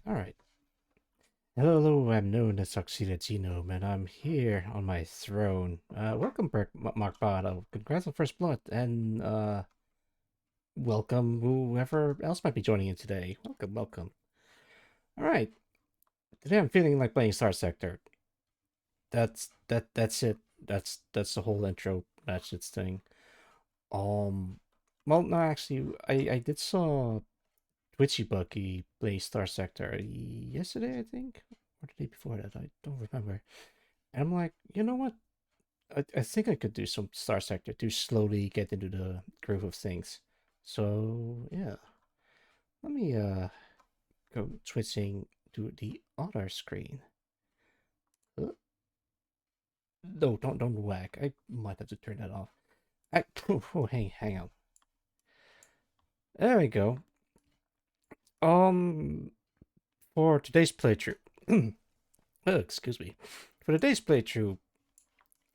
Alright. Hello, I'm known as Oxida Genome, and I'm here on my throne. Welcome, Mark Botto. Congrats on First Blood, and, welcome whoever else might be joining in today. Welcome. Alright, today I'm feeling like playing Star Sector. That's it. That's the whole intro. That's its thing. Um, well, no, actually, I did saw Twitchy Bucky play Star Sector yesterday, I think, or the day before that. I don't remember. And I'm like, you know what? I think I could do some Star Sector to slowly get into the groove of things. So yeah, let me go switching to the other screen. Uh, no, don't whack. I might have to turn that off. Hang on. There we go. Um, for today's playthrough. Oh, excuse me. For today's playthrough,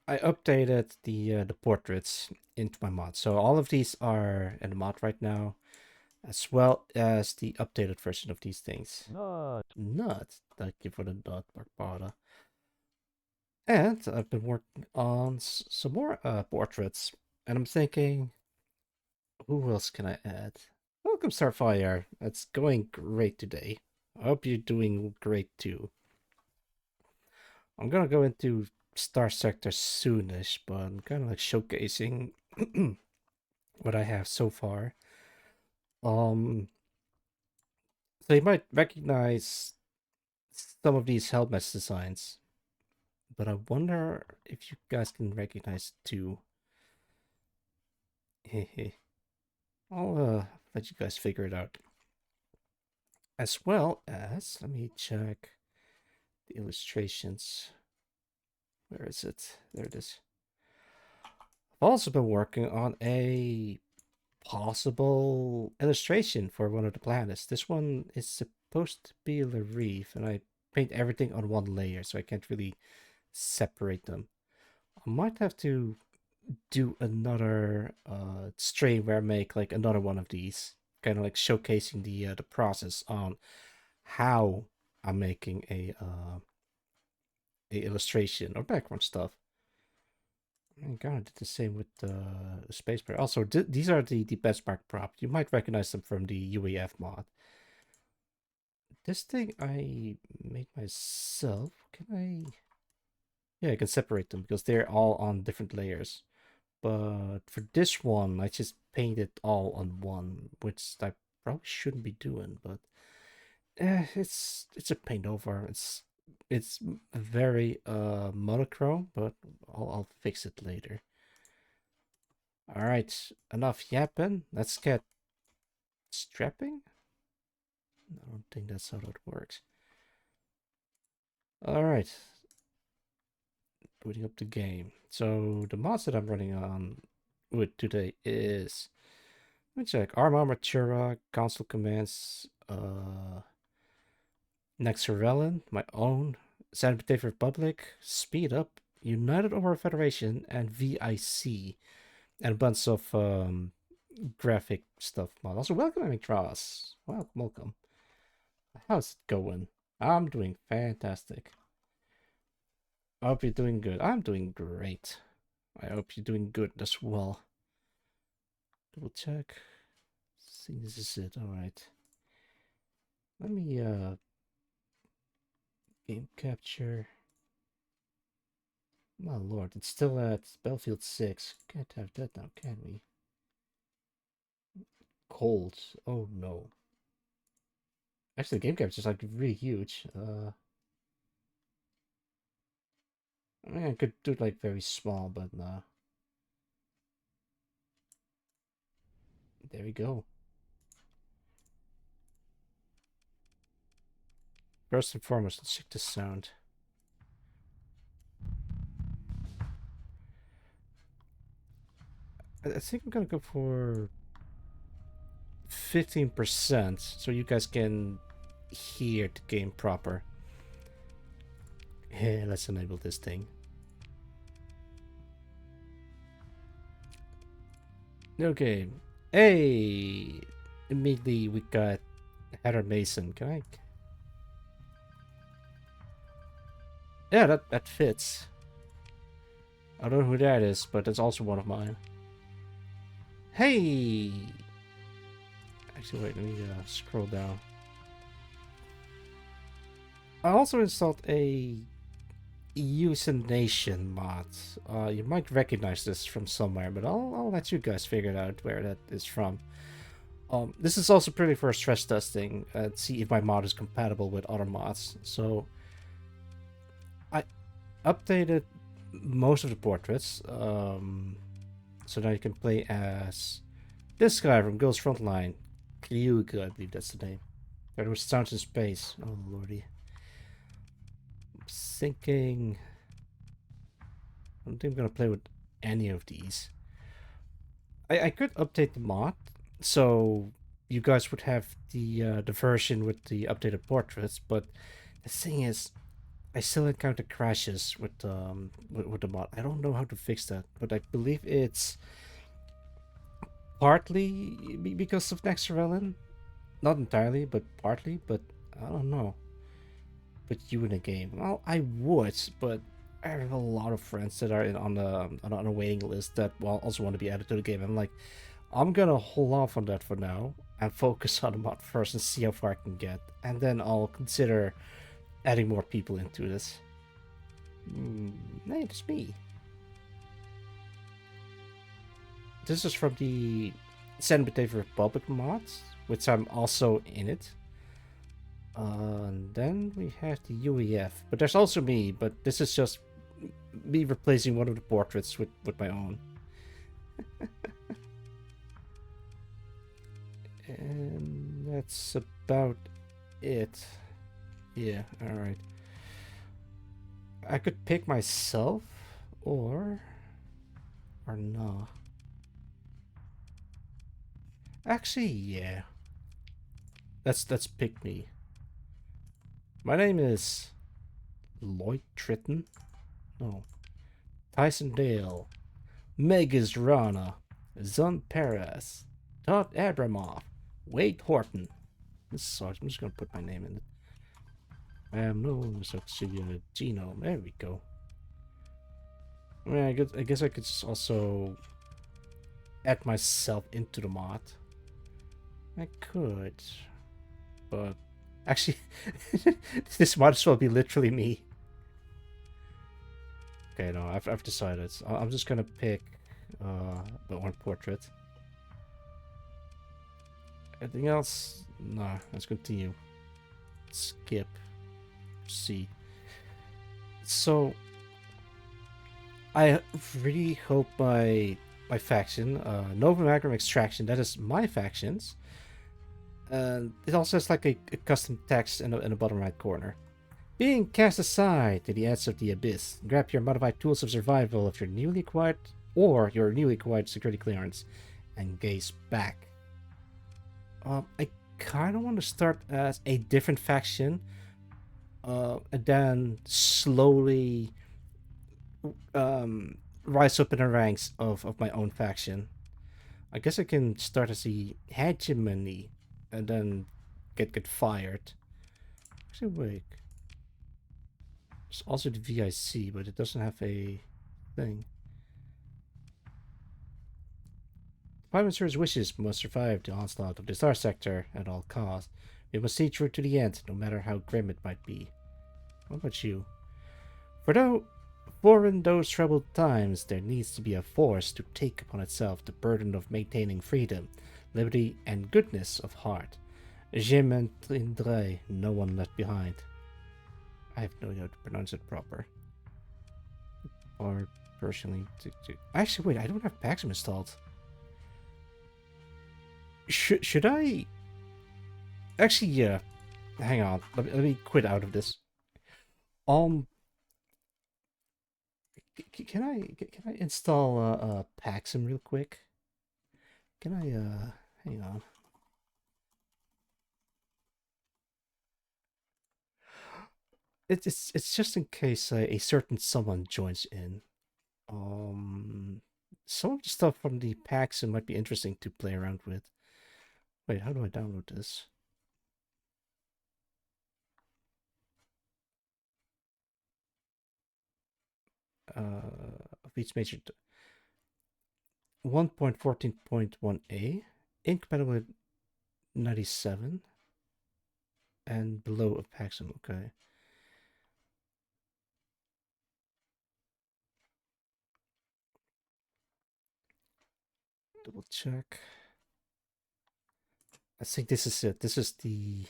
I updated the portraits into my mod. So all of these are in the mod right now, as well as the updated version of these things. Nut. Thank you for the nut, Barbada. And I've been working on some more portraits, and I'm thinking, who else can I add? Welcome, Starfire. It's going great today. I hope you're doing great too. I'm gonna go into Star Sector soonish, but I'm kind of like showcasing what I have so far. So you might recognize some of these helmet designs, but I wonder if you guys can recognize too. I'll let you guys figure it out. As well as, let me check the illustrations. Where is it? There it is. I've also been working on a possible illustration for one of the planets. This one is supposed to be a reef, and I paint everything on one layer, so I can't really separate them. I might have to do another stream where I make like another one of these, kind of like showcasing the process on how I'm making a illustration or background stuff. I kind of did the same with the space bear. Also, these are the benchmark props. You might recognize them from the UAF mod. This thing I made myself. Can I? Yeah, I can separate them because they're all on different layers. But for this one, I just painted all on one, which I probably shouldn't be doing. But it's a paint over. It's very monochrome, but I'll fix it later. All right, enough yapping. Let's get strapping. I don't think that's how that works. All right, booting up the game. So the mods that I'm running on with today is, let me check, Arm Armatura, console commands, Next Surveillance, my own, Sanitation Republic, Speed Up, United Over Federation, and VIC, and a bunch of graphic stuff mod. Also, welcome, Cross. Welcome. How's it going? I'm doing fantastic. I hope you're doing good. I'm doing great. I hope you're doing good as well. Double check. See, this is it. All right. Let me game capture. My lord, it's still at Battlefield 6. Can't have that now, can we? Cold. Oh no. Actually, the game capture is like really huge. I mean, I could do it like very small, but nah. There we go. First and foremost, let's check the sound. I think I'm gonna go for 15% so you guys can hear the game proper. Yeah, let's enable this thing. Okay. Hey! Immediately we got Heather Mason. Can I? Yeah, that fits. I don't know who that is, but that's also one of mine. Hey! Actually, wait, let me scroll down. I also installed a Nation mod. You might recognize this from somewhere, but I'll let you guys figure it out where that is from. This is also pretty for stress testing to see if my mod is compatible with other mods. So I updated most of the portraits, so now you can play as this guy from Ghost Frontline, Kryuga, I believe that's the name. There was sounds in space. Oh lordy. I'm thinking. I don't think I'm gonna play with any of these. I could update the mod so you guys would have the version with the updated portraits, but the thing is, I still encounter crashes with the mod. I don't know how to fix that, but I believe it's partly because of Next Relin. Not entirely, but partly. But I don't know. Put you in a game? Well, I would, but I have a lot of friends that are on a waiting list that also want to be added to the game. I'm like, I'm gonna hold off on that for now and focus on the mod first and see how far I can get, and then I'll consider adding more people into this. Hey, it's me. This is from the Sanitation Republic mods, which I'm also in it. And then we have the UEF, but there's also me. But this is just me replacing one of the portraits with my own. And that's about it. Yeah, alright. I could pick myself or no. Actually, yeah. Let's pick me. My name is Lloyd Tritton. No. Tyson Dale. Megas Rana. Zon Perez. Todd Abramoff. Wade Horton. So I'm just gonna put my name in it. No, genome. There we go. I mean, I guess I could also add myself into the mod. I could, but actually, this might as well be literally me. Okay, no, I've decided. I'm just gonna pick the one portrait. Anything else? Nah, let's continue. Skip. C. So, I really hope my faction, Nova Magnum Extraction, that is my factions. And it also has like a custom text in the bottom right corner. Being cast aside to the edge of the abyss, grab your modified tools of survival of your newly acquired security clearance, and gaze back. I kind of want to start as a different faction, and then slowly rise up in the ranks of my own faction. I guess I can start as the hegemony, and then get fired. Actually, wait. There's also the VIC, but it doesn't have a thing. Prime Minister's wishes must survive the onslaught of the Star Sector at all costs. We must see through to the end, no matter how grim it might be. What about you? For in those troubled times, there needs to be a force to take upon itself the burden of maintaining freedom, liberty, and goodness of heart. Je maintiendrai no one left behind. I have no idea how to pronounce it proper. Or personally, actually, wait, I don't have Paxum installed. Should I? Actually, yeah. Hang on. Let me quit out of this. Can I install Paxum real quick? Can I hang on. It's just in case a certain someone joins in. Some of the stuff from the Paxum might be interesting to play around with. Wait, how do I download this? Each major 1.14.1a, incompatible with 97, and below of Paxum. Okay. Double check. I think this is it. This is the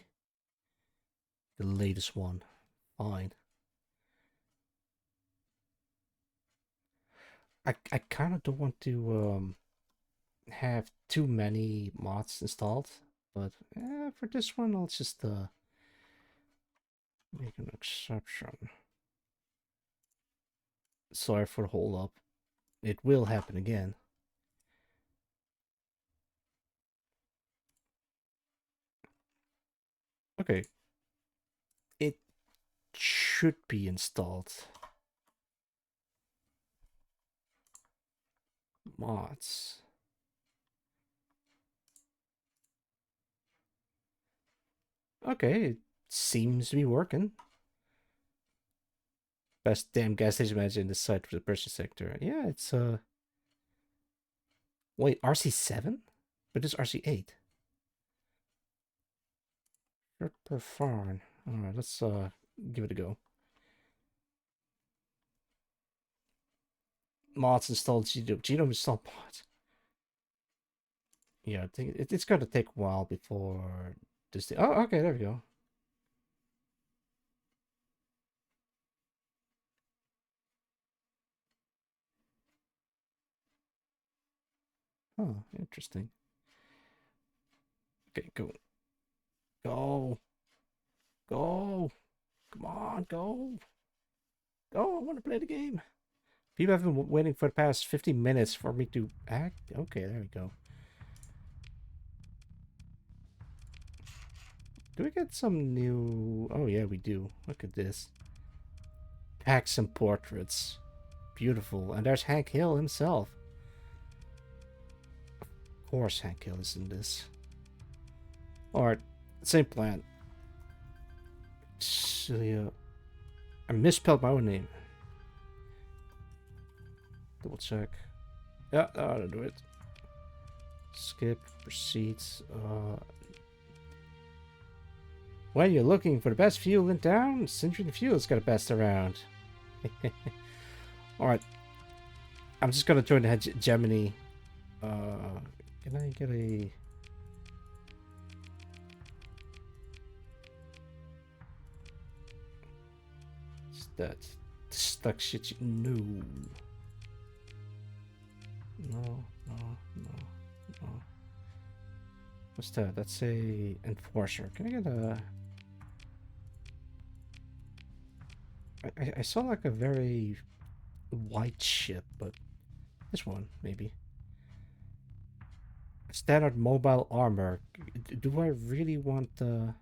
latest one. Fine. I kind of don't want to have too many mods installed, but for this one I'll just make an exception. Sorry for the hold up. It will happen again. Okay. It should be installed. Mods. Okay, it seems to be working. Best damn gas station manager in the site for the Persian sector. Yeah, it's wait, RC7? But it's RC8. Per farm. Alright, let's give it a go. Mods installed genome. Genome installed mods. Yeah, I think it's gonna take a while before this thing. Oh, okay, there we go. Huh, interesting. Okay, go. Go. Go. Come on, go. Go. I want to play the game. People have been waiting for the past 50 minutes for me to act. Okay, there we go. Do we get some new... Oh, yeah, we do. Look at this. Packs and portraits. Beautiful. And there's Hank Hill himself. Of course Hank Hill is in this. Alright, same plan. Celia... I misspelled my own name. Double check. Yeah, that'll do it. Skip, receipts. When you're looking for the best fuel in town, Century Fuel's got the best around. Alright. I'm just gonna join the hegemony. Can I get a... What's that? Stuck shit. No. No. What's that? That's a enforcer. Can I get a... I saw like a very white ship, but this one, maybe. Standard mobile armor. Do I really want the...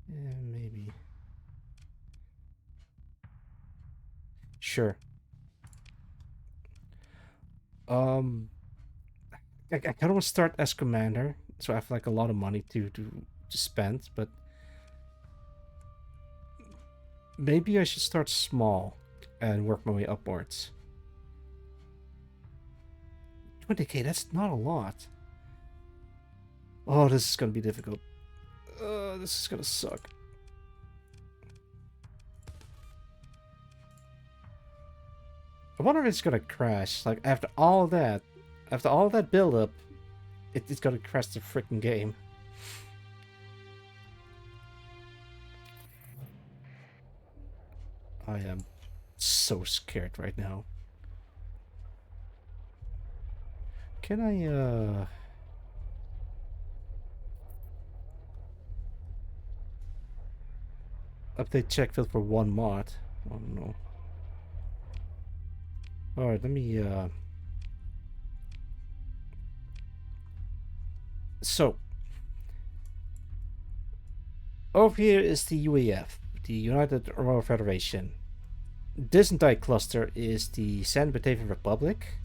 Yeah, maybe. Sure. I kind of want to start as commander, so I have like a lot of money to spend, but maybe I should start small and work my way upwards. 20k, that's not a lot. Oh, this is gonna be difficult. This is gonna suck. I wonder if it's gonna crash. Like after all that build-up, it's gonna crash the freaking game. I am so scared right now. Can I, update check field for one mod? Oh no. Alright, let me, So, over here is the UAF, the United Aurora Federation. This entire cluster is the San Batavian Republic.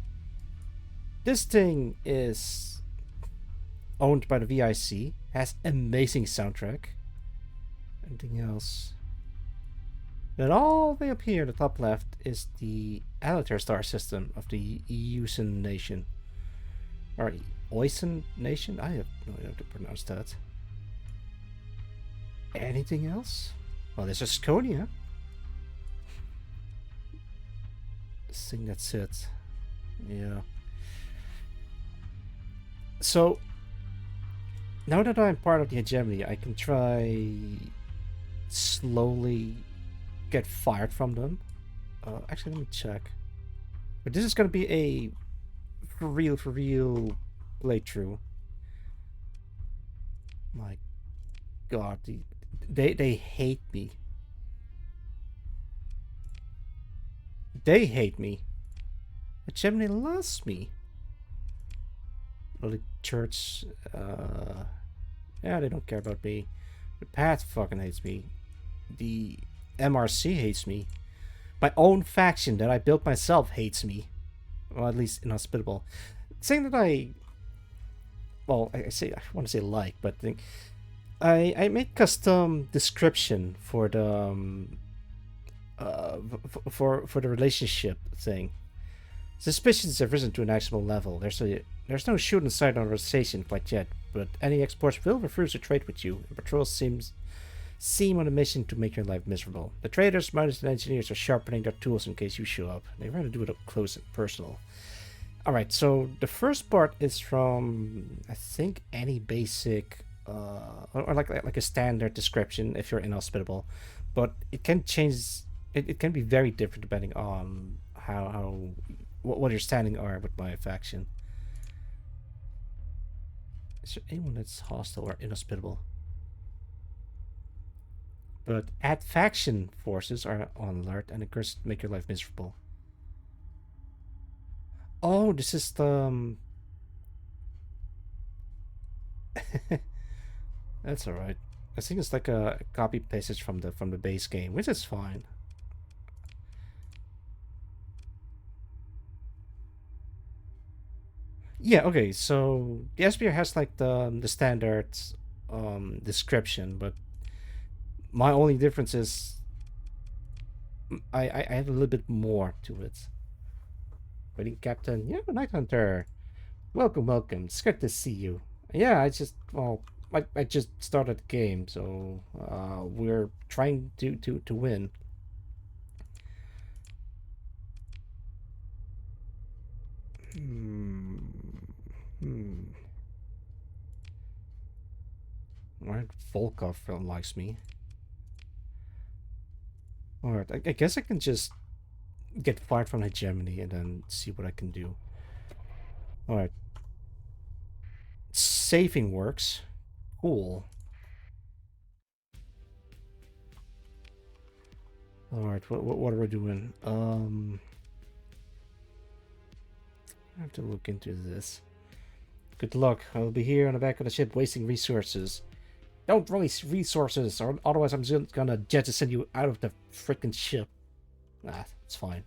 This thing is owned by the VIC, has amazing soundtrack. Anything else? Then all the way up here in the top left is the Altair star system of the Eusen nation. Or Oisen nation? I have no idea how to pronounce that. Anything else? Well, there's Asconia. I think that's it. Yeah. So, now that I'm part of the hegemony, I can try slowly get fired from them. Actually, let me check. But this is going to be a for real playthrough. My God, they hate me. They hate me. The Gemini loves me. Well, the church, yeah, they don't care about me. The Path fucking hates me. The MRC hates me. My own faction that I built myself hates me. Well, at least inhospitable. Saying that I want to say like, but I made custom description for the for the relationship thing. Suspicions have risen to an actionable level. There's no shooting sight on our station quite yet, but any exports will refuse to trade with you. The patrols seem on a mission to make your life miserable. The traders, miners, and engineers are sharpening their tools in case you show up. They rather do it up close and personal. Alright, so the first part is from, I think, any basic, or like a standard description if you're inhospitable. But it can change, it can be very different depending on what your standing are with my faction. Is there anyone that's hostile or inhospitable? But at faction forces are on alert and occurs to make your life miserable. Oh, this is the. That's alright. I think it's like a copy passage from the base game, which is fine. Yeah, okay, so the SPR has like the standard description, but my only difference is I have a little bit more to it. Waiting Captain, yeah, Night Hunter. Welcome, welcome. It's good to see you. Yeah, I just started the game, so we're trying to win. Hmm. Hmm. Alright, Volkov likes me. Alright, I guess I can just get fired from hegemony and then see what I can do. Alright. Saving works. Cool. Alright, what are we doing? I have to look into this. Good luck. I'll be here on the back of the ship wasting resources. Don't waste resources, or otherwise I'm just gonna jettison you out of the freaking ship. Ah, it's fine.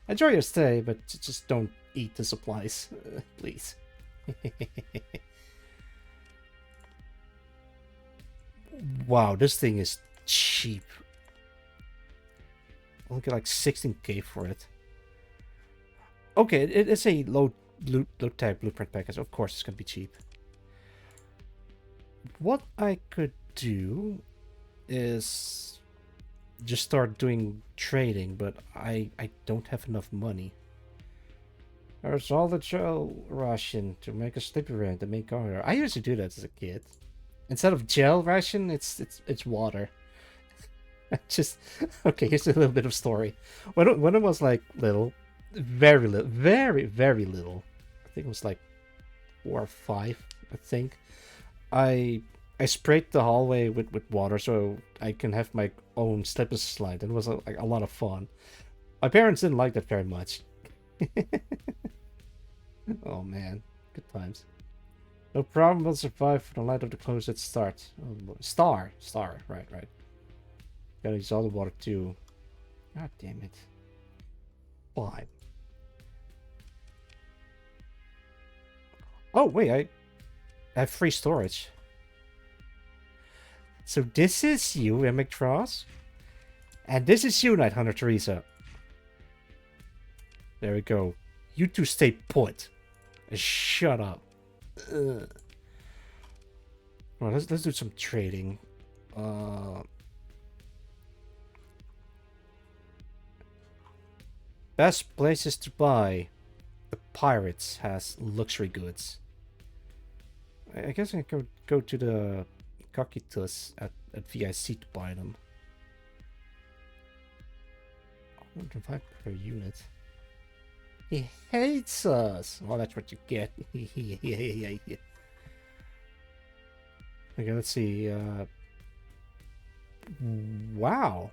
Enjoy your stay, but just don't eat the supplies, please. Wow, this thing is cheap. I'll get like 16k for it. Okay, it's a low tech blueprint package. Of course, it's gonna be cheap. What I could do is just start doing trading, but I don't have enough money. There's all the gel ration to make a sleepy ring to make cargo. I used to do that as a kid. Instead of gel ration, it's water. Just okay. Here's a little bit of story. When I was like little, very little, very little. I think it was like 4 or 5. I think I I sprayed the hallway with water so I can have my own slip and slide. It was like a lot of fun. My parents didn't like that very much. Oh man, good times. No problem, we'll survive for the light of the close at start. Oh, star, right. Gotta use all the water too. God damn it. Fine. Oh wait, I have free storage. So this is you, Emictros. And this is you, Night Hunter Teresa. There we go. You two stay put. Shut up. Well, let's do some trading. Best places to buy. The Pirates has luxury goods. I guess I can go to the Cocytus at VIC to buy them. 105 per unit. He hates us. Well, that's what you get. Okay, let's see. Wow.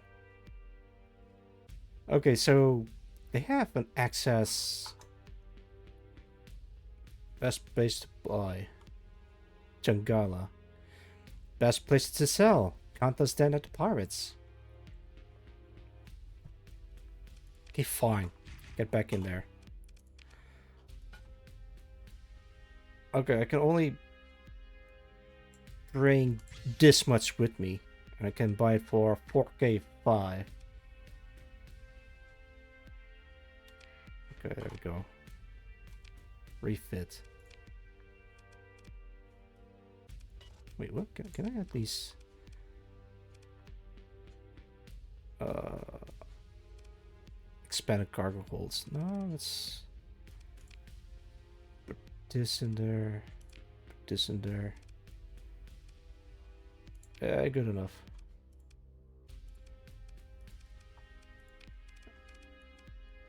Okay, so they have an access. Best place to buy. Jangala. Best place to sell. Contest stand at the Pirates. Okay, fine. Get back in there. Okay, I can only bring this much with me. And I can buy it for 4k5. Okay, there we go. Refit. Wait, what? Can I at least... expanded cargo holds. No, let's... put this in there. Put this in there. Yeah, good enough.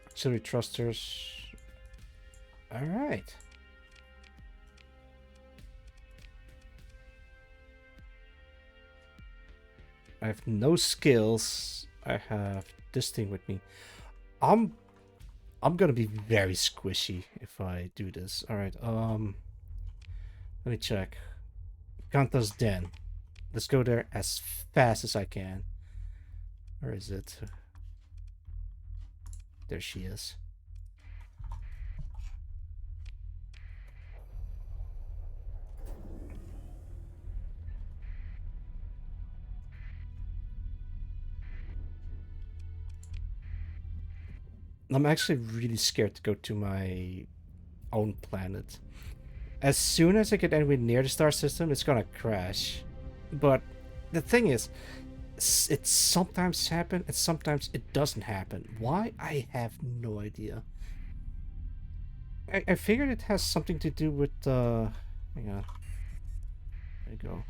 Auxiliary thrusters. Alright. I have no skills. I have this thing with me. I'm gonna be very squishy if I do this. Alright, let me check. Kanta's den. Let's go there as fast as I can. Where is it? There she is. I'm actually really scared to go to my own planet. As soon as I get anywhere near the star system, it's gonna crash. But the thing is, it sometimes happens and sometimes it doesn't happen. Why? I have no idea. I figured it has something to do with, hang on. There you go.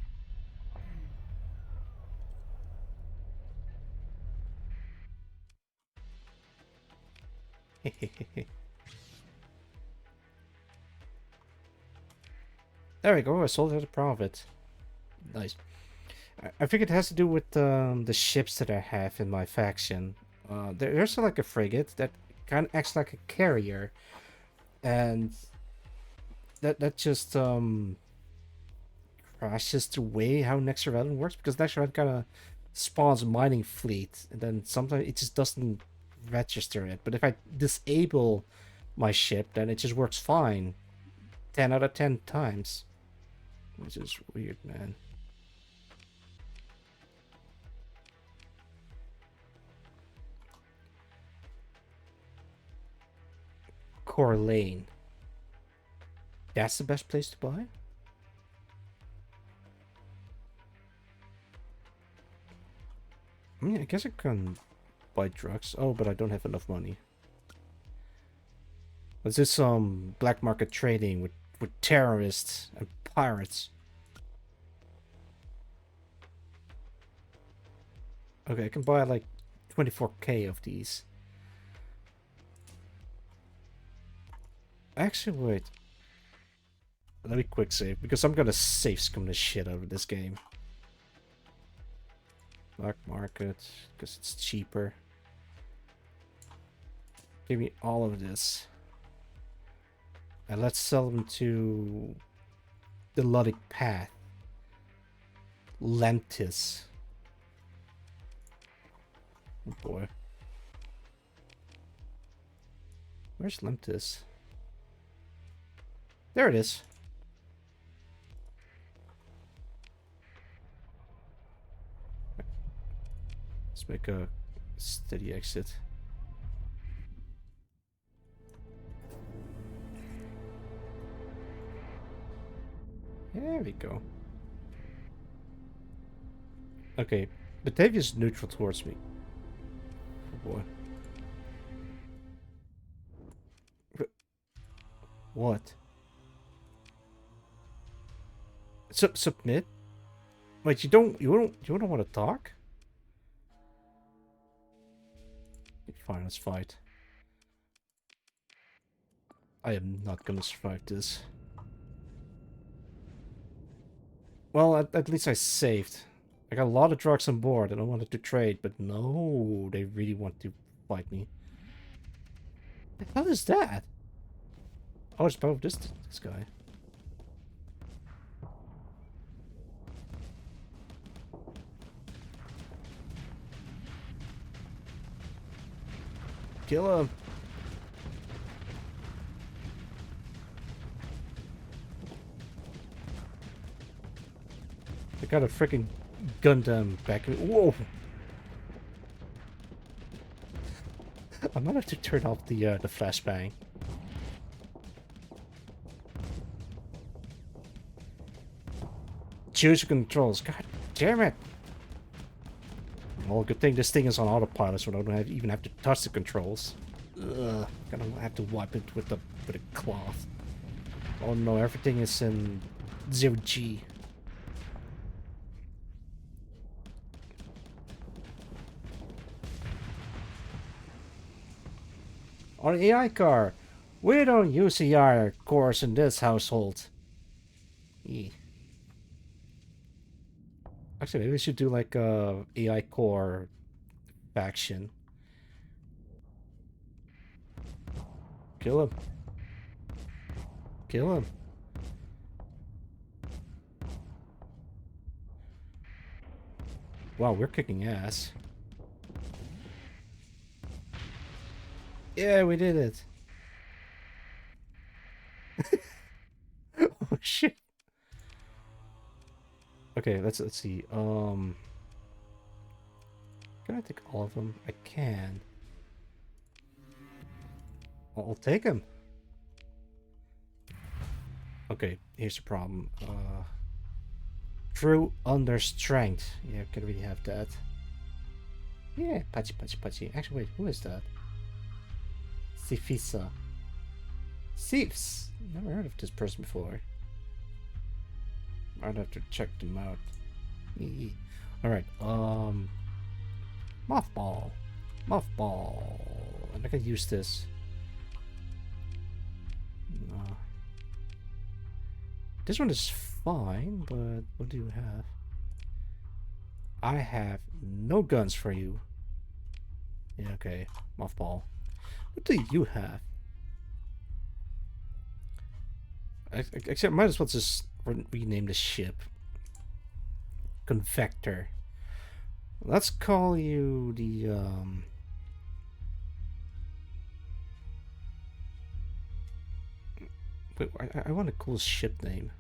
There we go, I sold at a profit. Nice. I think it has to do with the ships that I have in my faction. There's like a frigate that kind of acts like a carrier, and that just crashes the way how Nexus Island works, because Nexus Island kind of spawns a mining fleet, and then sometimes it just doesn't register it. But if I disable my ship, then it just works fine 10 out of 10 times, which is weird, man. Core Lane. That's the best place to buy? I mean, I guess I can buy drugs. Oh, but I don't have enough money. What's this black market trading with terrorists and pirates? Okay, I can buy like 24k of these. Actually, wait. Let me quick save, because I'm gonna save scum the shit out of this game. Black market, because it's cheaper. Give me all of this. And let's sell them to the Luddic Path. Lentis. Oh boy. Where's Lentis? There it is. Let's make a steady exit. There we go. Okay, Batavia's neutral towards me. Oh boy. What? Submit? Wait, you don't want to talk? Fine, let's fight. I am not gonna survive this. Well, at least I saved. I got a lot of drugs on board and I wanted to trade, but no, they really want to fight me. What the hell is that? Oh, it's both this guy. Kill him. I got a freaking Gundam back in. Whoa! I might have to turn off the flashbang. Choose your controls. God damn it! Well, good thing this thing is on autopilot, so I don't even have to touch the controls. Ugh, gonna have to wipe it with a cloth. Oh no, everything is in 0G. On AI car, we don't use AI cores in this household. Actually, maybe we should do like a AI core faction. Kill him. Kill him. Wow, we're kicking ass. Yeah, we did it. Oh shit. Okay, let's see. Can I take all of them? I can. I'll take them. Okay, here's the problem. True under strength. Yeah, can we have that? Yeah, patchy, patchy, patchy. Actually, wait, who is that? Sifisa. Sifs. Never heard of this person before. I'd have to check them out. Alright, mothball. Mothball. And I can use this. This one is fine, but what do you have? I have no guns for you. Yeah, okay. Mothball. What do you have? Except, might as well just rename the ship. Convector. Let's call you the, Wait, I want a cool ship name.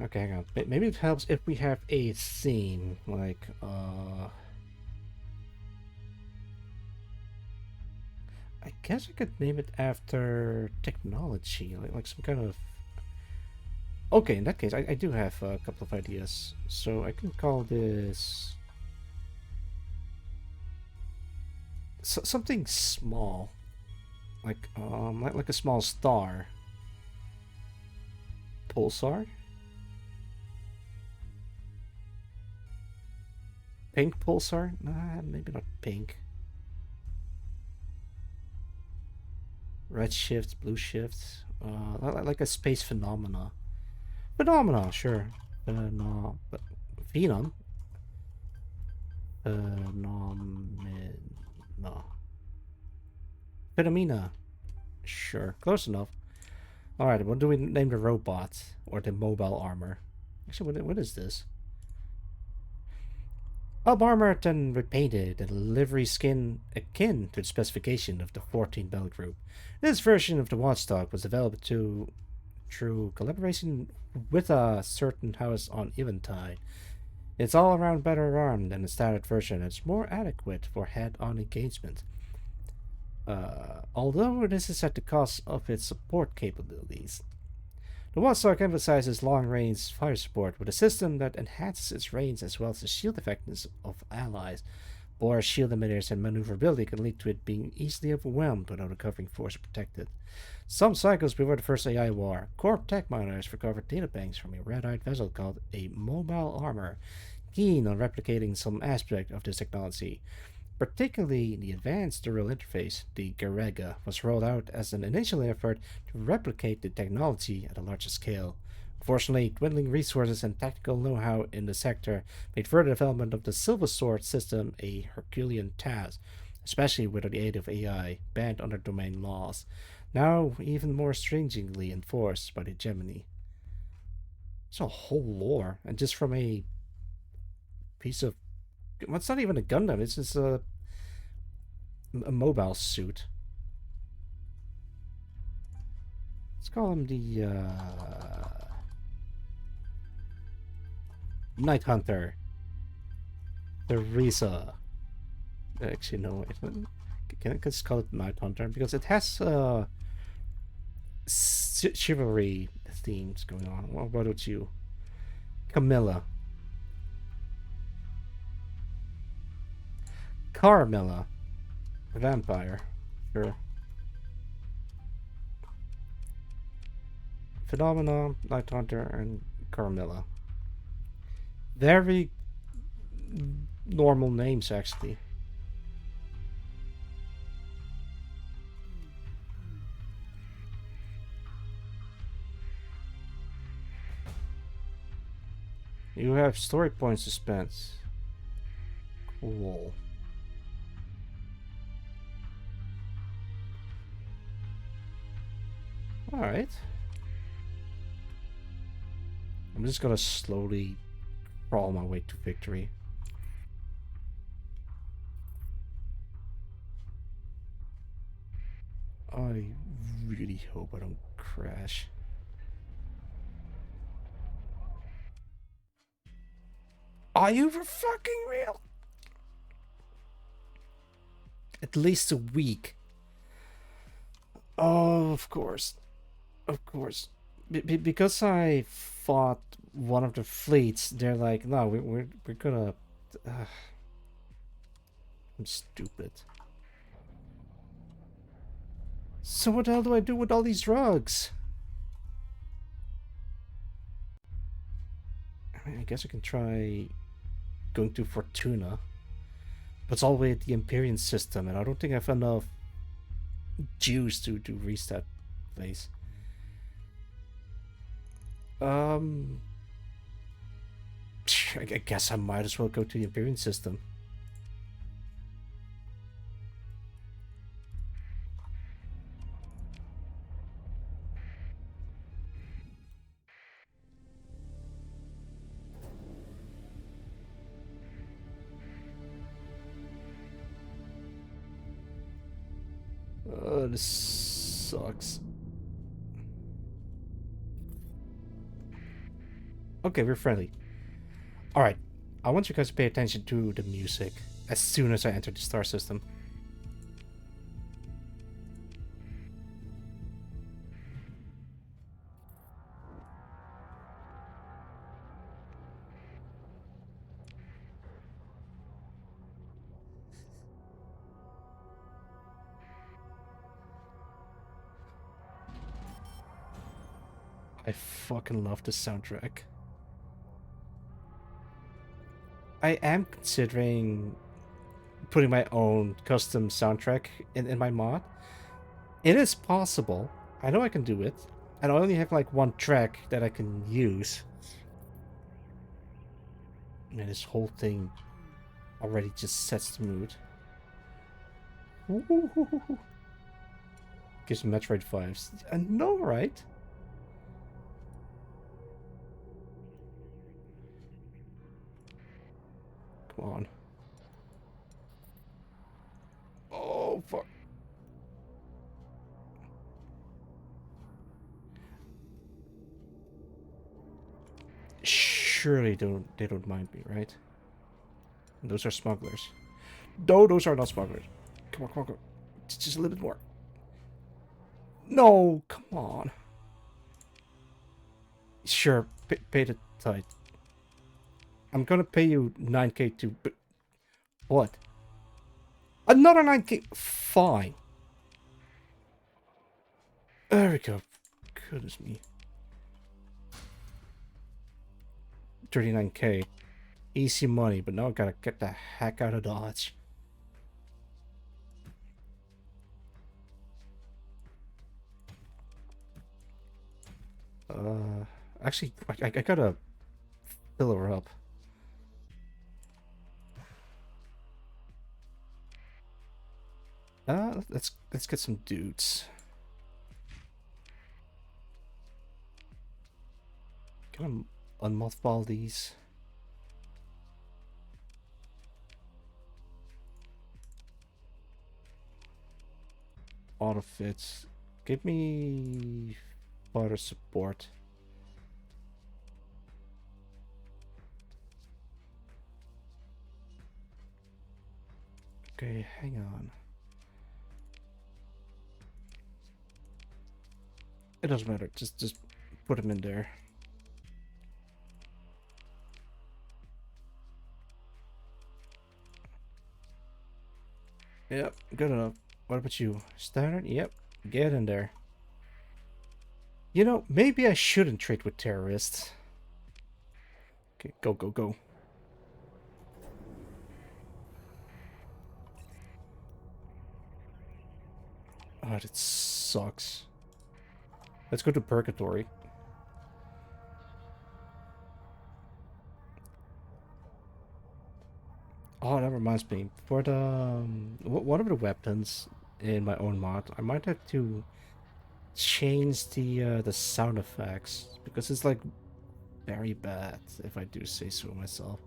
Okay, hang on. Maybe it helps if we have a theme, like, I guess I could name it after technology, like some kind of... Okay, in that case, I do have a couple of ideas. So I can call this... something small. Like a small star. Pulsar? Pink pulsar? Nah, maybe not pink. Red shift, blue shift. Like a space phenomena. Phenomena, sure. No, but phenom. No. Phenomena. Sure, close enough. Alright, what do we name the robot? Or the mobile armor? Actually, what is this? Up armored and repainted, the livery skin akin to the specification of the 14 Bell Group. This version of the Watchdog was developed through collaboration with a certain house on Eventide. It's all around better armed than the standard version and it's more adequate for head-on engagement. Although this is at the cost of its support capabilities. The Watchdog emphasizes long-range fire support with a system that enhances its range as well as the shield effectiveness of allies. Poor shield emitters and maneuverability can lead to it being easily overwhelmed without a covering force protected. Some cycles before the first AI war, Corp tech miners recovered data banks from a red-eyed vessel called a mobile armor, keen on replicating some aspect of this technology. Particularly, the Advanced Neural Interface, the Garega, was rolled out as an initial effort to replicate the technology at a larger scale. Unfortunately, dwindling resources and tactical know-how in the sector made further development of the Silver Sword system a Herculean task, especially with the aid of AI, banned under domain laws, now even more stringently enforced by the Gemini. It's a whole lore, and just from a piece of... Well, it's not even a Gundam, it's just a mobile suit. Let's call him the Night Hunter. Teresa. Actually, no. Can I just call it Night Hunter? Because it has chivalry themes going on. What about you? Camilla. Carmilla. Vampire. Sure. Phenomena, Night Hunter, and Carmilla. Very normal names, actually. You have story points to spend. Cool. Alright. I'm just gonna slowly crawl my way to victory. I really hope I don't crash. Are you for fucking real? At least a week. Oh, of course. Of course. Because I fought one of the fleets, they're like, no, we're gonna... I'm stupid. So what the hell do I do with all these drugs? I mean, I guess I can try going to Fortuna. But it's all the way at the Empyrean system, and I don't think I have enough juice to reach that place. I guess I might as well go to the Empyrean system. This sucks. Okay, we're friendly. Alright, I want you guys to pay attention to the music as soon as I enter the star system. I fucking love the soundtrack. I am considering putting my own custom soundtrack in my mod. It is possible. I know I can do it. And I only have like one track that I can use. And this whole thing already just sets the mood. Ooh. Gives me Metroid vibes. I know, right? Come on. Oh, fuck. Surely they don't mind me, right? Those are smugglers. No, those are not smugglers. Come on, come on, come on. Just a little bit more. No, come on. Sure, pay the tithe. I'm gonna pay you 9k to... But what? Another 9k? Fine. There we go. Goodness me. 39k. Easy money, but now I gotta get the heck out of Dodge. Actually, I gotta fill her up. Let's get some dudes. Can I unmothball these? Auto fits. Give me fodder support. Okay, hang on. It doesn't matter. Just put them in there. Yep, good enough. What about you? Standard? Yep, get in there. You know, maybe I shouldn't trade with terrorists. Okay, go, go, go. Oh, that sucks. Let's go to Purgatory. Oh, that reminds me. For the one of the weapons in my own mod, I might have to change the sound effects because it's like very bad if I do say so myself.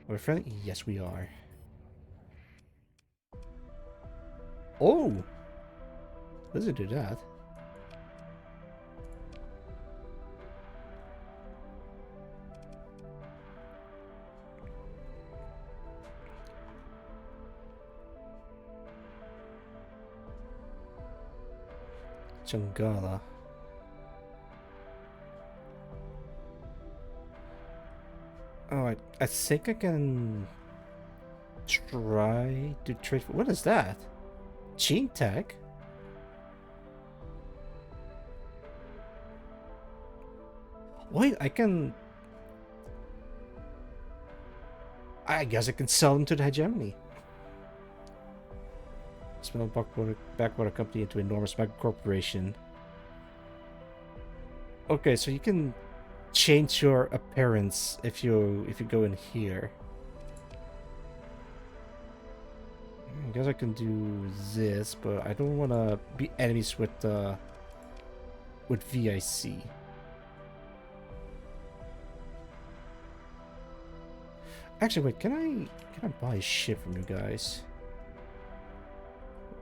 We're friendly? Yes, we are. Oh, does it do that? Changala. Oh, I think I can try to trade. What is that? Gene tag? Wait, I can. I guess I can sell them to the hegemony. Small backwater company into enormous mega corporation. Okay, so you can change your appearance if you go in here. I guess I can do this, but I don't want to be enemies with VIC. Actually, wait, can I buy a ship from you guys?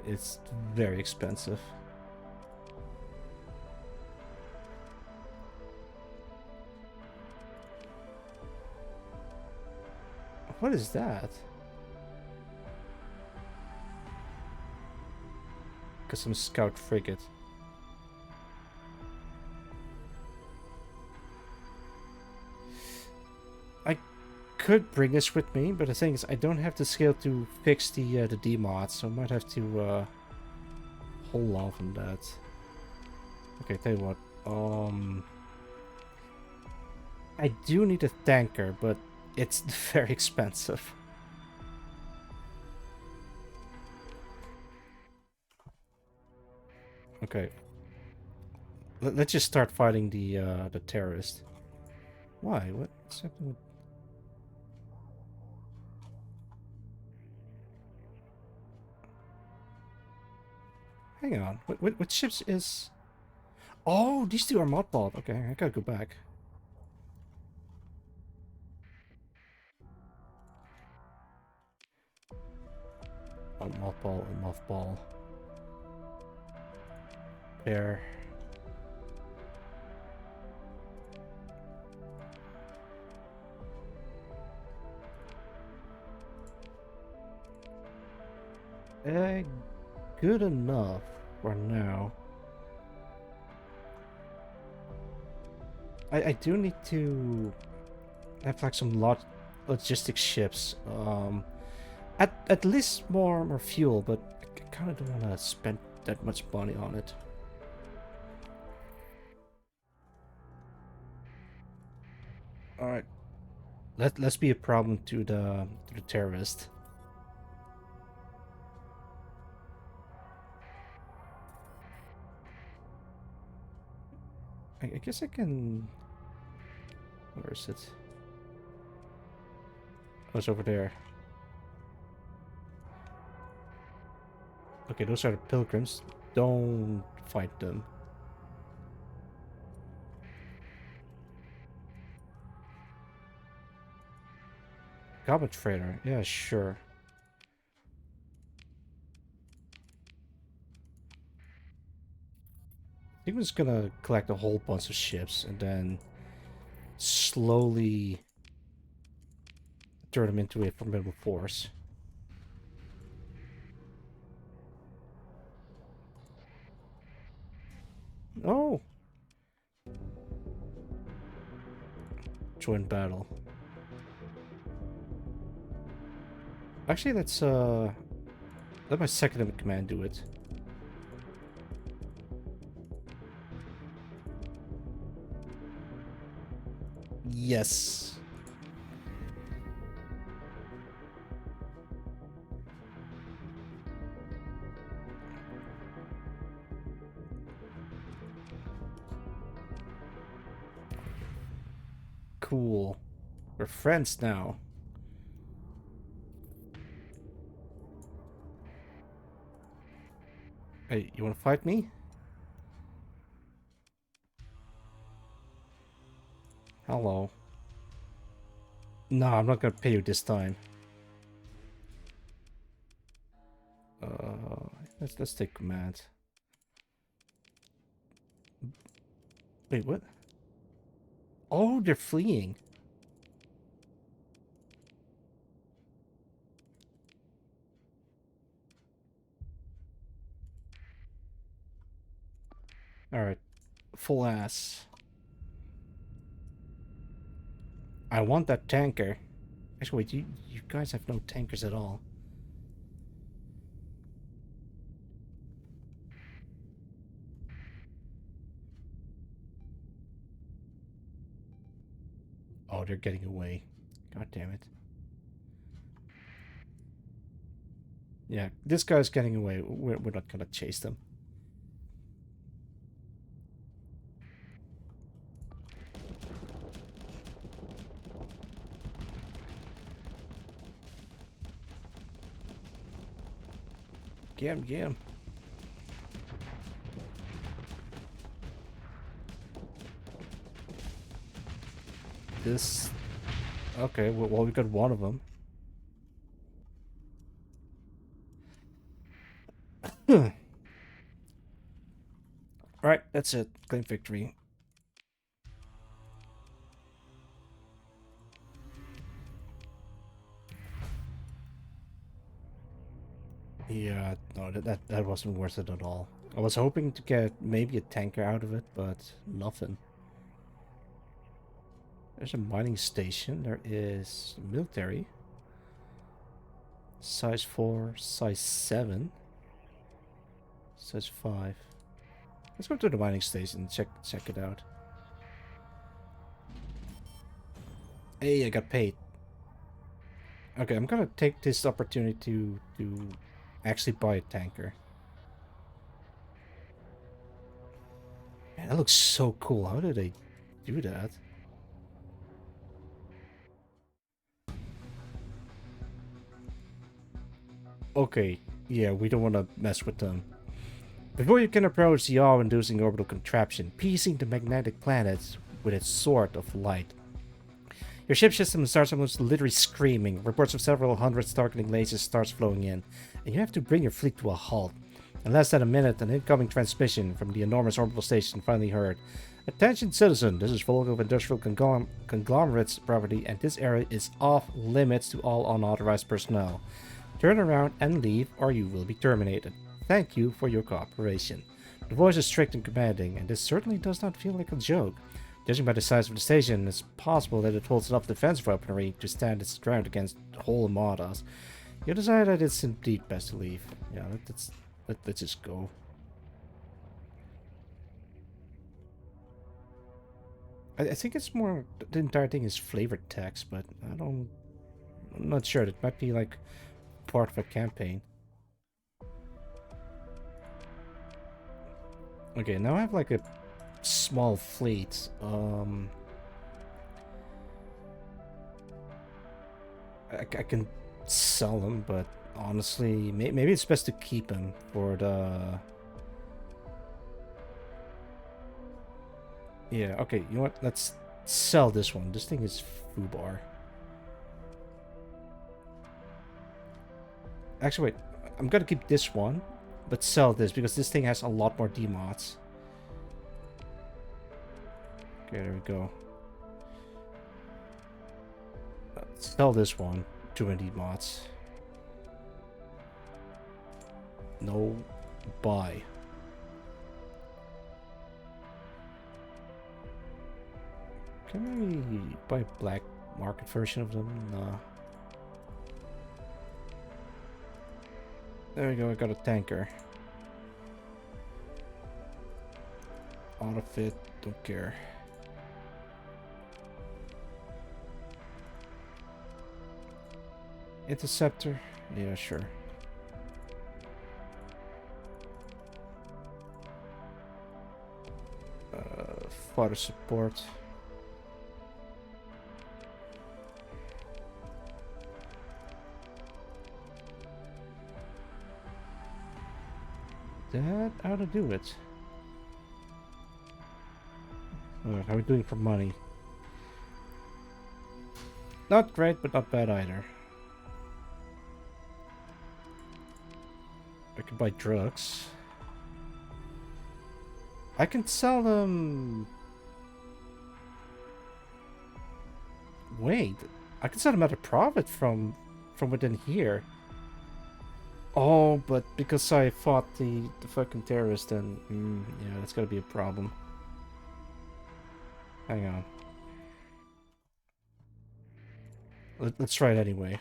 It's very expensive. What is that? Custom scout frigate. I could bring this with me, but the thing is, I don't have the skill to fix the D mods, so I might have to hold off on that. Okay, tell you what. I do need a tanker, but it's very expensive. Okay. Let's just start fighting the terrorist. Why? What's happening with... Hang on. What ships is... Oh, these two are mothballed. Okay, I gotta go back. Oh, mothball and mothball. There. Good enough for now. I do need to have like some logistic ships. At least more fuel, but I kind of don't want to spend that much money on it. All right, let's be a problem to the terrorist. I guess I can. Where is it? Oh, it's over there. Okay, those are the pilgrims. Don't fight them. Goblin trader. Yeah, sure. I think I'm just gonna collect a whole bunch of ships and then slowly turn them into a formidable force. Oh! Join battle. Actually, let's let my second in command do it. Yes. Cool. We're friends now. Hey, you wanna fight me? Hello. No, I'm not gonna pay you this time. Let's take command. Wait, what? Oh, they're fleeing. Alright. Full ass. I want that tanker. Actually, wait, you guys have no tankers at all. Oh, they're getting away. God damn it. Yeah, this guy's getting away. We're not gonna chase them. Get him, get him. This... Okay, well, we got one of them. Alright, that's it. Claim victory. Yeah, no, that wasn't worth it at all. I was hoping to get maybe a tanker out of it, but nothing. There's a mining station. There is military. Size 4, size 7. Size 5. Let's go to the mining station and check it out. Hey, I got paid. Okay, I'm gonna take this opportunity to actually buy a tanker. Man, that looks so cool. How did they do that? Okay, yeah, we don't want to mess with them. Before you can approach the awe-inducing orbital contraption, piercing the magnetic planets with its sword of light, your ship system starts almost literally screaming. Reports of several hundred startling lasers starts flowing in, and you have to bring your fleet to a halt. In less than a minute, an incoming transmission from the enormous orbital station finally heard. Attention citizen, this is Volkov Industrial Conglomerate's property, and this area is off limits to all unauthorized personnel. Turn around and leave, or you will be terminated. Thank you for your cooperation. The voice is strict and commanding, and this certainly does not feel like a joke. Judging by the size of the station, it's possible that it holds enough defense weaponry to stand its ground against whole armadas. You decide that it's indeed best to leave. Yeah, let's just go. I think it's more... The entire thing is flavored text, but I'm not sure. It might be like part of a campaign. Okay, now I have like a small fleet. I can sell them, but honestly, maybe it's best to keep them for the... Yeah, okay, you know what? Let's sell this one. This thing is foobar. Actually, wait. I'm gonna keep this one, but sell this, because this thing has a lot more demods. Okay, there we go. Sell this one. 200 mods. No buy. Can we buy a black market version of them? No. There we go, I got a tanker. Auto fit, don't care. Interceptor? Yeah, sure. Fire support. That ought to do it. How are we doing for money? Not great, but not bad either. I can buy drugs. I can sell them... Wait, I can sell them at a profit from within here. Oh, but because I fought the fucking terrorist, then yeah, that's gotta be a problem. Hang on. Let's try it anyway.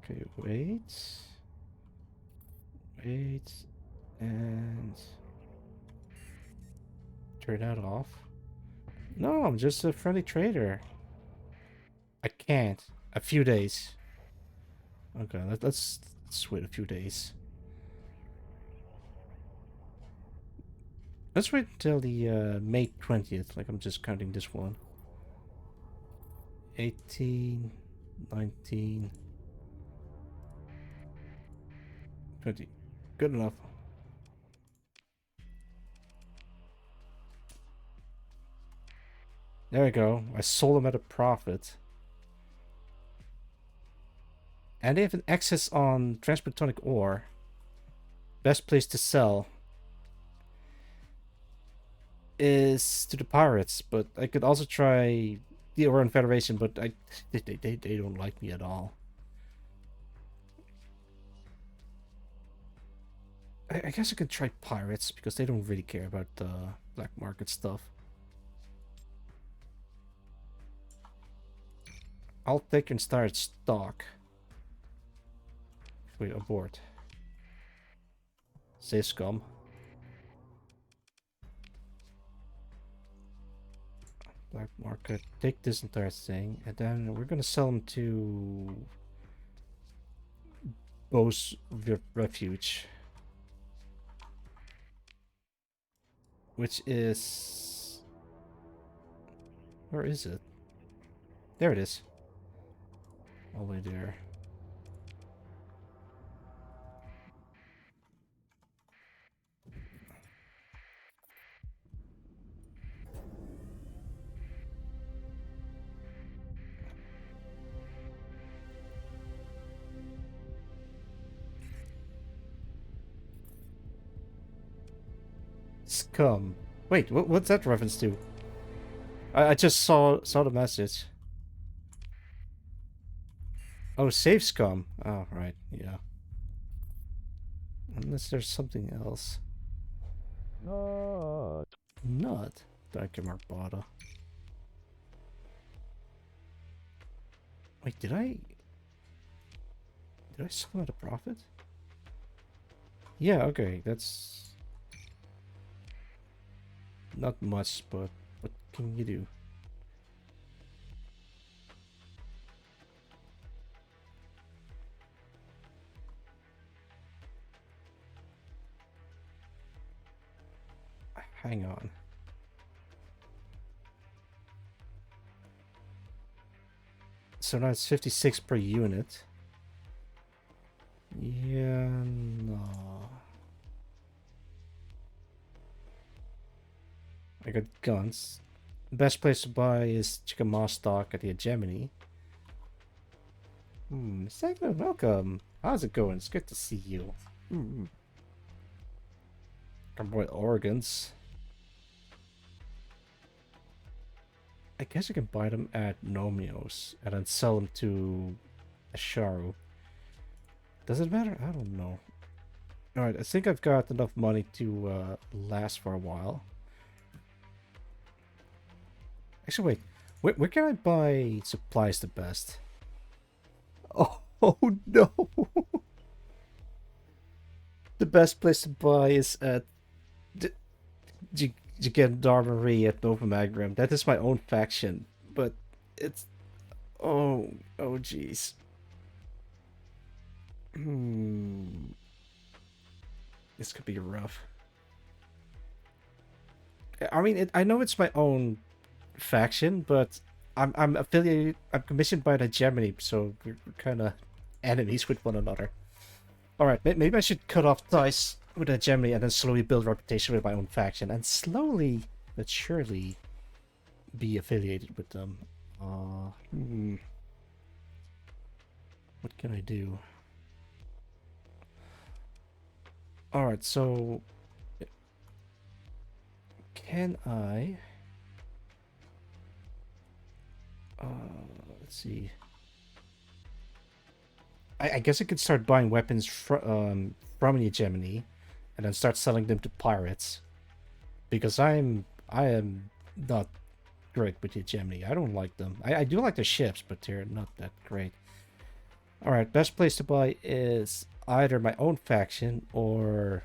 Okay, wait. Wait. And... turn that off. No, I'm just a friendly trader. I can't. A few days. Okay, let's wait a few days. Let's wait until the May 20th. Like, I'm just counting this one. 18, 19, 20. Good enough. There we go. I sold them at a profit. And they have an access on transplutonic ore. Best place to sell is to the pirates, but I could also try the Orion Federation, but they don't like me at all. I guess I could try pirates because they don't really care about the black market stuff. I'll take and start stock. Wait, abort. Save scum. Black market. Take this entire thing, and then we're gonna sell them to Bo's Refuge, which is... where is it? There it is. All the way there. Scum. Wait, what's that reference to? I just saw the message. Oh, save scum. Oh, right, yeah. Unless there's something else. Not. Thank you, Marbata. Wait, did I sell them at a profit? Yeah, okay, that's not much, but what can you do? Hang on. So now it's 56 per unit. Yeah, no. I got guns. Best place to buy is chicken moss stock at the hegemony. Segment, welcome. How's it going? It's good to see you. Boy, organs. I guess I can buy them at Nomios and then sell them to Asharu. Does it matter? I don't know. Alright, I think I've got enough money to last for a while. Actually, wait. Where can I buy supplies the best? Oh, oh no! The best place to buy is at Gendarmerie at Nova Magram. That is my own faction, but it's... oh jeez. This could be rough. I mean, I know it's my own faction, but I'm affiliated. I'm commissioned by the Germany, so we're kind of enemies with one another. All right, maybe I should cut off ties with the Germany and then slowly build reputation with my own faction, and slowly but surely be affiliated with them. What can I do? All right, so can I? Let's see. I guess I could start buying weapons from the hegemony, and then start selling them to pirates, because I am not great with the hegemony. I don't like them. I do like the ships, but they're not that great. All right, best place to buy is either my own faction or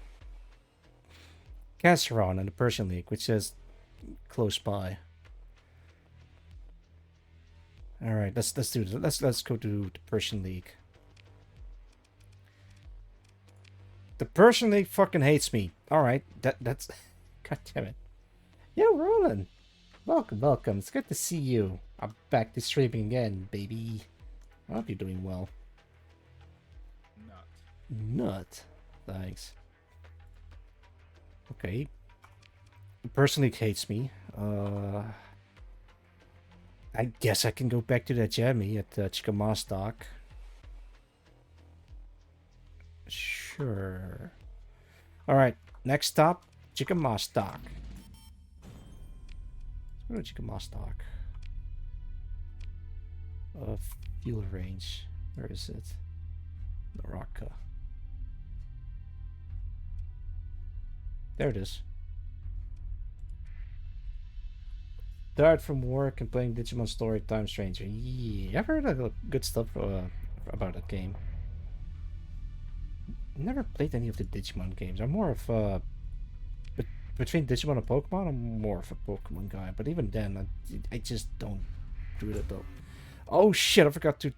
Casseron and the Persian League, which is close by. All right, let's do this. Let's go to the Persian League. The Persian League fucking hates me. All right, that's God damn it. Yo, Roland. Welcome. It's good to see you. I'm back to streaming again, baby. I hope you're doing well. Nut. Thanks. Okay. The Persian League hates me. I guess I can go back to that jammy at Chickamaustock. Sure. Alright, next stop, Chickamaustock. Let's go to Chickamaustock. Fuel range. Where is it? Naraka. There it is. Tired from work and playing Digimon Story Time Stranger. Yeah, I've heard good stuff about that game. Never played any of the Digimon games. I'm more of between Digimon and Pokemon, I'm more of a Pokemon guy. But even then, I just don't do it though. Oh shit! I forgot to.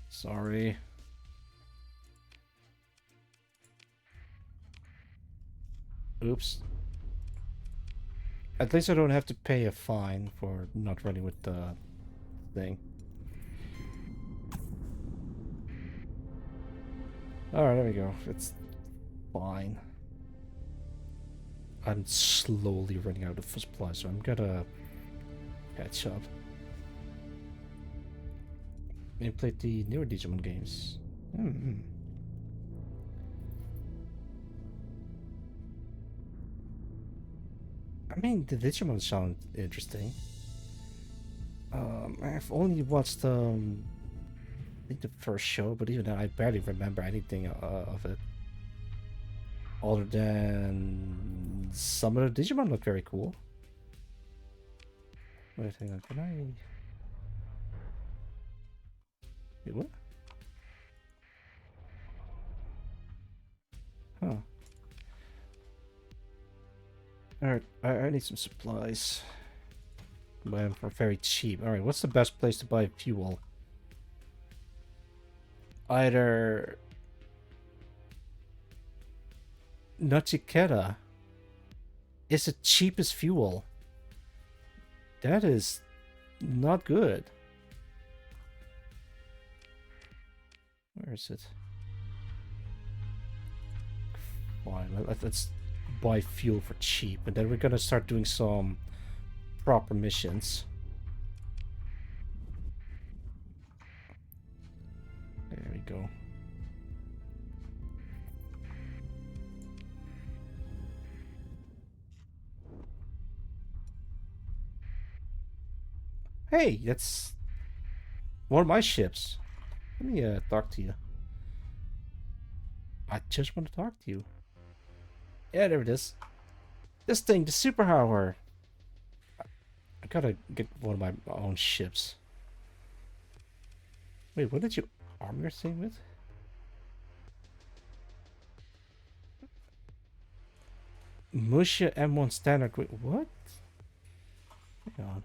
Sorry. Oops. At least I don't have to pay a fine for not running with the thing. Alright, there we go. It's fine. I'm slowly running out of supplies, so I'm gonna catch up. Maybe play the newer Digimon games. I mean, the Digimon sound interesting. I've only watched I think the first show, but even then I barely remember anything of it. Other than some of the Digimon look very cool. Wait, hang on, can I... Wait, what? Huh. Alright, I need some supplies. Buy them for very cheap. Alright, what's the best place to buy fuel? Either Nachiketa is the cheapest fuel. That is not good. Where is it? Fine, let's buy fuel for cheap, and then we're gonna start doing some proper missions. There we go. Hey, that's one of my ships. Let me talk to you. I just want to talk to you. Yeah, there it is. This thing, the Super Howler. I gotta get one of my own ships. Wait, what did you arm your thing with? Musha M1 standard. Wait, what? Hang on.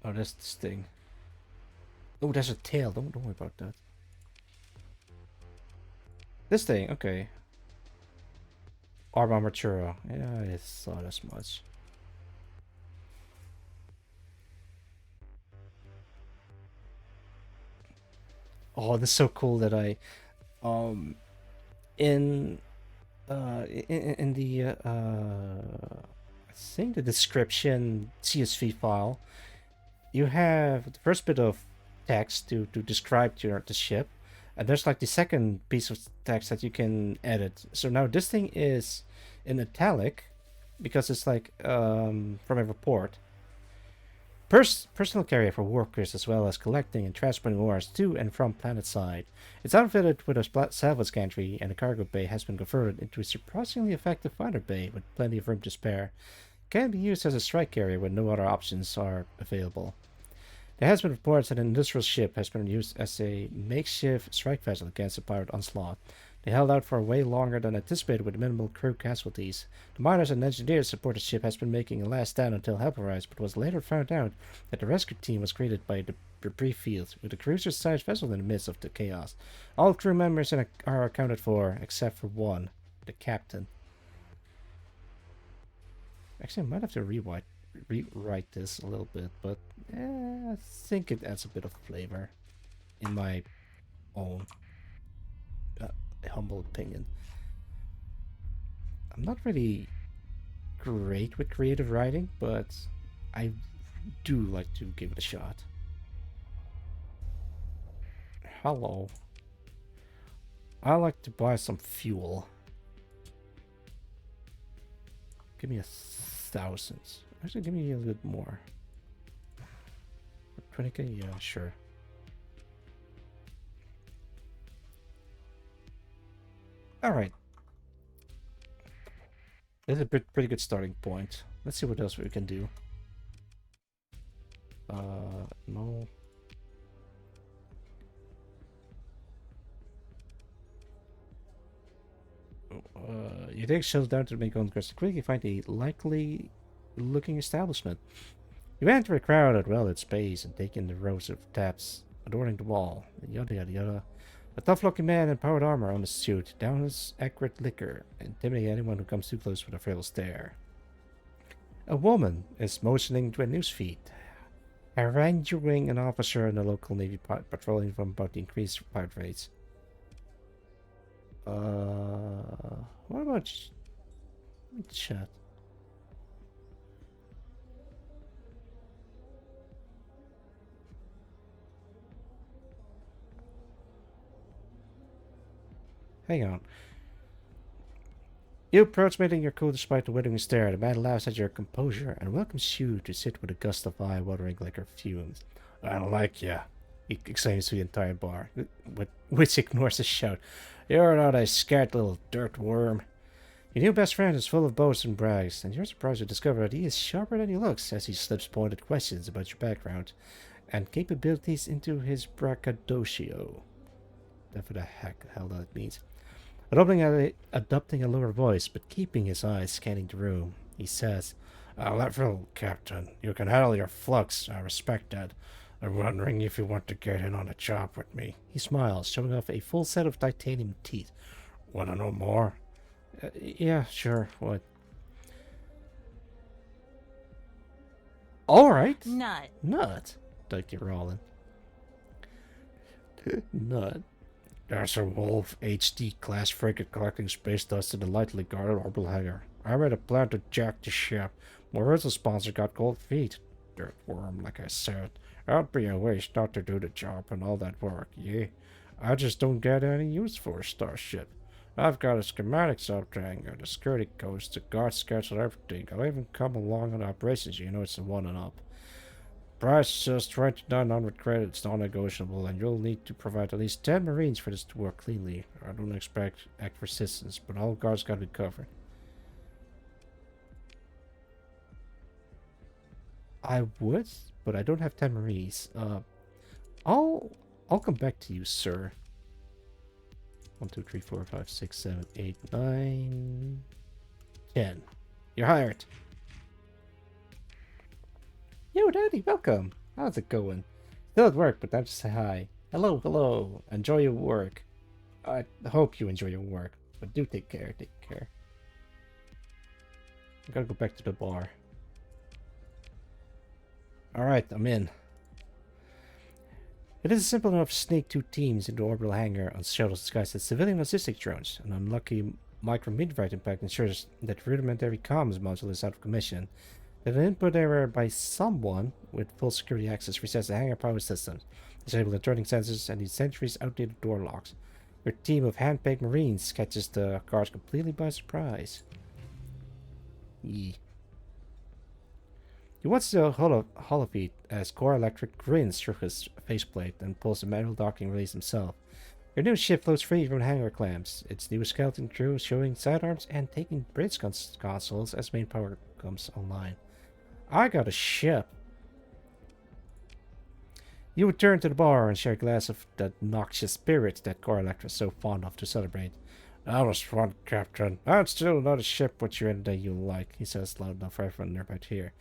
Oh, that's this thing. Oh, there's a tail. Don't worry about that. This thing, okay. Arma Matura. Yeah, I thought as much. Oh, this is so cool that um in in the I think the description CSV file, you have the first bit of text to describe the ship, and there's like the second piece of text that you can edit. So now this thing is in italic because it's like from a report. Personal carrier for workers as well as collecting and transporting ores to and from planetside. It's outfitted with a salvage gantry, and the cargo bay has been converted into a surprisingly effective fighter bay with plenty of room to spare. Can be used as a strike carrier when no other options are available. There has been reports that an industrial ship has been used as a makeshift strike vessel against a pirate onslaught. They held out for way longer than anticipated with minimal crew casualties. The miners and engineers support the ship has been making a last stand until help arrived, but was later found out that the rescue team was greeted by the debris field, with a cruiser-sized vessel in the midst of the chaos. All crew members are accounted for, except for one, the captain. Actually, I might have to rewrite this a little bit, but I think it adds a bit of flavor, in my own humble opinion. I'm not really great with creative writing, but I do like to give it a shot. Hello. I like to buy some fuel. Give me 1,000. Actually, give me a little bit more. 20k? Yeah, sure. Alright. This is a pretty good starting point. Let's see what else we can do. No. You take shells down to make on crystal quick. You find a likely looking establishment. You enter a crowded, well-lit space and take in the rows of taps adorning the wall. Yada yada yada. A tough-looking man in powered armor on his suit, down his accurate liquor, intimidating anyone who comes too close with a frail stare. A woman is motioning to a newsfeed, haranguing an officer in the local Navy patrolling from about the increased pirate rates. What about chat? Hang on. You approach meeting your cool despite the withering stare. The man laughs at your composure and welcomes you to sit with a gust of eye-watering liquor fumes. I don't like ya, he exclaims to the entire bar, which ignores his shout. You're not a scared little dirt worm. Your new best friend is full of boasts and brags, and you're surprised to discover that he is sharper than he looks as he slips pointed questions about your background and capabilities into his braggadocio. Whatever the hell that means. Adopting a lower voice, but keeping his eyes scanning the room, he says, Lateral, Captain. You can handle your flux. I respect that. I'm wondering if you want to get in on a job with me. He smiles, showing off a full set of titanium teeth. Want to know more? Yeah, sure. What? All right. Nut. Thank you, Rollin. Nut. There's a Wolf HD class frigate collecting space dust in the lightly guarded orbital hangar. I made a plan to jack the ship. My original sponsor got cold feet. Dirt worm, like I said. It'd be a waste not to do the job and all that work, yeah? I just don't get any use for a starship. I've got a schematics up there, the security codes, the guard schedule, everything. I'll even come along on operations, you know it's a one and up. Price is just 2,900 credits, non-negotiable, and you'll need to provide at least 10 Marines for this to work cleanly. I don't expect act resistance, but all guards gotta be covered. I would, but I don't have 10 Marines. I'll come back to you, sir. 1, 2, 3, 4, 5, 6, 7, 8, 9, 10. You're hired. Yo, Daddy, welcome. How's it going? Still at work, but time to say hi. Hello, hello. Enjoy your work. I hope you enjoy your work, but do take care. Take care. I gotta go back to the bar. Alright, I'm in. It is simple enough to sneak 2 teams into orbital hangar on shuttles disguised as civilian logistic drones. An unlucky micro-meteorite impact ensures that rudimentary comms module is out of commission. That an input error by someone with full security access resets the hangar power systems, disable the turning sensors, and the centuries outdated door locks. Your team of hand-picked marines catches the cars completely by surprise. Yee. He watches the holofeed as Core Electric grins through his faceplate and pulls the manual docking release himself. Your new ship floats free from hangar clamps, its new skeleton crew showing sidearms and taking bridge consoles as main power comes online. I got a ship. You return to the bar and share a glass of that noxious spirit that Core Electra is so fond of to celebrate. That was fun, Captain. That's still not a ship which you and you like, he says loud enough for everyone nearby to hear.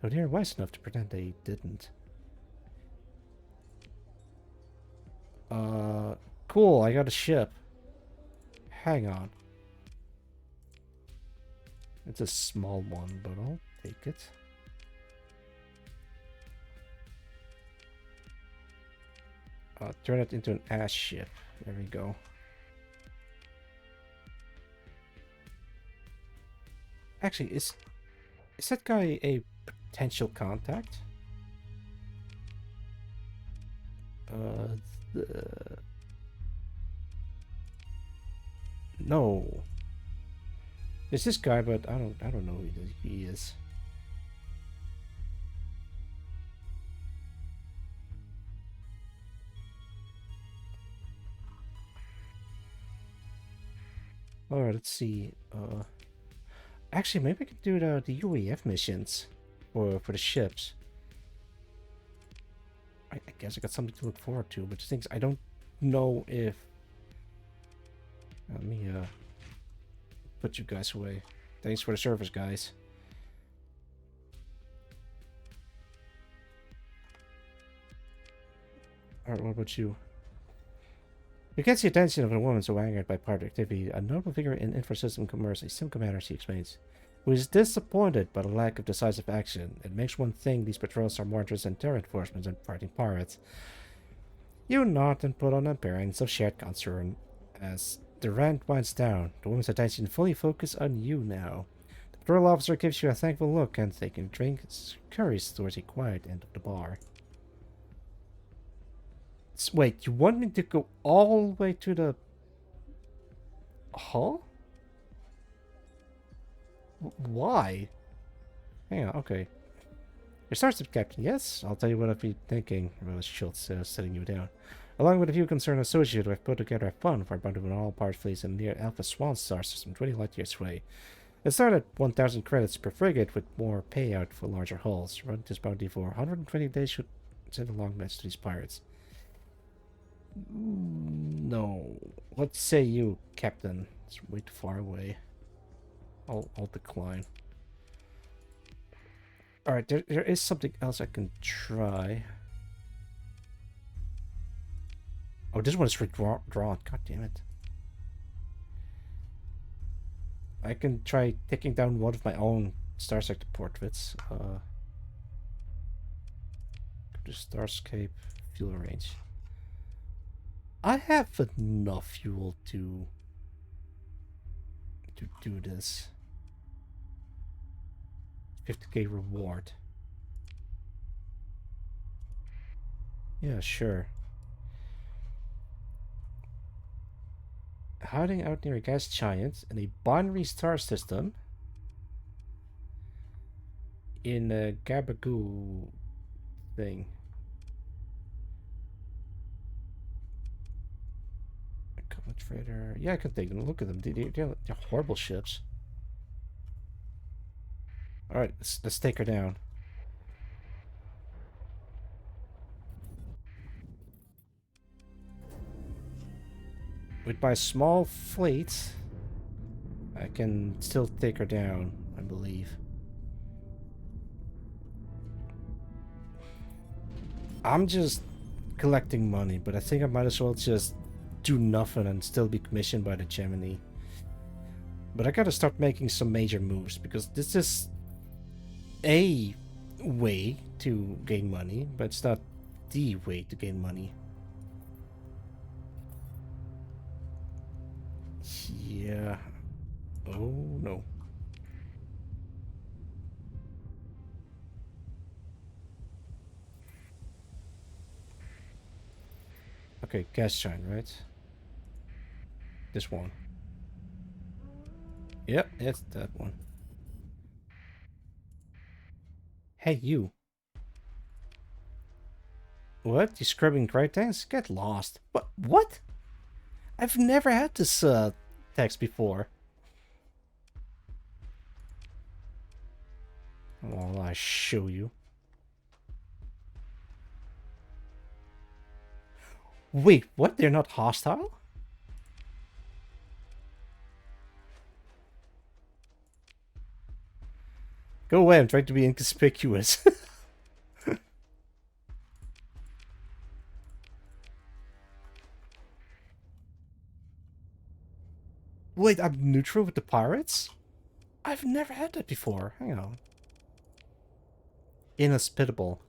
Though they are wise enough to pretend they didn't. Cool, I got a ship. Hang on. It's a small one, but I'll take it. Turn it into an ass ship. There we go. Actually, is that guy a potential contact? No. It's this guy, but I don't know who he is. Alright, let's see. Actually, maybe I could do the UAF missions for the ships. I guess I got something to look forward to, but the things I don't know if. Let me put you guys away. Thanks for the service, guys. Alright, what about you? You gets the attention of a woman so angered by part activity, a notable figure in infrasystem commerce, a sim commander, she explains, who is disappointed by the lack of decisive action. It makes one think these patrols are more interested in terror enforcement than fighting pirates. You nod and put on appearance of shared concern. As the rant winds down, the woman's attention fully focuses on you now. The patrol officer gives you a thankful look and, taking a drink, scurries towards a quiet end of the bar. Wait, you want me to go all the way to the hall? Why? Hang on, okay. Your starship, Captain. Yes, I'll tell you what I've been thinking, Rose Schultz, sitting you down. Along with a few concerned associates, we've put together a fund for a bunch of all part fleets in near Alpha Swan star system 20 light years away. It started at 1,000 credits per frigate with more payout for larger hulls. Run this bounty for 120 days should send a long message to these pirates. No. What say you, Captain? It's way too far away. I'll decline. Alright, there is something else I can try. Oh, this one is redrawn. God damn it. I can try taking down one of my own StarSector portraits. The Starscape fuel range. I have enough fuel to do this. 50k reward. Yeah, sure. Hiding out near a gas giant in a binary star system in a Gabagoo thing. Trader. Yeah, I can take them. Look at them. They're horrible ships. Alright, let's take her down. With my small fleet, I can still take her down, I believe. I'm just collecting money, but I think I might as well just do nothing and still be commissioned by the Gemini. But I gotta start making some major moves, because this is a way to gain money, but it's not the way to gain money. Yeah. Oh, no. Okay, gas giant, right? This one. Yep, it's that one. Hey, you. What? You scrubbing great tanks? Get lost. What? I've never had this text before. Well, I show you. Wait, what? They're not hostile? Go away, I'm trying to be inconspicuous. Wait, I'm neutral with the pirates? I've never had that before. Hang on. Inhospitable.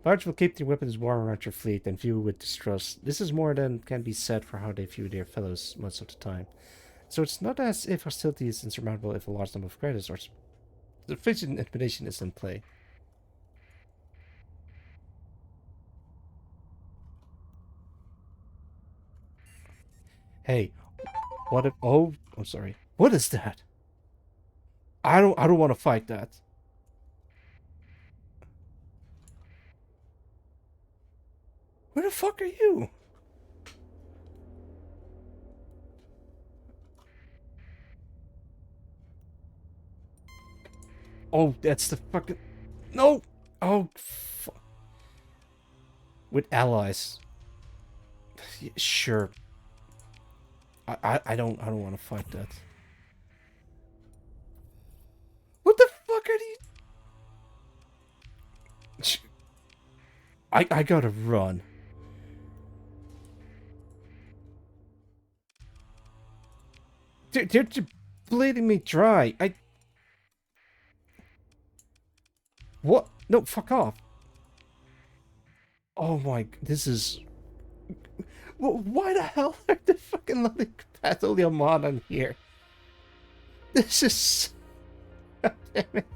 Pirates will keep their weapons warm around your fleet and view with distrust. This is more than can be said for how they view their fellows most of the time. So it's not as if hostility is insurmountable if a large number of credits or sufficient intimidation is in play. Hey, what if... Oh, I'm sorry. What is that? I don't want to fight that. Where the fuck are you? Oh, that's the fucking... No! Oh, fuck. With allies. Yeah, sure. I don't want to fight that. What the fuck are these? I gotta run. They're bleeding me dry. What? No, fuck off. Oh my... This is... Why the hell are they fucking letting Battle Yamada in here? This is... God damn it.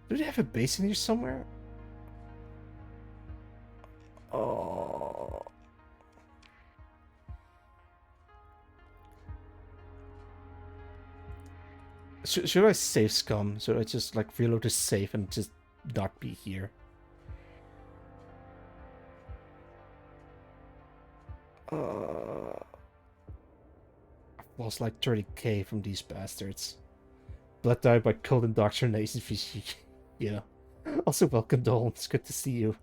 Do they have a base in here somewhere? Oh... Should I save scum? Should I just like reload the save and just not be here? I've lost like 30k from these bastards. Blood died by cold indoctrination. Yeah. Also, welcome, Dolan. It's good to see you.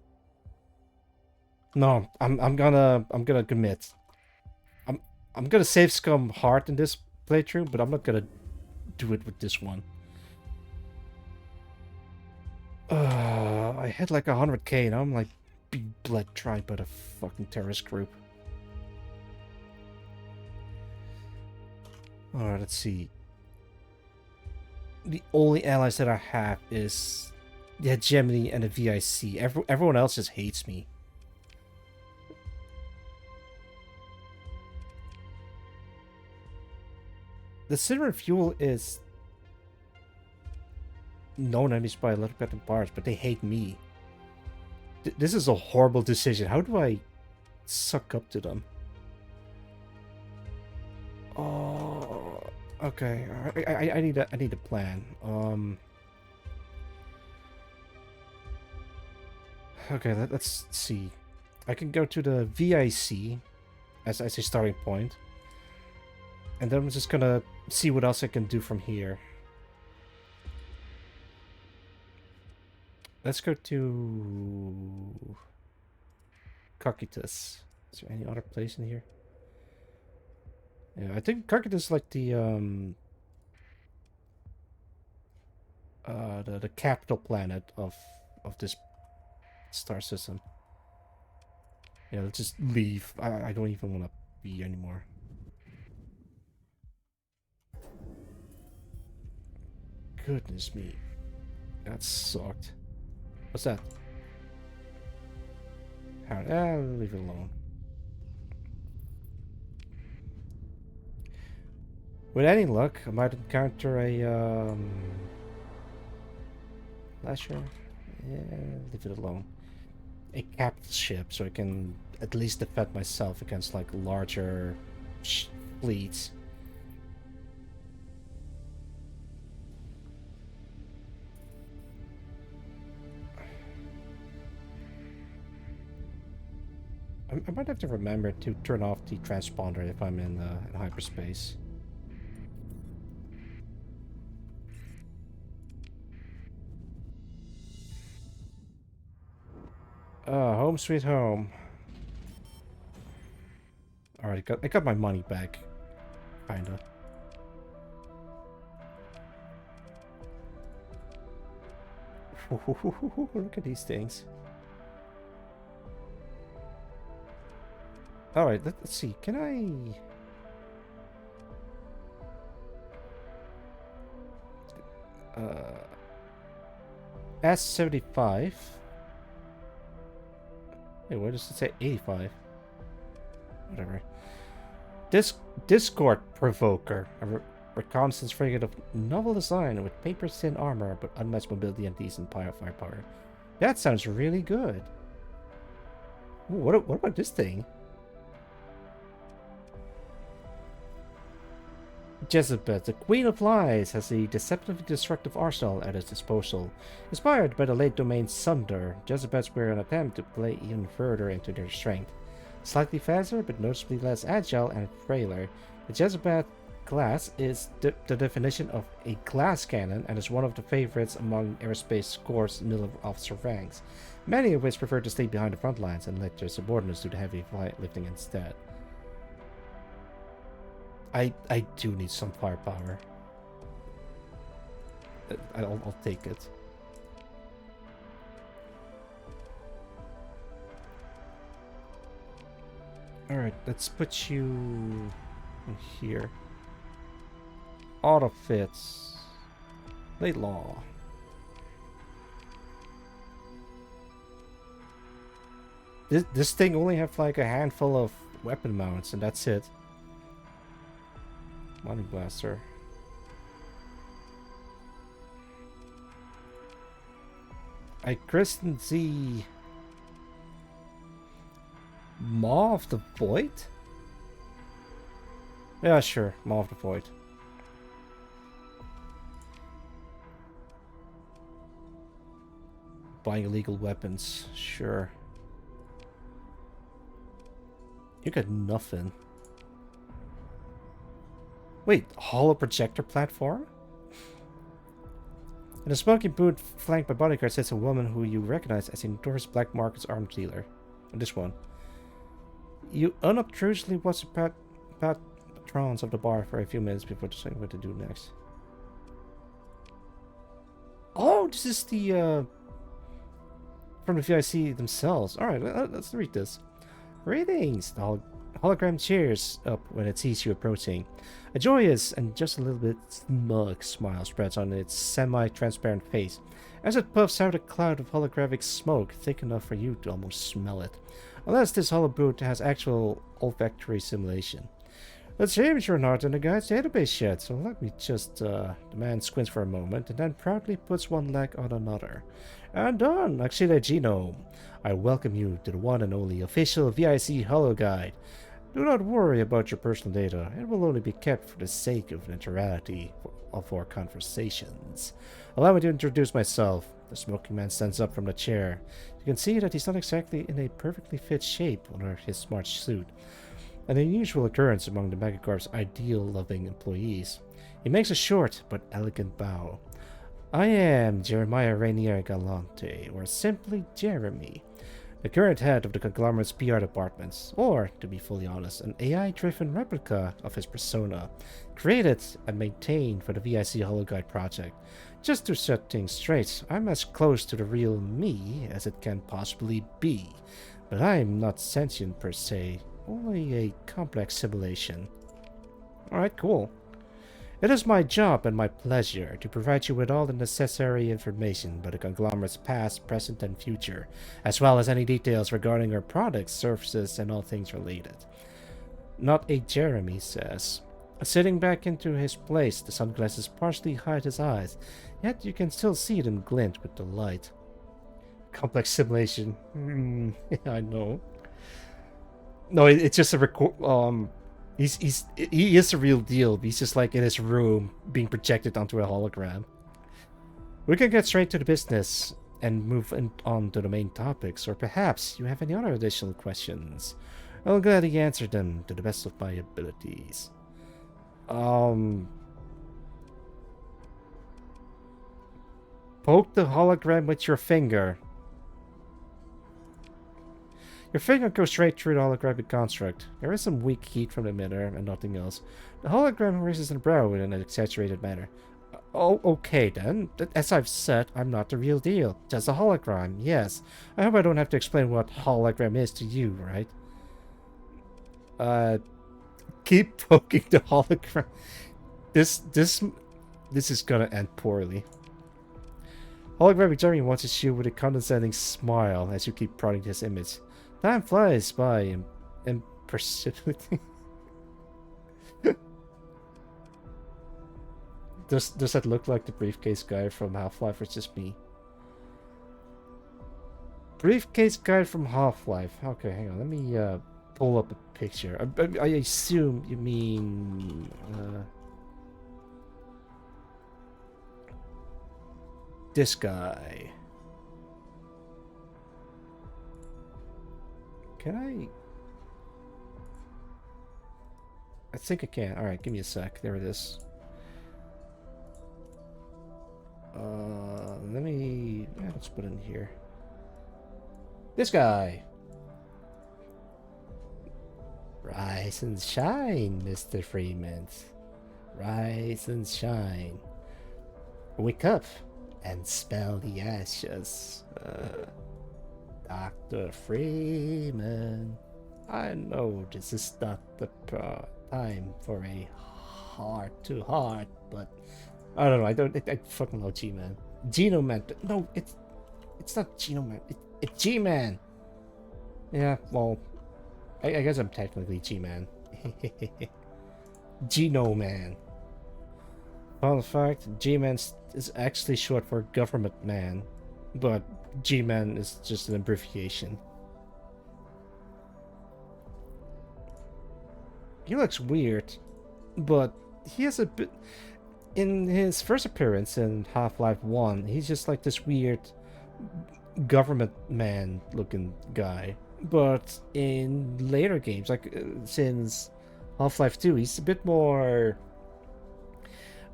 No, I'm gonna commit. I'm gonna save scum hard in this playthrough, but I'm not gonna do it with this one. I had like 100k, now I'm like being bled dry by the fucking terrorist group. Alright, let's see. The only allies that I have is the Hegemony and the VIC. Everyone else just hates me. The Silver Fuel is known enemies by a little bit in parts, but they hate me. This is a horrible decision. How do I suck up to them? Oh, okay. I need a plan. Okay, let's see. I can go to the VIC as a starting point, and then I'm just gonna see what else I can do from here. Let's go to Cocytus. Is there any other place in here? Yeah, I think Cocytus is like the capital planet of this Star system. Yeah, let's just leave. I don't even want to be anymore. Goodness me. That sucked. What's that? Leave it alone. With any luck, I might encounter a Lasher. Yeah, leave it alone. A capital ship, so I can at least defend myself against like larger fleets. I might have to remember to turn off the transponder if I'm in hyperspace. Home sweet home. Alright, I got my money back. Kinda. Look at these things. Alright, let's see. Can I... S75. Hey, what does it say? 85. Whatever. Discord Provoker. A reconnaissance frigate of novel design with paper-thin armor, but unmatched mobility and decent firepower. That sounds really good. Ooh, what about this thing? Jezebel, the Queen of Lies, has a deceptively destructive arsenal at its disposal. Inspired by the late domain Sunder, Jezebels were an attempt to play even further into their strength. Slightly faster, but noticeably less agile and frailer, the Jezebel class is the definition of a glass cannon and is one of the favorites among aerospace corps' middle officer ranks, many of which prefer to stay behind the front lines and let their subordinates do the heavy lifting instead. I do need some firepower. I'll take it. Alright, let's put you in here. Auto fits. Late law. This thing only have like a handful of weapon mounts and that's it. Money blaster. I christened the Maw of the Void? Yeah, sure. Maw of the Void. Buying illegal weapons. Sure. You got nothing. Wait, hollow projector platform? In a smoking booth flanked by bodyguards sits a woman who you recognize as a notorious black markets arms dealer. And this one. You unobtrusively watch the patrons of the bar for a few minutes before deciding what to do next. Oh, this is the from the VIC themselves. Alright, let's read this. Greetings! The hologram cheers up when it sees you approaching. A joyous and just a little bit smug smile spreads on its semi-transparent face as it puffs out a cloud of holographic smoke thick enough for you to almost smell it. Unless this hollow boot has actual olfactory simulation. It seems you're not in the guide's database yet, so let me just, the man squints for a moment and then proudly puts one leg on another. And done, Akshida Genome. I welcome you to the one and only official VIC Holo Guide. Do not worry about your personal data. It will only be kept for the sake of neutrality of our conversations. Allow me to introduce myself. The smoking man stands up from the chair. You can see that he's not exactly in a perfectly fit shape under his smart suit, an unusual occurrence among the Megacorp's ideal-loving employees. He makes a short but elegant bow. I am Jeremiah Rainier Galante, or simply Jeremy. The current head of the conglomerate's PR department, or, to be fully honest, an AI-driven replica of his persona, created and maintained for the VIC Hologuide project. Just to set things straight, I'm as close to the real me as it can possibly be, but I'm not sentient per se, only a complex simulation. Alright, cool. It is my job and my pleasure to provide you with all the necessary information about the conglomerate's past, present, and future, as well as any details regarding our products, services, and all things related. Not a Jeremy says. Sitting back into his place, the sunglasses partially hide his eyes, yet you can still see them glint with the light. Complex simulation. I know. No, it's just a record. He is the real deal. He's just like in his room being projected onto a hologram. We can get straight to the business and move on to the main topics, or perhaps you have any other additional questions. I'll gladly answer them to the best of my abilities. Poke the hologram with your finger. Your finger goes straight through the holographic construct. There is some weak heat from the emitter and nothing else. The hologram raises the brow in an exaggerated manner. Oh, okay then. As I've said, I'm not the real deal. Just a hologram, yes. I hope I don't have to explain what hologram is to you, right? Keep poking the hologram. This is gonna end poorly. Holographic Jeremy watches you with a condescending smile as you keep prodding his image. Time flies by imperceptibly. Does that look like the briefcase guy from Half-Life or just me? Briefcase guy from Half-Life. Okay, hang on. Let me pull up a picture. I assume you mean this guy. Can I? I think I can. Alright, give me a sec. There it is. Let me... Yeah, let's put it in here. This guy! Rise and shine, Mr. Freeman. Rise and shine. Wake up and smell the ashes. Dr. Freeman, I know this is not the time for a heart-to-heart, but I don't know. I fucking know G-Man. Geno-Man. No, it's not Geno-Man. It's G-Man. Yeah, well, I guess I'm technically G-Man. Geno-Man. Fun fact, G-Man is actually short for government man, but G-Man is just an abbreviation. He looks weird, but he has a bit... In his first appearance in Half-Life 1, he's just like this weird government man looking guy. But in later games, like since Half-Life 2, he's a bit more...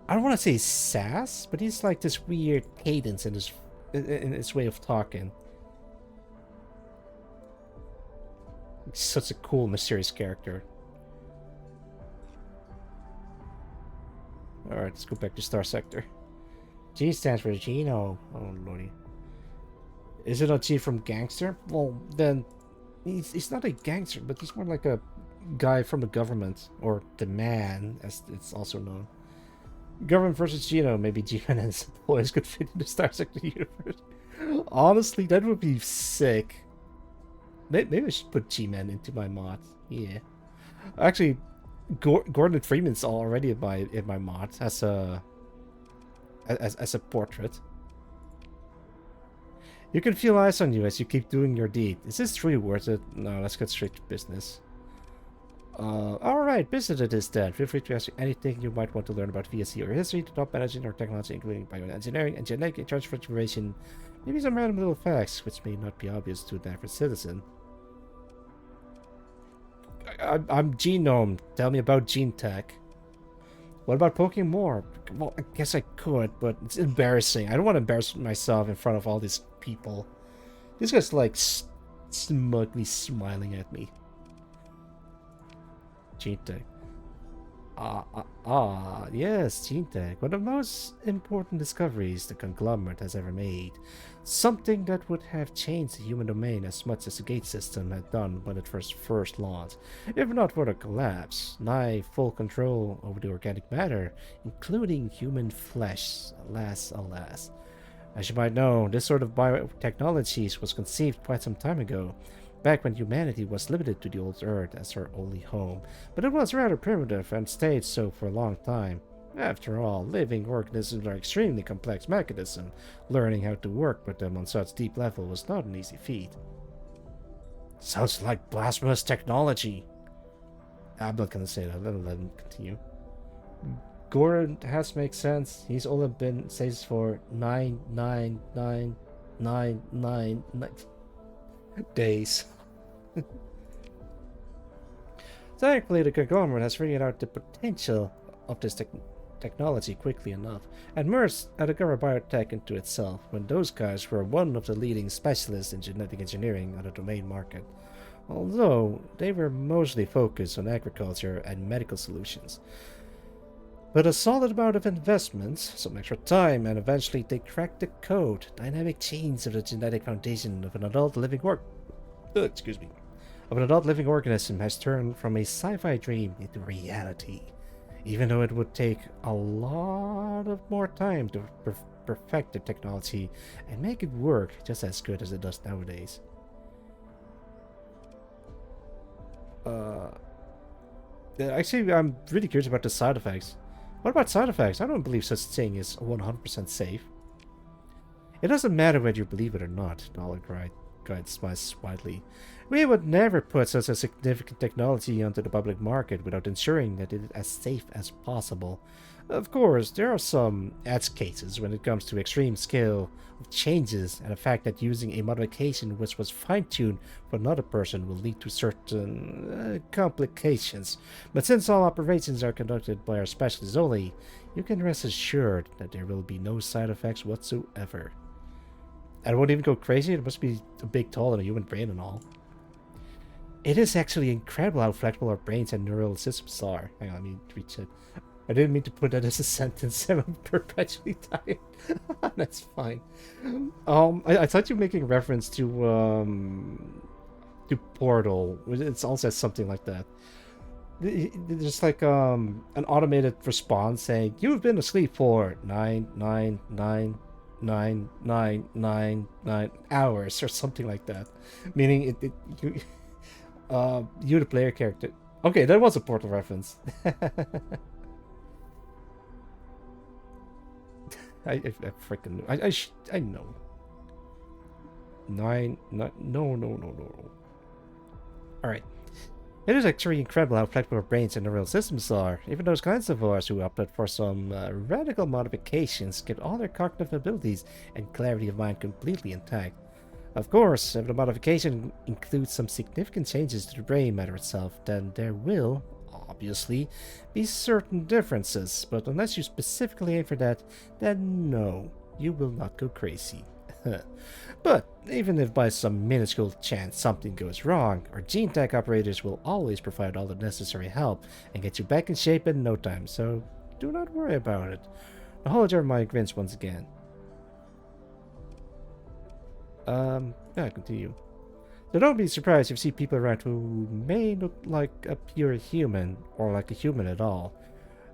I don't want to say sass, but he's like this weird cadence in his way of talking. He's such a cool, mysterious character. Alright, let's go back to STARSECTOR. G stands for Gino. Oh lordy. Is it a G from gangster? Well, then he's not a gangster, but he's more like a guy from the government, or the man, as it's also known. Government versus Gino. Maybe G-Man and his employees could fit in the STARSECTOR universe. Honestly, that would be sick. Maybe I should put G-Man into my mod. Yeah. Actually, Gordon Freeman's already in my mod as a portrait. You can feel eyes on you as you keep doing your deed. Is this truly worth it? No, let's get straight to business. Alright, business it is then. Feel free to ask anything you might want to learn about VSC or history, top management or technology, including bioengineering and genetic transfer information. Maybe some random little facts, which may not be obvious to the average citizen. I'm Genome. Tell me about gene tech. What about poking more? Well, I guess I could, but it's embarrassing. I don't want to embarrass myself in front of all these people. These guys like smugly smiling at me. Gene tech. Yes, gene tech. One of the most important discoveries the conglomerate has ever made. Something that would have changed the human domain as much as the gate system had done when it was first launched. If not for the collapse, nigh full control over the organic matter, including human flesh. Alas, alas. As you might know, this sort of biotechnologies was conceived quite some time ago, back when humanity was limited to the old Earth as our only home, but it was rather primitive and stayed so for a long time. After all, living organisms are extremely complex mechanisms. Learning how to work with them on such deep level was not an easy feat. Sounds like blasphemous technology. I'm not gonna say that, let him continue. Gordon has to make sense. He's only been says for 99999 days. Thankfully, the conglomerate has figured out the potential of this technology quickly enough and merged Adagara Biotech into itself when those guys were one of the leading specialists in genetic engineering on the domain market. Although they were mostly focused on agriculture and medical solutions. But a solid amount of investments, some extra time, and eventually they cracked the code, dynamic chains of the genetic foundation of an adult living organism has turned from a sci-fi dream into reality. Even though it would take a lot of more time to perfect the technology and make it work just as good as it does nowadays. Actually, I'm really curious about the side effects. What about side effects? I don't believe such a thing is 100% safe. It doesn't matter whether you believe it or not, Knowledge Guide smiles widely. We would never put such a significant technology onto the public market without ensuring that it is as safe as possible. Of course, there are some edge cases when it comes to extreme scale of changes and the fact that using a modification which was fine-tuned for another person will lead to certain complications. But since all operations are conducted by our specialists only, you can rest assured that there will be no side effects whatsoever. And it won't even go crazy. It must be a big toll on a human brain and all. It is actually incredible how flexible our brains and neural systems are. Hang on, let me reach it. I didn't mean to put that as a sentence. I'm perpetually tired. That's fine. I thought you were making reference to Portal. It all says something like that. There's like an automated response saying you've been asleep for 9999999 hours or something like that, meaning you the player character. Okay, that was a Portal reference. I freaking I know. No. All right. It is actually incredible how flexible our brains and neural systems are. Even those kinds of us who opted for some radical modifications kept all their cognitive abilities and clarity of mind completely intact. Of course, if the modification includes some significant changes to the brain matter itself, then there will, obviously, be certain differences, but unless you specifically aim for that, then no, you will not go crazy. But even if by some minuscule chance something goes wrong, our gene tech operators will always provide all the necessary help and get you back in shape in no time, so do not worry about it. The hologram mind grins once again. Yeah, continue. So don't be surprised if you see people around who may look like a pure human, or like a human at all.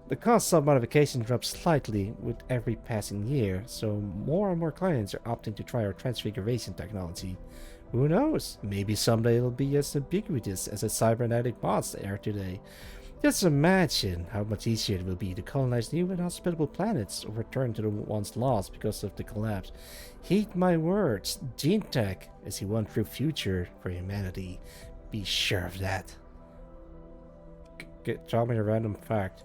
The cost of modification drops slightly with every passing year, so more and more clients are opting to try our transfiguration technology. Who knows? Maybe someday it'll be as ubiquitous as the cybernetic mods they are today. Just imagine how much easier it will be to colonize new and hospitable planets or return to the ones lost because of the collapse. Heed my words, gene tech is the one true future for humanity. Be sure of that. Tell me a random fact.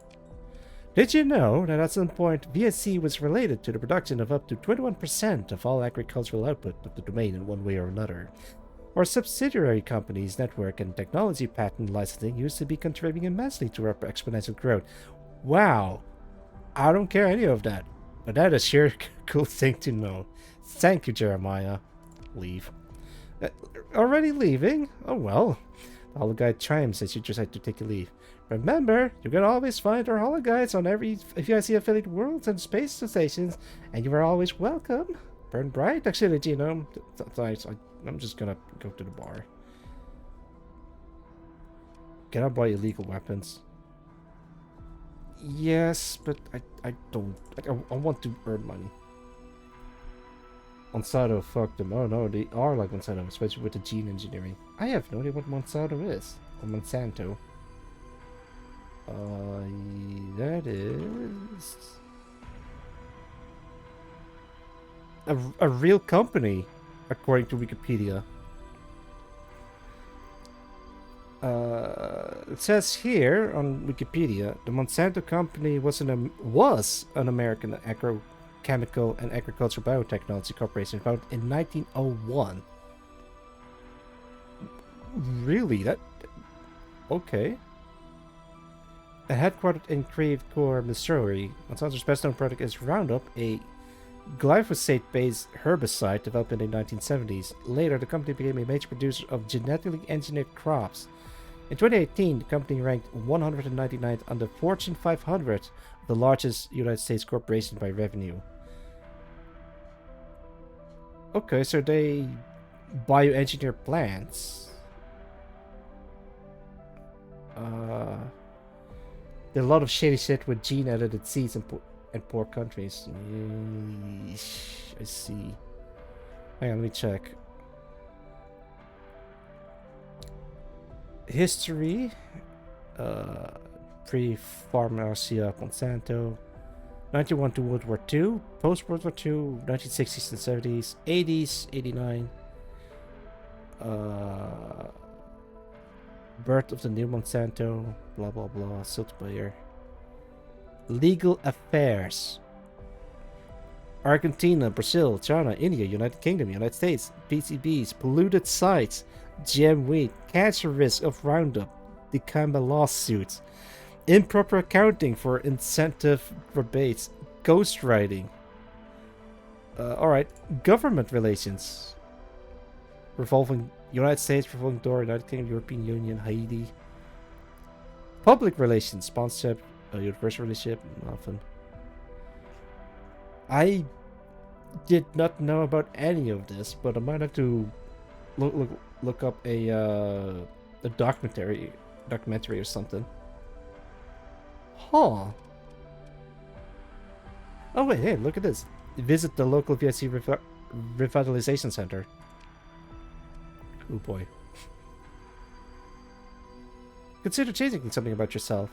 Did you know that at some point VSC was related to the production of up to 21% of all agricultural output of the domain in one way or another? Our subsidiary company's network and technology patent licensing used to be contributing immensely to our exponential growth. Wow! I don't care any of that, but that is sure a cool thing to know. Thank you, Jeremiah. Leave. Uh, Already leaving? Oh well. The holo guide chimes as you decide to take a leave. Remember, you can always find our holo guides on every VIC affiliate worlds and space stations, and you are always welcome. Burn bright, actually, Genome. Thanks. I'm just gonna go to the bar. Can I buy illegal weapons? Yes, but I don't. I want to earn money. Monsanto, fuck them. Oh no, they are like Monsanto, especially with the gene engineering. I have no idea what Monsanto is. Or Monsanto. That is... a real company, according to Wikipedia. It says here on Wikipedia, the Monsanto company was an American agrochemical and agricultural biotechnology corporation founded in 1901. Really? That... okay. And headquartered in Creve Coeur, Missouri, Monsanto's best-known product is Roundup, a glyphosate-based herbicide developed in the 1970s. Later, the company became a major producer of genetically engineered crops. In 2018, the company ranked 199th on the Fortune 500, the largest United States corporation by revenue. Okay, so they bioengineer plants. There's a lot of shady shit with gene-edited seeds in poor countries. Yeesh, I see. Hang on, let me check. History. Pre-Pharmacia Monsanto. 1901 to World War II. Post-World War II. 1960s and 70s. 80s. 89. Birth of the new Monsanto. Blah, blah, blah. Silt player. Legal affairs. Argentina, Brazil, China, India, United Kingdom, United States, PCBs, polluted sites, GM wheat, cancer risk of Roundup, dicamba lawsuits, improper accounting for incentive rebates, ghostwriting. Alright, government relations. Revolving United States, revolving door, United Kingdom, European Union, Haiti. Public relations, sponsorship, universal relationship, nothing. I did not know about any of this, but I might have to look up a documentary or something. Huh. Oh wait, hey, look at this. Visit the local VSC revitalization center. Oh boy. Consider changing something about yourself.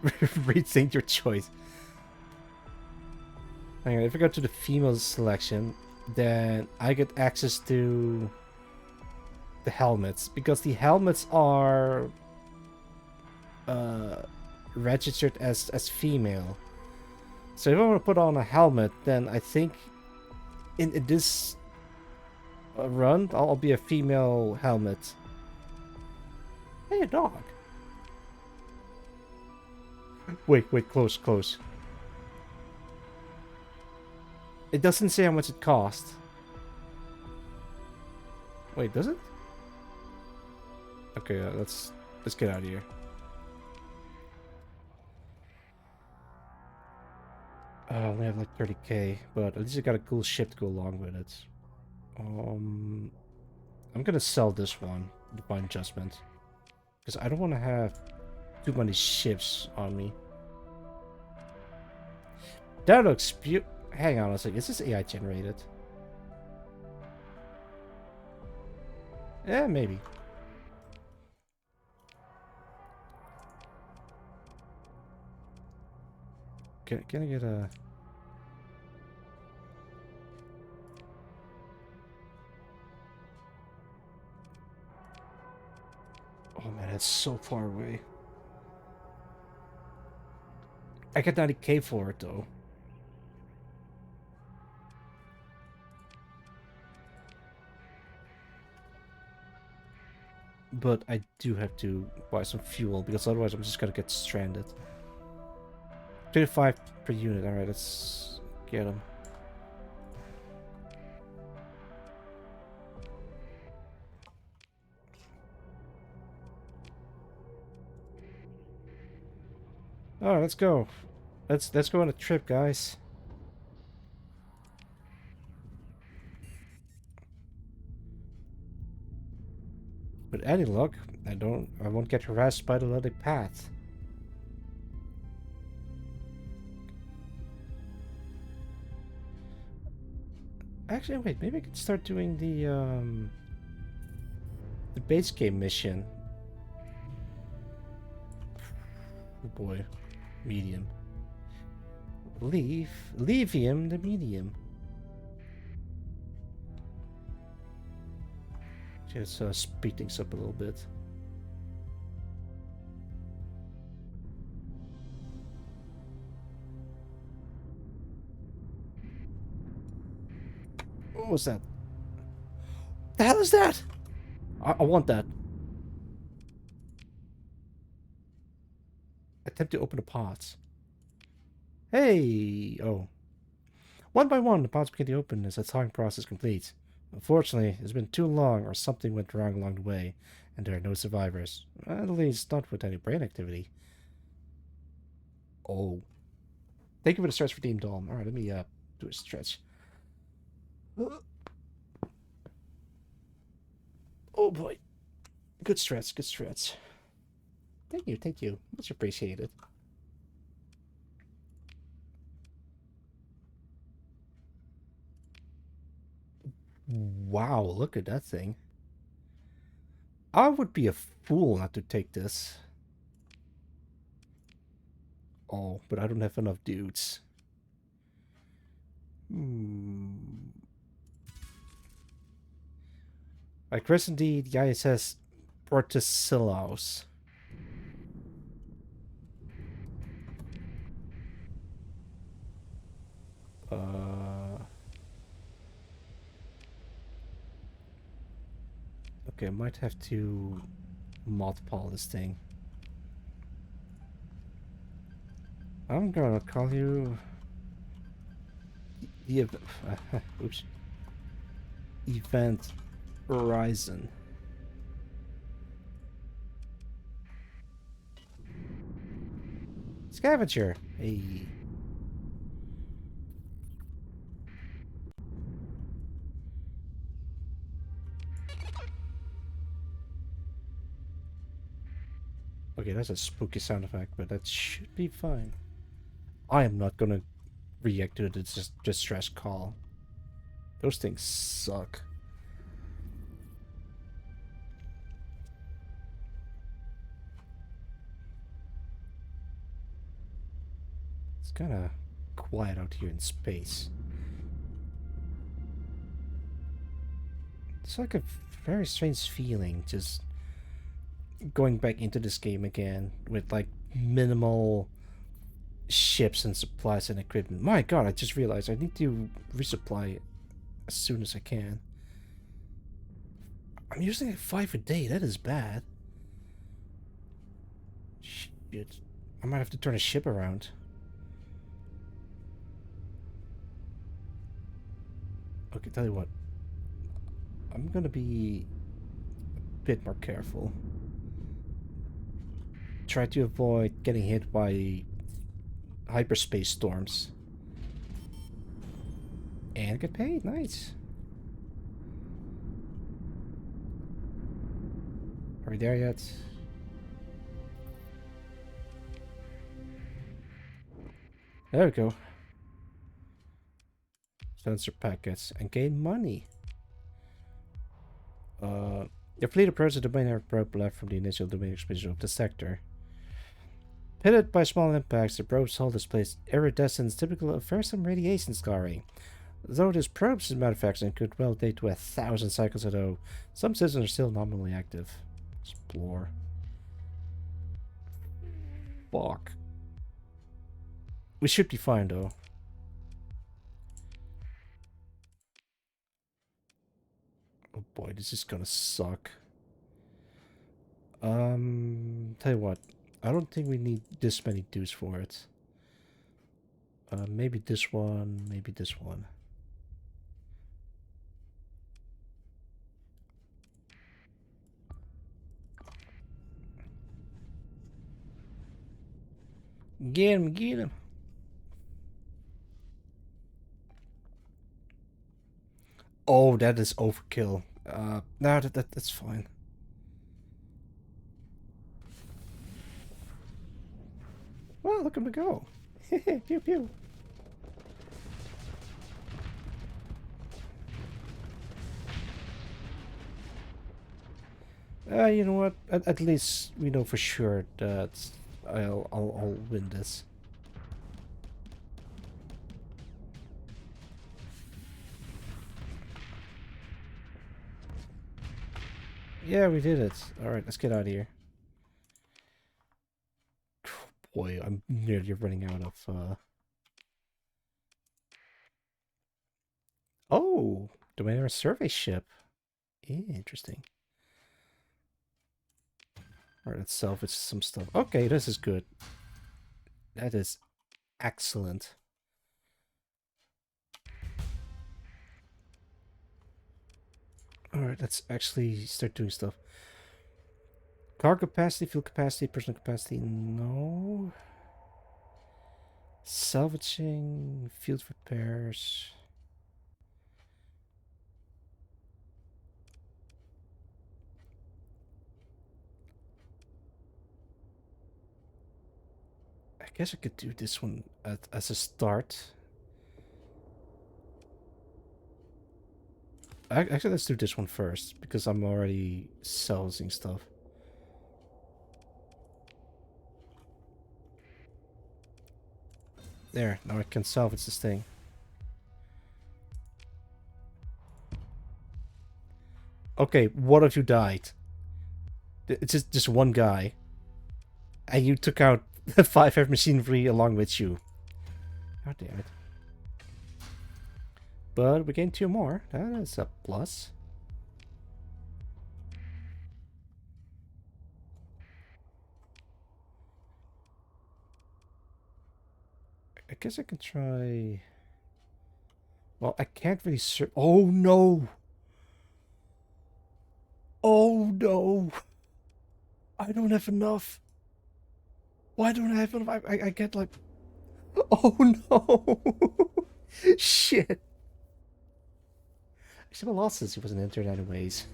Rethink your choice. Hang on, if I go to the female selection, then I get access to the helmets, because the helmets are registered as female. So if I want to put on a helmet, then I think in this run, I'll be a female helmet. Hey, a dog. Wait, close. It doesn't say how much it costs. Wait, does it? Okay, let's get out of here. I only have like 30k, but at least I got a cool ship to go along with it. I'm gonna sell this one, Divine Adjustment, because I don't want to have too many ships on me. That looks beautiful. Hang on a second, is this AI generated? Yeah, maybe. Can I get a... Oh man, that's so far away. I got 90k for it though. But I do have to buy some fuel, because otherwise I'm just gonna get stranded. 25 per unit. Alright, let's get them. Alright, let's go. Let's go on a trip, guys. With any luck, I won't get harassed by the bloody path. Actually, wait, maybe I could start doing the base game mission. Oh boy. Medium. Levium the medium. Just speed things up a little bit. What was that? The hell is that? I want that. Attempt to open the pods. Hey! Oh. One by one, the pods begin to open as the thawing process completes. Unfortunately, it's been too long or something went wrong along the way, and there are no survivors. At least not with any brain activity. Oh. Thank you for the stretch for Team Dom. Alright, let me do a stretch. Oh boy. Good stretch, good stretch. Thank you, thank you. Much appreciated. Wow, look at that thing. I would be a fool not to take this. Oh, but I don't have enough dudes. Like Resident the guy says Portacillos. Okay, I might have to mothball this thing. I'm gonna call you the oops. Event Horizon. Scavenger. Hey. Okay, that's a spooky sound effect, but that should be fine. I am not gonna react to the distress call. Those things suck. It's kind of quiet out here in space. It's like a very strange feeling just going back into this game again with like minimal ships and supplies and equipment. My god, I just realized I need to resupply as soon as I can. I'm using like 5 a day. That is bad. Shit. I might have to turn a ship around. Okay, tell you what. I'm gonna be a bit more careful. Try to avoid getting hit by hyperspace storms. And get paid. Nice. Are we there yet? There we go. Sensor packets and gain money. Your fleet approaches the domain probe left from the initial domain expansion of the sector. Pitted by small impacts, the probe's hull displays iridescence typical of fearsome radiation scarring. Though this probe's manufacturing could well date to 1,000 cycles ago, some systems are still nominally active. Explore. Fuck. We should be fine though. Oh boy, this is gonna suck. Tell you what, I don't think we need this many dudes for it. Maybe this one, maybe this one. Get him, get him. Oh, that is overkill. No, that's fine. Well, look at him go. Pew pew. You know what? At least we know for sure that I'll win this. Yeah, we did it. All right, let's get out of here. Boy, I'm nearly running out of. Oh, domain or survey ship. Interesting. All right, let's salvage some stuff. Okay, this is good. That is excellent. All right, let's actually start doing stuff. Car capacity, fuel capacity, personal capacity, no. Salvaging, field repairs. I guess I could do this one as a start. Actually, let's do this one first, because I'm already salvaging stuff. There, now I can salvage this thing. Okay, what if you died? It's just one guy. And you took out the 5F machinery along with you. God damn it. But we gained 2 more. That is a plus. I guess I can try... Well, I can't really search... Oh, no! Oh, no! I don't have enough! Why don't I have enough? I get like... Oh, no! Shit! I should have lost this. He wasn't entered anyways.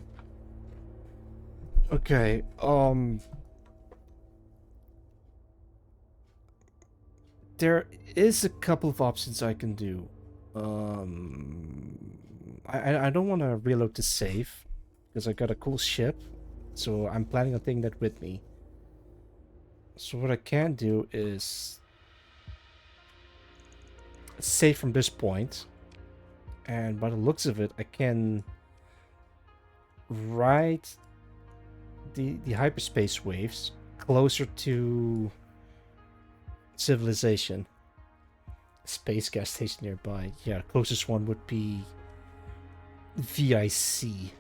Okay, there is a couple of options I can do. I don't want to reload the save because I got a cool ship, so I'm planning on taking that with me. So what I can do is save from this point, and by the looks of it, I can ride the hyperspace waves closer to civilization. Space gas station nearby. Yeah, closest one would be VIC.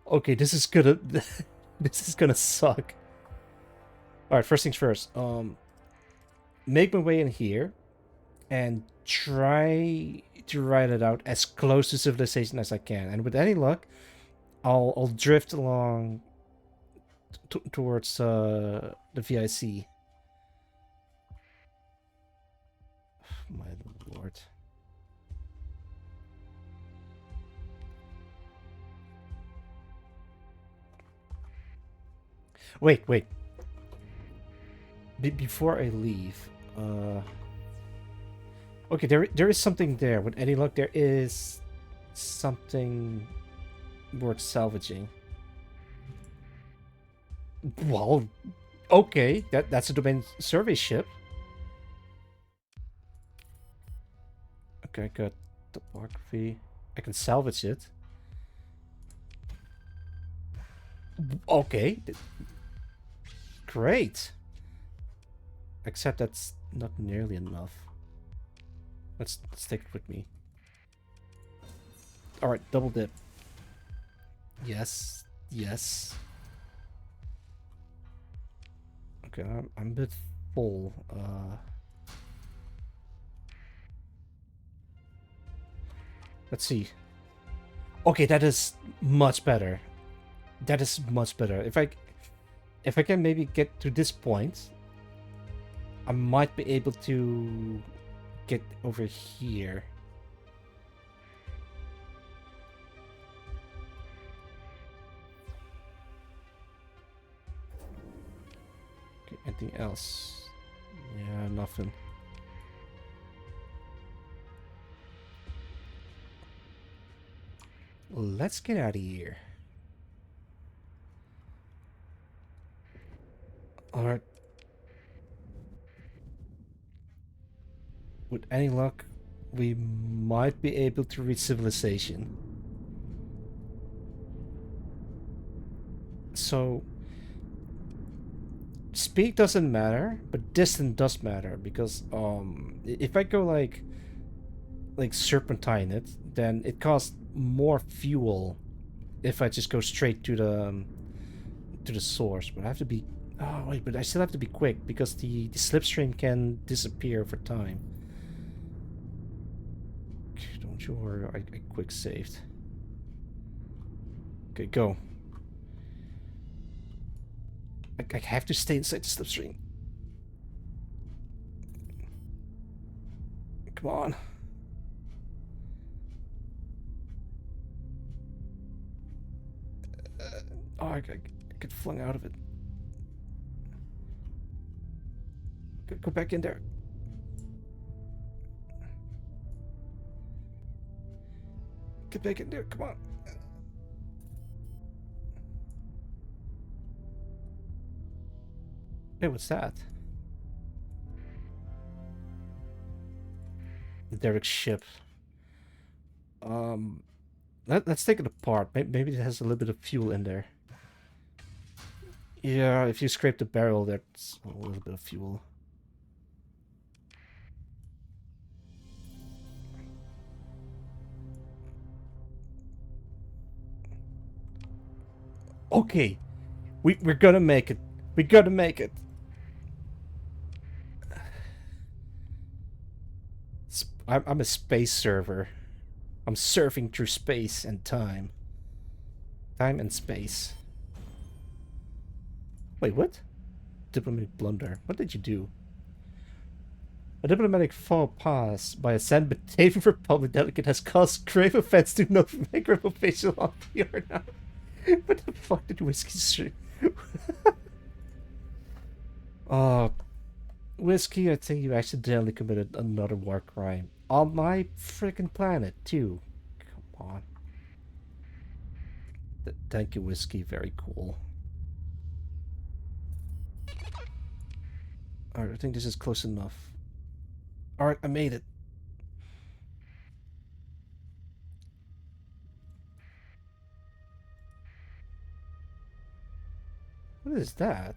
Okay, this is gonna this is gonna suck. Alright, first things first. Make my way in here and try to ride it out as close to civilization as I can. And with any luck, I'll drift along towards the VIC. My lord. Wait. Before I leave, okay, there is something there. With any luck, there is something worth salvaging. Well, okay, that's a domain survey ship. Okay, I got topography. I can salvage it. Okay. Great. Except that's not nearly enough. Let's take it with me. Alright, double dip. Yes. Yes. Okay, I'm a bit full. Let's see. Okay, that is much better. That is much better. If I... if I can maybe get to this point, I might be able to get over here. Okay, anything else? Yeah, nothing. Let's get out of here. Alright. With any luck, we might be able to reach civilization. So, speed doesn't matter, but distance does matter, because if I go like serpentine it, then it costs more fuel if I just go straight to the source. But I have to be... Oh wait, but I still have to be quick because the slipstream can disappear for time. Don't you worry, I quick saved. Okay, go. I have to stay inside the slipstream. Come on. Oh, I get flung out of it. Go back in there. Get back in there, come on. Hey, what's that? Derek's ship. Let's take it apart. Maybe it has a little bit of fuel in there. Yeah, if you scrape the barrel, there's a little bit of fuel. Okay, we're gonna make it. We're gonna make it. I'm a space server. I'm surfing through space and time. Time and space. Wait, what? Diplomatic blunder. What did you do? A diplomatic faux pas by a San Batavian Republic delegate has caused grave offense to no migrant official on PR now. What the fuck did Whiskey say? Whiskey, I think you accidentally committed another war crime. On my freaking planet, too. Come on. Thank you, Whiskey. Very cool. Alright, I think this is close enough. Alright, I made it. What is that?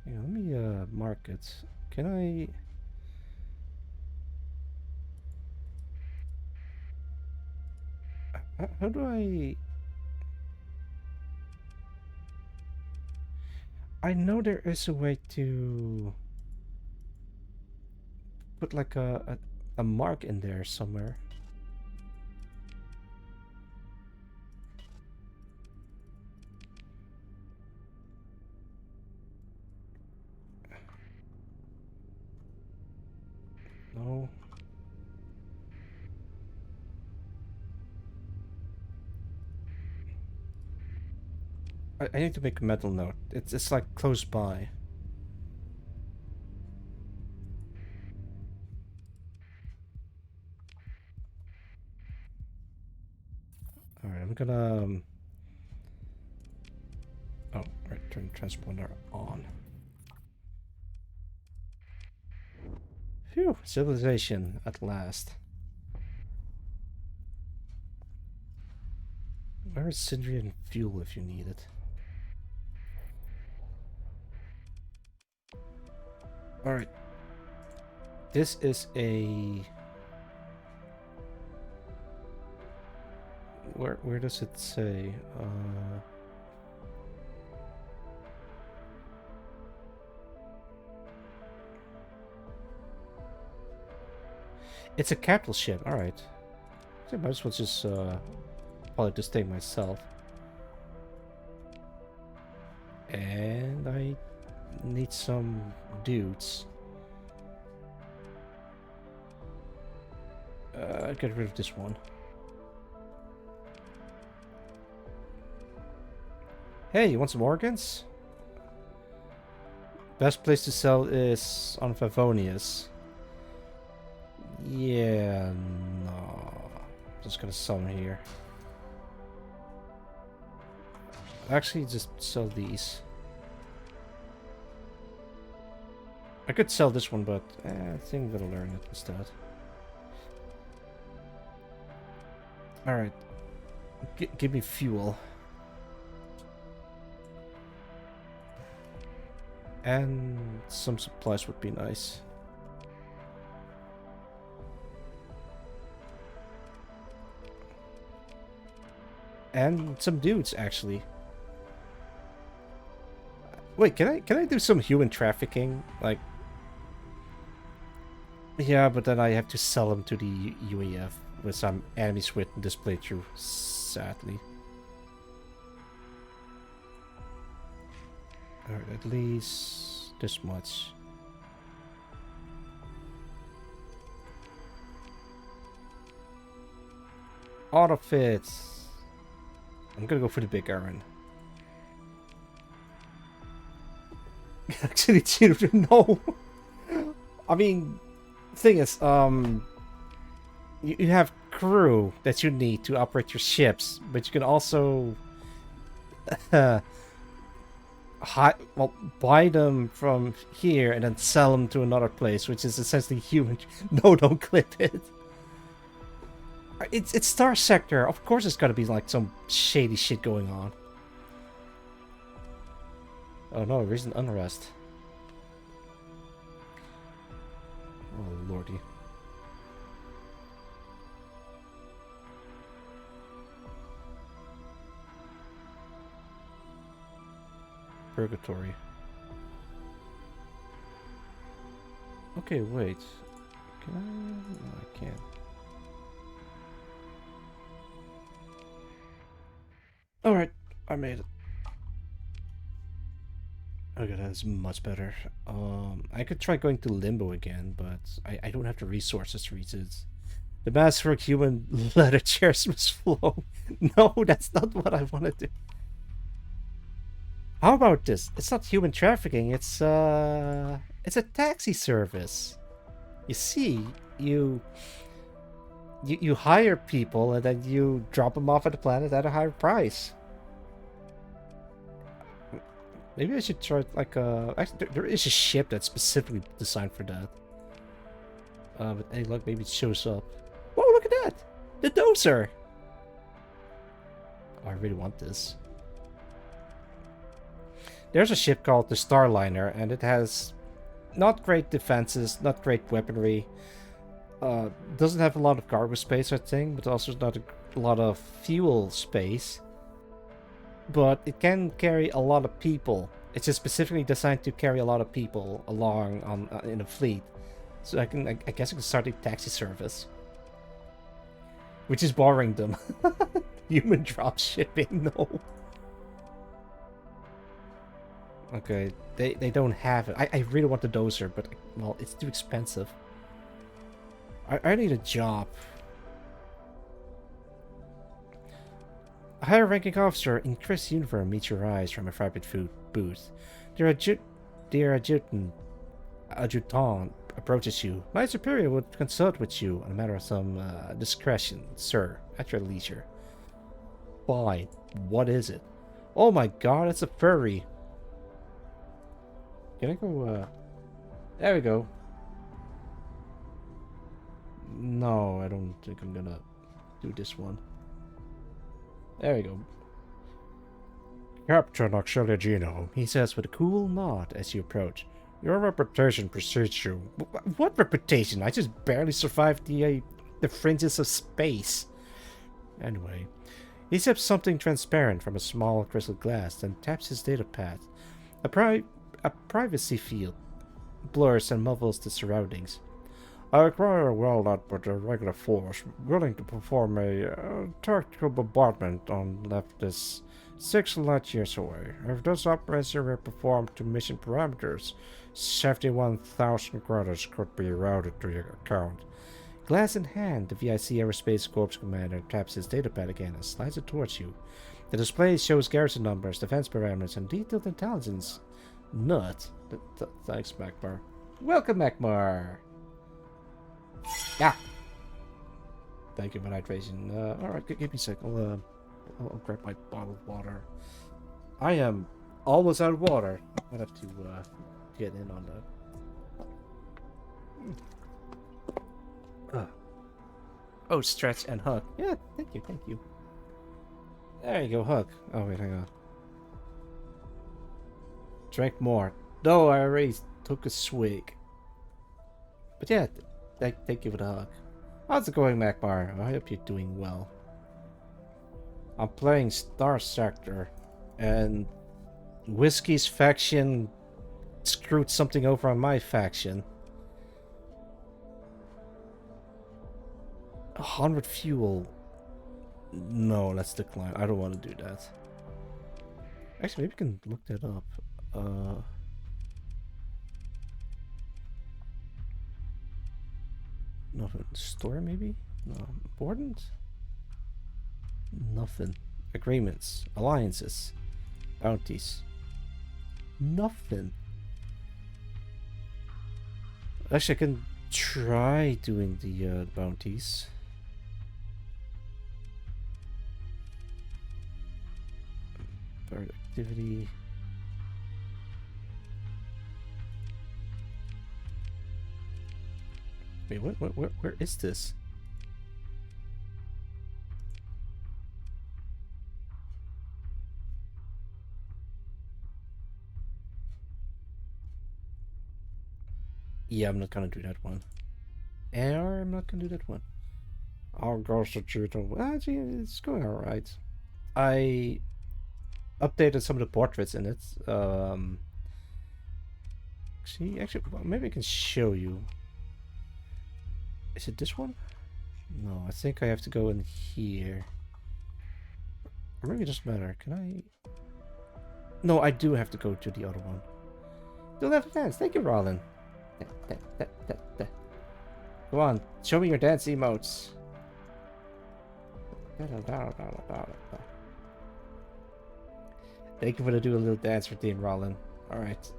Yeah, let me mark it. Can I... How do I... I know there is a way to put like a mark in there somewhere. No. I need to make a mental note. It's like close by. Alright, I'm gonna oh, right, turn the transponder on. Phew, civilization at last. Where is Syndrian fuel if you need it? Alright. This is a... Where does it say? It's a capital ship, alright. I might as well just probably just take myself. And I need some dudes. Get rid of this one. Hey, you want some organs? Best place to sell is on Favonius. Yeah, no. Just gonna sell them here. Actually, just sell these. I could sell this one, but I think I'm gonna learn it instead. Alright. Give me fuel. And some supplies would be nice. And some dudes, actually. Wait, can I do some human trafficking? Like, yeah, but then I have to sell them to the UAF with some enemies with this playthrough, sadly. Alright, at least this much. Auto fits. I'm gonna go for the big iron. Actually, no. I mean, thing is, you have crew that you need to operate your ships, but you can also buy them from here and then sell them to another place, which is essentially human. No, don't clip it. It's Star Sector. Of course, it's gotta be like some shady shit going on. Oh no, recent unrest. Oh lordy. Purgatory. Okay, wait. Can I? No, I can't. Alright, I made it. Okay, that's much better. I could try going to Limbo again, but I don't have the resources to reach it. The mass for human leather chairs must flow. No, that's not what I want to do. How about this? It's not human trafficking, it's a taxi service. You see, you hire people and then you drop them off at the planet at a higher price. Maybe I should try like actually there is a ship that's specifically designed for that. But hey, look, maybe it shows up. Whoa, look at that! The dozer! Oh, I really want this. There's a ship called the Starliner, and it has not great defenses, not great weaponry. Doesn't have a lot of cargo space, I think, but also not a lot of fuel space. But it can carry a lot of people. It's just specifically designed to carry a lot of people along on in a fleet. So I guess I can start a taxi service. Which is borrowing them. Human drop shipping, no. Okay, they don't have it. I really want the dozer, but well, it's too expensive. I need a job. A higher ranking officer in Chris' uniform meets your eyes from a private food booth. Their adjutant approaches you. My superior would consult with you on a matter of some discretion, sir, at your leisure. Fine. What is it? Oh my god, it's a furry. Can I go, there we go. No, I don't think I'm gonna do this one. There we go. Captain Oxyligeno, he says with a cool nod as you approach. Your reputation precedes you. What reputation? I just barely survived the fringes of space. Anyway, he sips something transparent from a small crystal glass and taps his data pad. A privacy field blurs and muffles the surroundings. I require a well-output regular force willing to perform a tactical bombardment on leftist 6 light years away. If this operation were performed to mission parameters, 71,000 credits could be routed to your account. Glass in hand, the VIC Aerospace Corps commander taps his datapad again and slides it towards you. The display shows garrison numbers, defense parameters, and detailed intelligence. Nut. Thanks, Magmar. Welcome, Magmar! Yeah! Thank you for hydration. Alright, give me a sec. I'll grab my bottle of water. I am almost out of water. I have to get in on that. Oh, stretch and hug. Yeah, thank you. There you go, hug. Oh, wait, hang on. Drink more. No, I already took a swig. But yeah, thank you for the hug. How's it going, Magmar? I hope you're doing well. I'm playing STARSECTOR, and Whiskey's faction screwed something over on my faction. 100 fuel. No, let's decline. I don't want to do that. Actually, maybe we can look that up. Nothing. Store, maybe? No. Important? Nothing. Agreements. Alliances. Bounties. Nothing. Actually, I can try doing the bounties. Bird activity. Wait, where is this? Yeah, I'm not gonna do that one. Or I'm not gonna do that one. Our ghost of Judo. Actually, it's going alright. I updated some of the portraits in it. Actually, well, maybe I can show you. Is it this one? No, I think I have to go in here. Or maybe it doesn't matter. Can I? No, I do have to go to the other one. Don't have to dance. Thank you, Rollin. Come on, show me your dance emotes. Thank you for doing a little dance for Team Rollin. Alright.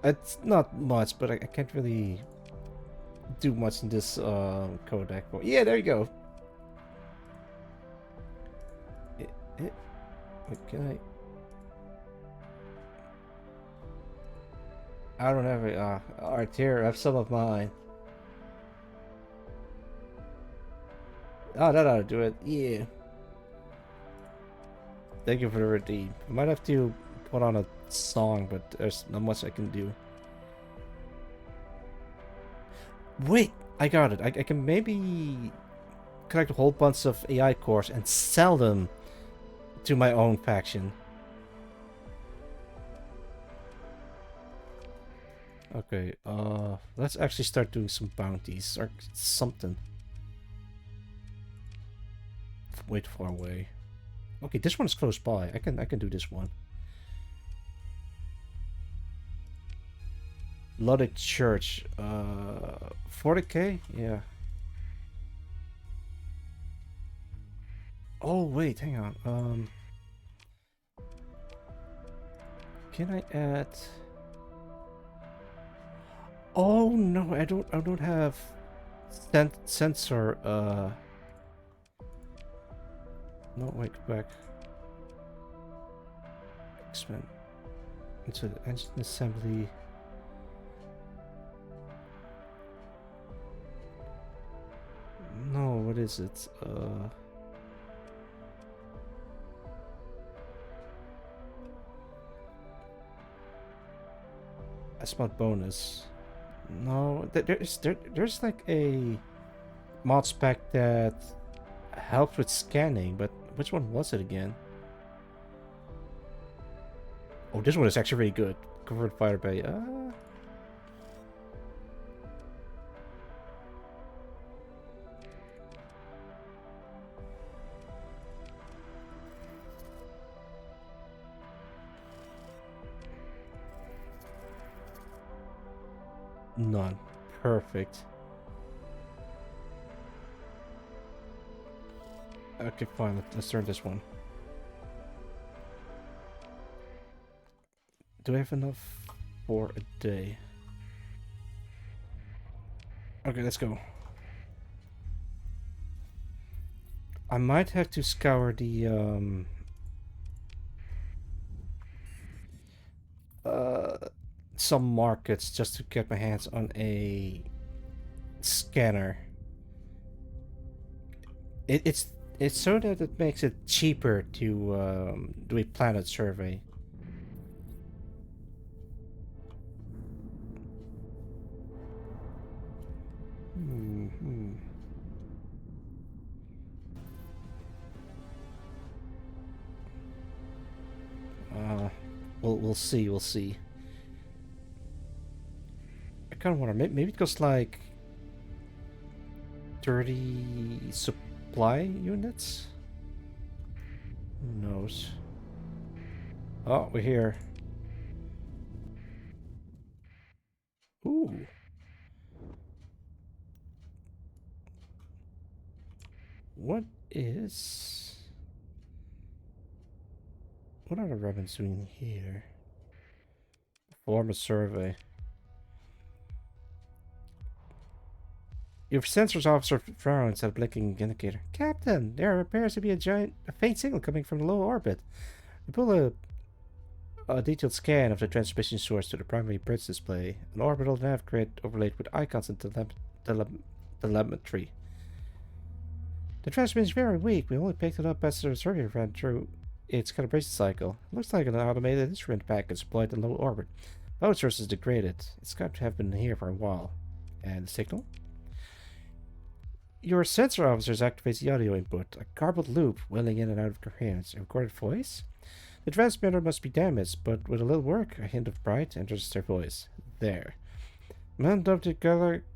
It's not much, but I can't really do much in this codec. Yeah, there you go. Wait, can I don't have it. Alright, here, I have some of mine. Oh, that ought to do it. Yeah. Thank you for the redeem. I might have to put on a song, but there's not much I can do. Wait, I got it. I can maybe collect a whole bunch of AI cores and sell them to my own faction. Okay, let's actually start doing some bounties or something. Wait far away. Okay, this one's close by. I can do this one. Luddic Church. 40k? Yeah. Oh wait, hang on. Can I add? Oh no, I don't have sensor. No, wait, go back. Expand into the engine assembly. No, what is it? Spot bonus. No, there's like a mod spec that helps with scanning, but which one was it again? Oh, this one is actually really good. Convert fire bay. None. Perfect. Okay, fine. Let's turn this one. Do I have enough for a day? Okay, let's go. I might have to scour the some markets just to get my hands on a scanner. It's so that it makes it cheaper to do a planet survey. Hmm. We'll see. We'll see. I kind of wonder. Maybe it goes like 30 supply units. Who knows? Oh, we're here. Ooh. What is... What are the Rebels doing here? Perform a survey. Your sensors officer frowns at a blinking indicator. Captain, there appears to be a faint signal coming from the low orbit. We pull a detailed scan of the transmission source to the primary bridge display. An orbital nav grid overlaid with icons and telemetry. The transmission is very weak. We only picked it up as the survey ran through its calibration cycle. It looks like an automated instrument package deployed in low orbit. Power source is degraded. It's got to have been here for a while. And the signal? Your sensor officers activates the audio input. A garbled loop wailing in and out of coherence. A recorded voice? The transmitter must be damaged, but with a little work, a hint of pride enters their voice. There. Men of the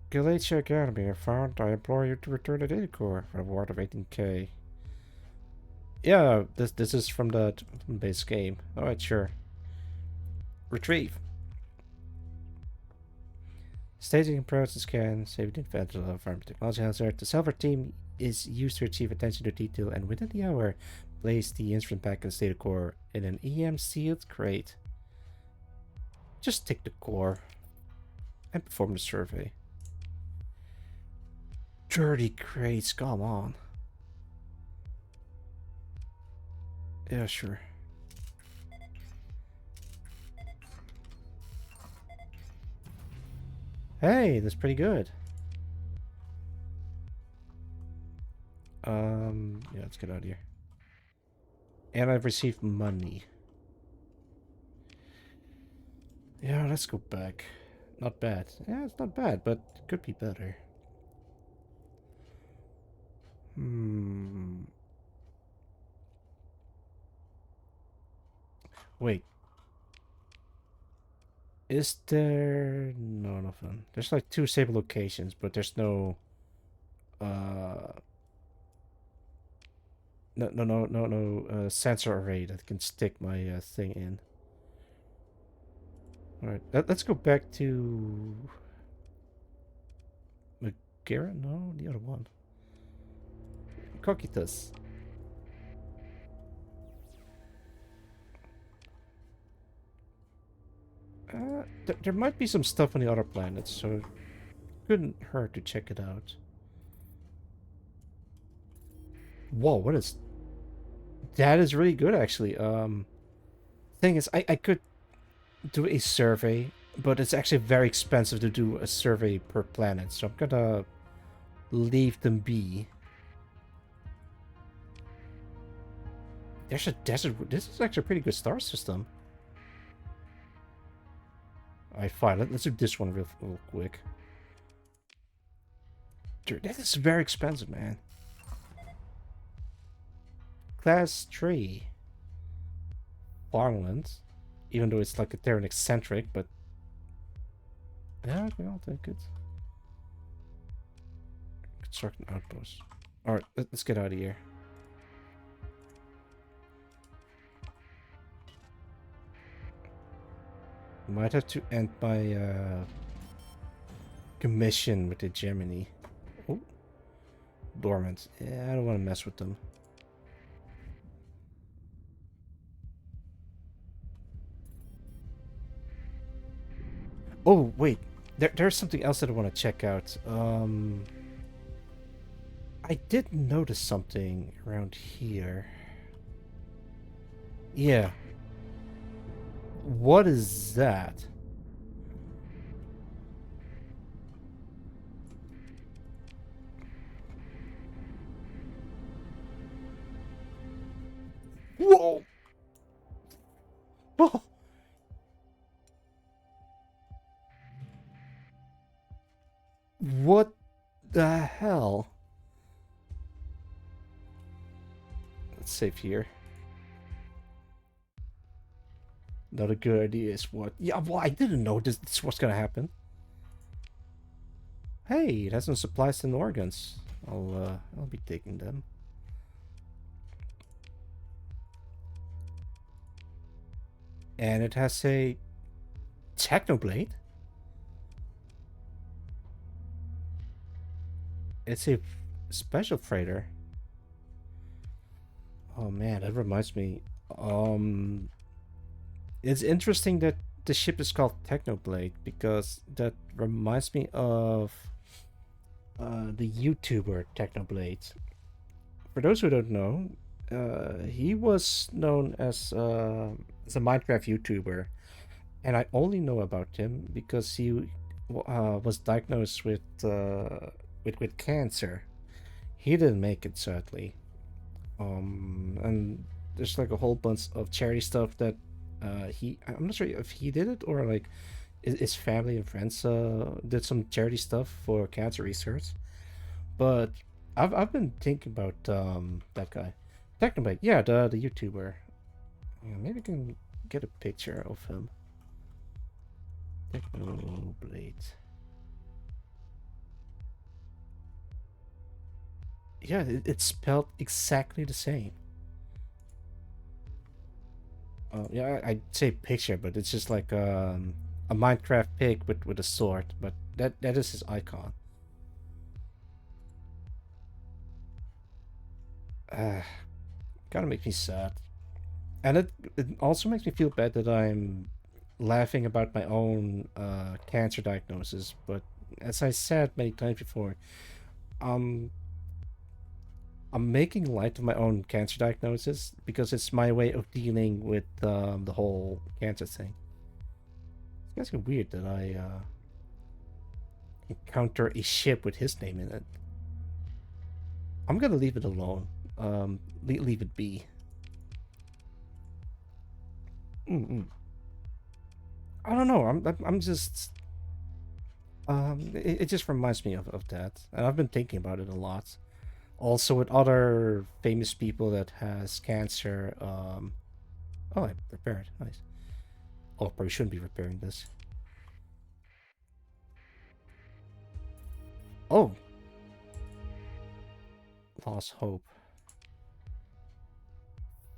Galatia Academy are found. I implore you to return the data core for a reward of 18k. Yeah, this is from the base game. Alright, sure. Retrieve. Staging approach and scan, saving the advantage of farm technology hazard. The Silver team is used to achieve attention to detail, and within the hour, place the instrument package data core in an EM sealed crate. Just take the core and perform the survey. Dirty crates, come on. Yeah, sure. Hey, that's pretty good. Yeah, let's get out of here. And I've received money. Yeah, let's go back. Not bad. Yeah, it's not bad, but it could be better. Wait. Is there... No, nothing. There's like 2 stable locations, but there's no... No sensor array that can stick my thing in. Alright, let's go back to... McGarrett? No, the other one. Coquitas. There might be some stuff on the other planets, so it couldn't hurt to check it out. Whoa, what is... That is really good, actually. Thing is, I could do a survey, but it's actually very expensive to do a survey per planet, so I'm gonna leave them be. There's a desert... This is actually a pretty good star system. Alright, fine. Let's do this one real quick. Dude, that is very expensive, man. Class 3. Farmland. Even though it's like a Terran eccentric, but... Yeah, okay, I'll take it. Construct an outpost. Alright, let's get out of here. Might have to end my commission with the Germany. Oh, dormant. Yeah, I don't want to mess with them. Oh, wait. There's something else that I want to check out. I did notice something around here. Yeah. What is that? Whoa! Oh, what the hell? Let's save here. Not a good idea is what? Yeah, well, I didn't know this was gonna happen. Hey, it has some supplies and organs. I'll be taking them. And it has a Technoblade. It's a special freighter. Oh man, that reminds me. Um, it's interesting that the ship is called Technoblade because that reminds me of the YouTuber Technoblade. For those who don't know, he was known as a Minecraft YouTuber, and I only know about him because he was diagnosed with cancer. He didn't make it, sadly. And there's like a whole bunch of charity stuff that I'm not sure if he did it or like his family and friends did some charity stuff for cancer research. But I've been thinking about that guy, Technoblade. Yeah, the YouTuber. Yeah, maybe I can get a picture of him. Technoblade. Yeah, it's spelled exactly the same. Yeah, I'd say picture, but it's just like a Minecraft pig with a sword. But that is his icon. Uh, Kind of makes me sad, and it also makes me feel bad that I'm laughing about my own cancer diagnosis. But as I said many times before, um, I'm making light of my own cancer diagnosis because it's my way of dealing with the whole cancer thing. It's kind of weird that I encounter a ship with his name in it. I'm gonna leave it alone. Leave it be. Mm-mm. I don't know. I'm just it just reminds me of that, and I've been thinking about it a lot. Also with other famous people that has cancer. Oh, I prepared. Nice. Oh, probably shouldn't be repairing this. Oh, lost hope.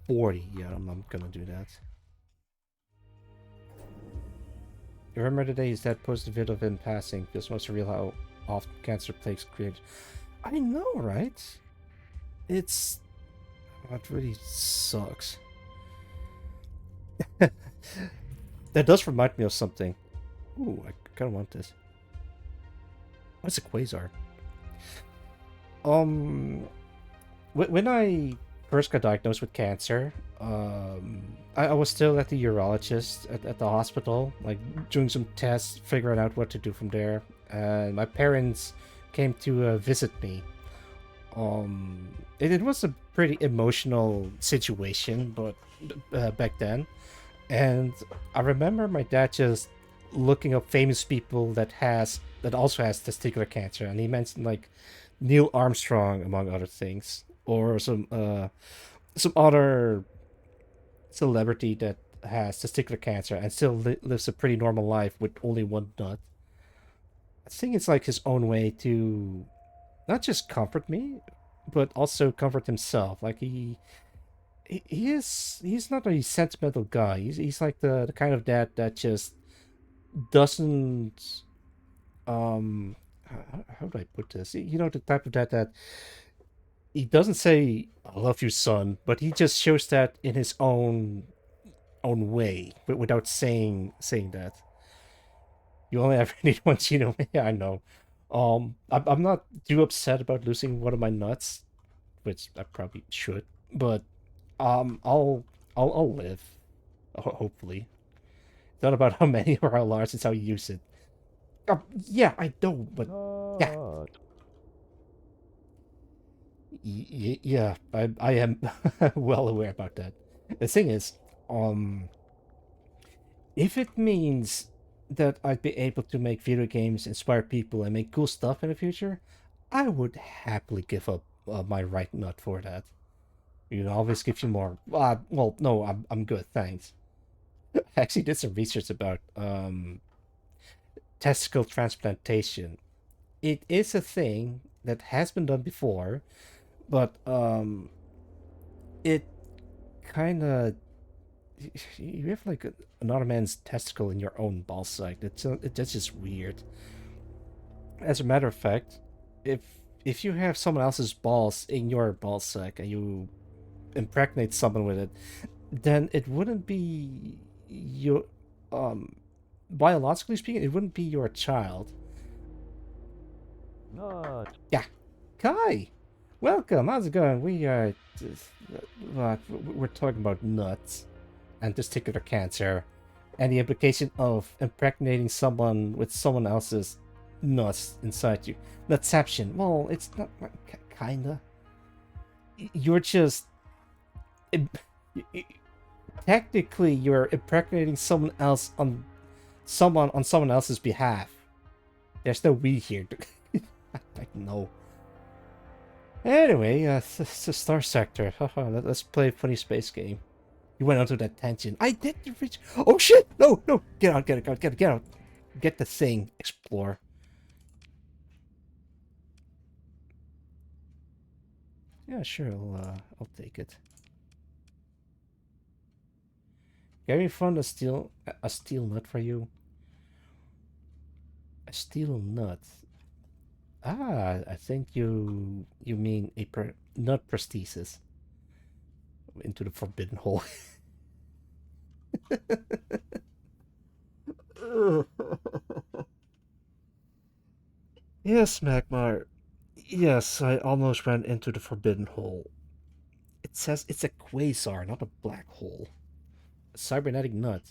40. Yeah, I'm gonna do that. You remember the days that posted video of him passing? Feels most surreal how often cancer plagues create. I know, right? It's that really sucks. That does remind me of something. Ooh, I kind of want this. What's a quasar? Um, when I first got diagnosed with cancer, I was still at the urologist at the hospital, like doing some tests, figuring out what to do from there. And my parents came to visit me. It was a pretty emotional situation, but back then, and I remember my dad just looking up famous people that also has testicular cancer, and he mentioned like Neil Armstrong among other things, or some other celebrity that has testicular cancer and still lives a pretty normal life with only one nut. I think it's like his own way to not just comfort me, but also comfort himself. Like he's not a sentimental guy. He's like the kind of dad that just doesn't how do I put this? You know, the type of dad that he doesn't say "I love you, son," but he just shows that in his own way, but without saying that. You only ever need one Gino. Yeah, I know. I'm not too upset about losing one of my nuts, which I probably should, but I'll live. Hopefully, it's not about how many or how large; it's how you use it. Yeah, I know, but yeah, yeah, I am well aware about that. The thing is, um, if it means that I'd be able to make video games, inspire people, and make cool stuff in the future, I would happily give up my right nut for that. You know, always gives you more. Well, no, I'm good, thanks. I actually did some research about testicle transplantation. It is a thing that has been done before, but it kind of you have like another man's testicle in your own ball sack. That's just weird. As a matter of fact, if if you have someone else's balls in your ball sack and you impregnate someone with it, then it wouldn't be your um biologically speaking, it wouldn't be your child. Yeah, Kai, welcome. How's it going? We're talking about nuts and testicular cancer, and the implication of impregnating someone with someone else's nuts inside you. Nutception. Well, it's not kinda. You're just technically you're impregnating someone else on someone else's behalf. There's no we here. I know. Anyway, it's a Star Sector. Haha, let's play a funny space game. You went onto that tangent. I did reach. Oh shit! No, no! Get out! Get out! Get out! Get the thing. Explore. Yeah, sure. I'll take it. Gary found a steel nut for you. A steel nut. Ah, I think you mean a nut prosthesis into the forbidden hole. Yes, Magmar. Yes, I almost ran into the forbidden hole. It says it's a quasar, not a black hole. A cybernetic nut.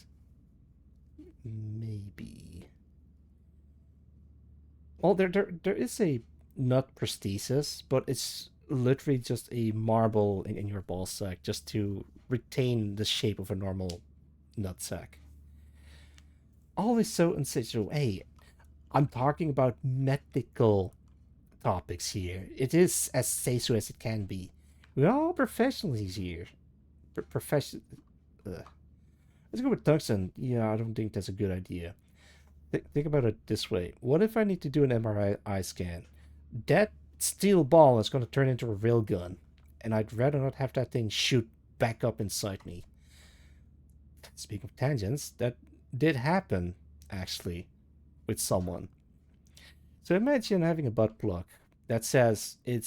Maybe. Well, there is a nut prosthesis, but it's literally just a marble in your ball sack just to retain the shape of a normal nut sack. Always so insatiable. Hey, I'm talking about medical topics here. It is as safe as it can be. We're all professionals here. Profession. Let's go with tungsten. Yeah, I don't think that's a good idea. Think about it this way. What if I need to do an MRI scan? That steel ball is going to turn into a rail gun, and I'd rather not have that thing shoot back up inside me. Speaking of tangents, that did happen, actually, with someone. So imagine having a butt plug that says it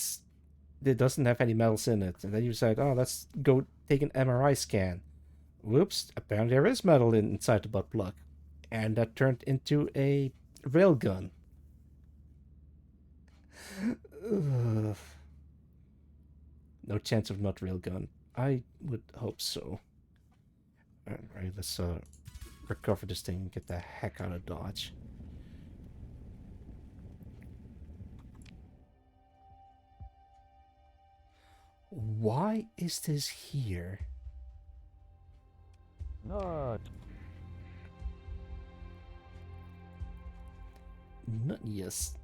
doesn't have any metals in it, and then you decide, oh, let's go take an MRI scan. Whoops, apparently there is metal inside the butt plug. And that turned into a railgun. No chance of not railgun. I would hope so. Alright, let's recover this thing and get the heck out of Dodge. Why is this here? Not. Yes.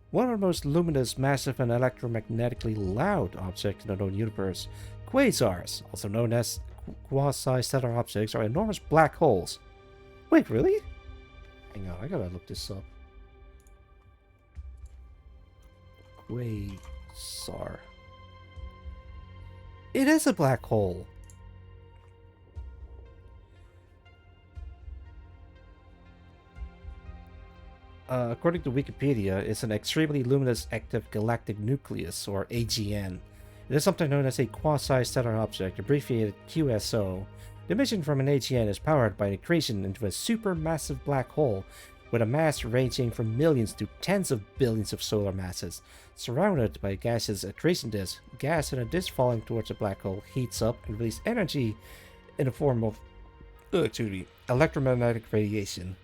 One of the most luminous, massive, and electromagnetically loud objects in the known universe, quasars, also known as quasi-stellar objects, are enormous black holes. Wait, really? Hang on, I gotta look this up. Quasar. It is a black hole. according to Wikipedia, is an extremely luminous active galactic nucleus, or AGN. It is sometimes known as a quasi-stellar object, abbreviated QSO. The emission from an AGN is powered by an accretion into a supermassive black hole with a mass ranging from millions to tens of billions of solar masses. Surrounded by a gaseous accretion disk, gas in a disk falling towards a black hole heats up and releases energy in the form of electromagnetic radiation.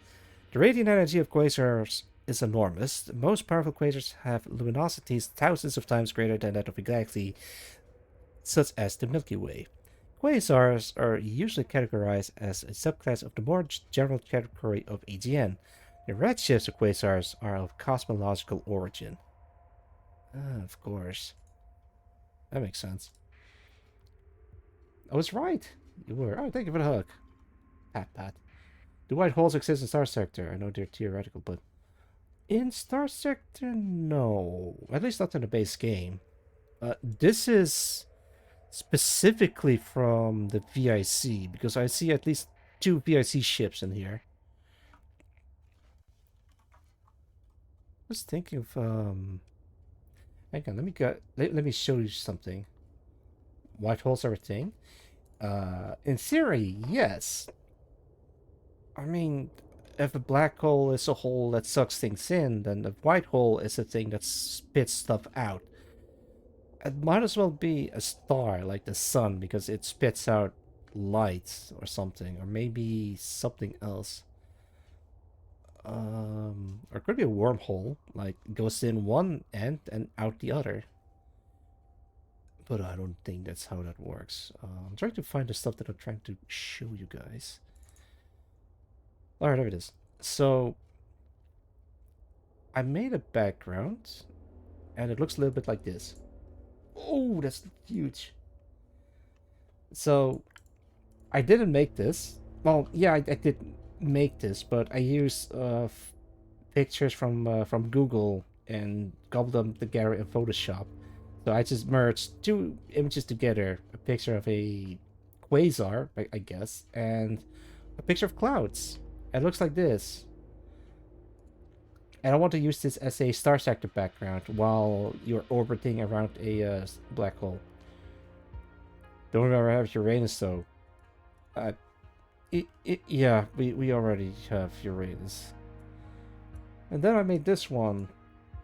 The radiant energy of quasars is enormous. The most powerful quasars have luminosities thousands of times greater than that of a galaxy, such as the Milky Way. Quasars are usually categorized as a subclass of the more general category of AGN. The redshifts of quasars are of cosmological origin. Of course. That makes sense. I was right. You were. Oh, thank you for the hug. Pat, pat. Do white holes exist in StarSector? I know they're theoretical, but in StarSector, no. At least not in the base game. This is specifically from the VIC, because I see at least 2 VIC ships in here. I was thinking of, hang on, let me show you something. White holes are a thing? In theory, yes. I mean, if a black hole is a hole that sucks things in, then a white hole is a thing that spits stuff out. It might as well be a star like the sun, because it spits out light or something, or maybe something else. Or it could be a wormhole, like goes in one end and out the other. But I don't think that's how that works. I'm trying to find the stuff that I'm trying to show you guys. Alright, there it is. So, I made a background, and it looks a little bit like this. Oh, that's huge. So, I didn't make this. Well, yeah, I did make this, but I used pictures from Google and gobbled them together in Photoshop. So I just merged 2 images together: a picture of a quasar, I guess, and a picture of clouds. It looks like this. And I want to use this as a star sector background while you're orbiting around a black hole. Don't remember have Uranus though. Yeah, we already have Uranus. And then I made this one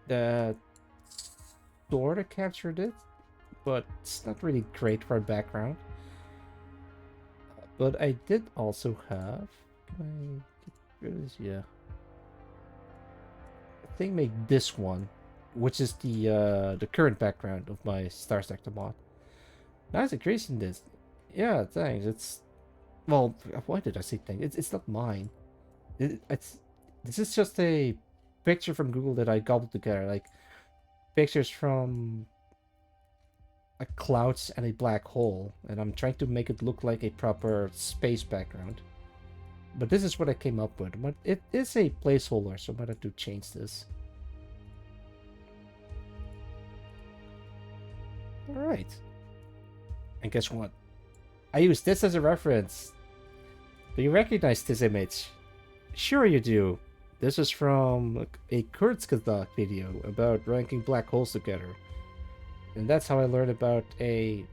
that sort of captured it, but it's not really great for a background. But I did also have... Can I get rid of this? Yeah. I think make this one, which is the current background of my Star Sector mod. Nice increasing this. Yeah, thanks. It's... Well, why did I say thanks? It's not mine. This is just a picture from Google that I gobbled together. Like, pictures from clouds and a black hole, and I'm trying to make it look like a proper space background. But this is what I came up with. But it is a placeholder, so I might have to change this. Alright. And guess what? I use this as a reference. Do you recognize this image? Sure you do. This is from a Kurzgesagt video about ranking black holes together. And that's how I learned about a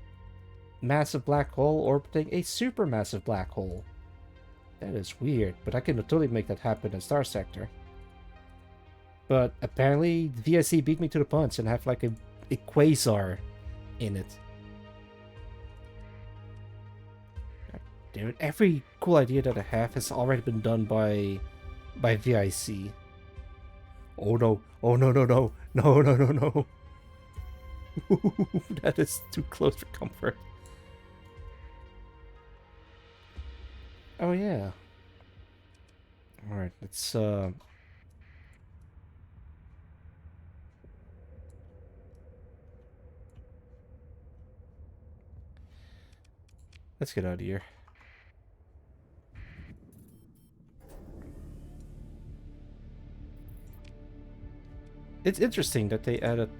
massive black hole orbiting a supermassive black hole. That is weird, but I can totally make that happen in Star Sector. But apparently the VSC beat me to the punch and have like a quasar in it. God damn it. Every cool idea that I have has already been done by VIC. Oh no, oh no, no, no, no, no, no, no. That is too close for comfort. Oh yeah. Alright, let's get out of here. It's interesting that they added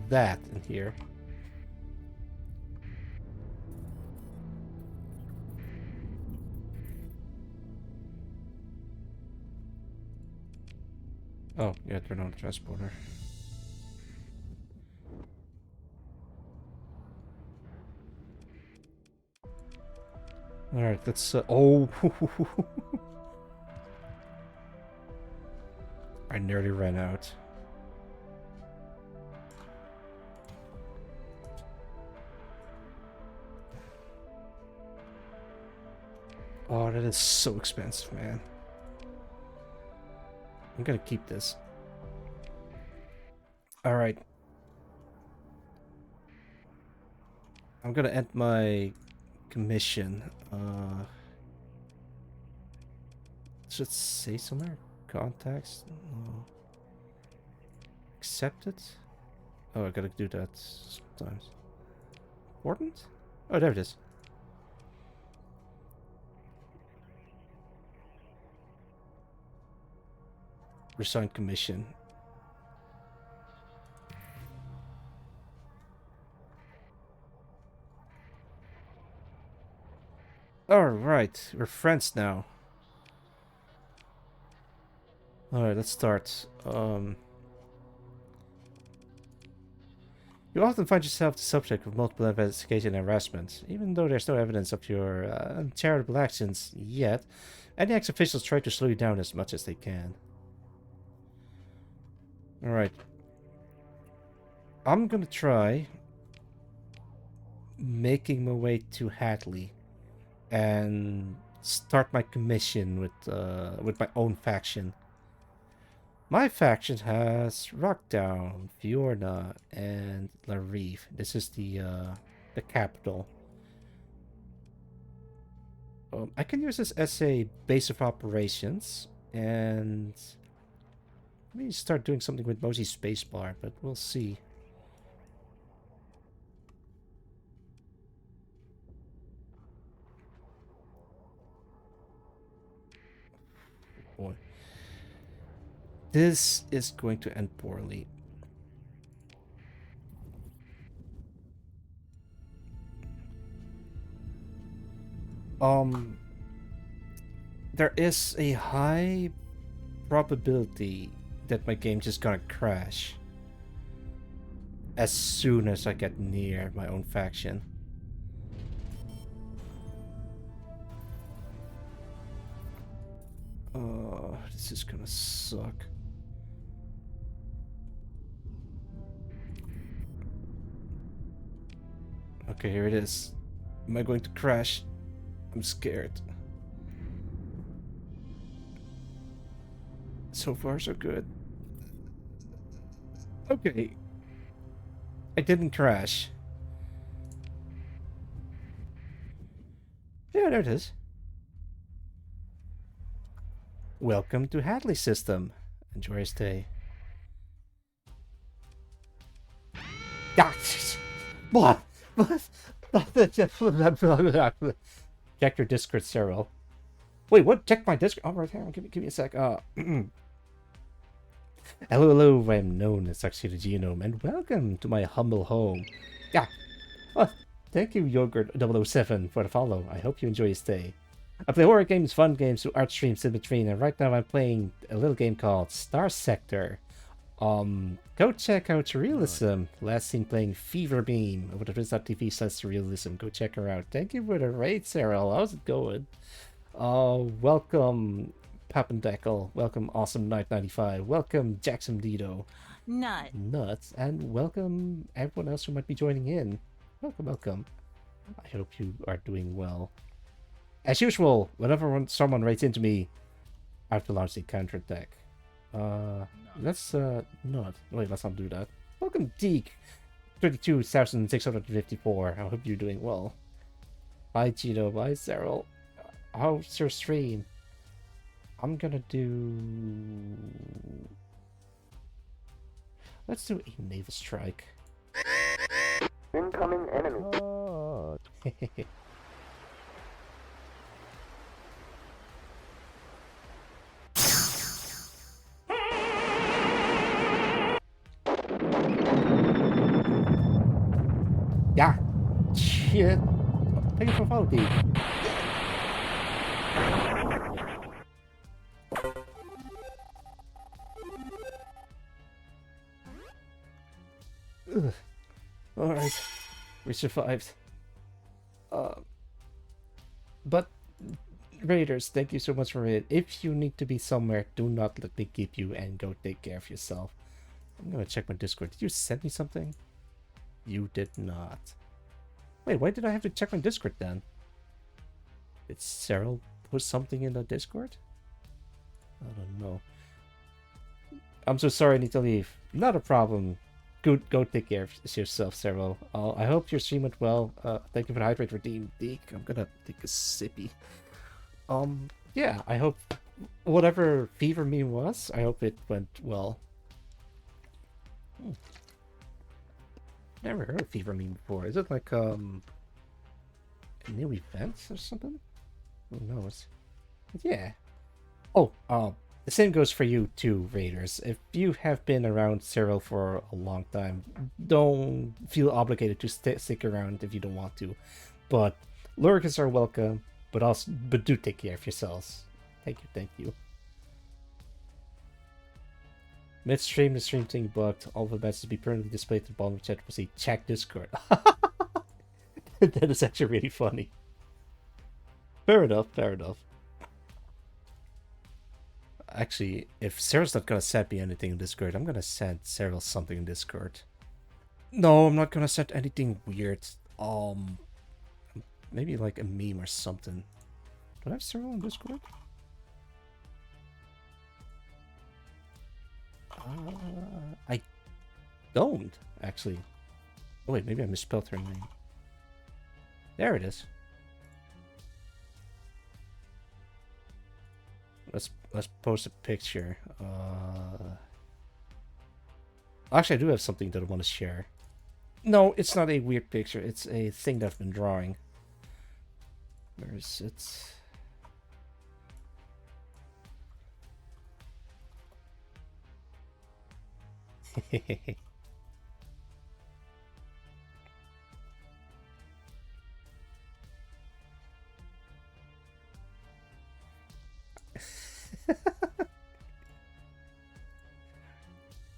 that in here. Oh, yeah, turn on the transporter. Alright, let's... oh! I nearly ran out. Oh, that is so expensive, man. I'm gonna keep this. Alright. I'm gonna end my commission. Should say somewhere? Contacts? No. Accepted? Oh, I gotta do that sometimes. Important? Oh, there it is. Resign commission. Alright, we're friends now. Alright, let's start. You often find yourself the subject of multiple investigation and harassment. Even though there's no evidence of your uncharitable actions yet, NEX officials try to slow you down as much as they can. Alright. I'm gonna try making my way to Hadley and start my commission with my own faction. My faction has Rockdown, Fiorna, and Larive. This is the capital. I can use this as a base of operations, and maybe start doing something with Mosey Spacebar, but we'll see. Boy. This is going to end poorly. There is a high probability that my game just gonna crash as soon as I get near my own faction. Oh, this is gonna suck. Okay, here it is. Am I going to crash? I'm scared. So far, so good. Okay. I didn't crash. Yeah, there it is. Welcome to Hadley System. Enjoy your stay. What? Check your Discord, Cyril. Wait, what? Check my Discord. Oh, right here. Give me a sec. Hello, I'm known as Tuxedo Genome, and welcome to my humble home. Yeah. Oh, thank you, Yogurt007, for the follow. I hope you enjoy your stay. I play horror games, fun games, art streams in between, and right now I'm playing a little game called STARSECTOR. Go check out Realism. Last seen playing Fever Beam over the Twitch.tv/Realism. Go check her out. Thank you for the raid, Cyril. How's it going? Welcome, Pappendeckle. Welcome, Awesome Night 95. Welcome, Jackson Dido. Nuts. And welcome everyone else who might be joining in. Welcome. I hope you are doing well. As usual, whenever someone writes into me, I have to launch the counterattack. Let's not. Wait, let's not do that. Welcome, Deke. 32,654. I hope you're doing well. Bye, Gino. Bye, Cyril. How's your stream? I'm gonna do... Let's do a naval strike. Incoming enemy. Oh. Yeah. Shit. Thank you for following. Ugh. Alright. We survived. Uh, but, Raiders, thank you so much for it. If you need to be somewhere, do not let me keep you and go take care of yourself. I'm gonna check my Discord. Did you send me something? You did not. Wait, why did I have to check my Discord then? Did Cyril put something in the Discord? I don't know. I'm so sorry I need to leave. Not a problem. Go take care of yourself, Cyril. I hope your stream went well. Thank you for the hydrate redeem, Deke. I'm gonna take a sippy. Yeah, I hope whatever fever meme was, I hope it went well. Never heard of fever meme before. Is it like a new event or something? Who knows? Yeah. Oh, the same goes for you too, Raiders. If you have been around Cyril for a long time, don't feel obligated to stick around if you don't want to. But lurkers are welcome, but do take care of yourselves. Thank you. Midstream, the stream thing bugged. All the messages be permanently displayed at the bottom of the chat. Was a check Discord. That is actually really funny. Fair enough. Actually, if Sarah's not gonna send me anything in Discord, I'm gonna send Sarah something in Discord. No, I'm not gonna send anything weird. Maybe like a meme or something. Do I have Sarah on Discord? I don't, actually. Oh wait, maybe I misspelled her name. There it is. Let's post a picture. Actually, I do have something that I want to share. No, it's not a weird picture. It's a thing that I've been drawing. Where is it?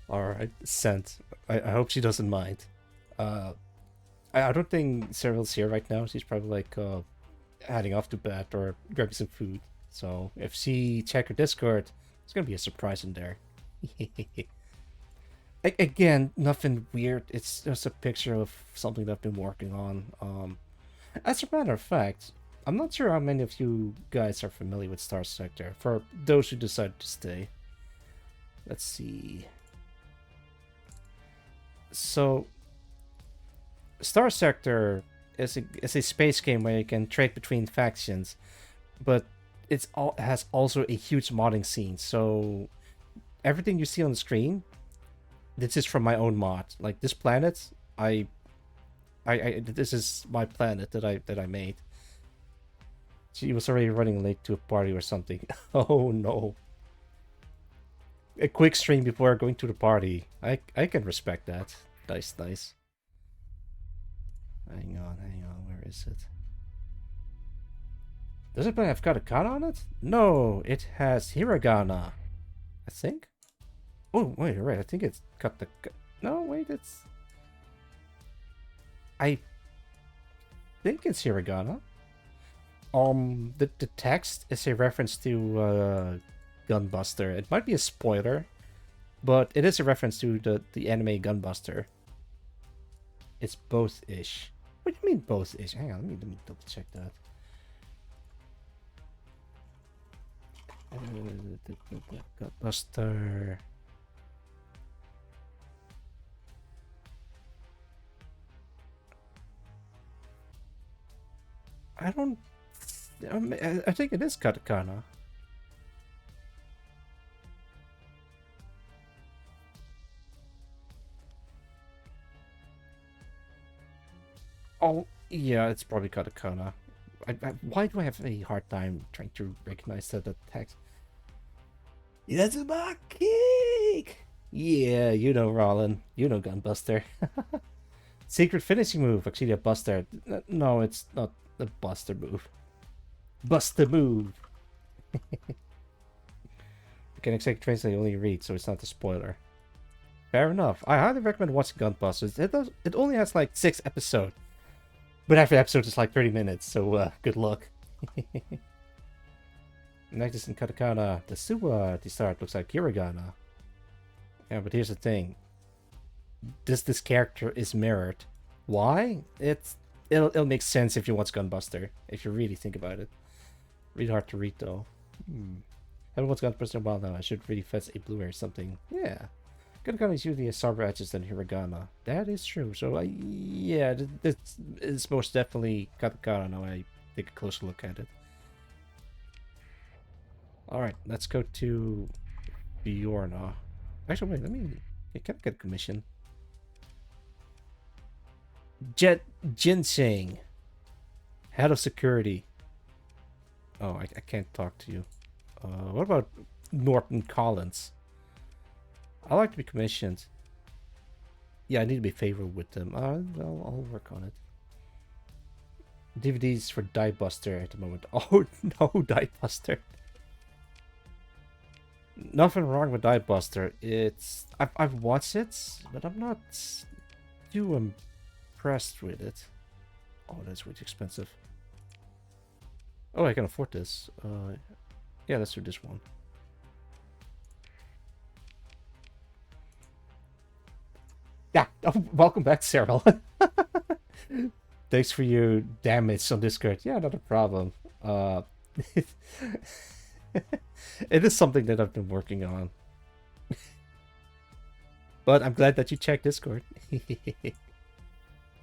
Alright, sent. I hope she doesn't mind. I don't think Cyril's here right now. She's probably like heading off to bed or grabbing some food. So if she check her Discord, it's gonna be a surprise in there. Again, nothing weird. It's just a picture of something that I've been working on. As a matter of fact, I'm not sure how many of you guys are familiar with StarSector. For those who decide to stay, let's see. So, StarSector is a space game where you can trade between factions, but has also a huge modding scene. So, everything you see on the screen, this is from my own mod. Like this planet, this is my planet that I made. She was already running late to a party or something. Oh no. A quick stream before going to the party. I can respect that. Nice. Hang on, where is it? Does it have katakana on it? No, it has hiragana. I think? Oh, wait, right, I think it's no, wait, it's... I think it's hiragana. The text is a reference to Gunbuster. It might be a spoiler, but it is a reference to the anime Gunbuster. It's both-ish. What do you mean both-ish? Hang on, let me double check that. Gunbuster. I think it is katakana. Oh, yeah, it's probably katakana. Why do I have a hard time trying to recognize the text? That's my kick! Yeah, you know Rollin. You know Gunbuster. Secret finishing move. Actually, a buster. No, it's not a buster move. Buster move. You can exactly translate only read, so it's not a spoiler. Fair enough. I highly recommend watching Gunbusters. It only has like 6 episodes. But every episode is like 30 minutes, so good luck. Next in katakana, the Suwa the start looks like hiragana. Yeah, but here's the thing. This character is mirrored. Why? It'll make sense if you watch Gunbuster, if you really think about it. Really hard to read though. Haven't watched Gunbuster in a while now. I should really fetch a Blu-ray or something. Yeah. Katakana is usually a sharper edges than hiragana. That is true. So yeah, this is most definitely katakana now I take a closer look at it. Alright, let's go to Bjorna. Actually, wait, can I get a commission? Ginseng. Head of security. Oh, I can't talk to you. What about Norton Collins? I like to be commissioned. Yeah, I need to be favored with them. I'll work on it. DVDs for Die Buster at the moment. Oh no, Die Buster. Nothing wrong with Die Buster. I've watched it, but I'm not too impressed with it. Oh, that's really expensive. Oh, I can afford this. Yeah, let's do this one. Yeah, oh, welcome back, Cyril. Thanks for your damage on Discord. Yeah, not a problem. It is something that I've been working on. But I'm glad that you checked Discord.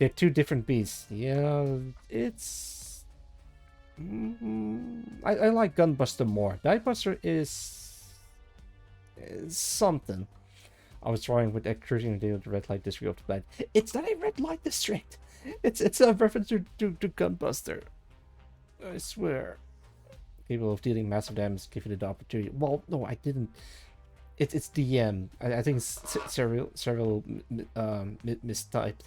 They're two different beasts. Yeah, it's... I like Gunbuster more. Diebuster is something. I was drawing with extrusion and the red light district of the planet. It's not a red light district. It's a reference to Gunbuster. I swear. Capable of dealing massive damage, give it the opportunity. Well, no, I didn't. It's DM. I think it's several mistyped.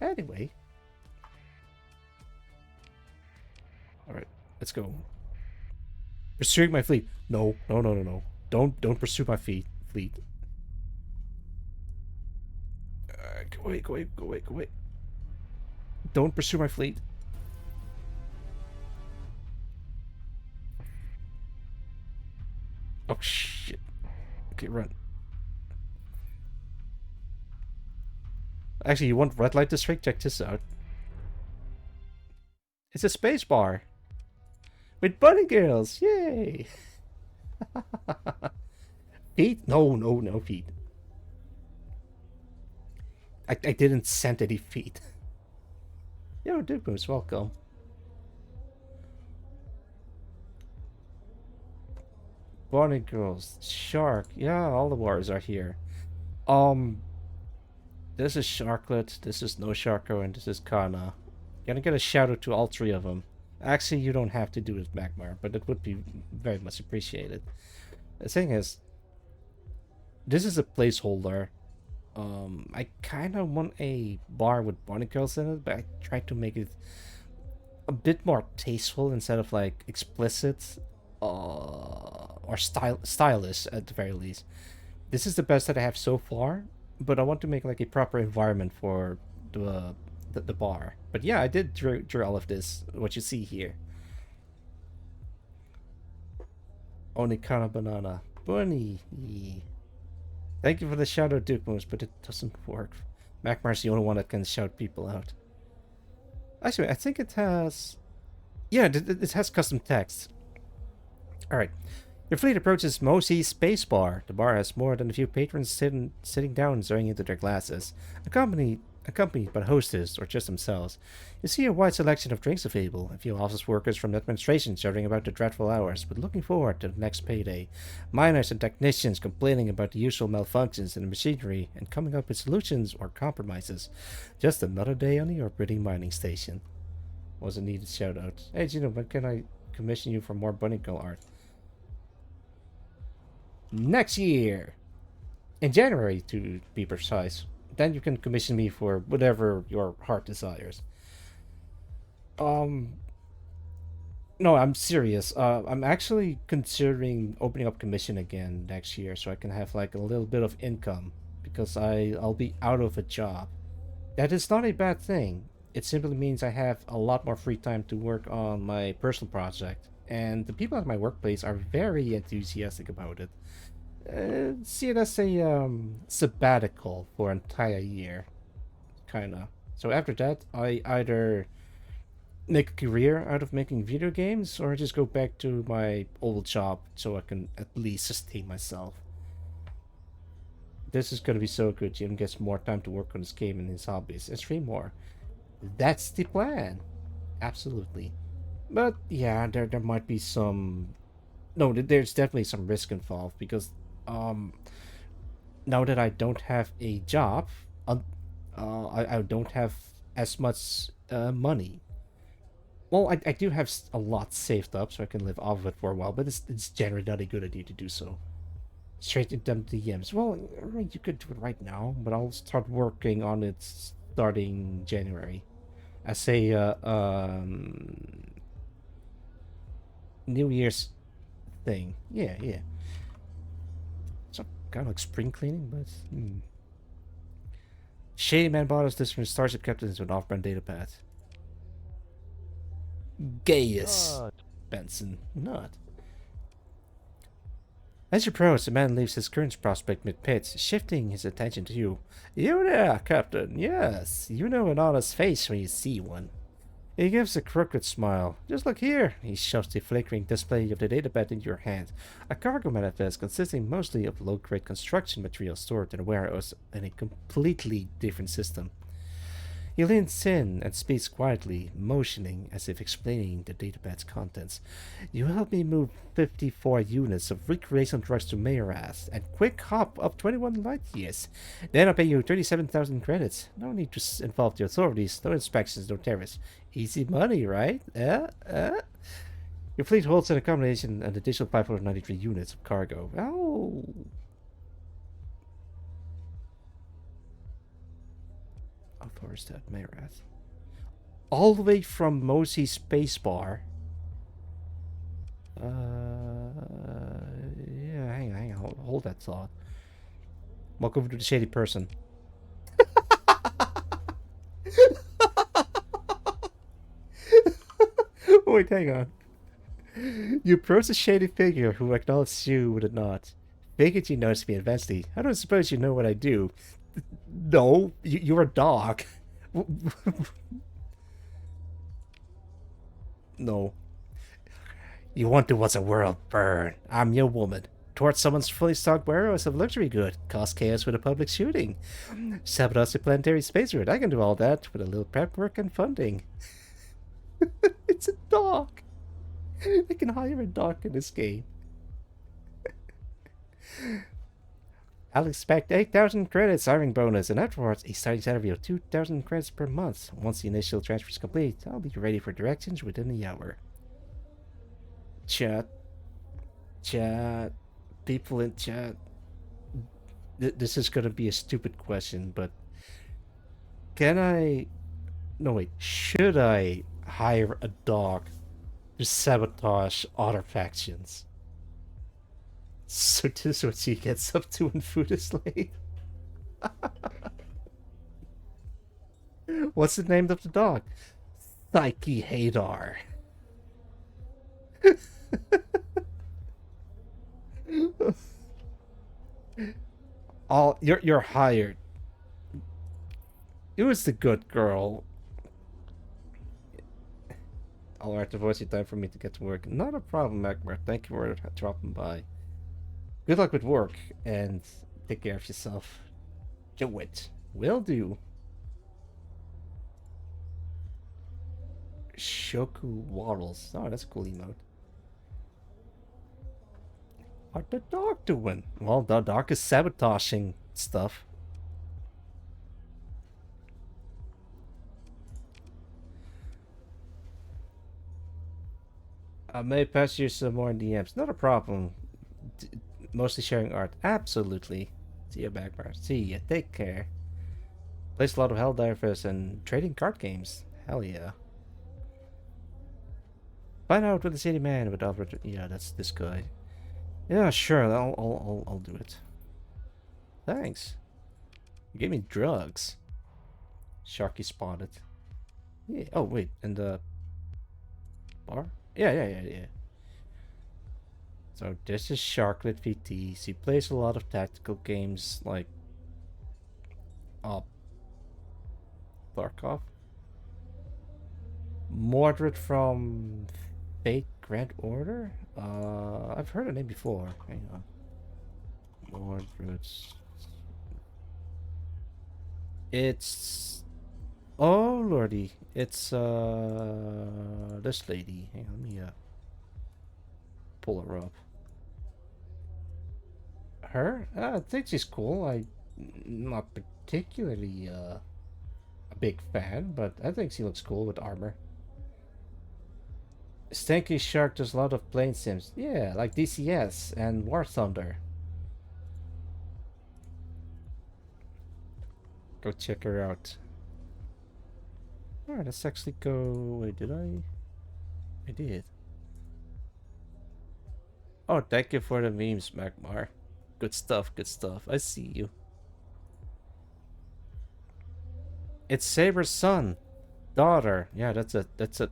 Anyway. Alright, let's go. Pursuing my fleet. No. Don't pursue my fleet. Go away. Don't pursue my fleet. Oh shit. Okay, run. Actually, you want red light district? Check this out. It's a space bar. With bunny girls. Yay. Feet? No feet. I didn't send any feet. Yo, Duke welcome. Bunny girls, shark. Yeah, all the wars are here. This is Sharklet, this is No Sharko, and this is Kana. Gonna get a shout out to all 3 of them. Actually, you don't have to do it, Magmar, but it would be very much appreciated. The thing is, this is a placeholder. I kind of want a bar with bunny girls in it, but I tried to make it a bit more tasteful instead of like explicit, or stylish at the very least. This is the best that I have so far, but I want to make like a proper environment for the bar. But yeah, I did draw all of this, what you see here. Onikana banana. Bunny. Thank you for the shout out, Duke Moose, but it doesn't work. Magmar's the only one that can shout people out. Actually, I think it has... Yeah, it has custom text. Alright. Your fleet approaches Mosi Space Bar. The bar has more than a few patrons sitting down and staring into their glasses. Accompanied by hostess or just themselves. You see a wide selection of drinks available, a few office workers from the administration shouting about the dreadful hours, but looking forward to the next payday. Miners and technicians complaining about the usual malfunctions in the machinery and coming up with solutions or compromises. Just another day on the orbiting mining station. Was a needed shout out. Hey Gino, when can I commission you for more bunny girl art? Next year! In January, to be precise. Then you can commission me for whatever your heart desires. No, I'm serious. I'm actually considering opening up commission again next year, so I can have like a little bit of income because I'll be out of a job. That is not a bad thing. It simply means I have a lot more free time to work on my personal project, and the people at my workplace are very enthusiastic about it. See it as a sabbatical for an entire year, kinda. So after that, I either make a career out of making video games or just go back to my old job so I can at least sustain myself. This is gonna be so good. Jim gets more time to work on his game and his hobbies and stream more. That's the plan. Absolutely. But yeah, there might be some. No, there's definitely some risk involved because um now that I don't have a job, I don't have as much money. Well, I do have a lot saved up, so I can live off of it for a while. But it's generally not a good idea to do so. Straight into them DMs. Well, I mean, you could do it right now, but I'll start working on it starting January. As a New Year's thing. Yeah, yeah. So kind of like spring cleaning, but Shady Man bought us this from Starship Captains with off-brand data path. Gaius God. Benson, not. As you approach, the man leaves his current prospect mid-pit, shifting his attention to you. You there, Captain. Yes, you know an honest face when you see one. He gives a crooked smile. Just look here. He shoves the flickering display of the datapad into your hand. A cargo manifest consisting mostly of low-grade construction materials stored in a warehouse in a completely different system. He leans in and speaks quietly, motioning as if explaining the datapad's contents. You help me move 54 units of recreational drugs to Mayoras and quick hop up 21 light years. Then I'll pay you 37,000 credits. No need to involve the authorities, no inspections, no tariffs. Easy money, right? Your fleet holds an accommodation and additional 593 units of cargo. Oh. How far is that, Mayrath? All the way from Mosey Spacebar. Yeah, hang on, hold that thought. Welcome to the shady person. Wait, hang on. You approach a shady figure who acknowledges you with a nod. Figured you noticed me eventually. I don't suppose you know what I do. No, you're a dog. No. You want to watch a world burn. I'm your woman. Towards someone's fully stocked warehouse of luxury good. Cause chaos with a public shooting. Sabotage the planetary space route. I can do all that with a little prep work and funding. It's a dog. I can hire a dog in this game. I'll expect 8,000 credits hiring bonus, and afterwards a starting salary of 2,000 credits per month. Once the initial transfer is complete, I'll be ready for directions within the hour. Chat. Chat. People in chat. This is gonna be a stupid question, but can I... No, wait. Should I hire a dog to sabotage other factions? So this is what she gets up to in Food is Late. What's the name of the dog? Psyche Hadar. Oh, you're hired. It was the good girl. I'll have to voice your time for me to get to work. Not a problem, Akbar. Thank you for dropping by. Good luck with work, and take care of yourself. Do it. Will do. Shoku Waddles. Oh, that's a cool emote. What the dog doing? Well, the dog is sabotaging stuff. I may pass you some more DMs. Not a problem. Mostly sharing art. Absolutely. See you back, bro. See ya. Take care. Plays a lot of Helldivers and trading card games. Hell yeah. Find out with the city man with Albert. Yeah, that's this guy. Yeah, sure. I'll do it. Thanks. You gave me drugs. Sharky spotted. Yeah. Oh wait, and the bar. Yeah. So this is Sharklet VTs. He plays a lot of tactical games like Barkov. Mordred from Fate Grand Order? I've heard the name before. Hang on. Mordred. It's... Oh, lordy. It's, this lady. Hang on, let me, pull her up. Her? I think she's cool. I'm not particularly, a big fan, but I think she looks cool with armor. Stanky Shark does a lot of plane sims. Yeah, like DCS and War Thunder. Go check her out. Alright, let's actually go... Wait, did I? I did. Oh, thank you for the memes, Magmar. Good stuff, good stuff. I see you. It's Saber's son. Daughter. Yeah, that's a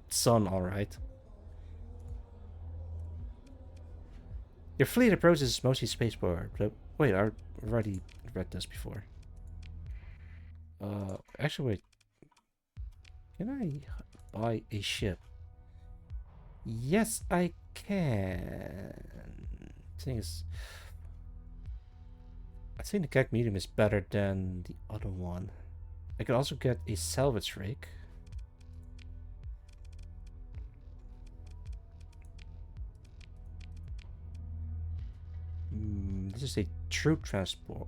son, alright. Your fleet approaches mostly spaceport. But wait, I've already read this before. Actually, wait. Can I buy a ship? Yes, I can. Thing is, I think the Gag Medium is better than the other one. I could also get a salvage rig. This is a troop transport.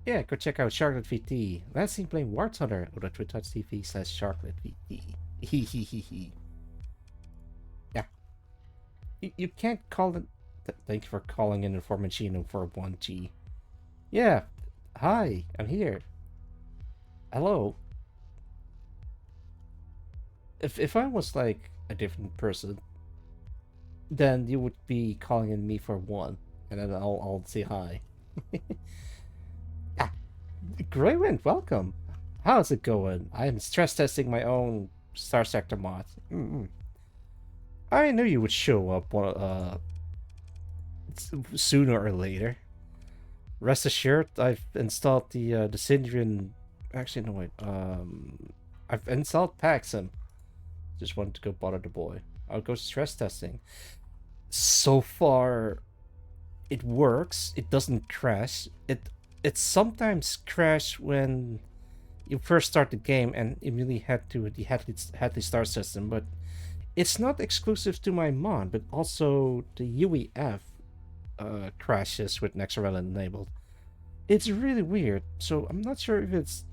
Yeah, go check out Sharklet VT. Last seen playing War Thunder on twitch.tv/Sharklet VT. Yeah. You can't call it... Thank you for calling in for Machino for 1G. Yeah. Hi, I'm here. Hello. If I was like a different person, then you would be calling in me for 1, and then I'll say hi. Greywind, welcome. How's it going? I am stress testing my own StarSector mod. I knew you would show up sooner or later. Rest assured, I've installed the Syndrian. Actually, no wait. I've installed Paxim. Just wanted to go bother the boy. I'll go stress testing. So far, it works. It doesn't crash. It sometimes crash when you first start the game and immediately head to the Hadley star system, but it's not exclusive to my mod, but also the UEF crashes with Nexarel enabled. It's really weird, so I'm not sure if it's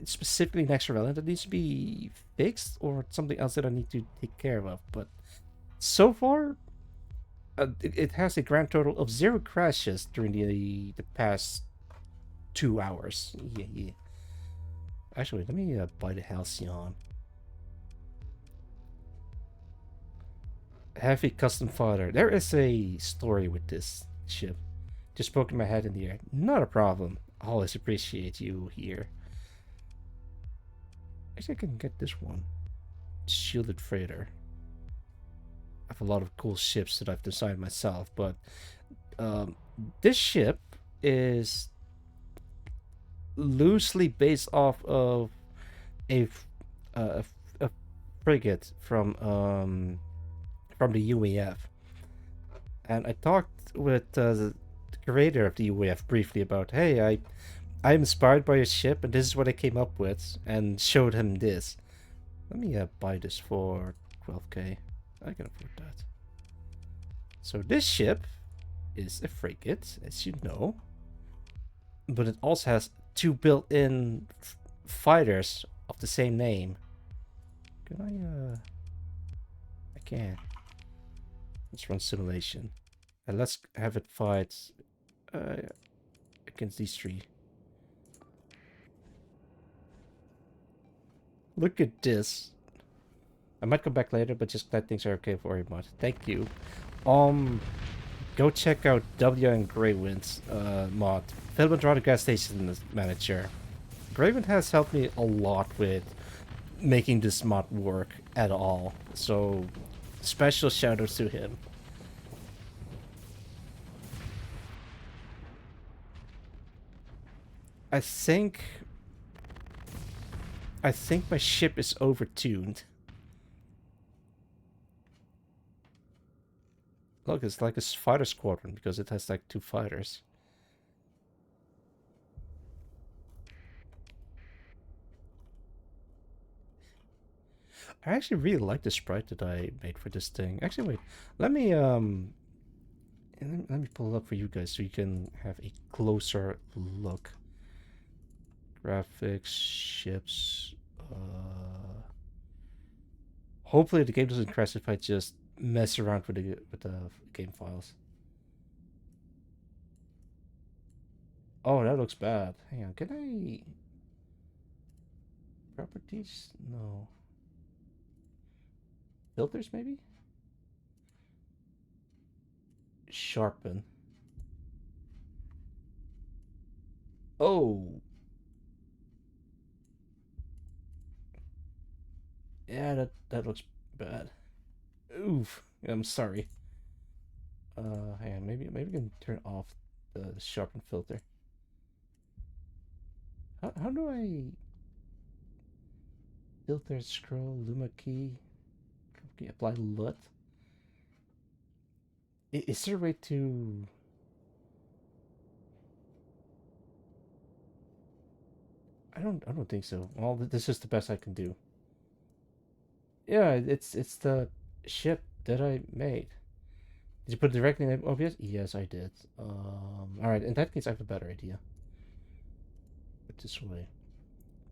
specifically Nexarel that needs to be fixed or something else that I need to take care of, but so far it has a grand total of 0 crashes during the past 2 hours. Yeah. Actually, let me buy the Halcyon. Heavy custom fodder. There is a story with this ship. Just poking my head in the air. Not a problem. Always appreciate you here. Actually, I can get this one. Shielded freighter. I have a lot of cool ships that I've designed myself, but this ship is loosely based off of a frigate from the UEF, and I talked with the creator of the UEF briefly about, hey, I'm inspired by your ship, and this is what I came up with, and showed him this. Let me buy this for 12k. I can afford that. So this ship is a frigate, as you know, but it also has 2 built-in fighters of the same name. Can I can. Let's run simulation, and let's have it fight against these 3. Look at this. I might come back later, but just glad things are okay for everyone. Thank you. Um, go check out W and Greywind's mod. Philip Gas Station Manager. Greywind has helped me a lot with making this mod work at all. So, special shout outs to him. I think my ship is overtuned. Look, it's like a fighter squadron because it has like 2 fighters. I actually really like the sprite that I made for this thing. Actually, wait. Let me let me pull it up for you guys so you can have a closer look. Graphics, ships. Hopefully the game doesn't crash if I just mess around with the game files. Oh, that looks bad. Hang on, can I... Properties? No. Filters, maybe? Sharpen. Oh! Yeah, that looks bad. Oof. I'm sorry. Hang on, maybe we can turn off the sharpen filter. How do I... Filter, scroll, Luma key... Okay, apply LUT? Is there a way to... I don't think so. Well, this is the best I can do. Yeah, it's the ship that I made. Did you put it directly in OBS? Yes, I did. All right. In that case, I have a better idea. Put this way,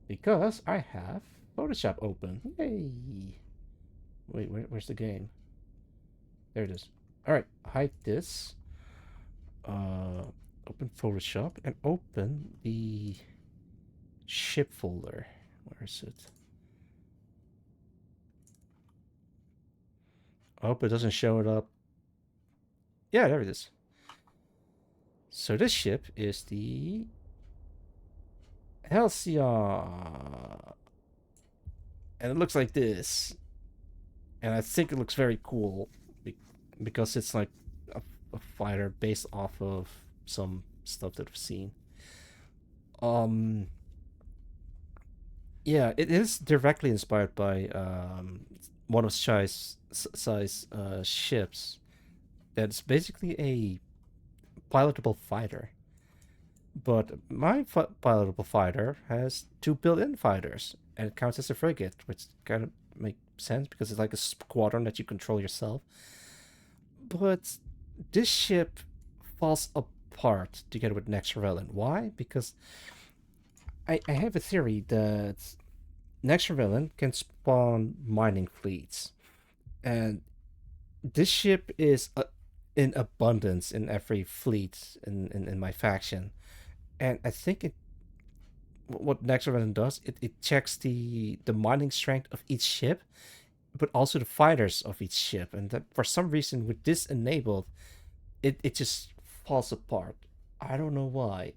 because I have Photoshop open. Yay! Wait, where's the game? There it is. All right, hide this. Open Photoshop and open the ship folder. Where is it? I hope it doesn't show it up. Yeah, there it is. So this ship is the Halcyon. And it looks like this. And I think it looks very cool because it's like a fighter based off of some stuff that I've seen. Um, yeah, it is directly inspired by one of size ships. That's basically a pilotable fighter. But my pilotable fighter has 2 built-in fighters, and it counts as a frigate, which kind of makes sense because it's like a squadron that you control yourself. But this ship falls apart together with Next Rebellion. Why? Because I have a theory that Next Rebellion can spawn mining fleets, and this ship is in abundance in every fleet in my faction. And I think what Next Rebellion does, it checks the mining strength of each ship, but also the fighters of each ship. And that for some reason, with this enabled, it just falls apart. I don't know why.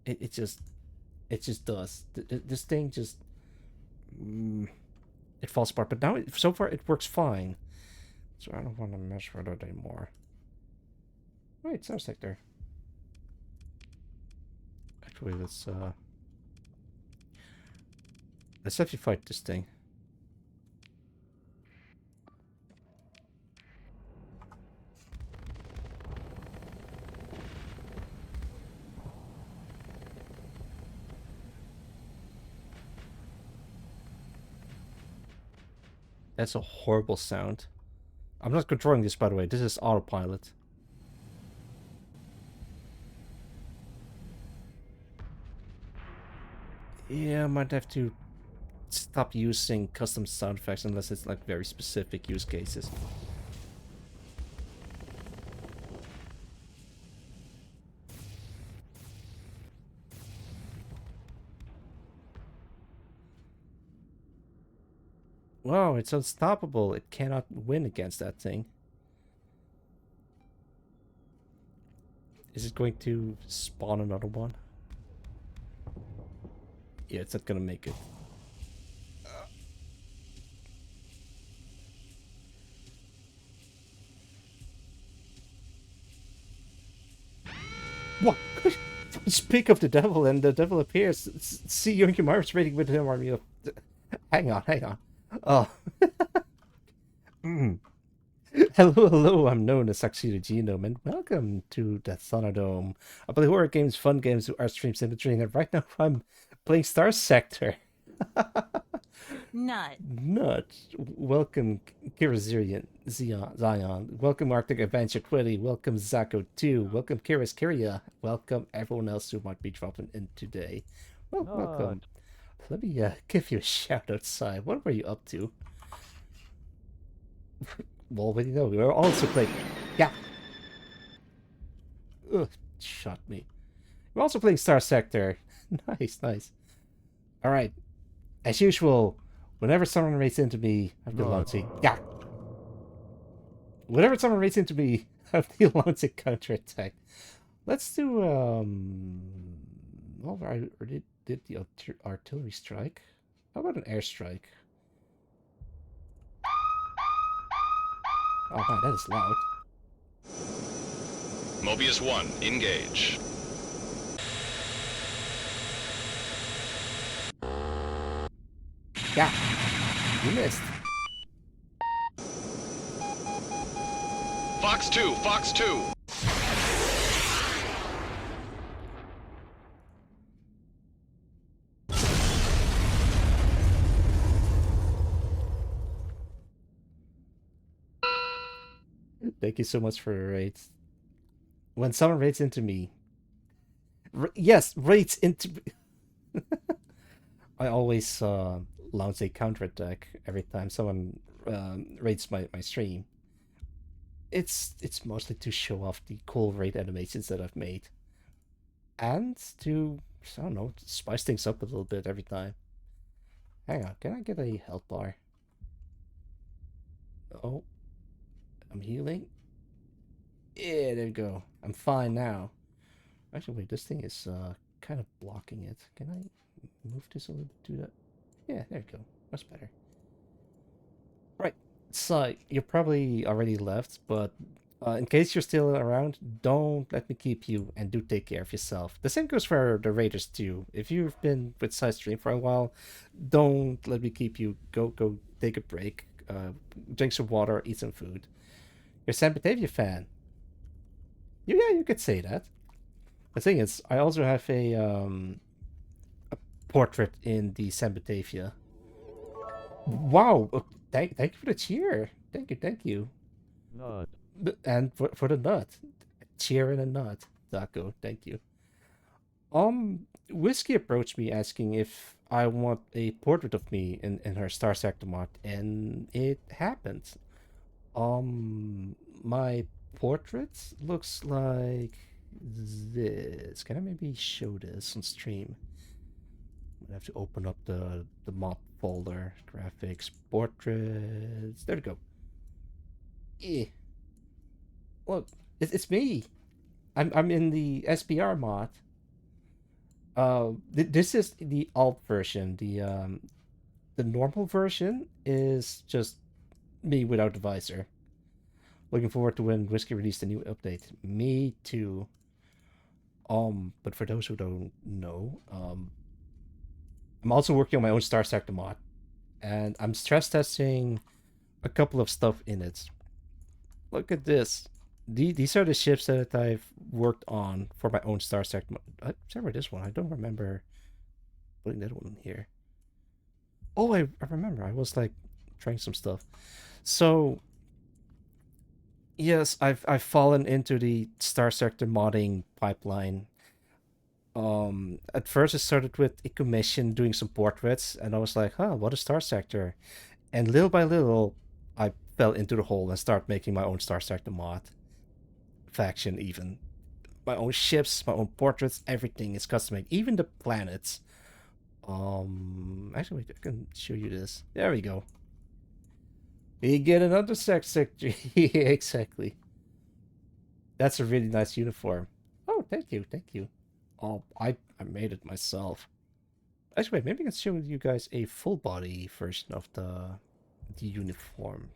It just does. This thing just it falls apart. But now so far it works fine. So I don't want to mess with it anymore. Wait, STARSECTOR. Actually, let's actually fight this thing. That's a horrible sound. I'm not controlling this, by the way. This is autopilot. Yeah, I might have to stop using custom sound effects unless it's like very specific use cases. Wow, it's unstoppable. It cannot win against that thing. Is it going to spawn another one? Yeah, it's not gonna make it. What? Speak of the devil, and the devil appears. See you and your Mars rating with him army of. Hang on, hang on. Oh. Hello, hello. I'm known as Saxida Genome, and welcome to the Thunderdome. I play horror games, fun games, art streams in between, and right now I'm playing Star Sector. Nut. Nut. Welcome, Kirazirian Zion. Welcome, Arctic Adventure Quitty. Welcome, Zako 2. Welcome, Kiris Kiria. Welcome, everyone else who might be dropping in today. Well, welcome. Let me give you a shout outside. What were you up to? Well, what do you know? We were also playing. Yeah. Ugh, shot me. We're also playing Star Sector. Nice, nice. All right. As usual, whenever someone races into me, I have the launching. Yeah. Whenever someone races into me, I have the launching counterattack. Let's do well, I already did the artillery strike. How about an airstrike? Oh wow, that is loud. Mobius 1, engage. Yeah, you missed. Fox 2, Fox 2. Thank you so much for the raids. When someone raids into me, yes, raids into. I always launch a counterattack every time someone raids my stream. It's mostly to show off the cool raid animations that I've made, and to, I don't know, spice things up a little bit every time. Hang on, can I get a health bar? Oh, I'm healing. Yeah, there you go. I'm fine now. Actually, wait, this thing is kind of blocking it. Can I move this a little bit to that? Yeah, there you go. Much better. Right. So, you're probably already left, but in case you're still around, don't let me keep you, and do take care of yourself. The same goes for the Raiders too. If you've been with Sidestream for a while, don't let me keep you. Go, take a break. Drink some water, eat some food. You're a San Batavia fan. Yeah, you could say that. The thing is, I also have a portrait in the San Batavia. Wow! Thank you for the cheer. Thank you. Nut. And for the nut, cheer and a nut, Daco. Thank you. Whiskey approached me asking if I want a portrait of me in her Star Sector mod, and it happened. My portrait looks like this. Can I maybe show this on stream? I have to open up the mod folder, graphics, portraits. There we go. Eh. Look, it's me. I'm in the SBR mod. This is the alt version. The normal version is just me without the visor. Looking forward to when Whiskey released a new update. Me too. But for those who don't know, I'm also working on my own Star Sector mod, and I'm stress testing a couple of stuff in it. Look at this. These are the ships that I've worked on for my own Star Sector mod. Except for this one, I don't remember putting that one here. Oh, I remember. I was like trying some stuff. So yes, I've fallen into the Star Sector modding pipeline. At first I started with a commission doing some portraits, and I was like, huh, what is Star Sector? And little by little, I fell into the hole and started making my own Star Sector mod. Faction, even. My own ships, my own portraits, everything is custom made, even the planets. Actually, wait, I can show you this. There we go. You get another sex sector. Yeah, exactly. That's a really nice uniform. Oh, thank you, thank you. Oh, I made it myself. Actually, wait, maybe I can show you guys a full body version of the uniform.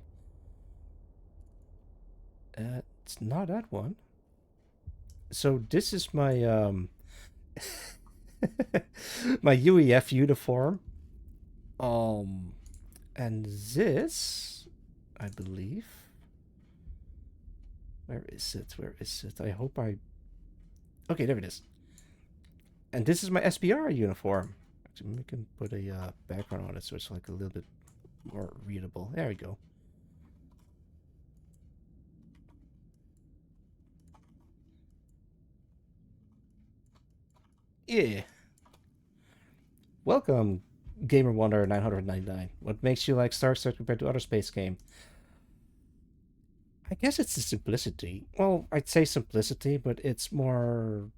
It's not that one. So this is my my UEF uniform. Um, and this, I believe. Where is it? Where is it? I hope I. Okay, there it is. And this is my SBR uniform. Actually, we can put a background on it so it's like a little bit more readable. There we go. Yeah. Welcome, Gamer Wonder 999. What makes you like StarSector compared to other space game? I guess it's the simplicity. Well, I'd say simplicity, but it's more.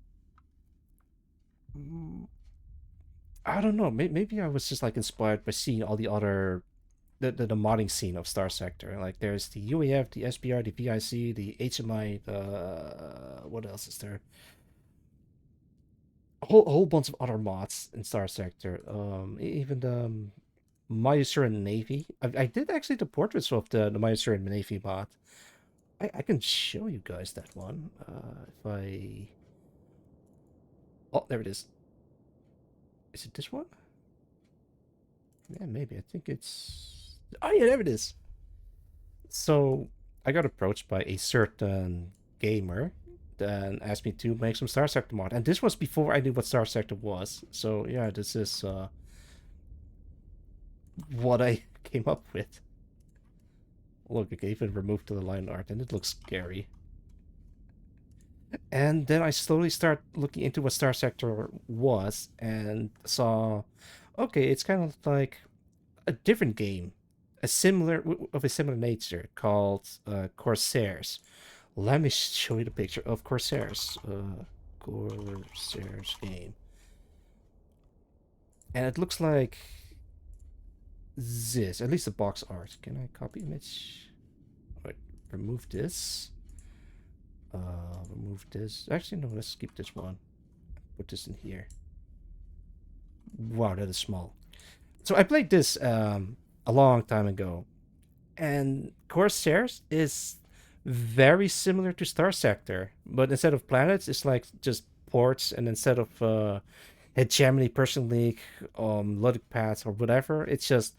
mm, I don't know. Maybe I was just like inspired by seeing all the other the modding scene of StarSector. Like there's the UEF, the SBR, the VIC, the HMI. What else is there? A whole bunch of other mods in StarSector. Even the Myosurian Navy. I did actually the portraits of the Myosurian Navy mod. I can show you guys that one. If I. Oh, there it is. Is it this one? Yeah, maybe. I think it's. Oh, yeah, there it is. So I got approached by a certain gamer that asked me to make some Star Sector mod. And this was before I knew what Star Sector was. So yeah, this is what I came up with. Look, I even removed the line art and it looks scary. And then I slowly start looking into what Star Sector was and saw, okay, it's kind of like a different game, of a similar nature called Corsairs. Let me show you the picture of Corsairs. Corsairs game, and it looks like this. At least the box art. Can I copy image? Wait, remove this. Remove this. Actually, no. Let's keep this one. Put this in here. Wow, that is small. So I played this a long time ago, and Corsairs is very similar to Star Sector, but instead of planets, it's like just ports, and instead of hegemony, Persian League, Ludic Paths, or whatever, it's just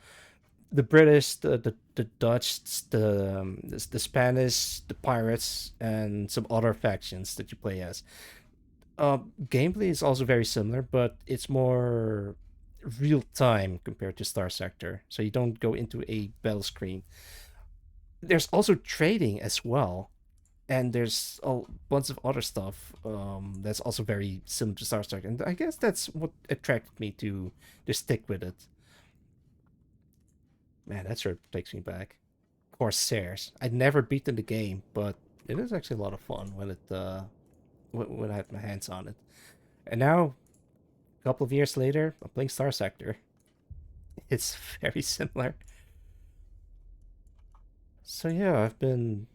the British, the Dutch, the Spanish, the pirates, and some other factions that you play as. Gameplay is also very similar, but it's more real time compared to Star Sector. So you don't go into a battle screen. There's also trading as well, and there's a bunch of other stuff that's also very similar to Star Trek, and I guess that's what attracted me to stick with it. Man, that sure takes me back. Corsairs. I'd never beaten the game, but it is actually a lot of fun when it when I had my hands on it. And now, a couple of years later, I'm playing Star Sector. It's very similar. So yeah, I've been.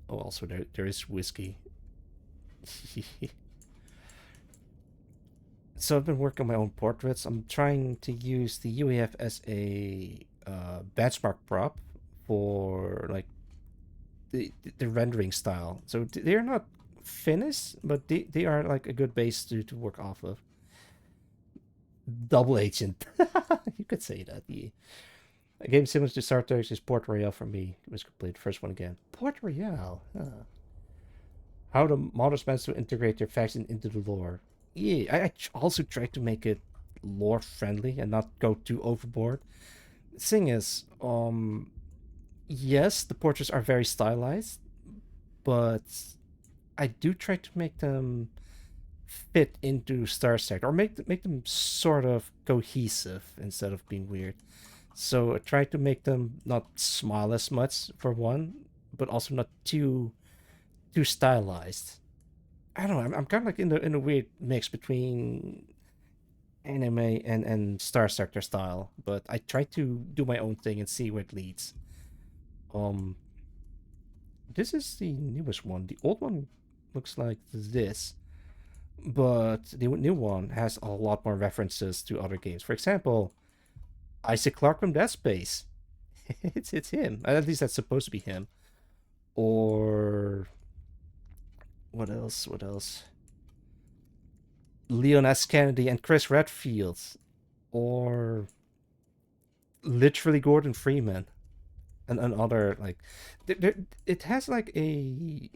Oh, also there is whiskey. So I've been working on my own portraits. I'm trying to use the UEF as a benchmark prop for like the rendering style. So they're not finished, but they are like a good base to work off of. Double agent, you could say that. Yeah. A game similar to Star Trek is Port Royale for me. It was complete first one again. Port Royale. Huh. How the modders managed to integrate their faction into the lore. Yeah, I also tried to make it lore friendly and not go too overboard. The thing is, yes, the portraits are very stylized, but I do try to make them fit into Star Sector or make them sort of cohesive instead of being weird. So I try to make them not smile as much for one, but also not too stylized. I don't know. I'm kind of like in a weird mix between anime and Star Sector style, but I try to do my own thing and see where it leads. Um, this is the newest one. The old one looks like this, but the new one has a lot more references to other games. For example, Isaac Clarke from Dead Space. It's him. At least that's supposed to be him. Or what else? What else? Leon S. Kennedy and Chris Redfield, or literally Gordon Freeman, and other like. It has like a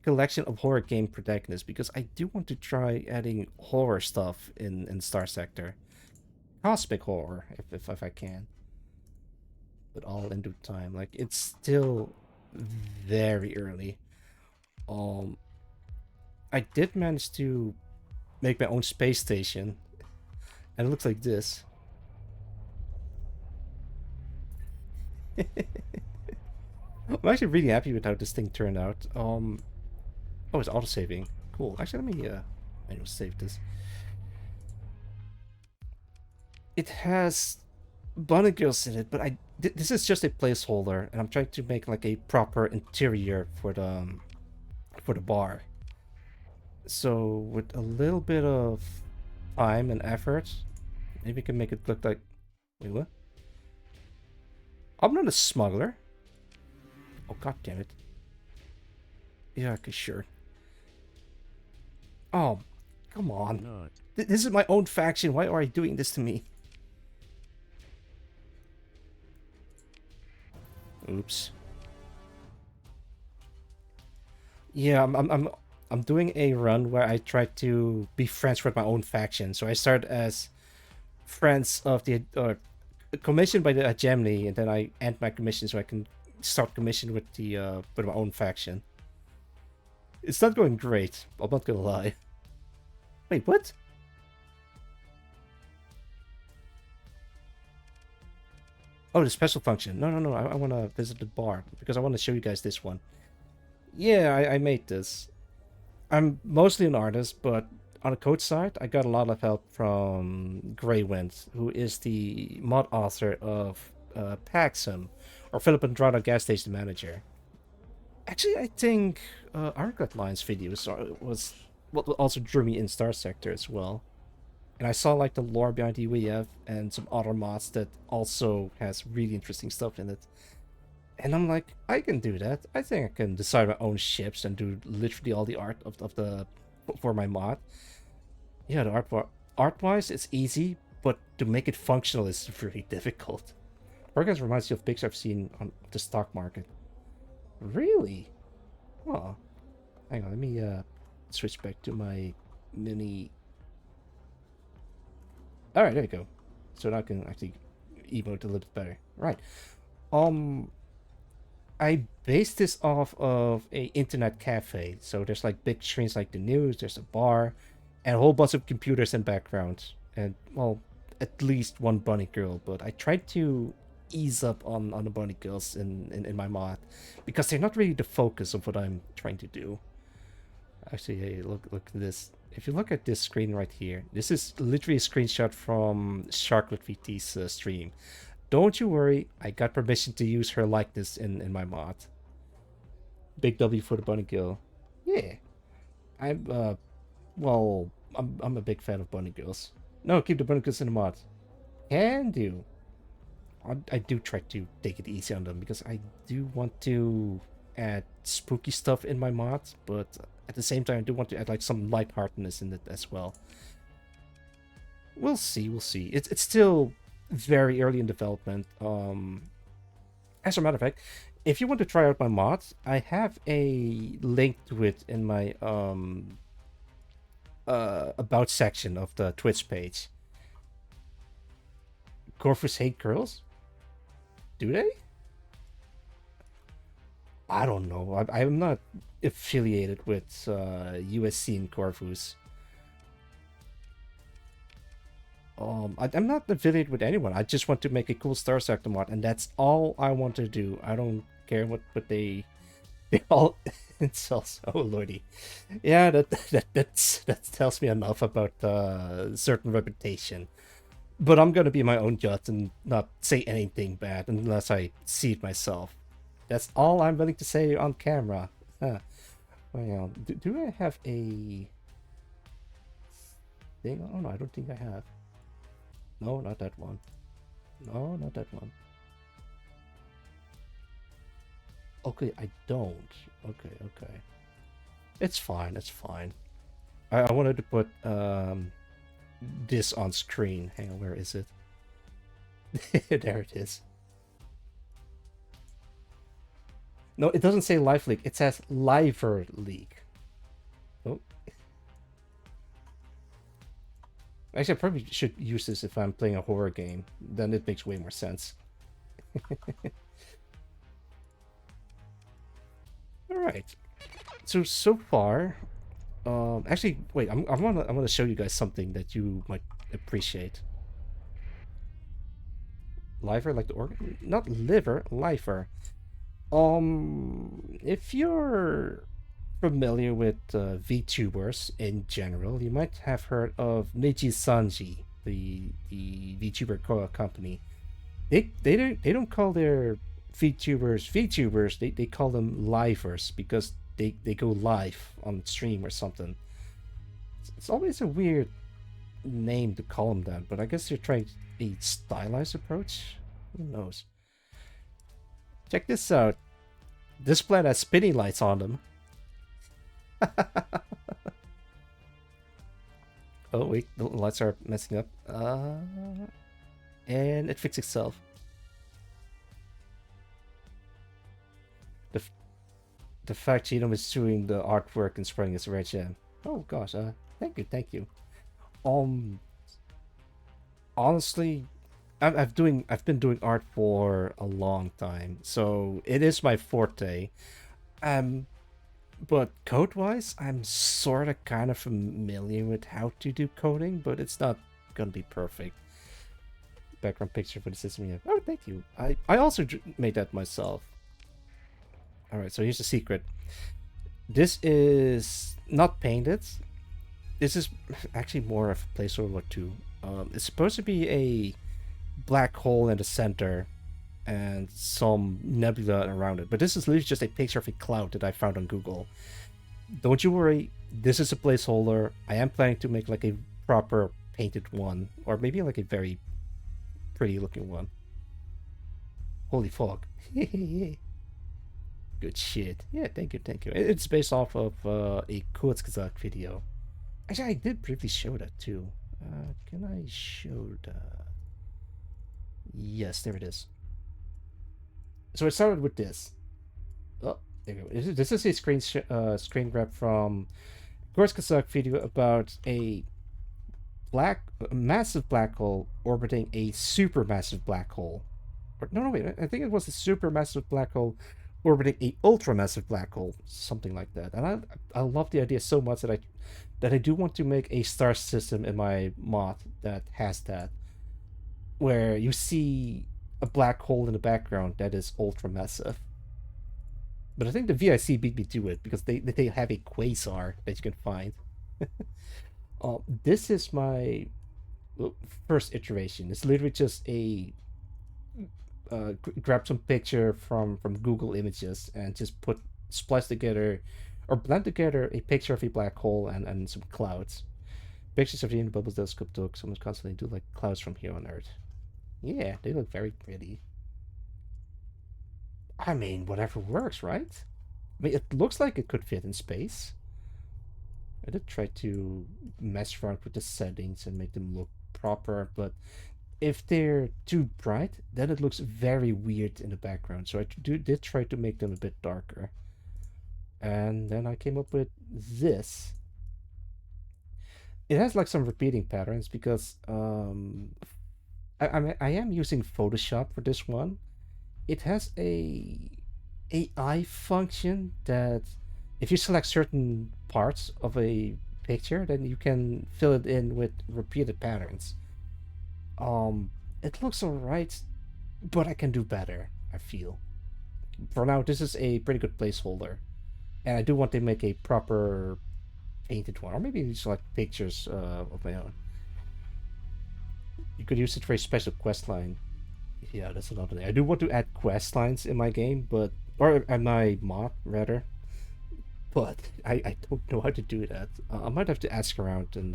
collection of horror game protagonists because I do want to try adding horror stuff in Star Sector, cosmic horror if I can, but all in due time. Like it's still very early. Um, I did manage to make my own space station, and it looks like this. I'm actually really happy with how this thing turned out. Oh, it's autosaving. Cool. Actually, let me manual save this. It has bunny girls in it, but this is just a placeholder, and I'm trying to make like a proper interior for the bar. So with a little bit of time and effort, maybe we can make it look like. Wait, what? I'm not a smuggler. Oh, god damn it. Yeah, okay, sure. Oh, come on. Not. This is my own faction. Why are you doing this to me? Oops. Yeah, I'm doing a run where I try to be friends with my own faction. So I start as friends of the commissioned by the Gemini, and then I end my commission so I can start commission with the with my own faction. It's not going great. I'm not gonna lie. Wait, what? Oh, the special function. No. I want to visit the bar because I want to show you guys this one. Yeah, I made this. I'm mostly an artist, but on the code side, I got a lot of help from Greywind, who is the mod author of Paxum, or Philip Andrade Gas Station Manager. Actually, I think Arclight Line's videos was what also drew me in Star Sector as well. And I saw like the lore behind the UEF and some other mods that also has really interesting stuff in it. And I'm like, I can do that. I think I can design my own ships and do literally all the art of the for my mod. Yeah, the art-wise, it's easy, but to make it functional is really difficult. Organs reminds you of pics I've seen on the stock market. Really? Oh, hang on. Let me switch back to my mini. All right, there you go. So now I can actually emote a little bit better. Right. I based this off of a internet cafe. So there's like big screens like the news, there's a bar, and a whole bunch of computers and backgrounds. And well, at least one bunny girl, but I tried to ease up on the bunny girls in my mod because they're not really the focus of what I'm trying to do. Actually, hey, look at this. If you look at this screen right here, this is literally a screenshot from Sharklet VT's stream. Don't you worry, I got permission to use her likeness in my mod. Big W for the bunny girl. Yeah. I'm a big fan of bunny girls. No, keep the bunny girls in the mod. Can do. I do try to take it easy on them because I do want to add spooky stuff in my mod, but at the same time I do want to add like some lightheartedness in it as well. We'll see. It's still very early in development. As a matter of fact, if you want to try out my mods, I have a link to it in my about section of the Twitch page. Corvus hate girls? Do they? I don't know. I'm not affiliated with USC and Corvus. I'm not affiliated with anyone. I just want to make a cool Star Sector mod, and that's all I want to do. I don't care what they all. It's also, oh lordy, yeah. That tells me enough about certain reputation. But I'm gonna be my own judge and not say anything bad unless I see it myself. That's all I'm willing to say on camera. Huh. Well, do I have a thing? Oh no, I don't think I have. No, not that one. No, not that one. Okay, I don't. Okay, okay. It's fine, it's fine. I wanted to put this on screen. Hang on, where is it? There it is. No, it doesn't say Life Leak. It says Liver Leak. Oh. Actually, I probably should use this if I'm playing a horror game. Then it makes way more sense. All right. So far, actually, wait. I'm gonna show you guys something that you might appreciate. Liver, like the organ, not liver, lifer. If you're familiar with VTubers in general, you might have heard of Neji Sanji, the VTuber company. They don't call their VTubers. They call them livers because they go live on stream or something. It's always a weird name to call them that, but I guess they're trying a stylized approach. Who knows? Check this out. This planet has spinning lights on them. Oh wait, the lights are messing up. And it fixed itself. The fact Cheatham is doing the artwork and spreading his red gem. Oh gosh, thank you. Honestly, I've been doing art for a long time, so it is my forte. But code-wise, I'm sort of kind of familiar with how to do coding, but it's not gonna be perfect. Background picture for the system. Yeah. Oh, thank you. I also made that myself. All right, so here's the secret. This is not painted. This is actually more of a placeholder too. It's supposed to be a black hole in the center and some nebula around it. But this is literally just a picture of a cloud that I found on Google. Don't you worry, this is a placeholder. I am planning to make like a proper painted one, or maybe like a very pretty looking one. Holy fuck. Good shit. Yeah, thank you. It's based off of a Kurzgesagt video. Actually, I did briefly show that too. Can I show that? Yes, there it is. So it started with this. Oh, there you go. This is a screen grab from Kurzgesagt video about a massive black hole orbiting a supermassive black hole. Or, no, wait. I think it was a supermassive black hole orbiting a ultramassive black hole, something like that. And I love the idea so much that I do want to make a star system in my mod that has that, where you see a black hole in the background that is ultramassive. But I think the VIC beat me to it because they have a quasar that you can find. This is my first iteration. It's literally just a grab some picture from Google Images and just splice together or blend together a picture of a black hole and some clouds. Pictures of the bubbles telescope took. Someone's constantly do like clouds from here on Earth. Yeah, they look very pretty. I mean, whatever works, right? I mean, it looks like it could fit in space. I did try to mess around with the settings and make them look proper, but if they're too bright, then it looks very weird in the background. So I did try to make them a bit darker. And then I came up with this. It has like some repeating patterns because I am using Photoshop for this one. It has a AI function that if you select certain parts of a picture, then you can fill it in with repeated patterns. It looks alright, but I can do better, I feel. For now, this is a pretty good placeholder. And I do want to make a proper painted one, or maybe just like pictures of my own. You could use it for a special quest line. Yeah, that's another thing. I do want to add quest lines in my game, but or am I mod rather? But I don't know how to do that. I might have to ask around in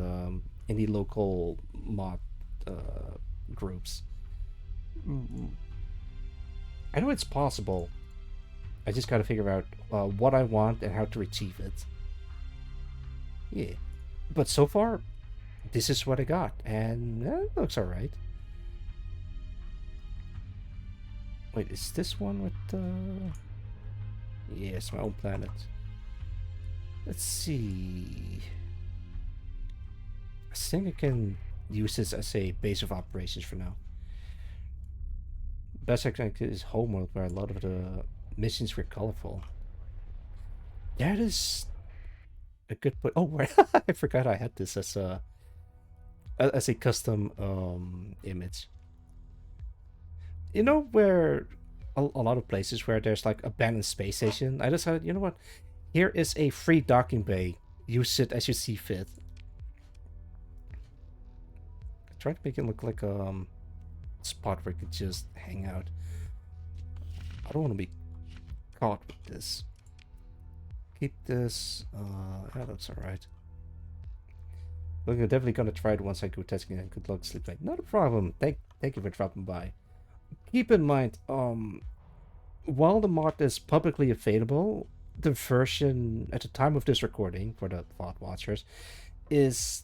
the local mod uh, groups. Mm, I know it's possible. I just gotta figure out what I want and how to achieve it. Yeah, but so far, this is what I got, and it looks alright. Wait, is this one with yes, my own planet. Let's see. I think I can use this as a base of operations for now. Best I can is homeworld, where a lot of the missions were colorful. That is a good point. Oh, right. I forgot I had this as a custom image. You know where a lot of places where there's like abandoned space station. I decided, you know what? Here is a free docking bay. Use it as you see fit. Try to make it look like a spot where you could just hang out. I don't want to be caught with this. Keep this. That looks alright. Look, I'm definitely gonna try it once I go testing it. Good luck, sleep late. Not a problem. Thank you for dropping by. Keep in mind, while the mod is publicly available, the version at the time of this recording for the VOD watchers is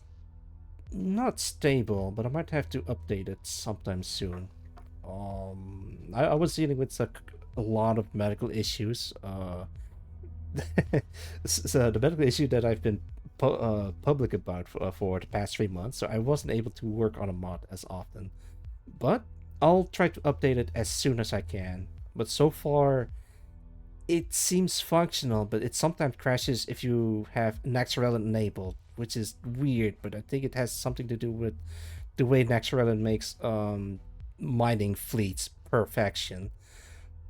not stable, but I might have to update it sometime soon. I was dealing with a lot of medical issues. So the medical issue that I've been public about for the past 3 months, so I wasn't able to work on a mod as often. But I'll try to update it as soon as I can. But so far, it seems functional, but it sometimes crashes if you have Naxxrail enabled, which is weird, but I think it has something to do with the way Naxxrail makes mining fleets per faction.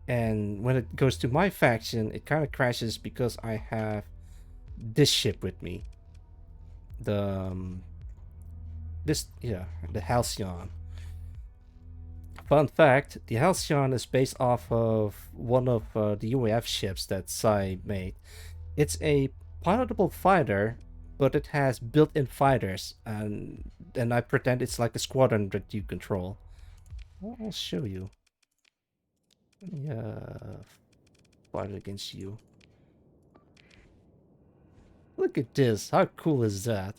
And when it goes to my faction, it kind of crashes because I have this ship with me. The the Halcyon. Fun fact: the Halcyon is based off of one of the UAF ships that Sai made. It's a pilotable fighter, but it has built-in fighters, and I pretend it's like a squadron that you control. I'll show you. Yeah, fight against you. Look at this. How cool is that?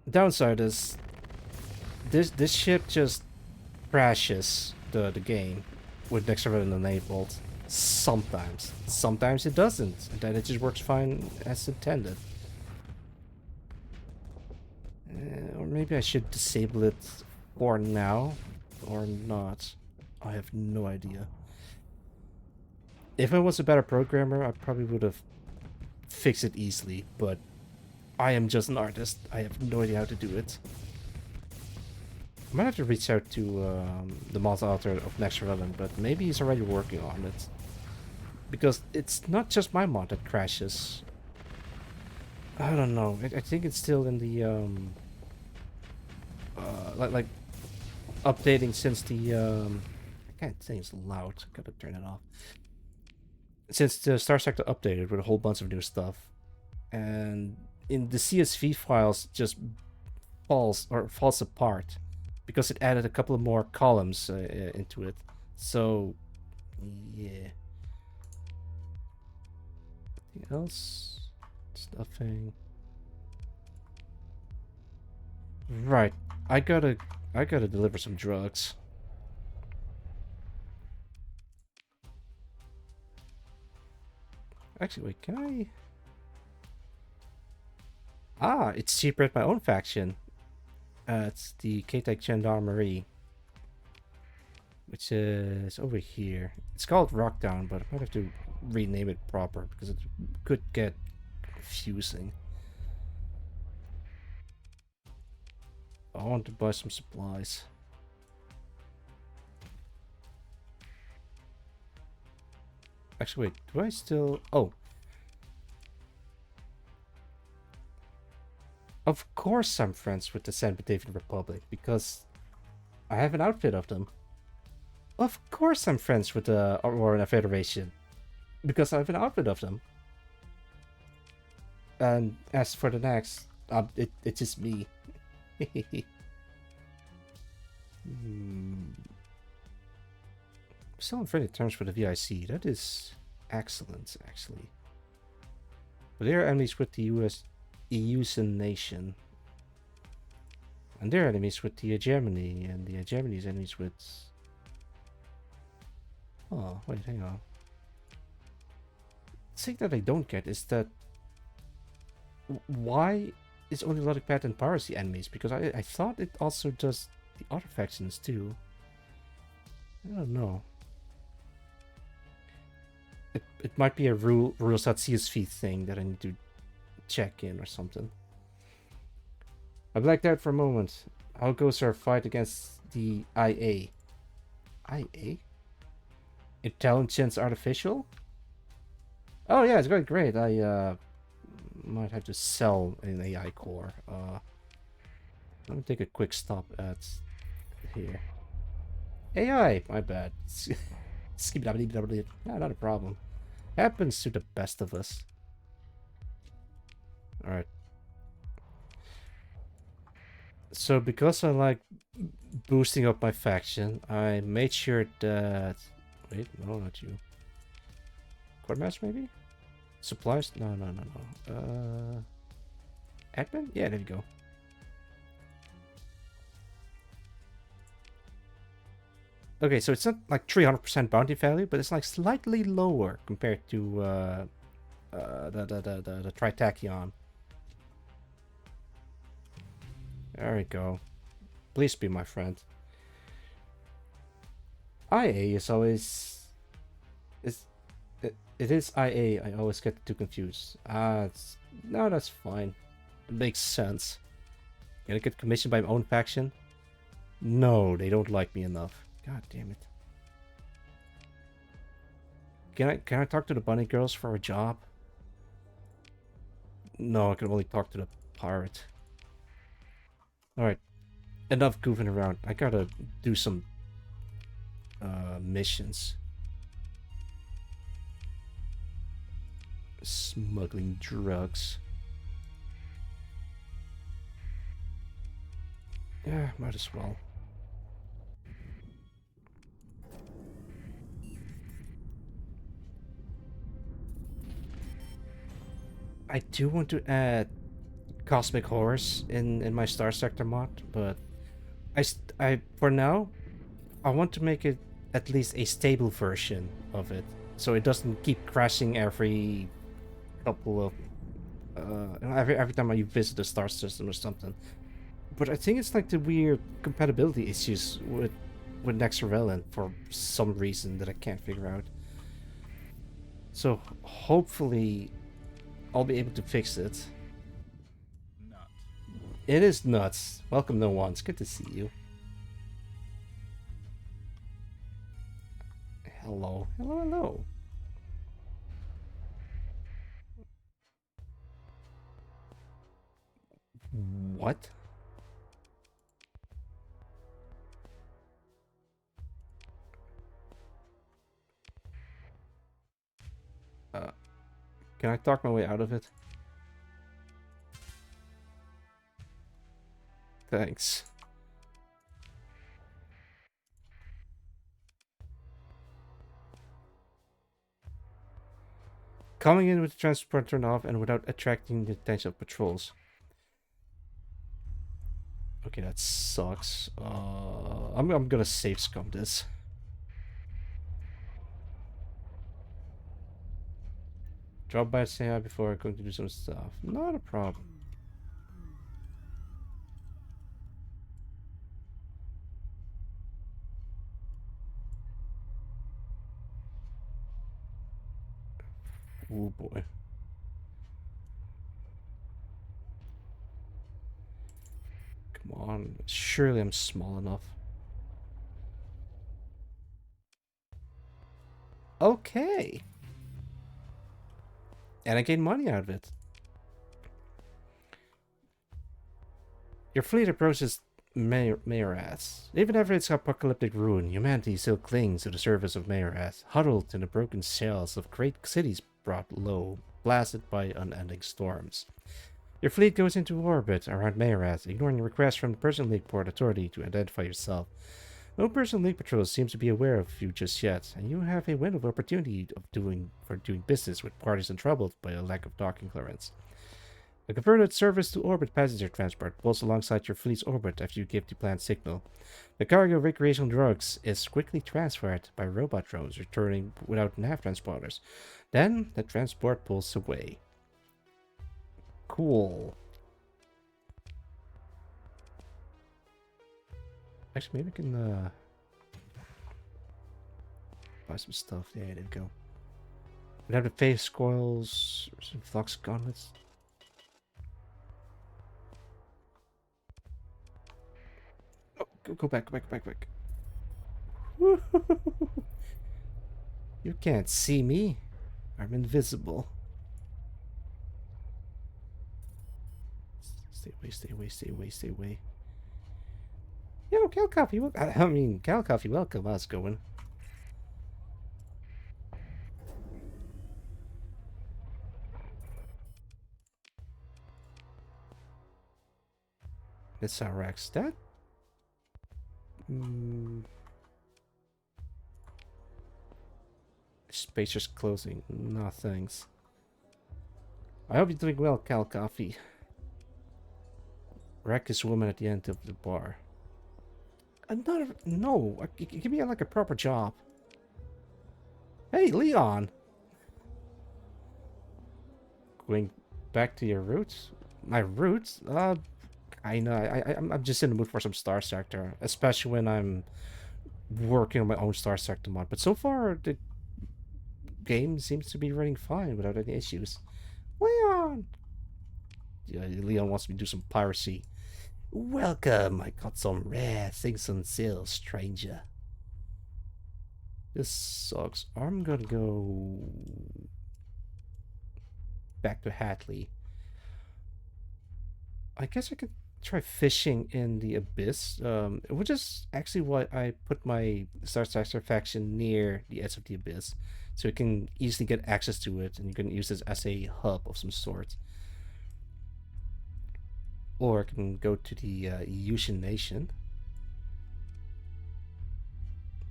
Downside is this ship just crashes the game with Naxxrail enabled. Sometimes it doesn't, and then it just works fine as intended. Or maybe I should disable it for now, or not. I have no idea. If I was a better programmer, I probably would have fixed it easily, but I am just an artist. I have no idea how to do it. I might have to reach out to the mod author of Naxxrail, but maybe he's already working on it. Because it's not just my mod that crashes. I don't know. I think it's still in the like updating since the I can't say it's loud. Gotta turn it off. Since the STARSECTOR updated with a whole bunch of new stuff, and in the CSV files just falls apart because it added a couple of more columns into it. So yeah. Anything else? Stuffing. Right. I gotta deliver some drugs. Actually, wait, can I? Ah, it's cheaper at my own faction. It's the K-Tech Gendarmerie, which is over here. It's called Rockdown, but I might have to rename it proper because it could get confusing. I want to buy some supplies. Actually, wait, do I still... Oh. Of course I'm friends with the San Batavian Republic, because I have an outfit of them. Of course I'm friends with the Aurora Federation. Because I have an outfit of them. And as for the next, it's just me. Still on friendly terms with the VIC. That is excellent, actually. But they are enemies with the EU's nation. And they're enemies with the Germany. And the Germany's enemies with... Oh, wait, hang on. The thing that I don't get is that... Why is only Logic Path and Piracy enemies? Because I thought it also does the other factions too. I don't know. It might be a rules.csv thing that I need to check in or something. I blacked out for a moment. How goes our fight against the IA? IA? Intelligence Artificial? Oh yeah, it's going great. I might have to sell an AI core. Let me take a quick stop at here. AI, my bad. No, not a problem. Happens to the best of us. Alright. So because I like boosting up my faction, I made sure that... Wait, no, not you. Quartermaster, maybe? Supplies? No. Admin? Yeah, there you go. Okay, so it's not like 300% bounty value, but it's like slightly lower compared to the Tritachyon. There we go. Please be my friend. IA is always... It is IA. I always get too confused. No, that's fine. It makes sense. Can I get commissioned by my own faction? No, they don't like me enough. God damn it. Can I talk to the bunny girls for a job? No, I can only talk to the pirate. Alright. Enough goofing around. I gotta do some missions. Smuggling drugs. Yeah, might as well. I do want to add cosmic horrors in my STARSECTOR mod, but I for now I want to make it at least a stable version of it, so it doesn't keep crashing every couple of every time you visit the star system or something. But I think it's like the weird compatibility issues with Nexarellan for some reason that I can't figure out. So hopefully I'll be able to fix it. Nut. It is nuts. Welcome, no one. It's good to see you. Hello. Hello. What? Can I talk my way out of it? Thanks. Coming in with the transport turned off and without attracting the attention of patrols. Okay, that sucks. I'm gonna save scum this. Drop by, say hi before going to do some stuff. Not a problem. Oh boy. Come on. Surely I'm small enough. Okay. And I gain money out of it. Your fleet approaches Mayoras. Even after its apocalyptic ruin, humanity still clings to the surface of Mayoras, huddled in the broken shells of great cities brought low, blasted by unending storms. Your fleet goes into orbit around Mayoras, ignoring requests from the Persian League Port Authority to identify yourself. No Persian League patrols seems to be aware of you just yet, and you have a window of opportunity for doing business with parties untroubled by a lack of docking clearance. A converted service-to-orbit passenger transport pulls alongside your fleet's orbit after you give the planned signal. The cargo of recreational drugs is quickly transferred by robot drones returning without nav transponders. Then, the transport pulls away. Cool. Actually, maybe I can buy some stuff. Yeah, there we go. We have the face coils, some flux gauntlets. Oh, go back, go back, go back, go back. You can't see me. I'm invisible. Stay away, stay away, stay away, stay away. Yo, Cal Coffee, Cal Coffee, welcome. How's it going? That's our Rex. That? Spacer's closing. No, thanks. I hope you're doing well, Cal Coffee. Reckless woman at the end of the bar. Another... No, give me like a proper job. Hey, Leon! Going back to your roots? My roots? I know. I'm just in the mood for some StarSector, especially when I'm working on my own StarSector mod. But so far, the game seems to be running fine without any issues. Leon! Yeah, Leon wants me to do some piracy. Welcome, I got some rare things on sale, stranger. This sucks. I'm gonna go back to Hatley. I guess I could try fishing in the abyss, which is actually why I put my StarSector faction near the edge of the abyss, so you can easily get access to it, and you can use this as a hub of some sort. Or I can go to the Yushin Nation.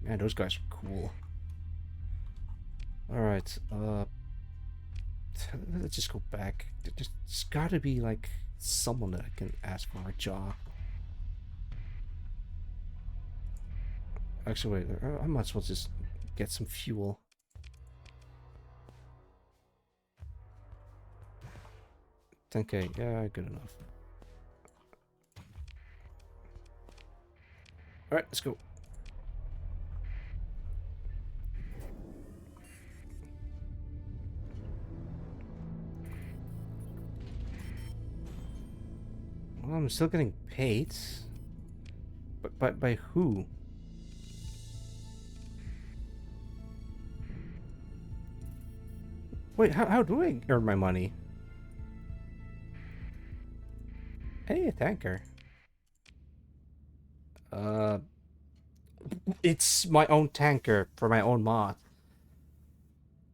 Man, those guys are cool. Alright, let's just go back. There's gotta be, like, someone that I can ask for a job. Actually, wait, I might as well just get some fuel. Okay, yeah, good enough. Alright, let's go. Well, I'm still getting paid. But by who? Wait, how do I earn my money? Hey, a tanker. It's my own tanker for my own mod.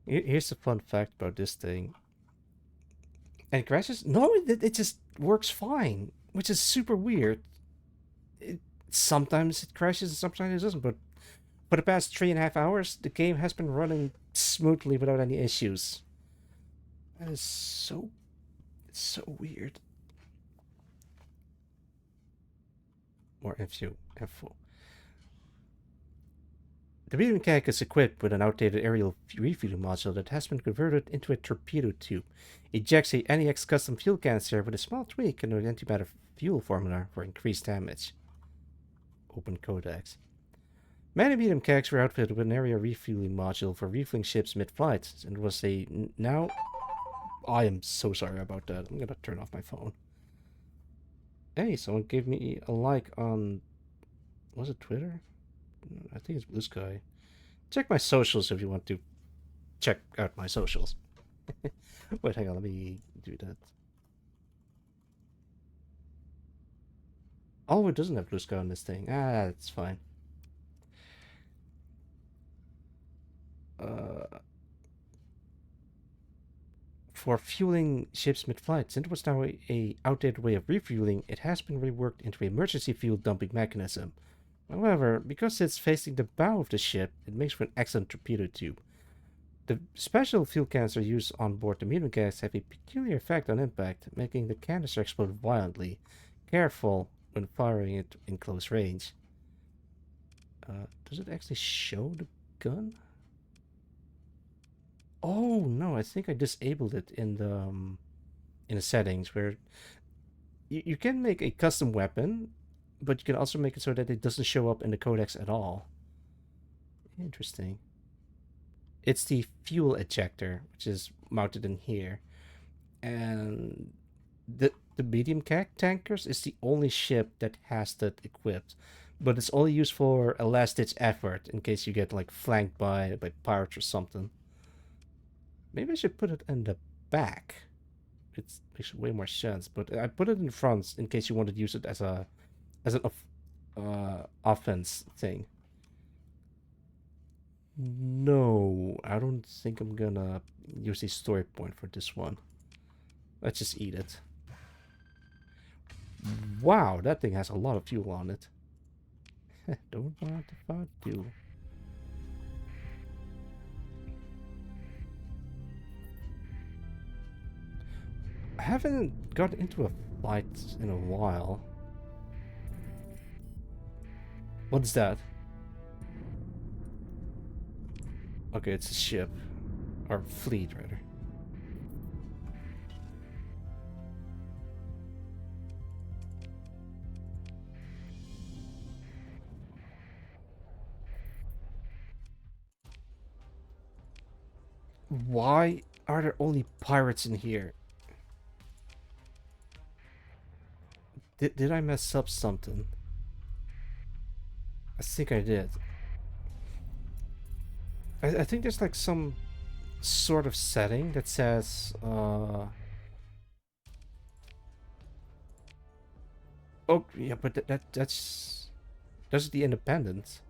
Here's the fun fact about this thing. And it crashes? No, it just works fine, which is super weird. Sometimes it crashes and sometimes it doesn't, but for the past 3.5 hours, the game has been running smoothly without any issues. That is so weird. More info. The medium mechanic is equipped with an outdated aerial refueling module that has been converted into a torpedo tube. Ejects a NEX custom fuel canister with a small tweak in the antimatter fuel formula for increased damage. Open codex. Many medium mechanics were outfitted with an area refueling module for refueling ships mid-flight, and was a now... I am so sorry about that. I'm gonna turn off my phone. Hey, someone gave me a like on... Was it Twitter? I think it's Blue Sky. Check my socials if you want to check out my socials. Wait, hang on, let me do that. Oh, it doesn't have blue sky on this thing. Ah, that's fine. For fueling ships mid-flight, since it was now a outdated way of refueling, it has been reworked into an emergency fuel dumping mechanism. However, because it's facing the bow of the ship, it makes for an excellent torpedo tube. The special fuel canister used on board the medium gas have a peculiar effect on impact, making the canister explode violently. Careful when firing it in close range. Does it actually show the gun? Oh no, I think I disabled it in the settings where you can make a custom weapon, but you can also make it so that it doesn't show up in the codex at all. Interesting. It's the fuel ejector, which is mounted in here, and the medium tankers is the only ship that has that equipped, but it's only used for a last ditch effort in case you get like flanked by pirates or something. Maybe I should put it in the back. It makes way more sense, but I put it in front in case you want to use it as an offense thing. No, I don't think I'm gonna use a story point for this one. Let's just eat it. Wow, that thing has a lot of fuel on it. Don't want to fight you. I haven't got into a fight in a while. What's that? Okay, it's a ship. Or fleet, rather. Why are there only pirates in here? Did I mess up something? I think I did. I think there's like some sort of setting that says oh yeah, but that's the independent.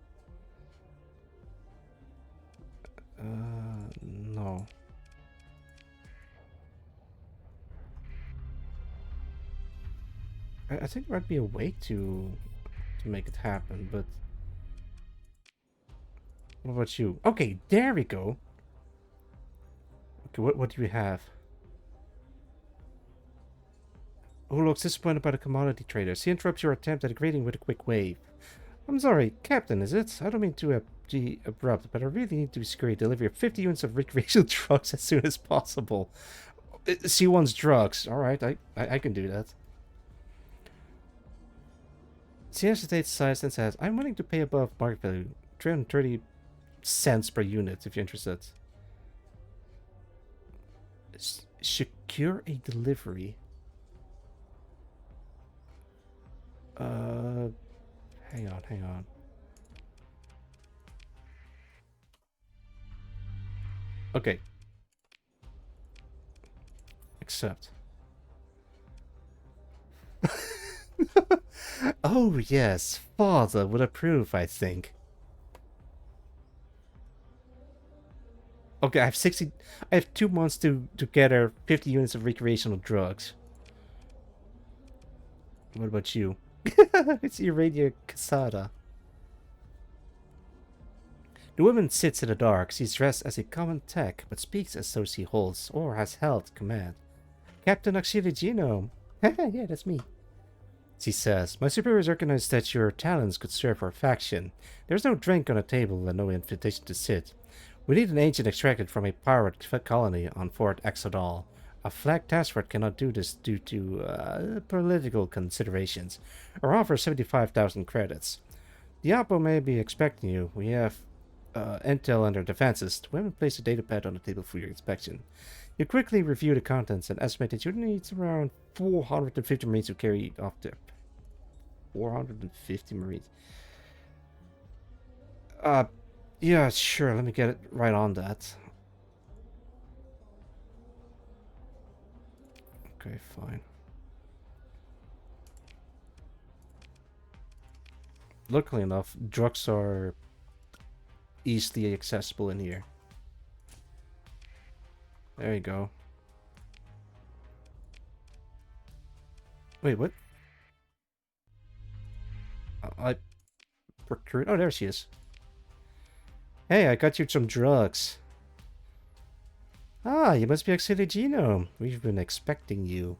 No. I think there might be a way to make it happen, but what about you? Okay, there we go. Okay, what do we have? Who looks disappointed by the commodity traders? He interrupts your attempt at a greeting with a quick wave. I'm sorry, Captain, is it? I don't mean to be abrupt, but I really need to secure a delivery of 50 units of recreational drugs as soon as possible. C1's drugs. Alright, I can do that. She hesitates, sighs, and says, I'm willing to pay above market value, 330 cents per unit, if you're interested. Secure a delivery. Hang on. Okay. Accept. Oh, yes. Father would approve, I think. Okay, I have 2 months to gather 50 units of recreational drugs. What about you? It's Iradia Casada. The woman sits in the dark. She's dressed as a common tech, but speaks as though she holds or has held command. Captain Auxilia Genome. Yeah, that's me. She says, my superiors recognize that your talents could serve our faction. There's no drink on the table and no invitation to sit. We need an agent extracted from a pirate colony on Fort Exodal. A flag task force cannot do this due to political considerations. Our offer is 75,000 credits. Diapo may be expecting you. We have intel under defenses. We haven't placed a data pad on the table for your inspection. You quickly review the contents and estimate that you need around 450 marines to carry off the 450 marines. Yeah, sure. Let me get it right on that. Okay, fine. luckily enough, drugs are easily accessible in here. There you go. Wait, what? I procured. Oh, there she is. Hey, I got you some drugs. Ah, you must be Auxilia Genome. We've been expecting you.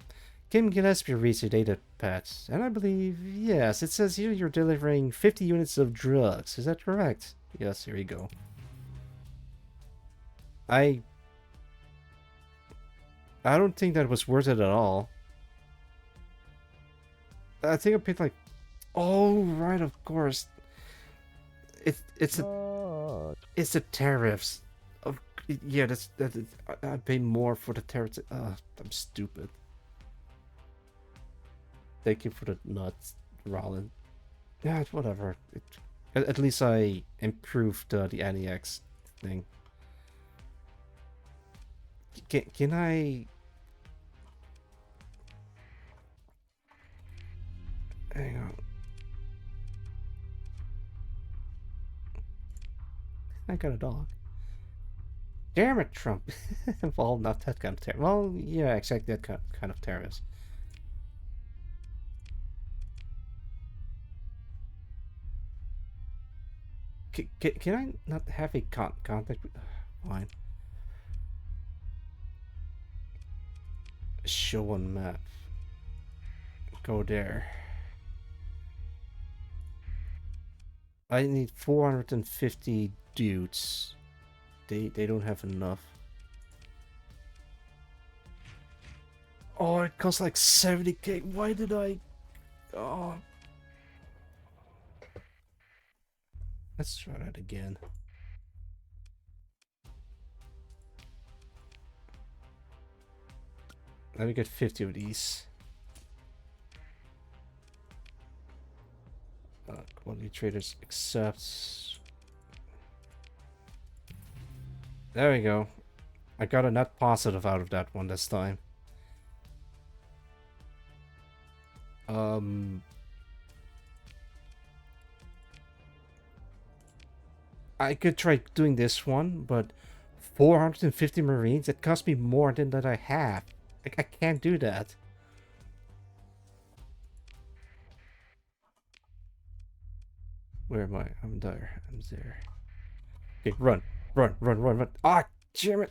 Kim Gillespie reads your data pads, and I believe, yes, it says here you're delivering 50 units of drugs. Is that correct? Yes, here you go. I don't think that was worth it at all. I think I paid like, oh right, of course. It's the tariffs. Of yeah, I pay more for the tariffs. I'm stupid. Thank you for the nuts, Rollin. Yeah, whatever. At least I improved the NEX thing. Can I? Hang on. I got a dog. Damn it, Trump. Well, not that kind of terror. Well, yeah, exactly that kind of terrorist. Can I not have a contact with... Fine. Show on map. Go there. I need 450 dudes. They don't have enough. Oh, it costs like 70k. Why did I... Oh. Let's try that again. Let me get 50 of these. Quality traders accepts. There we go. I got a net positive out of that one this time. I could try doing this one, but 450 Marines, it cost me more than that I have. I can't do that. Where am I? I'm there. I'm there. Okay, run. Run, run, run, run. Ah, damn it.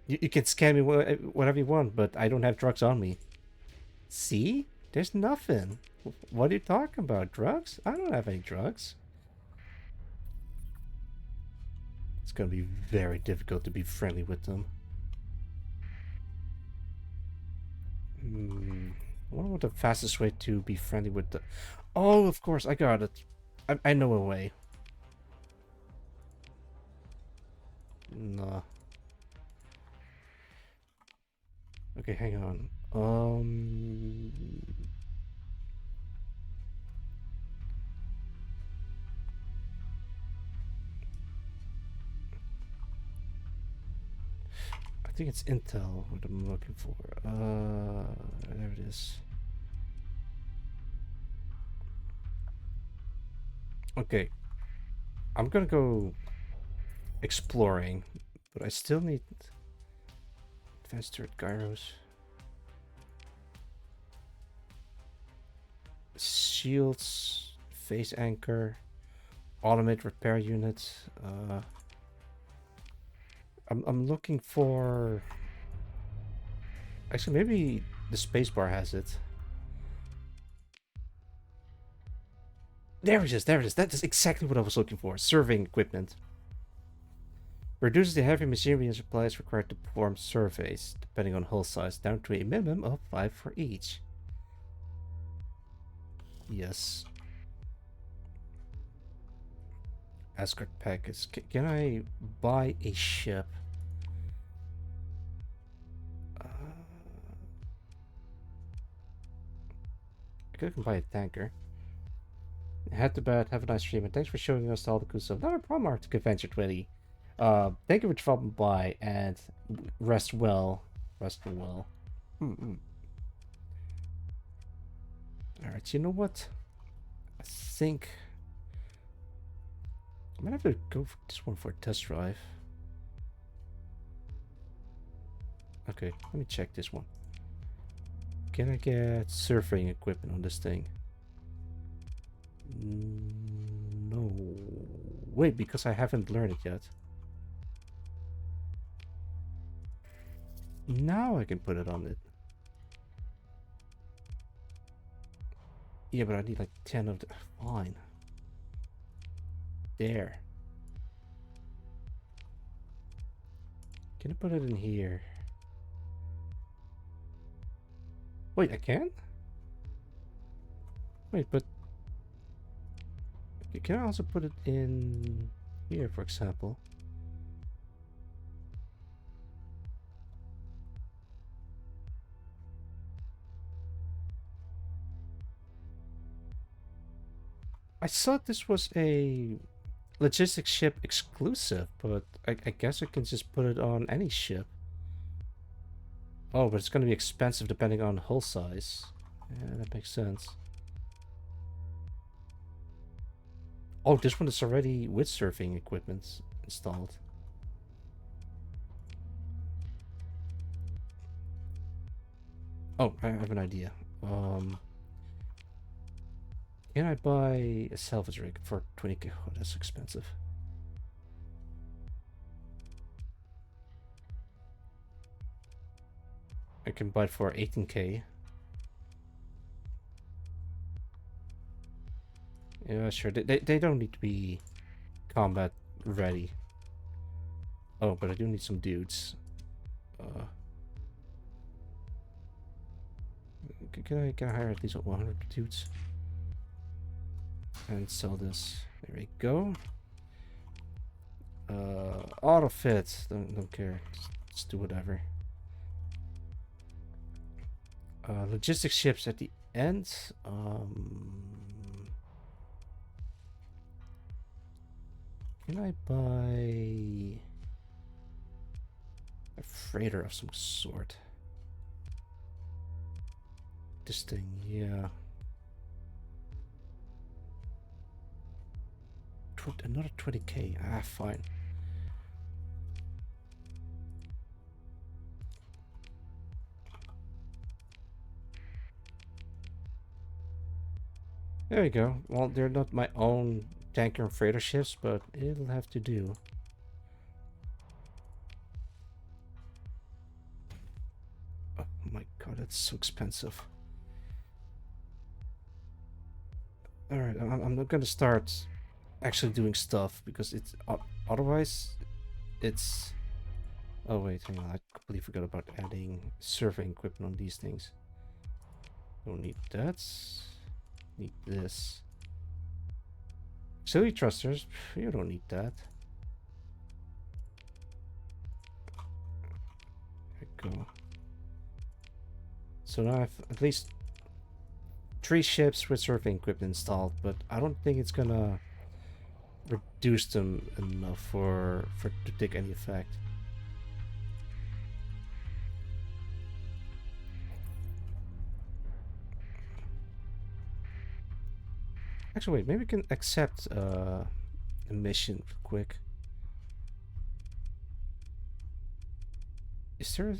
You can scan me whatever you want, but I don't have drugs on me. See? There's nothing. What are you talking about? Drugs? I don't have any drugs. It's gonna be very difficult to be friendly with them. I wonder what the fastest way to be friendly with the... Oh, of course, I got it. I know a way. Nah. Okay, hang on. I think it's Intel what I'm looking for. There it is. Okay. I'm gonna go exploring, but I still need advanced turret gyros. Shields, phase anchor, automate repair unit. I'm looking for... Actually, maybe the spacebar has it. There it is, there it is. That is exactly what I was looking for. Surveying equipment. Reduces the heavy machinery and supplies required to perform surveys, depending on hull size, down to a minimum of 5 for each. Yes. Escort package. Can I buy a ship? I can buy a tanker. Head to bed, have a nice stream, and thanks for showing us all the cool stuff. Not a problem, Arctic Adventure 20. Thank you for dropping by, and rest well. Rest well. Alright, you know what? I think I might have to go for this one for a test drive. Okay, let me check this one. Can I get surfing equipment on this thing? No. Wait, because I haven't learned it yet. Now I can put it on it. Yeah, but I need like 10 of the... Fine. There. Can I put it in here? Wait, I can? Wait, but... Can I also put it in here, for example? I thought this was a logistics ship exclusive, but I guess I can just put it on any ship. Oh, but it's going to be expensive depending on hull size. Yeah, that makes sense. Oh, this one is already with surfing equipment installed. Oh, I have an idea. Can I buy a salvage rig for 20k? Oh, that's expensive. I can buy it for 18k. Yeah, sure. They don't need to be combat ready. Oh, but I do need some dudes. Can I hire at least 100 dudes? And sell this. There we go. Auto fit. Don't care. Just do whatever. Logistics ships at the end. Can I buy a freighter of some sort? This thing, yeah. Another 20k. Ah, fine. There we go. Well, they're not my own tanker and freighter ships, but it'll have to do. Oh my god, that's so expensive. Alright, I'm not gonna start actually doing stuff because it's otherwise it's... Oh wait, hang on, I completely forgot about adding surveying equipment on these things. Don't need that. Need this. Auxiliary thrusters, you don't need that. There we go. So now I have at least 3 ships with surveying equipment installed, but I don't think it's gonna reduce them enough for to take any effect. Actually, wait, maybe we can accept a mission real quick. Is there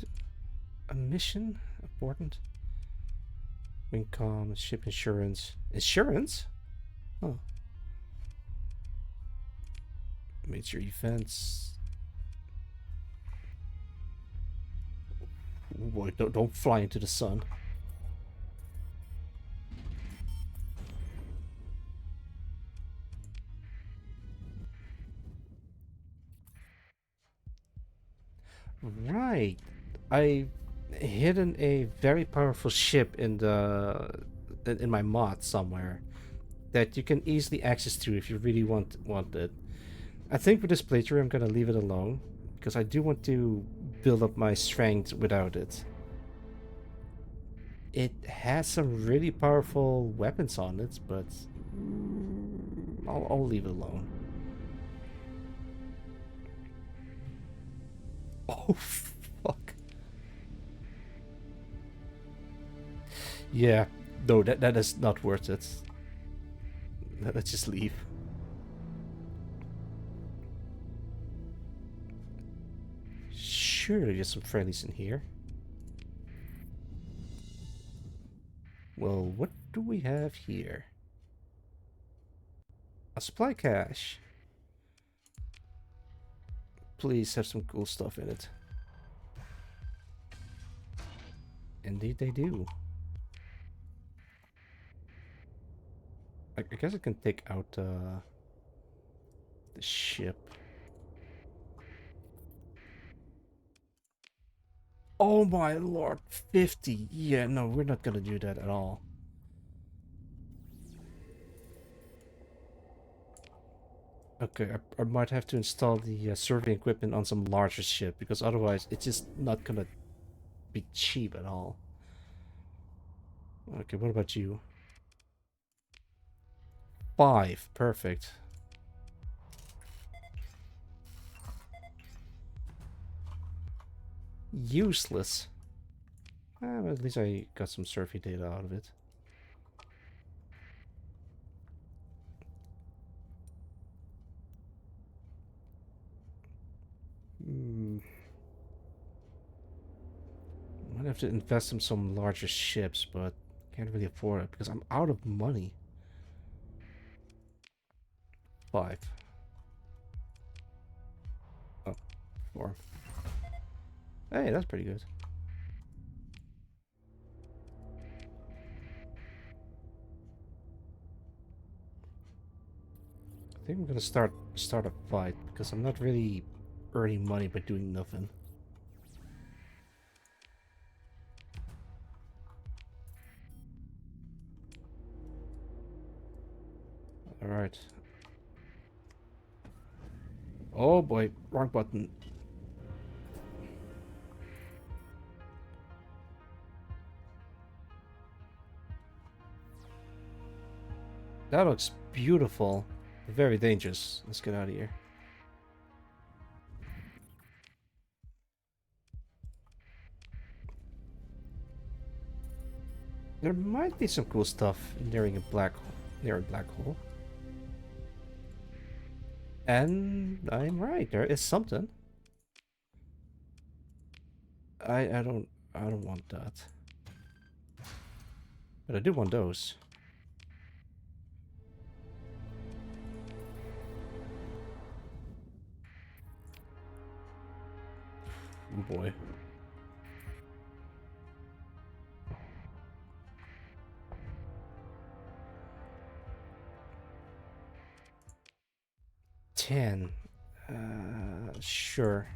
a mission important? Wincom, ship insurance. Insurance? Oh. Major events. Oh boy, don't fly into the sun. Right. I hidden a very powerful ship in my mod somewhere that you can easily access to if you really want it. I think with this playthrough I'm gonna leave it alone because I do want to build up my strength without it. It has some really powerful weapons on it, but I'll leave it alone. Oh, fuck. Yeah, no, that is not worth it. Let's just leave. Surely there's some friendlies in here. Well, what do we have here? A supply cache. Please have some cool stuff in it. Indeed they do. I guess I can take out the ship. Oh my lord, 50. Yeah, no, we're not gonna do that at all. Okay, I might have to install the survey equipment on some larger ship, because otherwise it's just not gonna be cheap at all. Okay, what about you? 5, perfect. Useless. But at least I got some survey data out of it. Might have to invest in some larger ships, but can't really afford it because I'm out of money. 5. Oh, 4. Hey, that's pretty good. I think I'm gonna start a fight because I'm not really earning money by doing nothing. All right. Oh boy, wrong button. That looks beautiful. Very dangerous. Let's get out of here. There might be some cool stuff near a black hole. And I'm right, there is something. I don't want that. But I do want those. Oh boy. $10. Sure.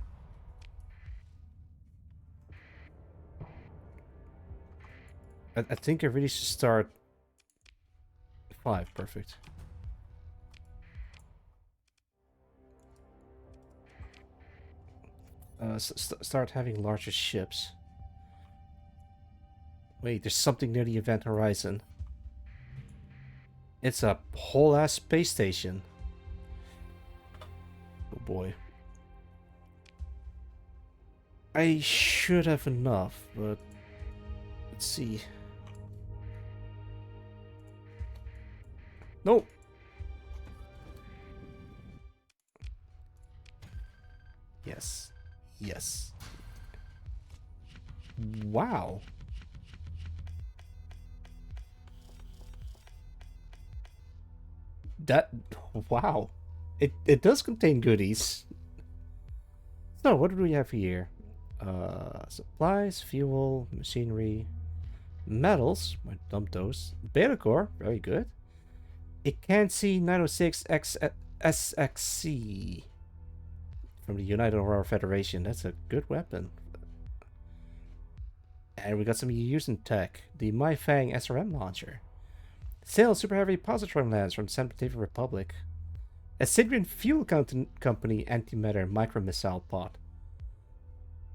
I think I really should start 5. Perfect. Start having larger ships. Wait, there's something near the event horizon. It's a whole ass space station. Oh boy. I should have enough, but let's see. Nope. Yes. Yes. Wow. That, wow. It does contain goodies. So what do we have here? Supplies, fuel, machinery, metals. Might dump those. Beta core, very good. It can see 906 SXC from the United Aurora Federation. That's a good weapon. And we got some using tech. The Maifang SRM launcher. Sail super heavy positron lance from San Batavia Republic. A Sidrian fuel company antimatter micro missile pod.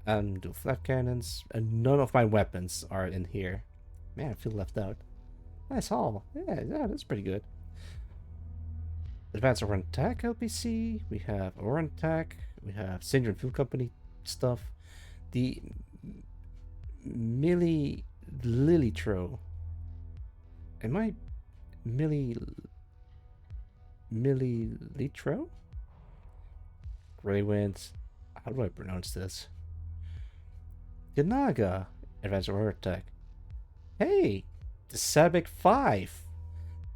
And dual flak cannons. And none of my weapons are in here. Man, I feel left out. Nice haul. Yeah, that's pretty good. Advanced Oran Tech LPC. We have Oran Tech. We have Syndrome Fuel Company stuff. The Millie Lilitro. Am I Millie? millilitro? Gray Wind. How do I pronounce this? Yanaga. Advanced Aurora Attack. Hey! The Sabic 5!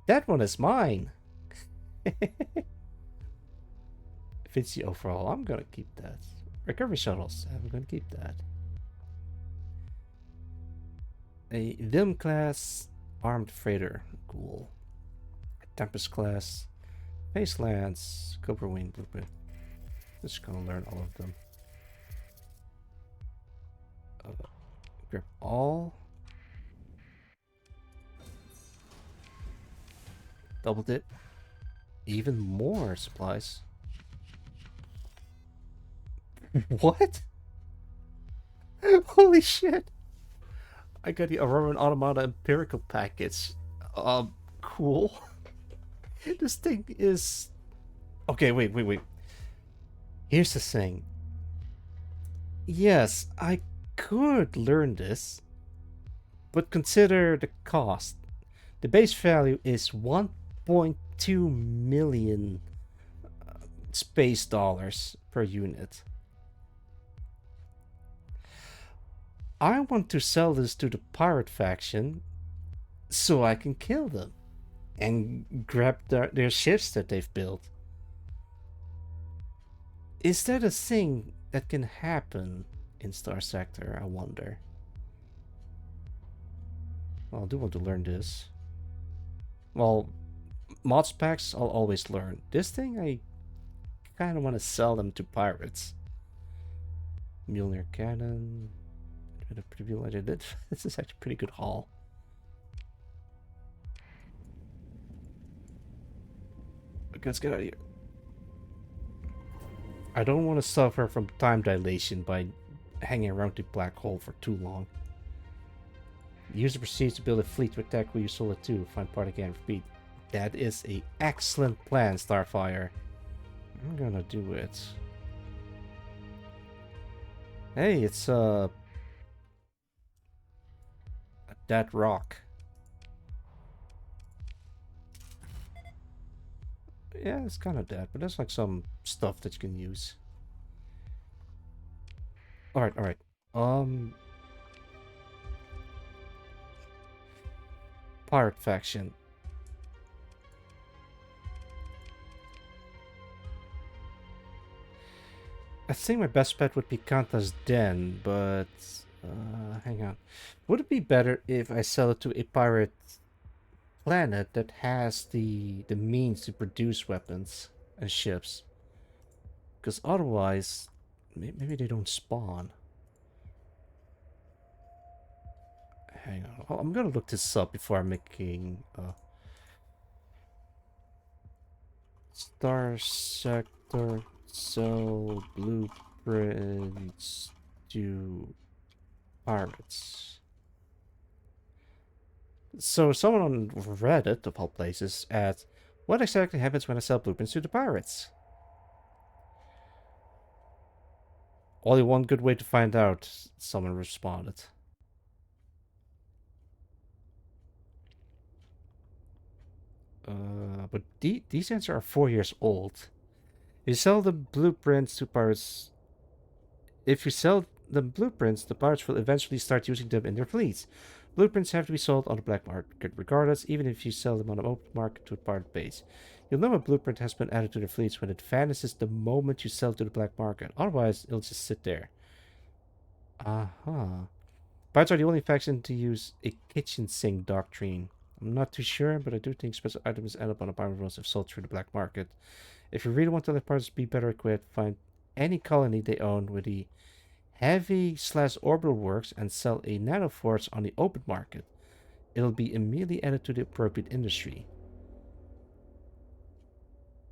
That one is mine! If it's the overall, I'm gonna keep that. Recovery Shuttles. I'm gonna keep that. A Vilm class armed freighter. Cool. Tempest class. Facelands. Cobra Wing Blueprint. Just gonna learn all of them. Grab all. Doubled it. Even more supplies. What? Holy shit! I got the Auroran Automata Empirical package. Cool. This thing is... Okay, wait. Here's the thing. Yes, I could learn this, but consider the cost. The base value is 1.2 million space dollars per unit. I want to sell this to the pirate faction so I can kill them and grab their ships that they've built. Is that a thing that can happen in StarSector, I wonder? Well, I do want to learn this. Well, mods packs I'll always learn. This thing I kind of want to sell them to pirates. Mjolnir cannon. A preview I did it. This is actually a pretty good haul. Okay, let's get out of here. I don't want to suffer from time dilation by hanging around the black hole for too long. The user proceeds to build a fleet to attack where you sold it to. Find part again. Repeat. That is an excellent plan, Starfire. I'm gonna do it. Hey, it's that rock. Yeah, it's kind of dead, but there's like some stuff that you can use. Alright. Pirate faction. I think my best bet would be Kanta's Den, but hang on. Would it be better if I sell it to a pirate planet that has the means to produce weapons and ships? Because otherwise, maybe they don't spawn. Hang on. I'm gonna look this up before I'm making StarSector sell blueprints to pirates. So someone on Reddit, of all places, asked, what exactly happens when I sell blueprints to the pirates? Only one good way to find out, someone responded. But these answers are 4 years old. You sell the blueprints to pirates. If you sell the blueprints, the pirates will eventually start using them in their fleets. Blueprints have to be sold on the black market regardless, even if you sell them on the open market to a pirate base. You'll know a blueprint has been added to their fleets when it vanishes the moment you sell it to the black market. Otherwise, it'll just sit there. Pirates are the only faction to use a kitchen sink doctrine. I'm not too sure, but I do think special items end up on a pirate roast if sold through the black market. If you really want to let pirates be better equipped, find any colony they own with the heavy/orbital works and sell a nanoforce on the open market. It'll be immediately added to the appropriate industry.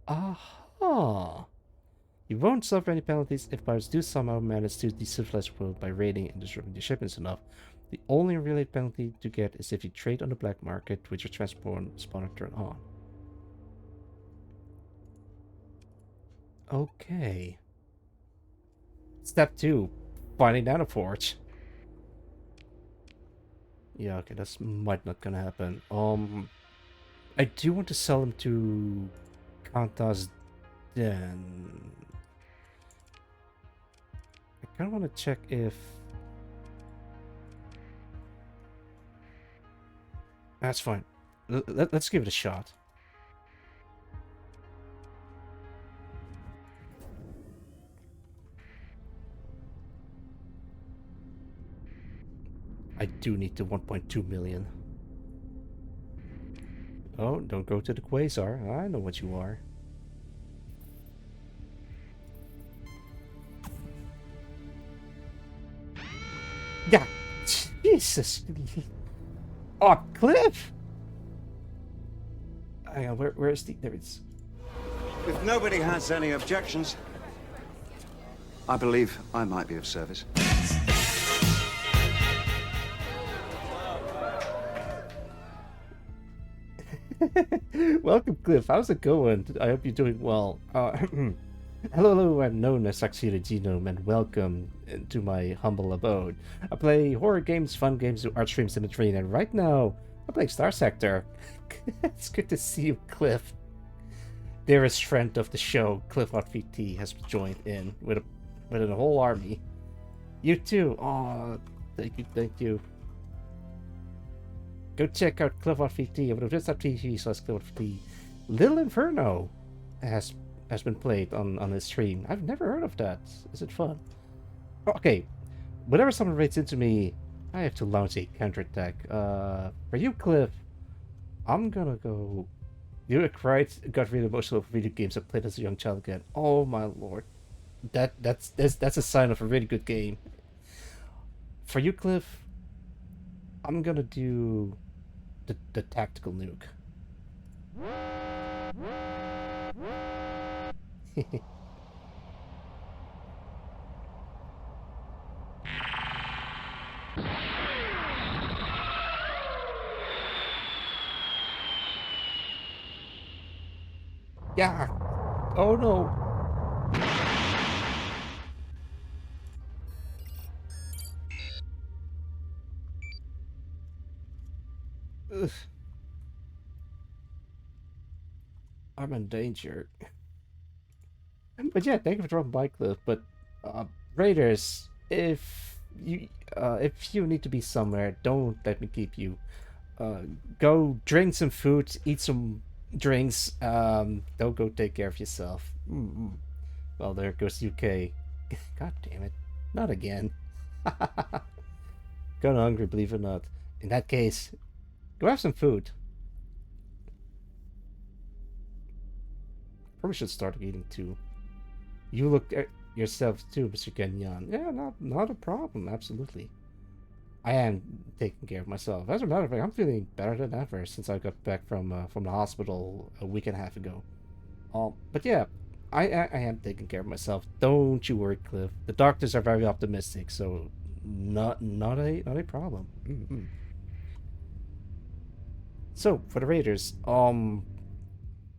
Aha! You won't suffer any penalties if pirates do somehow manage to decivilize the world by raiding and disrupting the shipments enough. The only related penalty to get is if you trade on the black market with your transponder turned on. Okay. Step 2. Finding nanoforge. Yeah, okay, that's might not gonna happen. I do want to sell them to count us then. I kind of want to check if... That's fine. Let's give it a shot. I do need the 1.2 million. Oh, don't go to the quasar. I know what you are. Yeah. Jesus. Oh, Cliff! Hang on, where is the... There it is. If nobody has any objections, I believe I might be of service. Welcome, Cliff. How's it going? I hope you're doing well. Hello, I'm known as Saxida Genome, and welcome to my humble abode. I play horror games, fun games, art streams, symmetry, and right now, I'm playing StarSector. It's good to see you, Cliff. Dearest friend of the show, Cliff VT, has joined in with a whole army. You too. Oh, thank you. Go check out CliffOutVT over twitch.tv/CliffOutVT. Little Inferno has been played on his stream. I've never heard of that. Is it fun? Okay, whenever someone rates into me, I have to launch a counterattack. For you, Cliff, I'm gonna go. You got really emotional for video games I played as a young child again. Oh my lord, that's a sign of a really good game. For you, Cliff, I'm gonna do the tactical nuke. Yeah. Oh no. Ugh. I'm in danger. But yeah, thank you for dropping by, Cliff. But Raiders, if you need to be somewhere, don't let me keep you. Go drink some food, eat some drinks. Don't go take care of yourself. Well, there goes UK. God damn it, not again. Kinda hungry, believe it or not. In that case, go have some food. Probably should start eating too. You look at yourself too, Mr. Kenyan. Yeah, not a problem. Absolutely. I am taking care of myself. As a matter of fact, I'm feeling better than ever since I got back from the hospital a week and a half ago. But yeah, I am taking care of myself. Don't you worry, Cliff. The doctors are very optimistic, so not a problem. So for the Raiders,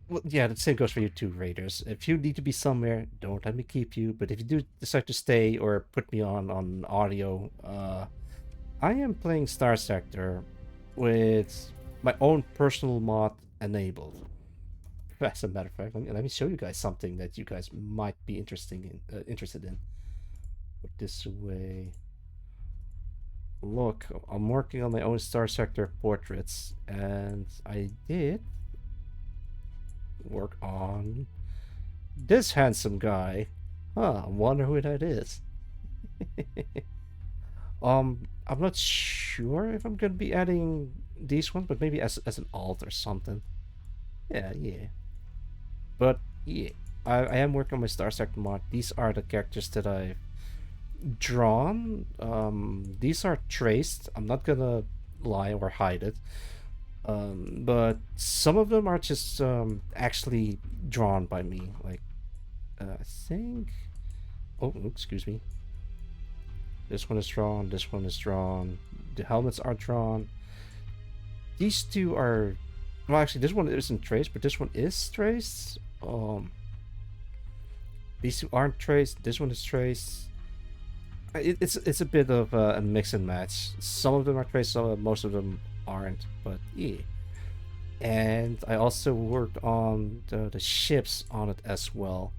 well, yeah, the same goes for you too, Raiders. If you need to be somewhere, don't let me keep you. But if you do decide to stay or put me on audio, I am playing StarSector with my own personal mod enabled. As a matter of fact, let me show you guys something that you guys might be interested in. Put this away. Look, I'm working on my own StarSector portraits, and I did work on this handsome guy. Huh, I wonder who that is. I'm not sure if I'm gonna be adding these ones, but maybe as an alt or something. Yeah. But yeah, I am working on my StarSector mod. These are the characters that I've drawn. These are traced. I'm not gonna lie or hide it. But some of them are just actually drawn by me. Like, I think. Oh, excuse me. This one is drawn. This one is drawn. The helmets are drawn. These two are. Well, actually, this one isn't traced, but this one is traced. These two aren't traced. This one is traced. It's a bit of a mix and match. Some of them are traced. Most of them aren't. But yeah. and I also worked on the ships on it as well.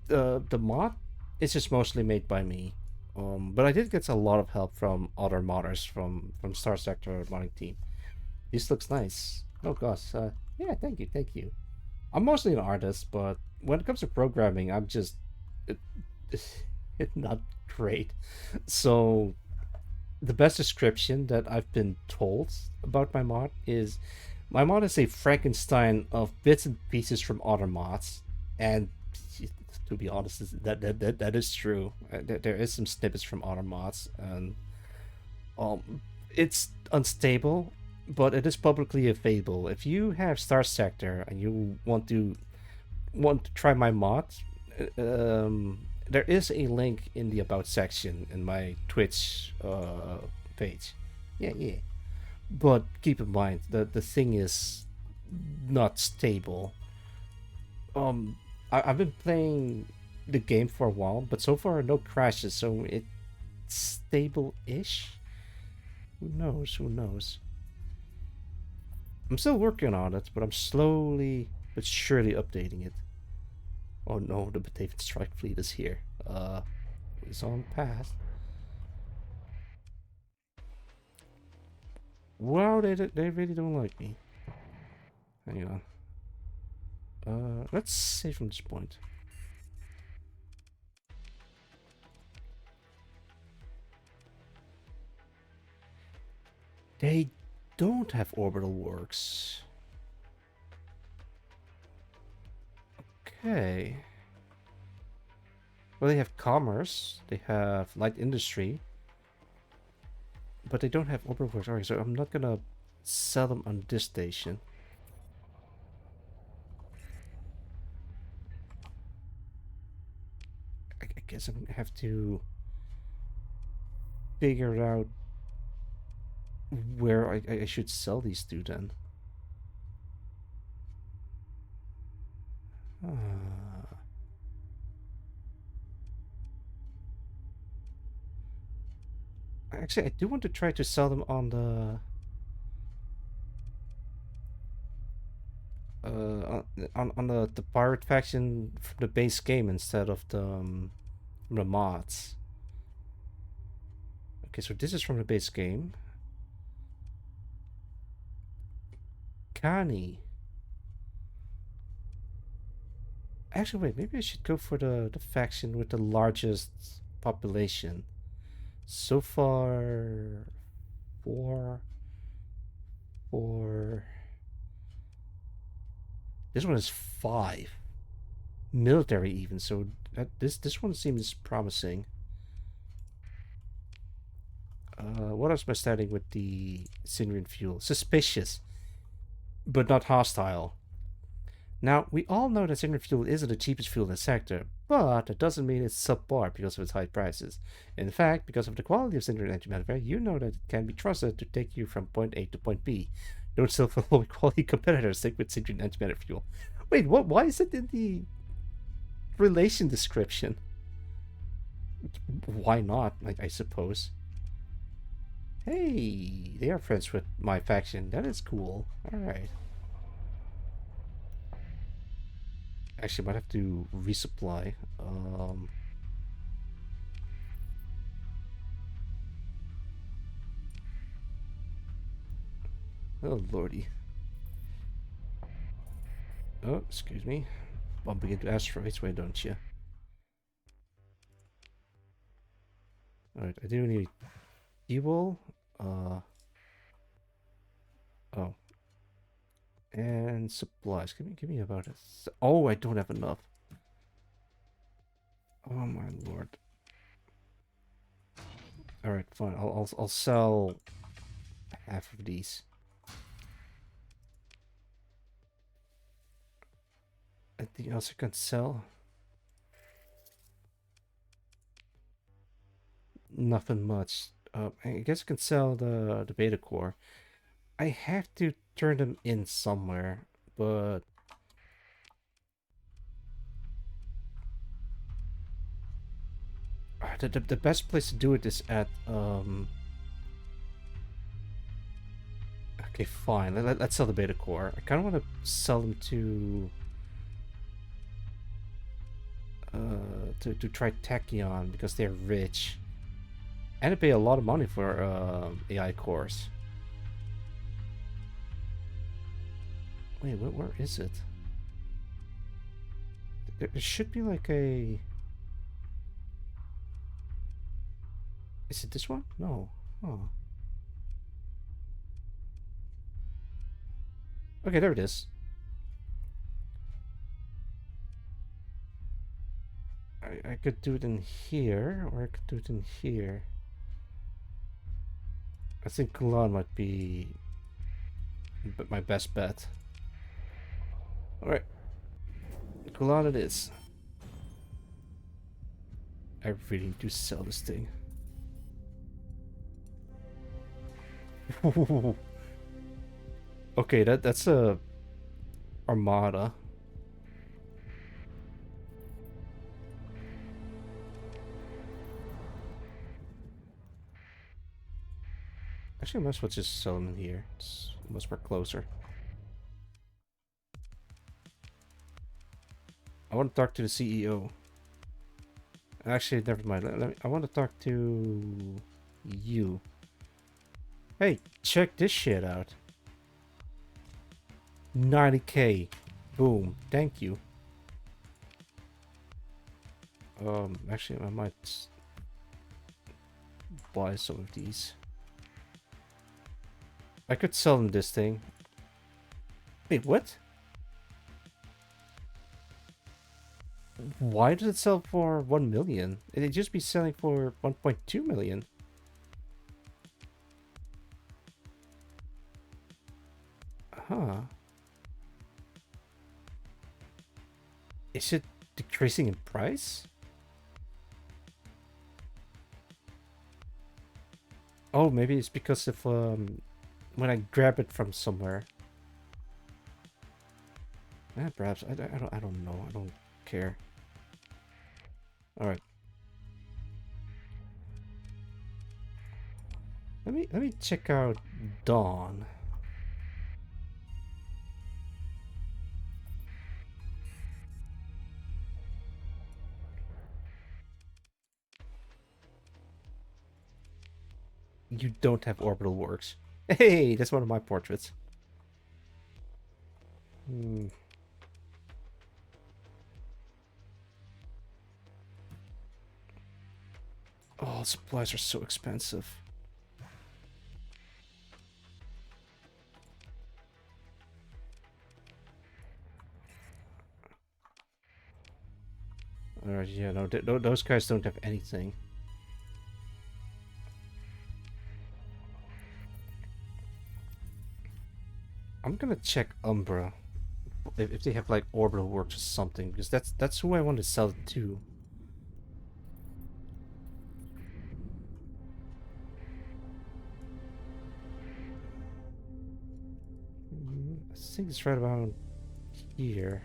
The mod is just mostly made by me, but I did get a lot of help from other modders from Star Sector modding team. This looks nice. Oh gosh, yeah, thank you, thank you. I'm mostly an artist, but when it comes to programming, I'm just it, it's not great. So the best description that I've been told about my mod is a Frankenstein of bits and pieces from other mods, and to be honest, that is true. There is some snippets from other mods, and it's unstable, but it is publicly available. If you have Star Sector and you want to try my mod, there is a link in the about section in my Twitch page. Yeah, yeah. But keep in mind that the thing is not stable. I've been playing the game for a while, but so far no crashes, so it's stable-ish. Who knows? Who knows? I'm still working on it, but I'm slowly but surely updating it. Oh no, the Batavian Strike Fleet is here. It's on path. Wow, they really don't like me. Hang on. Let's save from this point. They don't have orbital works. Okay. Well, they have commerce, they have light industry, but they don't have orbital works. Alright, so I'm not gonna sell them on this station. I guess I'm gonna have to figure out where I should sell these to then. Actually, I do want to try to sell them on the on the pirate faction from the base game instead of the mods. Okay, so this is from the base game. Kani. Actually, wait, maybe I should go for the faction with the largest population. So far, four. This one is 5. Military even, so this one seems promising. What else am I starting with the Sinrian fuel? Suspicious, but not hostile. Now, we all know that Sinrian fuel isn't the cheapest fuel in the sector, but that doesn't mean it's subpar because of its high prices. In fact, because of the quality of Sinrian antimalware, you know that it can be trusted to take you from point A to point B. Don't sell for low quality competitors, stick with Sinrian antimatter fuel. Wait, what? Why is it in the relation description? Why not, I suppose. Hey, they are friends with my faction. That is cool. Alright. Actually, might have to resupply. Oh, lordy. Oh, excuse me. Bumping into asteroids, why don't you? Alright, I do need fuel. Oh. And supplies. Give me about it. Oh, I don't have enough. Oh my lord. All right, fine. I'll sell half of these. Anything else I can sell? Nothing much. I guess I can sell the beta core. I have to turn them in somewhere, but the best place to do it is at okay, Okay, fine. Let's sell the beta core. I kind of want to sell them to Tritachyon because they're rich. And they pay a lot of money for AI cores. Wait, where is it? There should be like a... Is it this one? No. Oh. Okay, there it is. I could do it in here, or I could do it in here. I think Gulan might be my best bet. Alright. Gulan it is. I really need to sell this thing. Okay, that's a armada. Actually, I might as well just sell them in here. It's much more closer. I want to talk to the CEO. Actually, never mind. I want to talk to you. Hey, check this shit out. 90k. Boom. Thank you. Actually, I might buy some of these. I could sell them this thing. Wait, what? Why does it sell for 1 million? It'd just be selling for 1.2 million. Huh. Is it decreasing in price? Oh, maybe it's because of when I grab it from somewhere. Perhaps I don't know. I don't care. All right. Let me check out Dawn. You don't have orbital works. Hey, that's one of my portraits. Oh, supplies are so expensive. Alright, yeah, no, those guys don't have anything. I'm gonna check Umbra if they have like orbital works or something, because that's who I want to sell it to. I think it's right about here.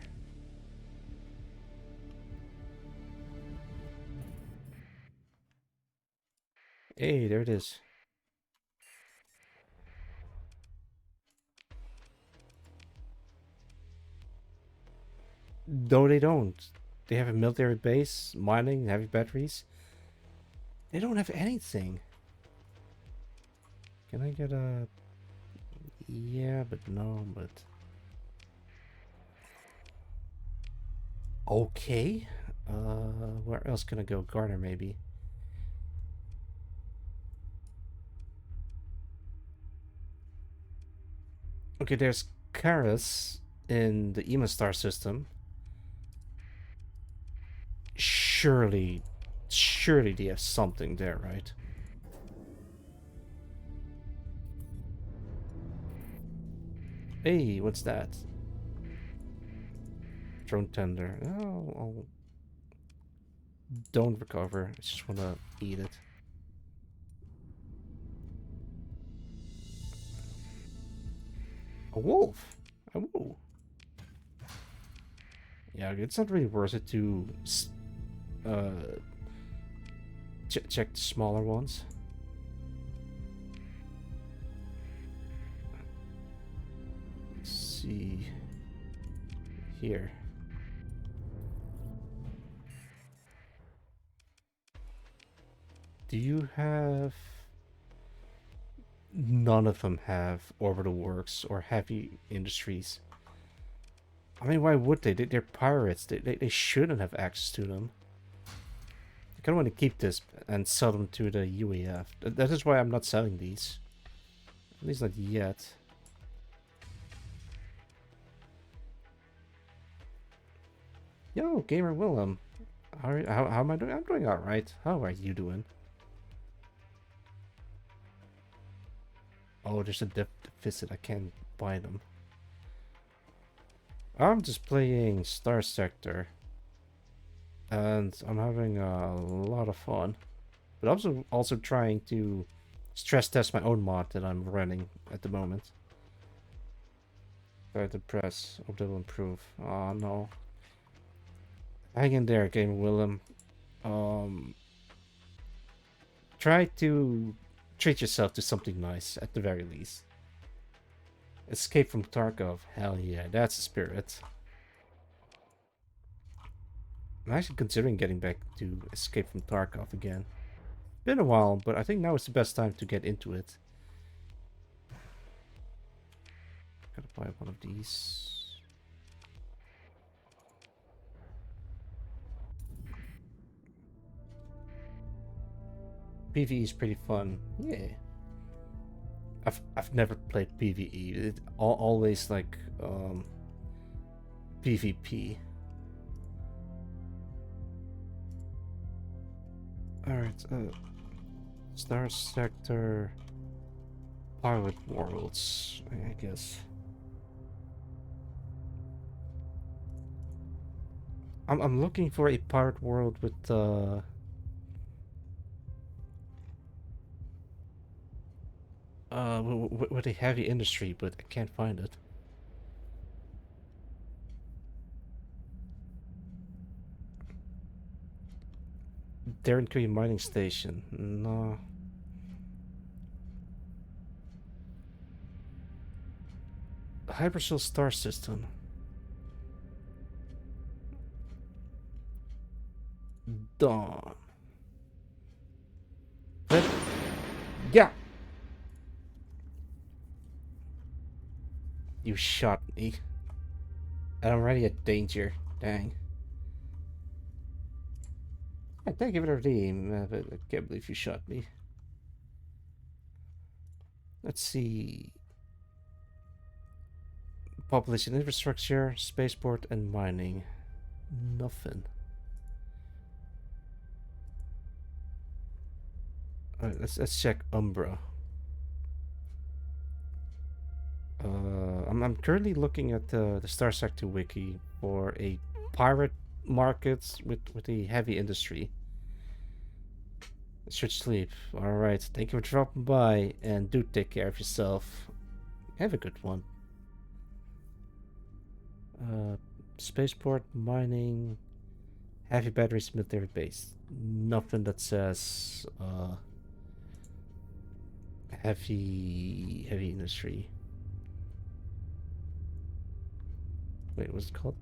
Hey, there it is. No, they don't. They have a military base, mining, heavy batteries. They don't have anything. Can I get a... Yeah, but no, but... Okay. Where else can I go? Garner, maybe. Okay, there's Karas in the EMA star system. Surely they have something there, right? Hey, what's that? Drone tender. Oh, don't recover. I just want to eat it. A wolf. A wolf. Yeah, it's not really worth it to check the smaller ones. see. Here. Do you have... None of them have Orbital Works or Heavy Industries. I mean, why would they? They're pirates. They shouldn't have access to them. I kind of want to keep this and sell them to the UAF. That is why I'm not selling these. At least not yet. Yo, Gamer Willem. How am I doing? I'm doing alright. How are you doing? Oh, there's a deficit. I can't buy them. I'm just playing STARSECTOR. And I'm having a lot of fun. But I'm also trying to stress test my own mod that I'm running at the moment. Try to press. Hope that will improve. Oh no. Hang in there, Game Willem. Try to treat yourself to something nice at the very least. Escape from Tarkov. Hell yeah, that's the spirit. I'm actually considering getting back to Escape from Tarkov again. Been a while, but I think now is the best time to get into it. Gotta buy one of these. PvE is pretty fun. Yeah. I've never played PvE. It's always like PvP. Alright, StarSector Pilot Worlds, I guess. I'm looking for a pirate world with with a heavy industry, but I can't find it. Darren Cree mining station. No. Hypershield star system. Dawn. But yeah. You shot me. And I'm already at danger. Dang. I thank you for the redeem, but I can't believe you shot me. Let's see. Population, infrastructure, spaceport, and mining. Nothing. Alright, let's check Umbra. I'm currently looking at the StarSector wiki for a pirate market with a heavy industry. Should sleep. Alright, thank you for dropping by, and do take care of yourself. Have a good one. Spaceport, mining, heavy batteries, military base. Nothing that says heavy industry. Wait, what's it called?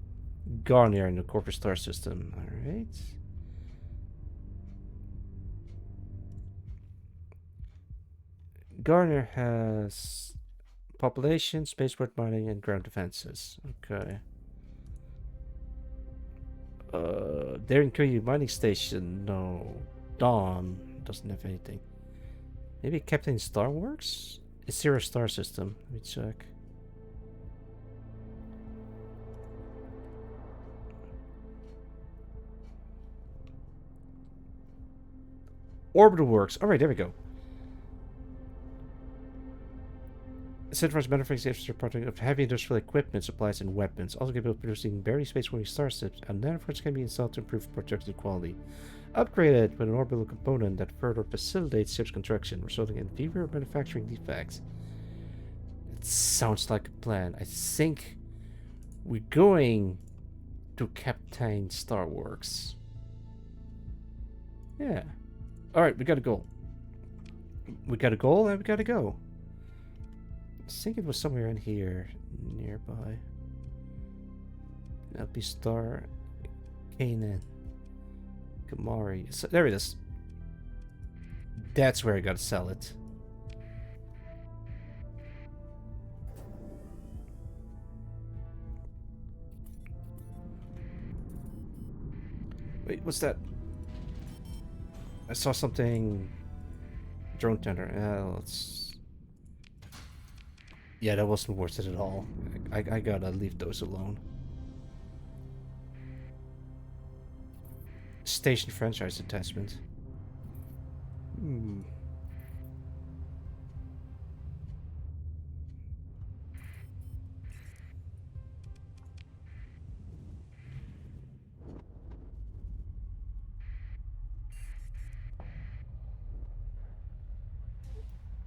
Garnier in the corporate star system. Alright. Garnier has population, spaceport mining, and ground defenses. Okay. Darren Curry mining station. No. Dawn doesn't have anything. Maybe Captain Star Works? It's Zero Star System. Let me check. Orbital Works. Alright, there we go. Centralized manufacturing infrastructure of heavy industrial equipment, supplies, and weapons. Also capable of producing very space-going starships, and nanoforts can be installed to improve projected quality. Upgraded with an orbital component that further facilitates ship's construction, resulting in fewer manufacturing defects. It sounds like a plan. I think we're going to Captain Star Works. Yeah. Alright, we got a goal. We got a goal and we gotta go. I think it was somewhere in here. nearby. That'd be Star Canaan. Kamari. So, there it is. That's where I gotta sell it. Wait, what's that? I saw something. Drone tender. Let's. Yeah, that wasn't worth it at all. I gotta leave those alone. Station franchise attachment. Hmm.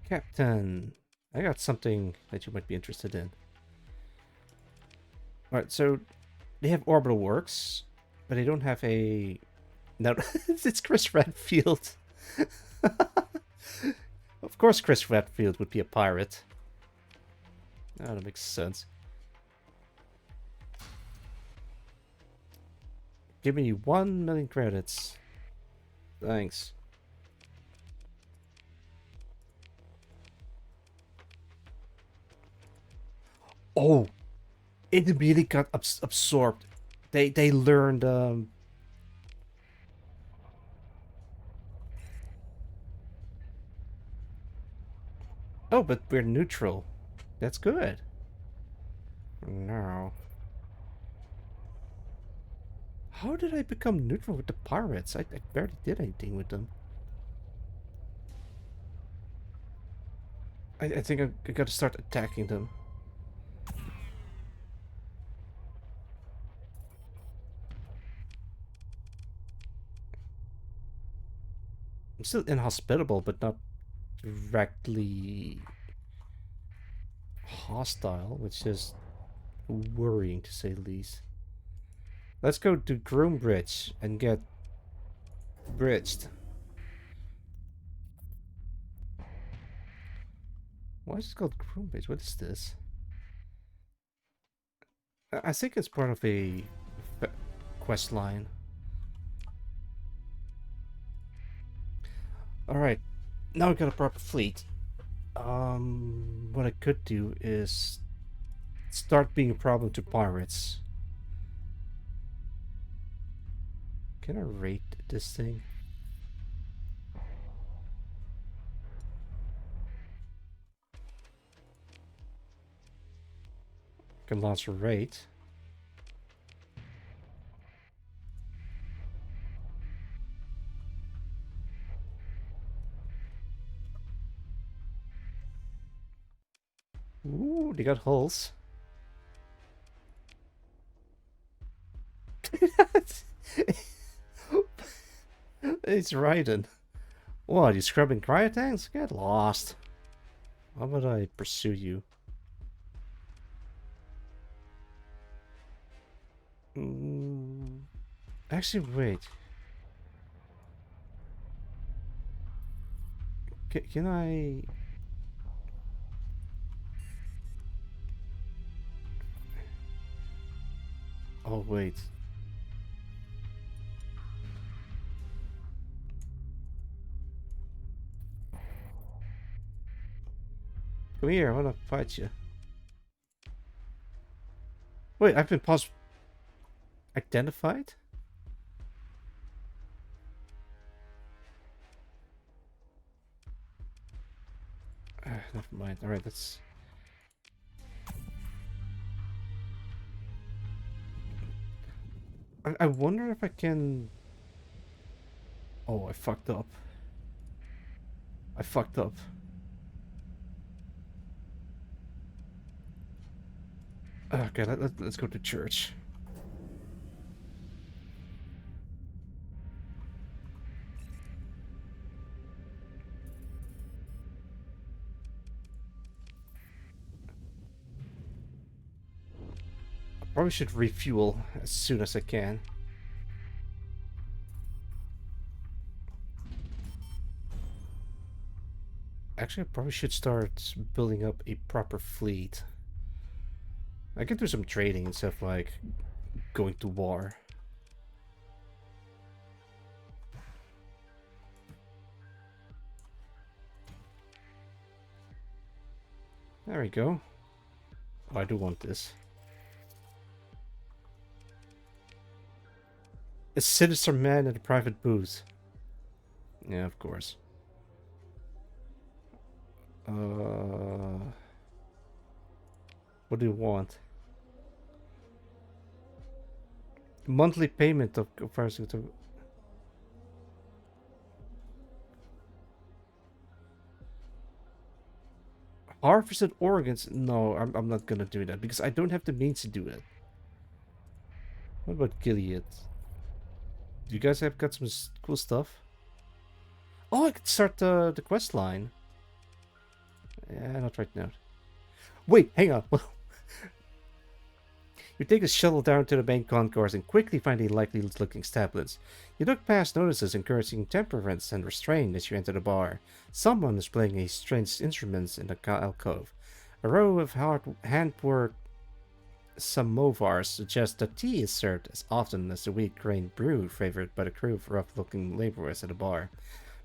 Captain, I got something that you might be interested in. Alright, so they have orbital works, but they don't have a... No, it's Chris Redfield. Of course Chris Redfield would be a pirate. Oh, that makes sense. Give me 1 million credits. Thanks. Oh, it immediately got absorbed. They learned oh, but we're neutral. That's good. Now, how did I become neutral with the pirates? I barely did anything with them. I think I gotta start attacking them. I'm still inhospitable, but not directly hostile, which is worrying to say the least. Let's go to Groombridge and get bridged. Why is it called Groombridge? What is this? I think it's part of a quest line. Alright, now we got a proper fleet. What I could do is start being a problem to pirates. Can I rate this thing? Can launch a raid. Ooh, they got holes. It's Raiden. What, you scrubbing cryo tanks? Get lost. Why would I pursue you? Actually, wait. Can I... Oh, wait. Come here, I wanna fight you. Wait, I've been identified? Never mind. Alright, let's... I wonder if I can... Oh, I fucked up. I fucked up. Okay, let's go to church. I probably should refuel as soon as I can. Actually, I probably should start building up a proper fleet. I can do some trading instead of like going to war. There we go. Oh, I do want this. A sinister man at a private booth. Yeah, of course. What do you want? Monthly payment of comparison to... Harvested organs? No, I'm not gonna do that because I don't have the means to do it. What about Gilead? Do you guys have got some cool stuff? Oh, I could start the quest line. Yeah, not right now. Wait, hang on. You take a shuttle down to the main concourse and quickly find a likely-looking establishment. You look past notices encouraging temperance and restraint as you enter the bar. Someone is playing a strange instrument in the alcove. A row of hand-worked samovars suggests that tea is served as often as the wheat-grain brew favored by the crew of rough-looking laborers at the bar.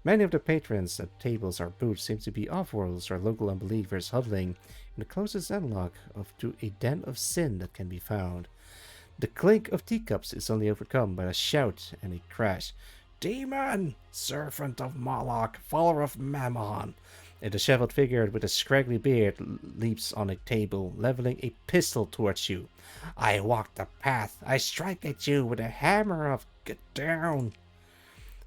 Many of the patrons at tables or booths seem to be off-worlders or local unbelievers huddling in the closest analog to a den of sin that can be found. The clink of teacups is only overcome by a shout and a crash. "Demon! Servant of Moloch! Follower of Mammon!" A disheveled figure with a scraggly beard leaps on a table, leveling a pistol towards you. "I walk the path. I strike at you with a hammer of... Get down!"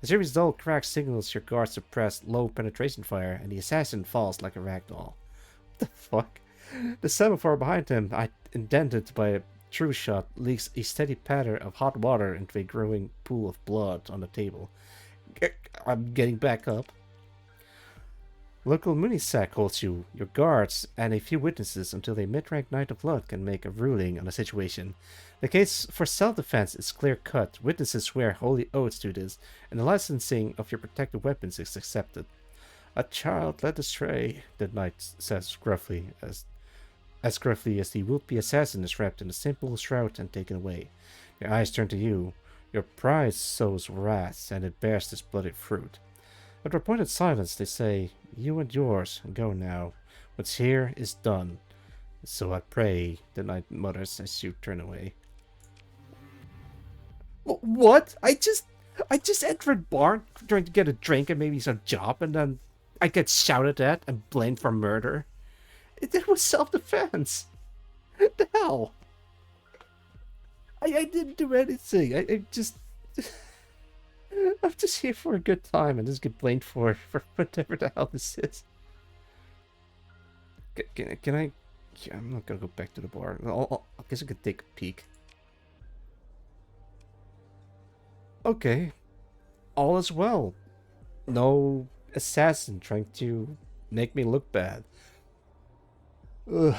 A series of dull cracks signals your guards suppress low penetration fire, and the assassin falls like a ragdoll. What the fuck? The semaphore behind him, indented by a true shot, leaks a steady patter of hot water into a growing pool of blood on the table. I'm getting back up. Local Munisac holds you, your guards, and a few witnesses until a mid-rank Knight of Blood can make a ruling on the situation. The case for self-defense is clear-cut. Witnesses swear holy oaths to this, and the licensing of your protected weapons is accepted. "A child led astray," the knight says gruffly, as gruffly as the would-be assassin is wrapped in a simple shroud and taken away. Your eyes turn to you. Your pride sows wrath, and it bears this bloody fruit. After appointed silence, they say, "You and yours, go now. What's here is done. So I pray," the knight mutters as you turn away. What? I just entered bar trying to get a drink and maybe some job, and then I get shouted at and blamed for murder. It was self-defense. What the hell? I didn't do anything. I just... I'm just here for a good time and just get blamed for whatever the hell this is. Can I... Yeah, I'm not gonna go back to the bar. I guess I could take a peek. Okay. All is well. No assassin trying to make me look bad. Ugh.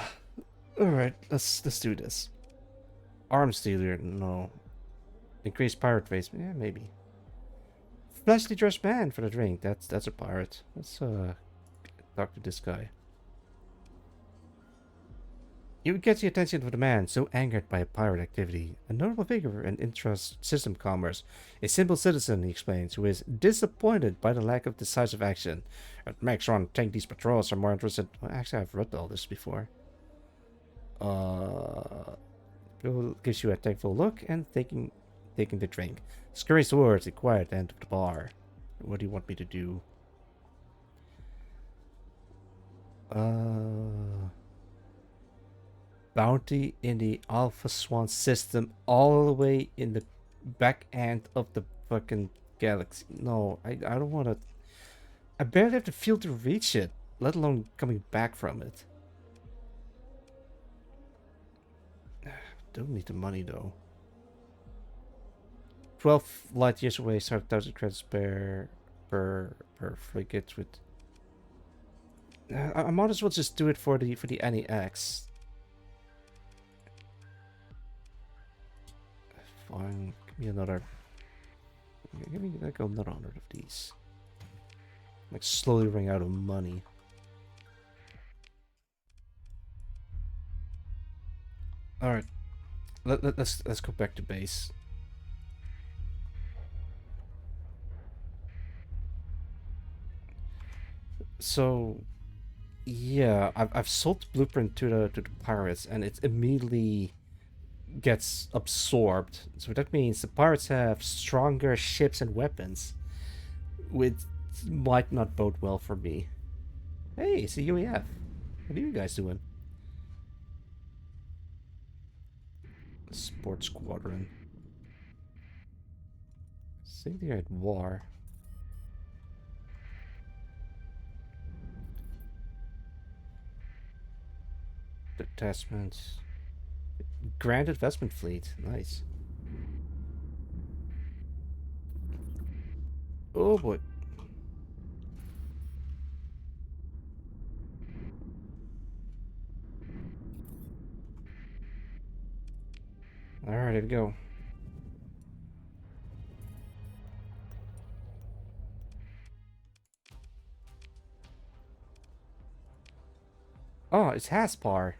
Alright, let's do this. Arms dealer, no. Increased pirate race, yeah, maybe. Flashily dressed man for the drink. That's a pirate. Let's talk to this guy. You get the attention of the man so angered by a pirate activity, a notable figure in intra-system commerce, a simple citizen, he explains, who is disappointed by the lack of decisive action. It makes one think these patrols are more interested... Well, actually, I've read all this before. Gives you a thankful look and taking the drink. Scurries towards the quiet end of the bar. What do you want me to do? Bounty in the Alpha Swan system all the way in the back end of the fucking galaxy. No, I don't want to... I barely have the fuel to reach it, let alone coming back from it. Don't need the money though. 12 light years away, start 1,000 credits per frigate with... I might as well just do it for the NEX. Fine, give me another... Give me like another 100 of these. Like slowly running out of money. All right, let's go back to base. So yeah, I've sold the blueprint to the pirates, and it immediately gets absorbed. So that means the pirates have stronger ships and weapons, which might not bode well for me. Hey, it's a UEF. What are you guys doing? Sports Squadron. I think they're at war. Detachment. Grand Investment Fleet. Nice. Oh boy. Alright, here we go. Oh, it's Haspar.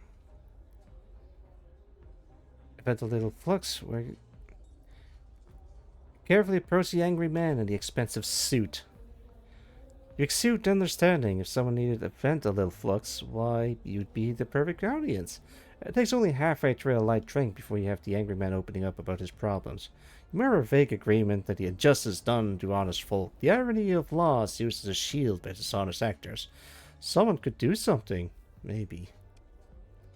Event a little flux. Where carefully approach the angry man in the expensive suit. You exude understanding. If someone needed to vent a little flux, why, you'd be the perfect audience. It takes only halfway through a light drink before you have the angry man opening up about his problems. You mirror a vague agreement that the injustice done to honest folk, the irony of laws used as a shield by dishonest actors. Someone could do something, maybe.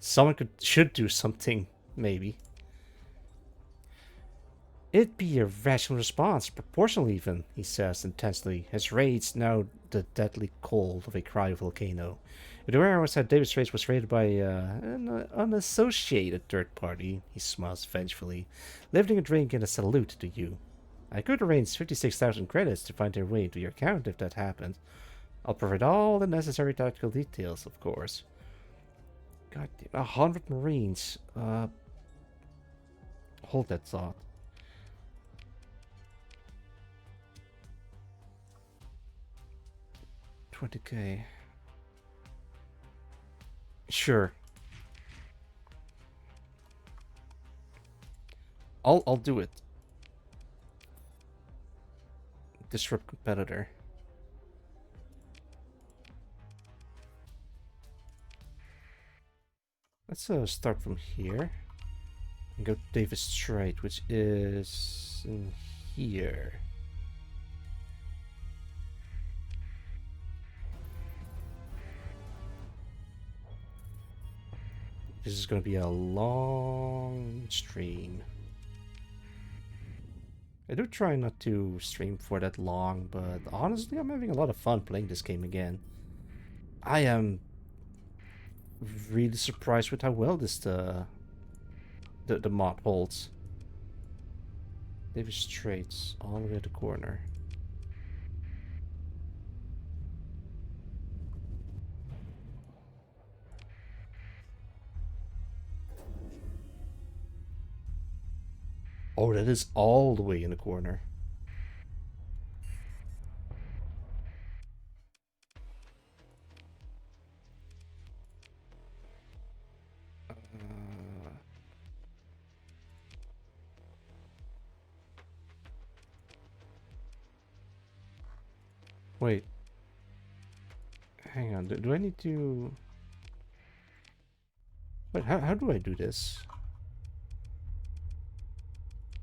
Should do something, maybe. It'd be a rational response, proportional even, he says intensely, his rage now the deadly cold of a crying volcano. If the warehouse had David's race was raided by an unassociated third party, he smiles vengefully, lifting a drink in a salute to you. I could arrange 56,000 credits to find their way to your account if that happened. I'll provide all the necessary tactical details, of course. God damn, 100 Marines. Hold that thought. $20K. Sure. I'll do it. Disrupt competitor. Let's start from here and go to Davis Strait, which is in here. This is going to be a long stream. I do try not to stream for that long, but honestly, I'm having a lot of fun playing this game again. I am really surprised with how well this the mod holds. Davis Straits all the way to the corner. Oh, that is all the way in the corner. Wait. Hang on. Do I need to... Wait, how do I do this?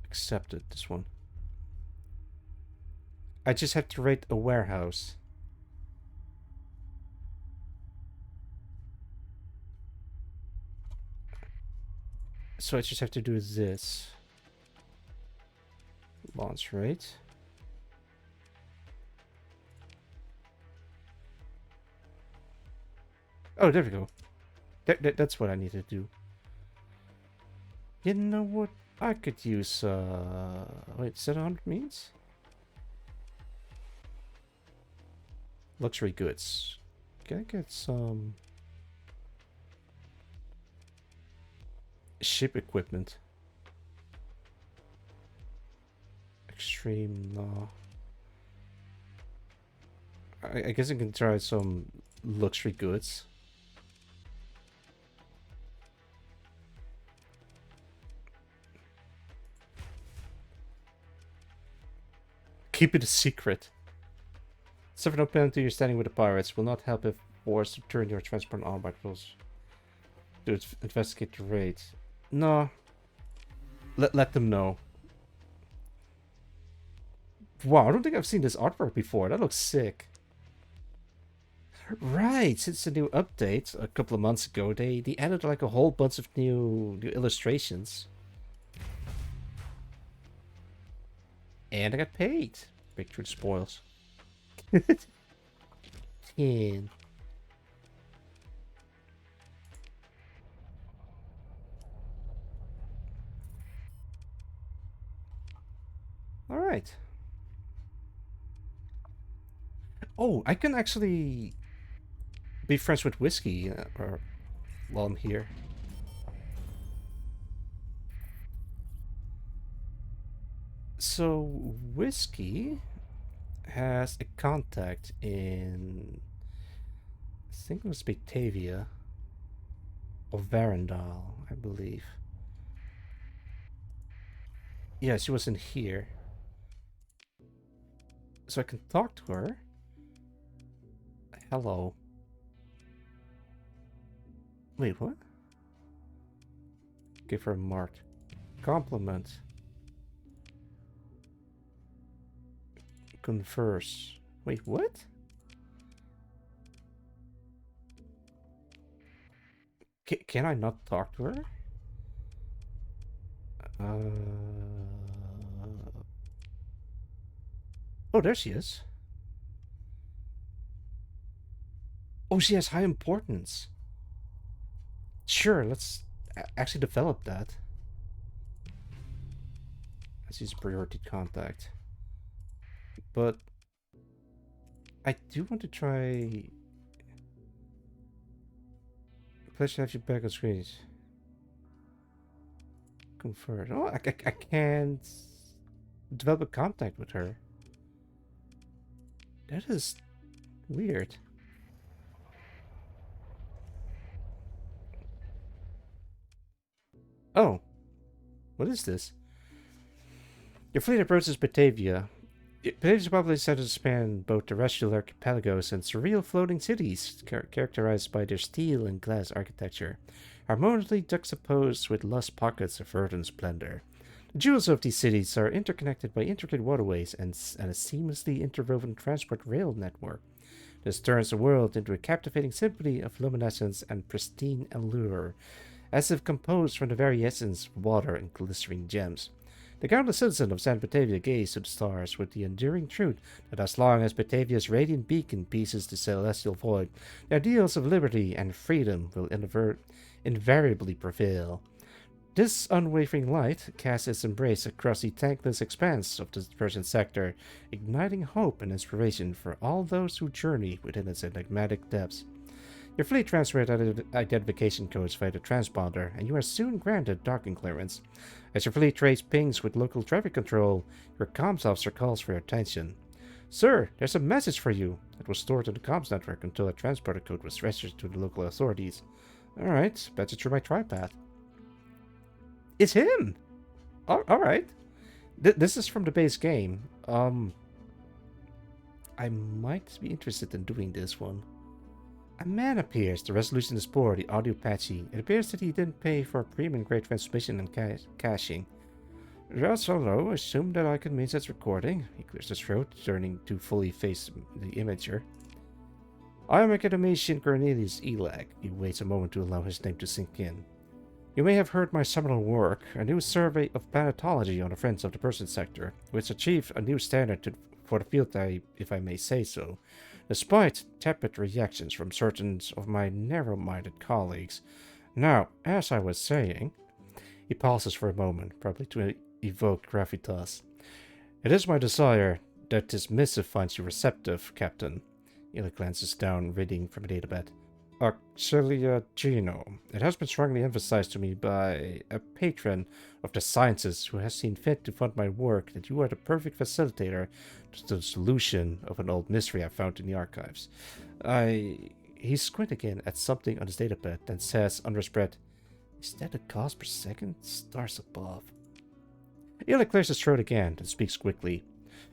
Accepted, this one. I just have to rate a warehouse. So I just have to do this. Launch rate. Oh, there we go. That's what I need to do. You know what? I could use, wait, is that 100 means? Luxury goods. Can I get some... ship equipment? Extreme, no. I guess I can try some luxury goods. Keep it a secret. Suffer no penalty. You're standing with the pirates. Will not help if forced to turn your transport on by rules. To investigate the raid. No. Let them know. Wow, I don't think I've seen this artwork before. That looks sick. Right, since the new update a couple of months ago, they added like a whole bunch of new illustrations. And I got paid. Break through the spoils. 10. Alright. Oh, I can actually be friends with Whiskey while I'm here. So, Whiskey has a contact in, I think it was Batavia or Varandal, I believe. Yeah, she was in here. So I can talk to her. Hello. Wait, what? Give her a mark. Compliment. Converse. Wait, what? Can I not talk to her? Oh, there she is. Oh, she has high importance. Sure, let's actually develop that. She's a priority contact. But I do want to try. Pleasure to have you back on screen. Convert. Oh, I can't develop a contact with her. That is weird. Oh, what is this? Your fleet approaches Batavia. Batavia's population centers span both terrestrial archipelagos and surreal floating cities, characterized by their steel and glass architecture, harmoniously juxtaposed with lush pockets of verdant splendor. The jewels of these cities are interconnected by intricate waterways and a seamlessly interwoven transport rail network. This turns the world into a captivating symphony of luminescence and pristine allure, as if composed from the very essence of water and glistening gems. The countless citizens of San Batavia gaze to the stars with the enduring truth that as long as Batavia's radiant beacon pierces the celestial void, the ideals of liberty and freedom will invariably prevail. This unwavering light casts its embrace across the thankless expanse of the Persian sector, igniting hope and inspiration for all those who journey within its enigmatic depths. Your fleet transferred identification codes via the transponder, and you are soon granted docking clearance. As your fleet trades pings with local traffic control, your comms officer calls for your attention. Sir, there's a message for you that was stored in the comms network until a transporter code was registered to the local authorities. Alright, patch it through my TriPath. It's him! Alright. This is from the base game. I might be interested in doing this one. A man appears. The resolution is poor, the audio patchy. It appears that he didn't pay for premium grade transmission and caching. Just hello, assume that I can mean that's recording. He clears his throat, turning to fully face the imager. I am Academician Cornelius Elag. He waits a moment to allow his name to sink in. You may have heard my seminal work, a new survey of planetology on the Friends of the Persian sector, which achieved a new standard for the field, if I may say so. Despite tepid reactions from certain of my narrow-minded colleagues. Now, as I was saying, he pauses for a moment, probably to evoke gravitas. It is my desire that this missive finds you receptive, Captain. Ila glances down, reading from a databed. Auxilia Gino. It has been strongly emphasized to me by a patron of the sciences who has seen fit to fund my work that you are the perfect facilitator to the solution of an old mystery I found in the archives. He squints again at something on his datapad, then says under his breath, Is that the cost per second? Stars above. Ila clears his throat again and speaks quickly.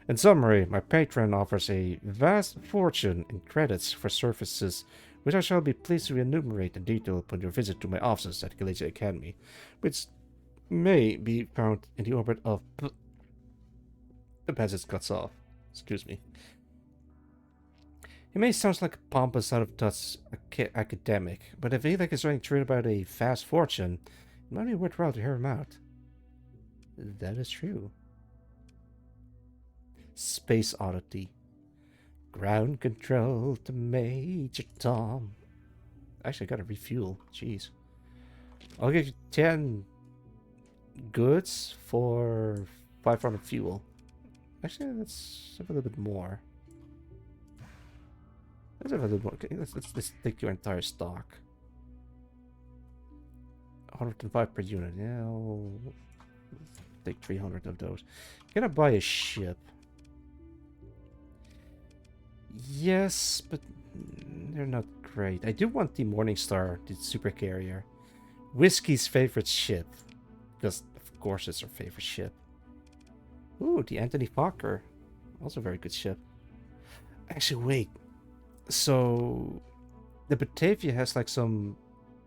In summary, my patron offers a vast fortune in credits for services which I shall be pleased to enumerate in detail upon your visit to my offices at Galatia Academy, which may be found in the orbit of... The passage cuts off. Excuse me. He may sound like a pompous, out-of-touch academic, but if he is running true about a vast fortune, it might be worthwhile to hear him out. That is true. Space Oddity. Ground control to Major Tom. Actually, I gotta refuel. Jeez. I'll give you 10 goods for 500 fuel. Actually, let's have a little bit more. Let's have a little more. Okay, let's take your entire stock. 105 per unit. Yeah, I'll take 300 of those. Can I buy a ship? Yes, but they're not great. I do want the Morningstar, the super carrier. Whiskey's favorite ship. Because, of course, it's her favorite ship. Ooh, the Anthony Fokker. Also a very good ship. Actually, wait. So, the Batavia has like some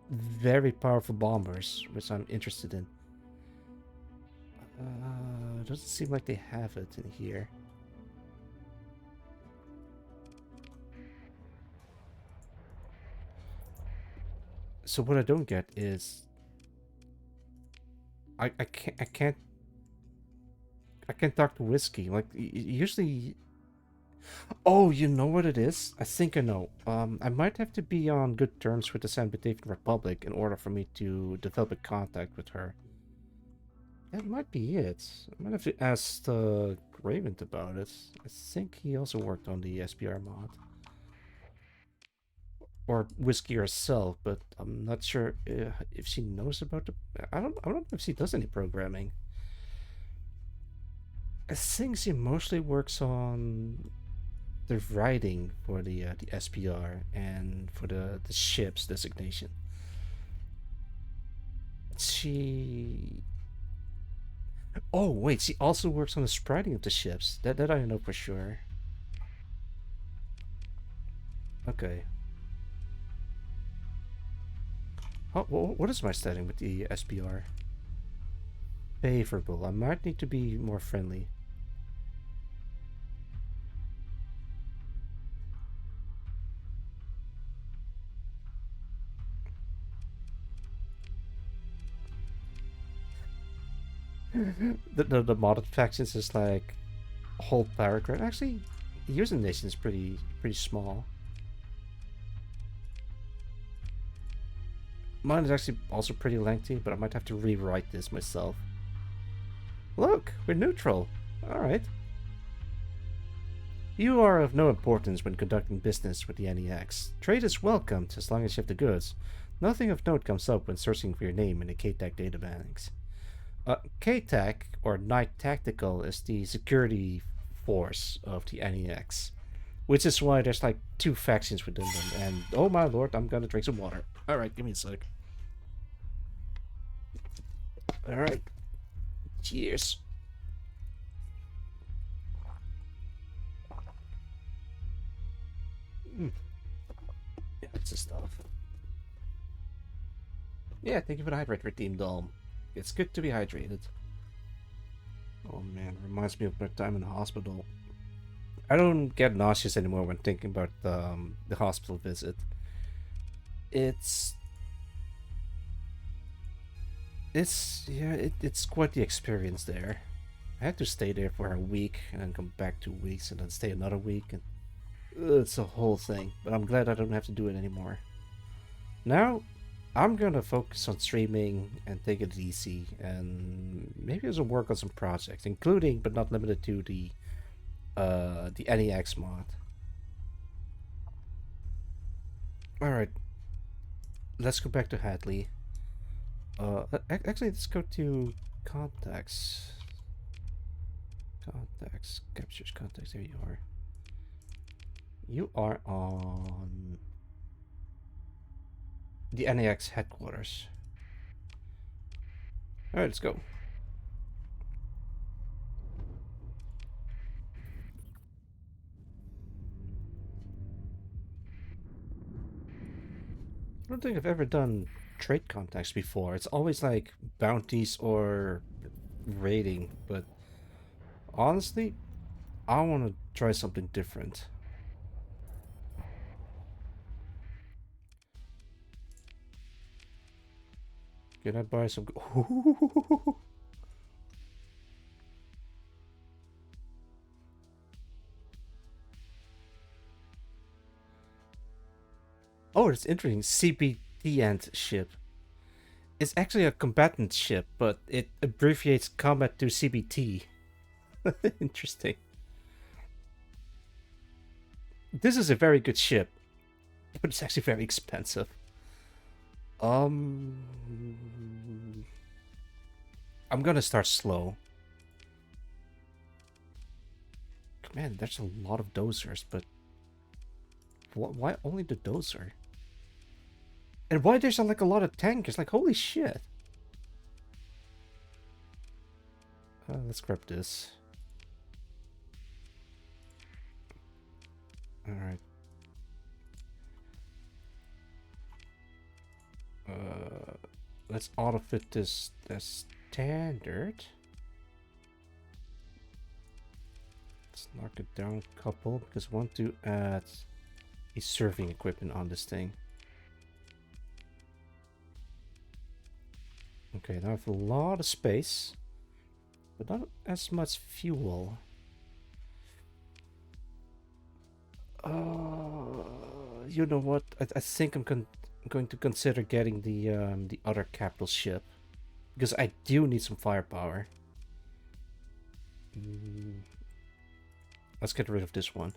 very powerful bombers, which I'm interested in. Doesn't seem like they have it in here. So what I don't get is I can't talk to Whiskey. Like usually. Oh, you know what it is? I think I know. I might have to be on good terms with the San Batavian Republic in order for me to develop a contact with her. That might be it. I might have to ask Raven about it. I think he also worked on the SPR mod. Or Whiskey herself, but I'm not sure if she knows about the... I don't know if she does any programming. I think she mostly works on the writing for the SPR and for the ship's designation. She... Oh, wait, she also works on the spriting of the ships. That I know for sure. Okay. What is my setting with the SPR? Favorable. I might need to be more friendly. the modded factions is like a whole paragraph. Actually, the user nation is pretty small. Mine is actually also pretty lengthy, but I might have to rewrite this myself. Look, we're neutral. Alright. You are of no importance when conducting business with the NEX. Trade is welcomed as long as you have the goods. Nothing of note comes up when searching for your name in the KTAC databanks. KTAC, or Night Tactical, is the security force of the NEX. Which is why there's like 2 factions within them. And, oh my lord, I'm gonna drink some water. Alright, give me a sec. Alright. Cheers. Yeah, that's the stuff. Yeah, thank you for the hydrate redeem, Dom. It's good to be hydrated. Oh man, reminds me of my time in the hospital. I don't get nauseous anymore when thinking about the hospital visit. It's quite the experience there. I had to stay there for a week and then come back 2 weeks and then stay another week, and it's a whole thing. But I'm glad I don't have to do it anymore. Now I'm gonna focus on streaming and take it easy, and maybe also work on some projects, including but not limited to the NEX mod. All right, let's go back to Hadley. Actually, let's go to contacts. Contacts, captures contacts. There you are. You are on the NAX headquarters. Alright, let's go. I don't think I've ever done trade contacts before. It's always like bounties or raiding, but honestly, I want to try something different. Can I buy some? Oh, it's interesting. CBT Ant ship. It's actually a combatant ship, but it abbreviates combat to CBT. Interesting. This is a very good ship, but it's actually very expensive. Um, I'm gonna start slow. Man, there's a lot of dozers, but why only the dozer? And why there's like a lot of tankers? Like, holy shit. Let's grab this. Alright. Let's auto-fit this as standard. Let's knock it down a couple, because I want to add a serving equipment on this thing. Okay, now I have a lot of space, but not as much fuel. You know what? I think I'm going to consider getting the other capital ship, because I do need some firepower. Let's get rid of this one.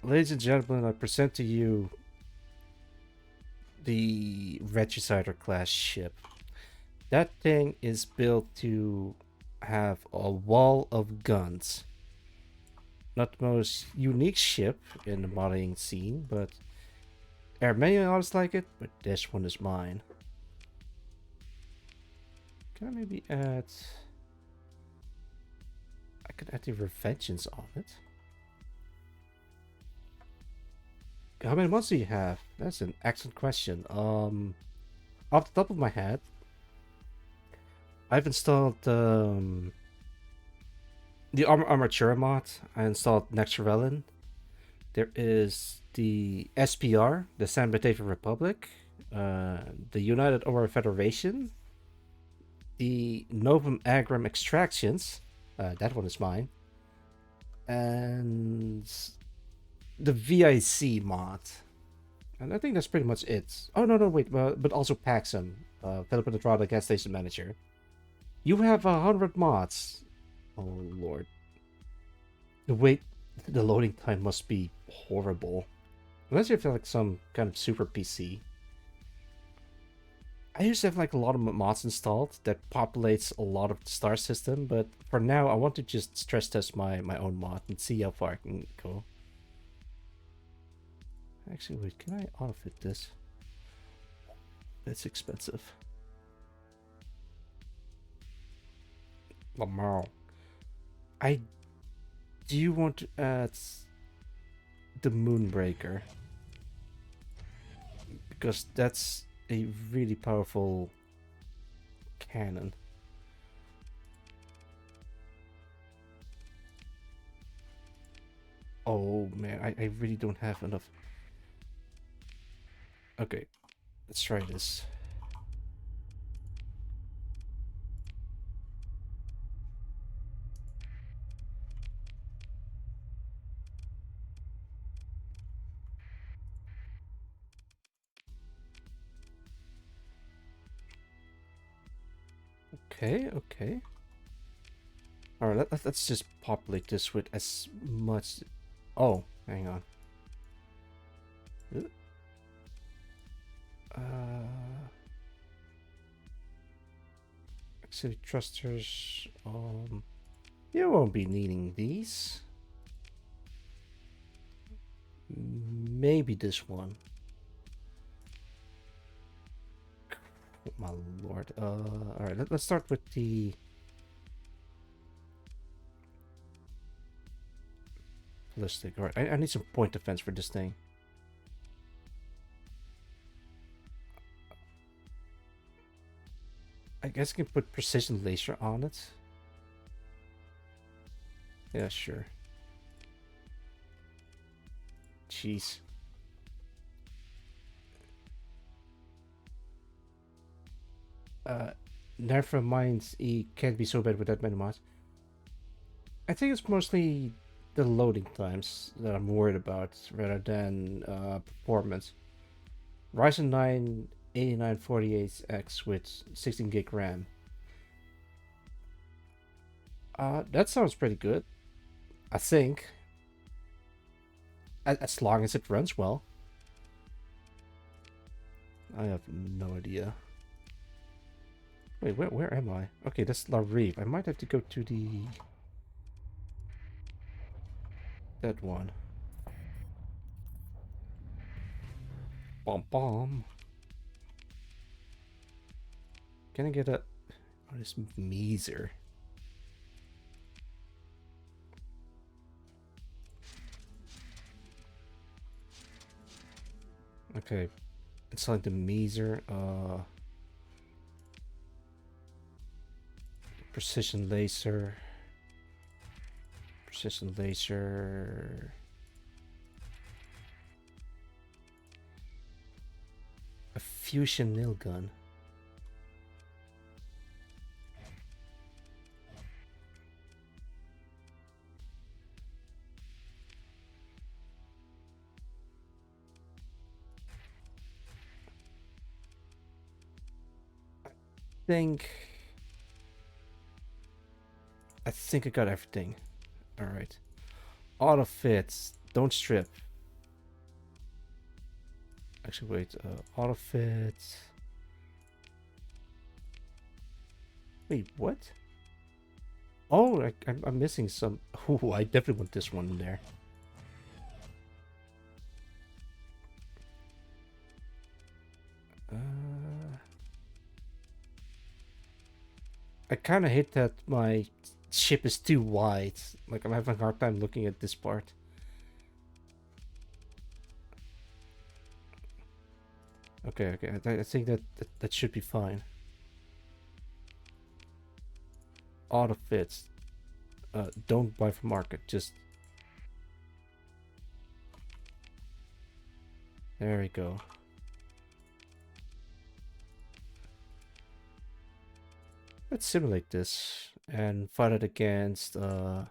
Ladies and gentlemen, I present to you the Regicider class ship. That thing is built to have a wall of guns. Not the most unique ship in the modding scene, but there are many others like it, but this one is mine. Can I maybe add... I could add the Revengeance on it. How many mods do you have? That's an excellent question. Off the top of my head, I've installed the Armatura mod. I installed Nexarellan. There is the SPR, the San Batavian Republic, the United Aura Federation, the Novum Agram Extractions, that one is mine, and the VIC mod. And I think that's pretty much it. Oh, no, wait, but also Paxum, Philip Andrade Gas Station Manager. You have 100 mods. Oh, Lord. The loading time must be horrible. Unless you have like some kind of super PC. I used to have like a lot of mods installed that populates a lot of the star system, but for now I want to just stress test my own mod and see how far I can go. Actually, wait, can I auto-fit this? That's expensive. Lamar. I do want to add the Moonbreaker, because that's a really powerful cannon. Oh man, I really don't have enough. Okay, let's try this. Okay. Alright, let's just populate this with as much... Oh, hang on. City thrusters. You won't be needing these. Maybe this one. Oh, my lord. Alright, let's start with the ballistic. Alright, I need some point defense for this thing. I guess I can put precision laser on it. Yeah, sure. Jeez. Never mind, he can't be so bad with that many mods. I think it's mostly the loading times that I'm worried about rather than performance. Ryzen 9 8948X with 16 gig RAM. That sounds pretty good, I think. As long as it runs well. I have no idea. Wait, where am I? Okay, that's La Rive. I might have to go to that one. Bomb bomb. Can I get a... Oh, this Meezer. Okay. It's like the Meezer. Precision laser. Precision laser. A fusion nail gun. I think I got everything. Alright. Auto fits. Don't strip. Actually, wait. Auto fits. Wait, what? Oh, I'm missing some. Ooh, I definitely want this one in there. I kind of hate that my ship is too wide. Like, I'm having a hard time looking at this part. Okay, I think that should be fine. Auto fits. Don't buy from market. Just there we go. Let's simulate this and fight it against a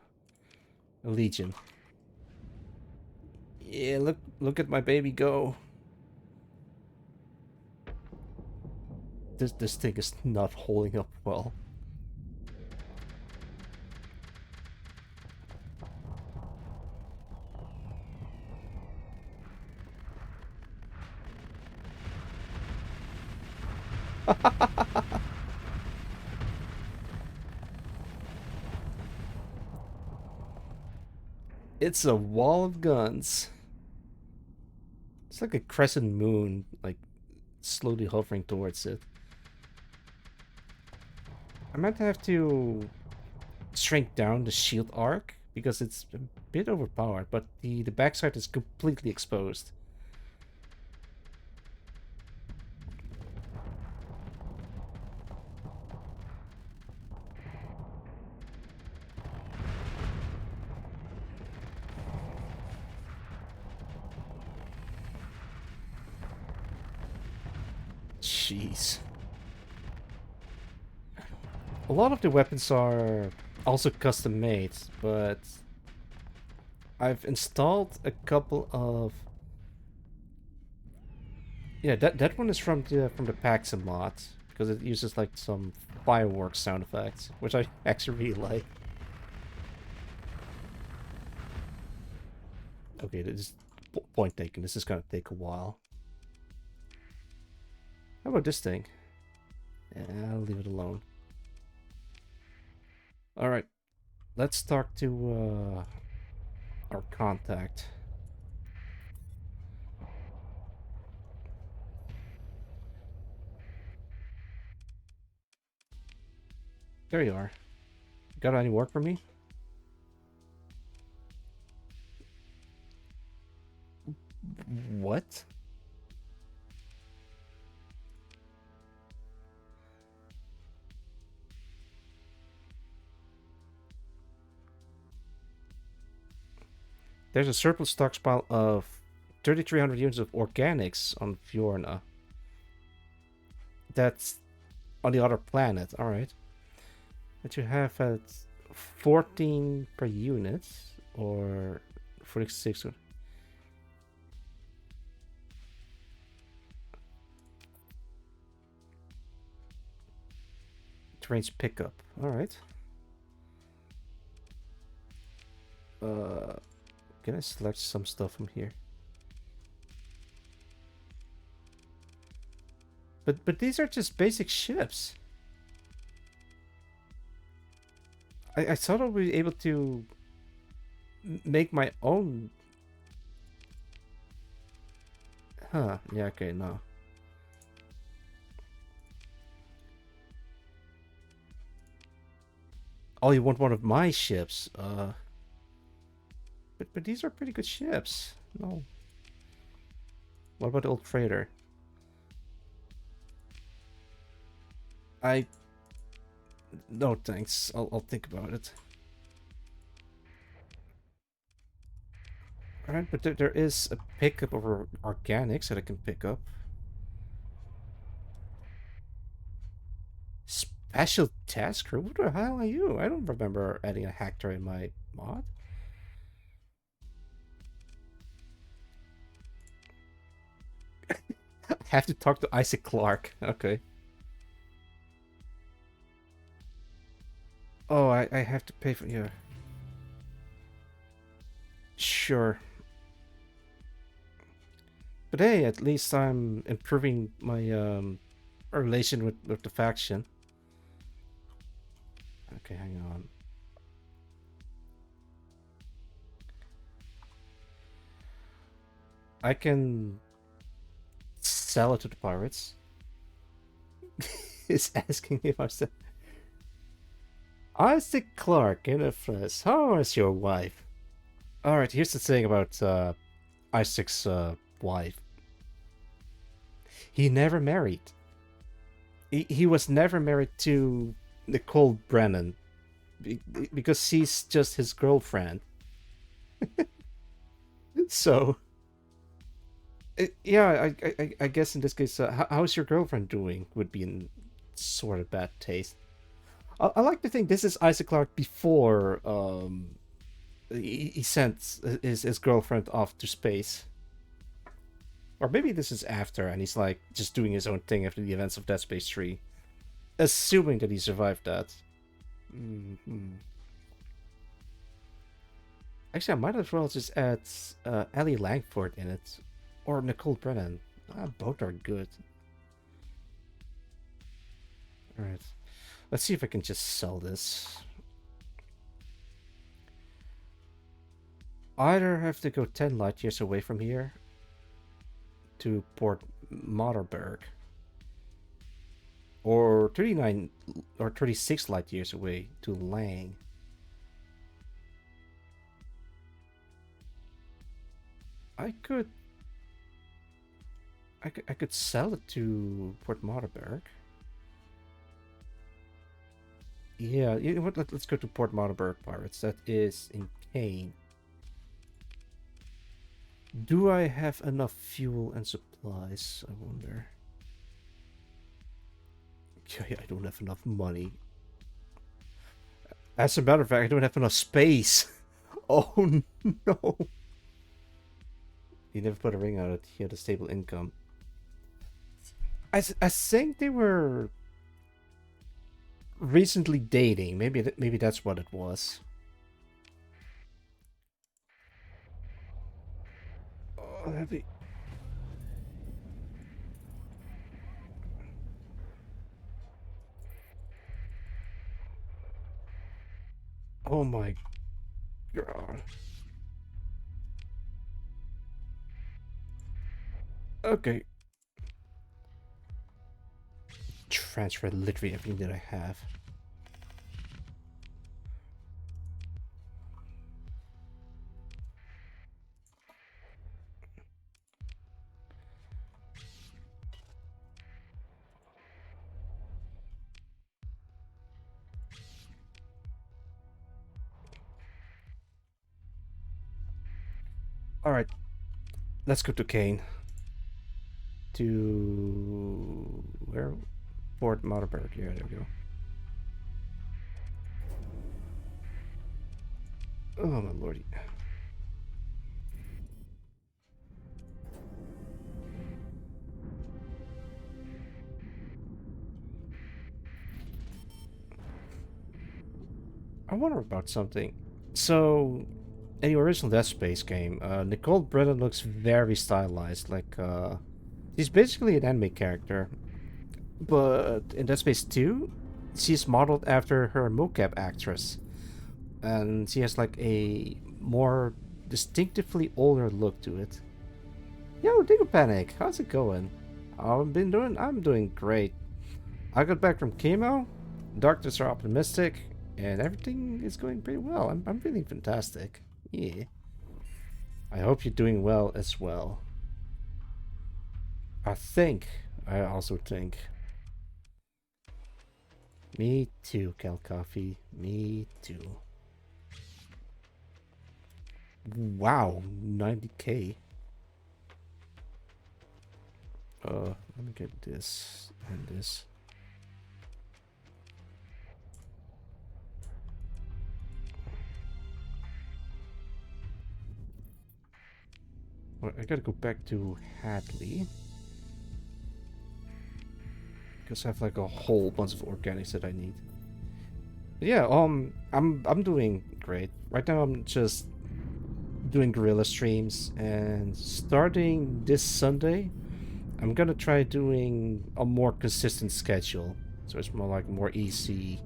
Legion. Yeah, look at my baby go. This thing is not holding up well. It's a wall of guns. It's like a crescent moon, like slowly hovering towards it. I might have to shrink down the shield arc because it's a bit overpowered, but the backside is completely exposed. Jeez. A lot of the weapons are also custom made, but I've installed a couple of... Yeah, that one is from the Paxim mod, because it uses like some fireworks sound effects, which I actually really like. Okay, this is point taken. This is gonna take a while. How about this thing? Yeah, I'll leave it alone. Alright, let's talk to our contact. There you are. Got any work for me? What? There's a surplus stockpile of 3,300 units of organics on Fiorna. That's on the other planet. Alright. But you have at 14 per unit, or 46. Terrain's pickup. Alright. Can I select some stuff from here? But these are just basic ships. I thought I'd be able to make my own. Huh, yeah, okay, no. Oh, you want one of my ships? But these are pretty good ships. No. What about the old freighter? No, thanks. I'll think about it. Alright, but there is a pickup of organics that I can pick up. Special task crew? Who the hell are you? I don't remember adding a hacker in my mod. I have to talk to Isaac Clarke. Okay. Oh, I have to pay for... Yeah. Sure. But hey, at least I'm improving my relation with the faction. Okay, hang on. I can sell it to the pirates. He's asking if I said... Isaac Clarke in a flesh. How is your wife? Alright, here's the thing about Isaac's wife. He never married. He was never married to Nicole Brennan. Because she's just his girlfriend. So... yeah, I guess in this case, how's your girlfriend doing would be in sort of bad taste. I like to think this is Isaac Clarke before he sent his girlfriend off to space. Or maybe this is after and he's like just doing his own thing after the events of Dead Space 3. Assuming that he survived that. Actually, I might as well just add Ellie Langford in it. Or Nicole Brennan. Both are good. Alright. Let's see if I can just sell this. Either have to go 10 light years away from here to Port Materberg, or 39 or 36 light years away to Lang. I could sell it to Port Materberg. Yeah, you know what? Let's go to Port Materberg, pirates. That is in Kane. Do I have enough fuel and supplies? I wonder. Yeah, I don't have enough money. As a matter of fact, I don't have enough space. Oh no. He never put a ring on it. He had a stable income. I think they were recently dating. Maybe that's what it was. Oh, heavy. Oh my god. Okay. Transfer literally everything that I have. Alright, let's go to Kane. To... where? Fort Motherberg. Yeah, there we go. Oh my lordy. I wonder about something. So, in the original Dead Space game, Nicole Brennan looks very stylized. Like, she's basically an anime character. But in Dead Space 2, she's modeled after her mocap actress. And she has like a more distinctively older look to it. Yo, Dingo Panic, how's it going? I'm doing great. I got back from chemo, doctors are optimistic, and everything is going pretty well. I'm feeling fantastic. Yeah. I hope you're doing well as well. I also think. Me too, Cal Coffee. Me too. Wow, 90k. Let me get this and this. Well, I gotta go back to Hadley. Because I have like a whole bunch of organics that I need. But yeah, I'm doing great. Right now I'm just doing guerrilla streams, and starting this Sunday I'm gonna try doing a more consistent schedule. So it's more easy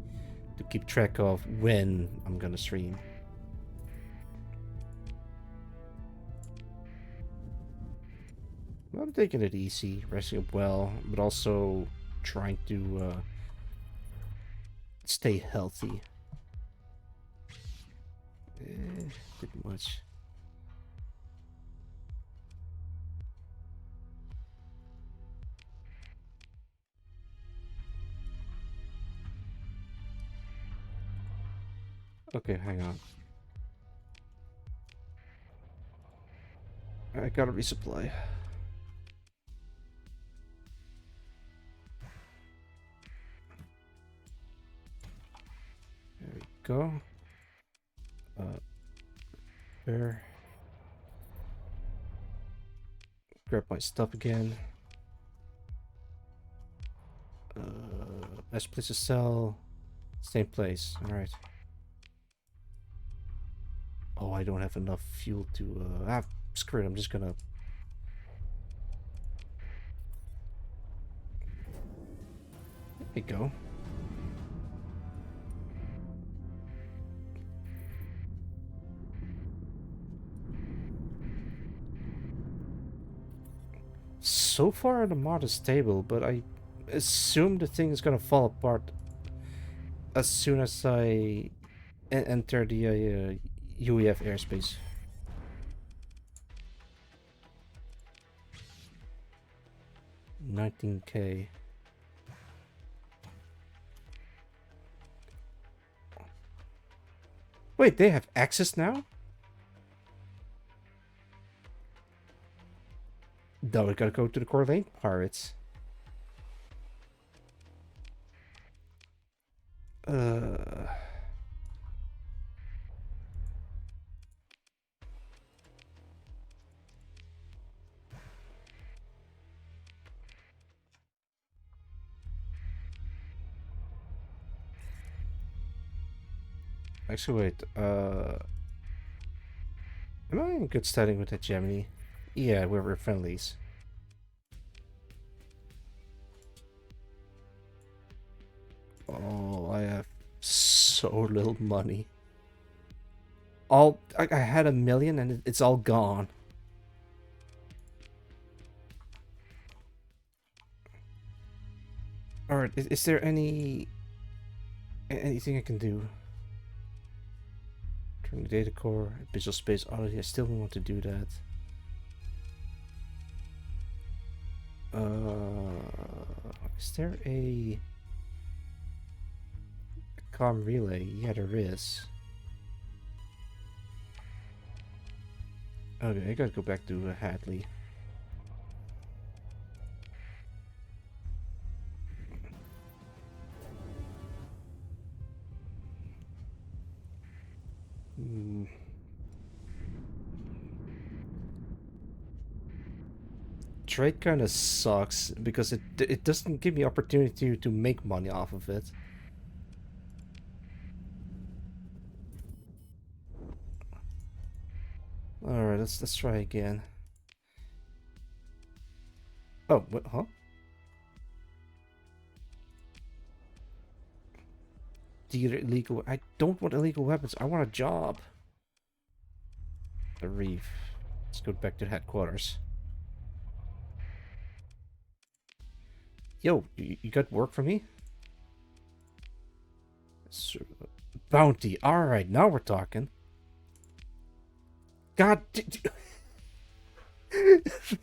to keep track of when I'm gonna stream. I'm taking it easy, resting up well, but also trying to stay healthy. Bit much. Okay, hang on. I gotta resupply. There we go. There. Grab my stuff again. Best place to sell. Same place. Alright. Oh, I don't have enough fuel to... screw it. I'm just gonna... There we go. So far the mod is stable, but I assume the thing is gonna fall apart as soon as I enter the UEF airspace. $19K. Wait, they have access now? No, we gotta go to the Core Lane Pirates. Actually, wait. Am I in good standing with that Gemini? Yeah, we're friendlies. Oh, I have so little money. I had $1 million and it's all gone. Alright, is there anything I can do? Turn the data core, visual space oddity. I still want to do that. Is there a comm relay? Yeah, there is. Okay, I gotta go back to Hadley. Hmm. Trade kind of sucks because it doesn't give me opportunity to make money off of it. All right, let's try again. Oh, what? Huh? Dealer illegal. I don't want illegal weapons. I want a job. The reef. Let's go back to the headquarters. Yo, you got work for me? Bounty. All right, now we're talking. God,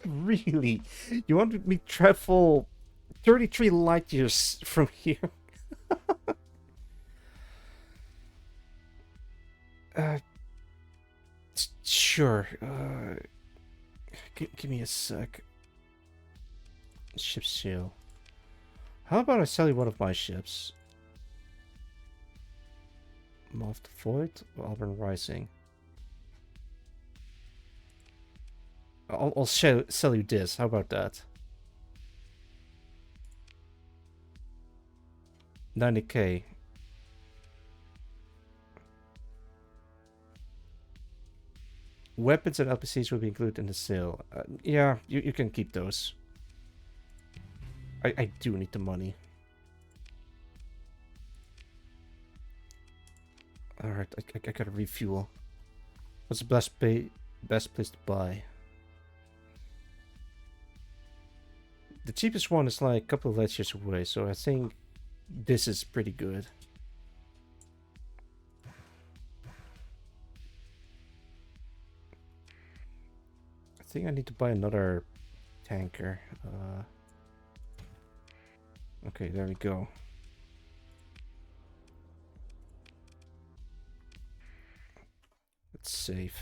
really? You wanted me to travel 33 light years from here? uh, sure. Give me a sec. Ship sale. How about I sell you one of my ships? Moth Void, Auburn Rising. I'll sell you this. How about that? 90k. Weapons and LPCs will be included in the sale. Yeah, you can keep those. I do need the money. Alright, I gotta refuel. What's the best place to buy? The cheapest one is like a couple of light years away, so I think this is pretty good. I think I need to buy another tanker. Okay, there we go. Let's save.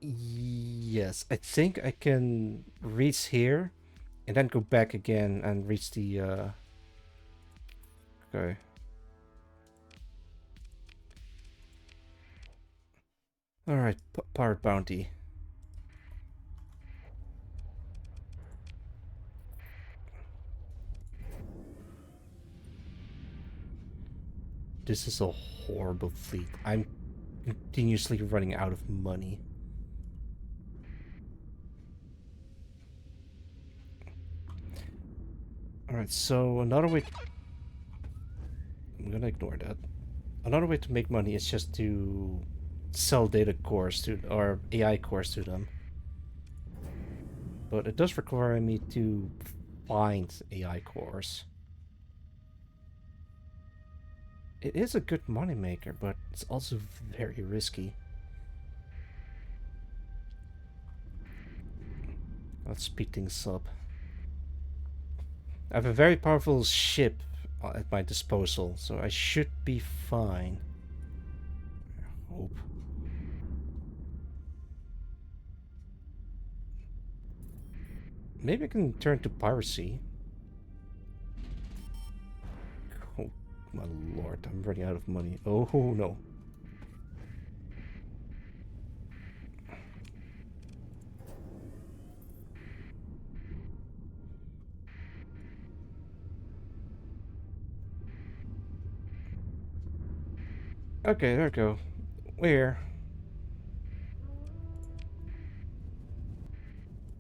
Yes, I think I can reach here and then go back again and reach the okay. Alright, pirate bounty. This is a horrible fleet. I'm continuously running out of money. Alright, so another way... I'm gonna ignore that. Another way to make money is just to sell data cores to... or AI cores to them. But it does require me to find AI cores. It is a good moneymaker, but it's also very risky. Let's speed things up. I have a very powerful ship at my disposal, so I should be fine. I hope. Maybe I can turn to piracy. Oh my lord, I'm running out of money. Oh no. Okay, there we go. Where?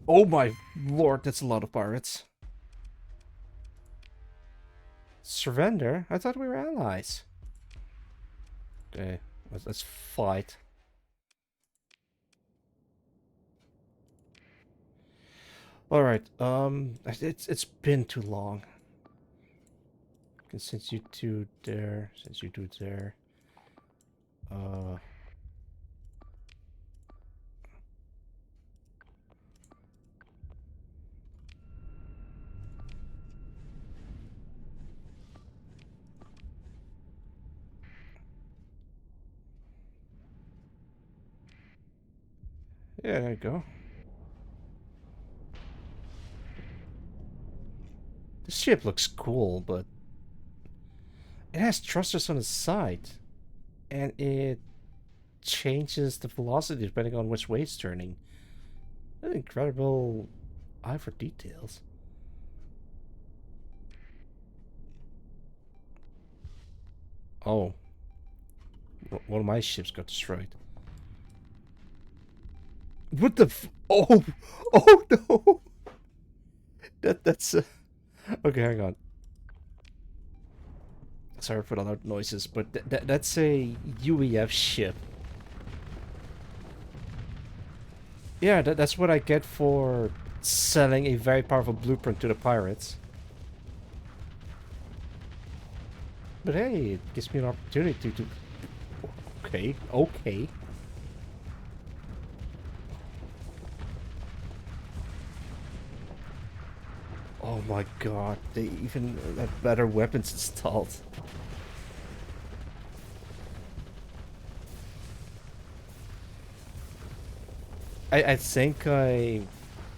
Oh my lord, that's a lot of pirates. Surrender? I thought we were allies. Okay, let's fight. All right. It's been too long. Since you two there, since you two there. Yeah, there you go. This ship looks cool, but it has thrusters on the side, and it changes the velocity depending on which way it's turning. An incredible eye for details. Oh, one of my ships got destroyed. What the oh, oh no! That's okay. Hang on. Sorry for the loud noises, but that's a UEF ship. Yeah, that's what I get for selling a very powerful blueprint to the pirates. But hey, it gives me an opportunity to... Okay, okay. Oh my god, they even have better weapons installed. I think I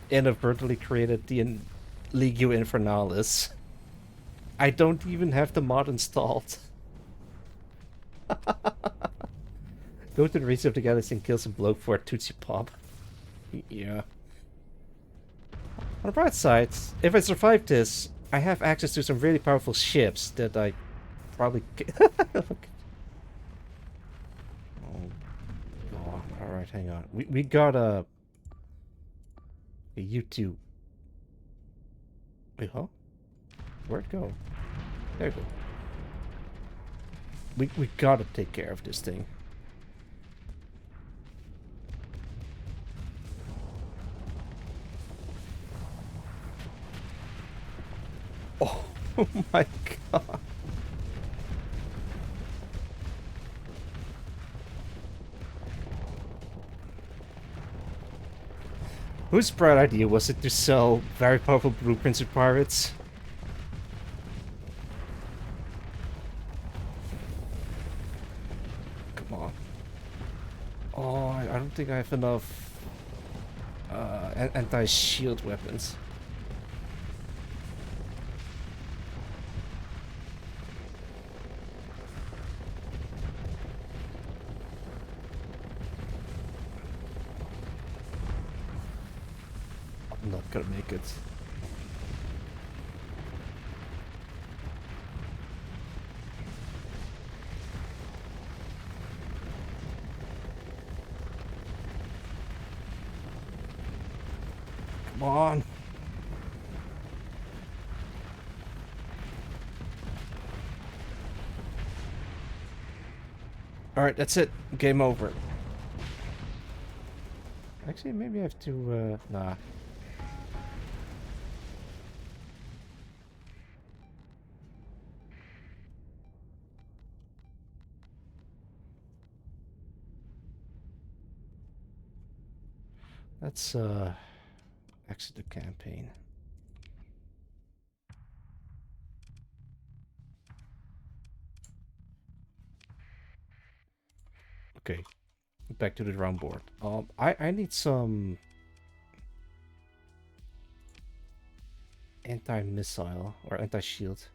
inadvertently created the Legio Infernalis. I don't even have the mod installed. Go to the Reach of the Galaxy and kill some bloke for a Tootsie Pop. Yeah. On the bright side, if I survive this, I have access to some really powerful ships that I probably... Oh, God. Alright, hang on. We got a U2. Wait, huh? Where'd it go? There you go. We gotta take care of this thing. Oh, oh my god. Whose bright idea was it to sell very powerful blueprints to pirates? Come on. Oh, I don't think I have enough anti-shield weapons. I'm not gonna make it. Come on. Alright, that's it. Game over. Actually, maybe I have to, nah. Let's, exit the campaign. Okay. Back to the drum board. I need some anti-missile or anti-shield.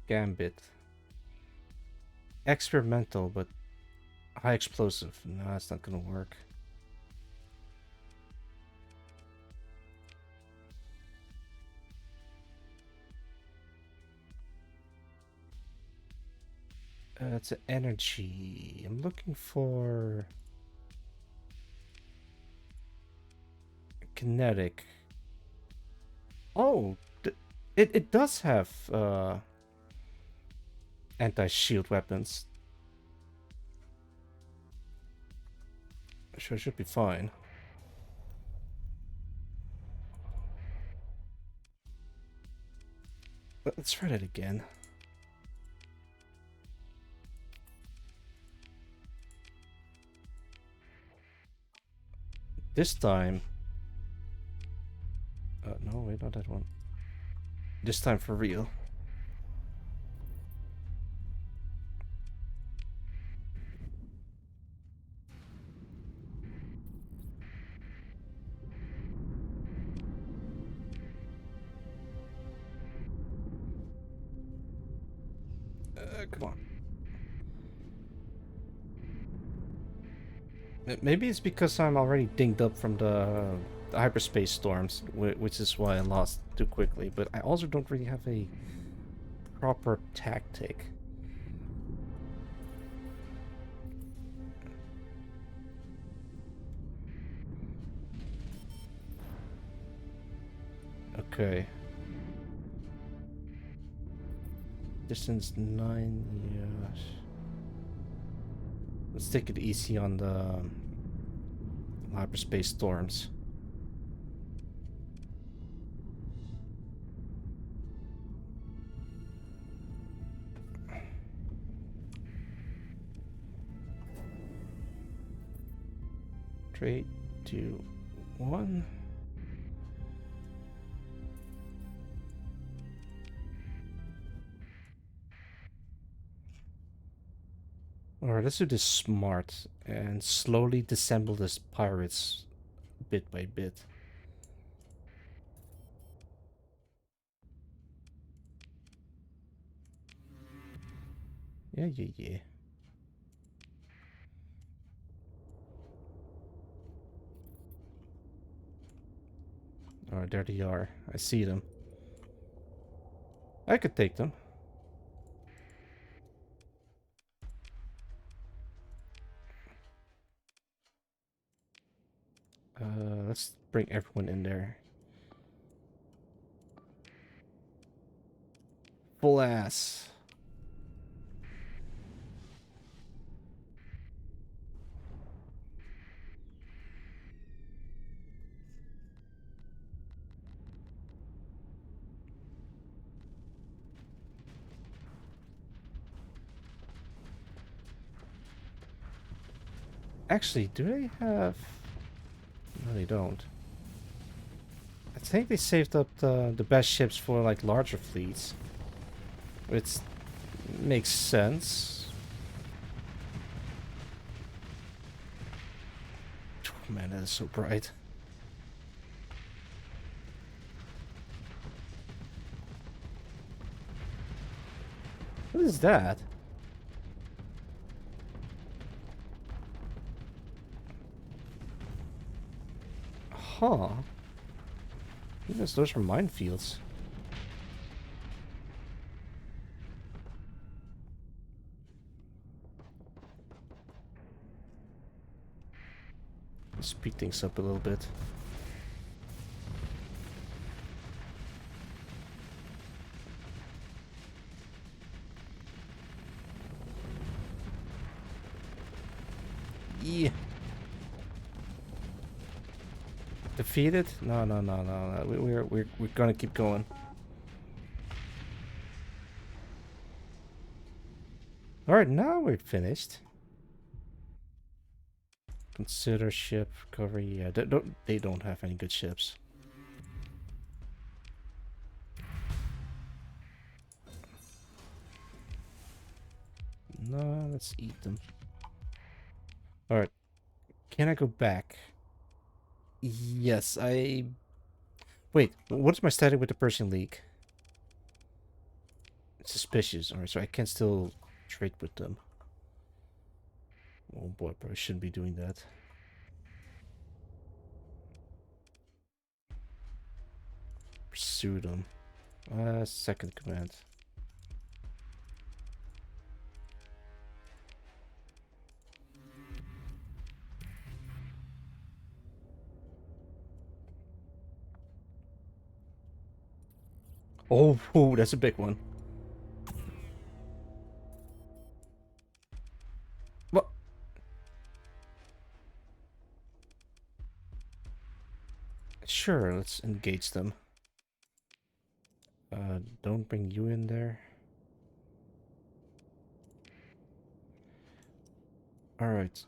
Gambit. Experimental, but high explosive. No, that's not gonna work. It's an energy. I'm looking for kinetic. Oh, it does have anti-shield weapons. Sure, should be fine. Let's try that again. This time... no, wait, not that one. This time for real. Come on. Maybe it's because I'm already dinged up from the hyperspace storms, which is why I lost too quickly. But I also don't really have a proper tactic. Okay. Distance 9 years. Let's take it easy on the hyperspace storms. Three, two, one. Alright, let's do this smart and slowly disassemble this pirates bit by bit. Yeah. Alright, there they are. I see them. I could take them. Let's bring everyone in there. Full ass. Actually, do they have... No, they don't. I think they saved up the best ships for like larger fleets. Which makes sense. Oh, man, that is so bright. What is that? Huh. Goodness, those are minefields. Speed things up a little bit. Yeah. Defeated? No. We're gonna keep going. All right, now we're finished. Consider ship recovery. Yeah, they don't have any good ships. No, let's eat them. All right, can I go back? Yes, I... Wait, what's my status with the Persian League? Suspicious. Alright, so I can still trade with them. Oh boy, probably shouldn't be doing that. Pursue them. Second command. Oh, that's a big one. What? Sure, let's engage them. Don't bring you in there. Alright,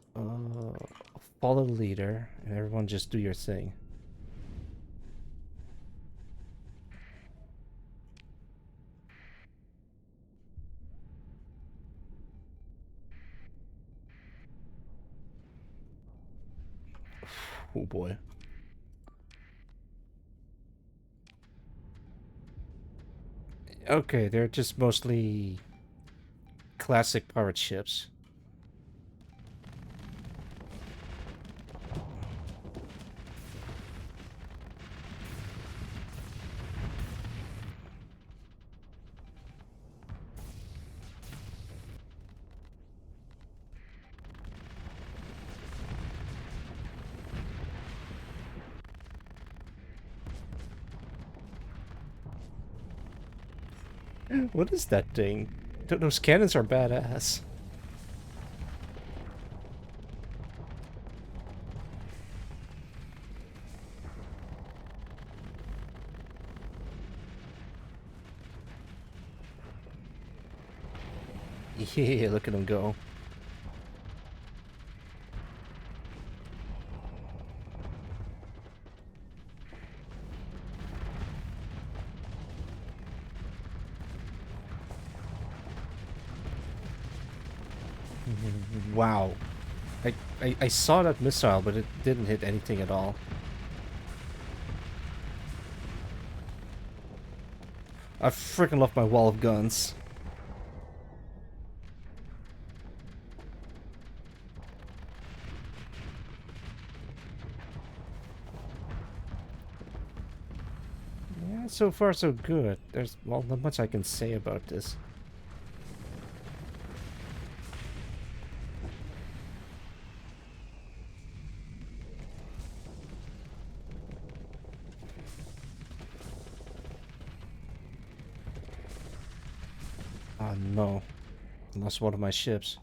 follow the leader, and everyone just do your thing. Oh boy. Okay, they're just mostly classic pirate ships. What is that thing? Those cannons are badass. Yeah, look at them go. Wow. I saw that missile, but it didn't hit anything at all. I freaking love my wall of guns. Yeah, so far so good. There's, well, not much I can say about this. Oh no. I lost one of my ships.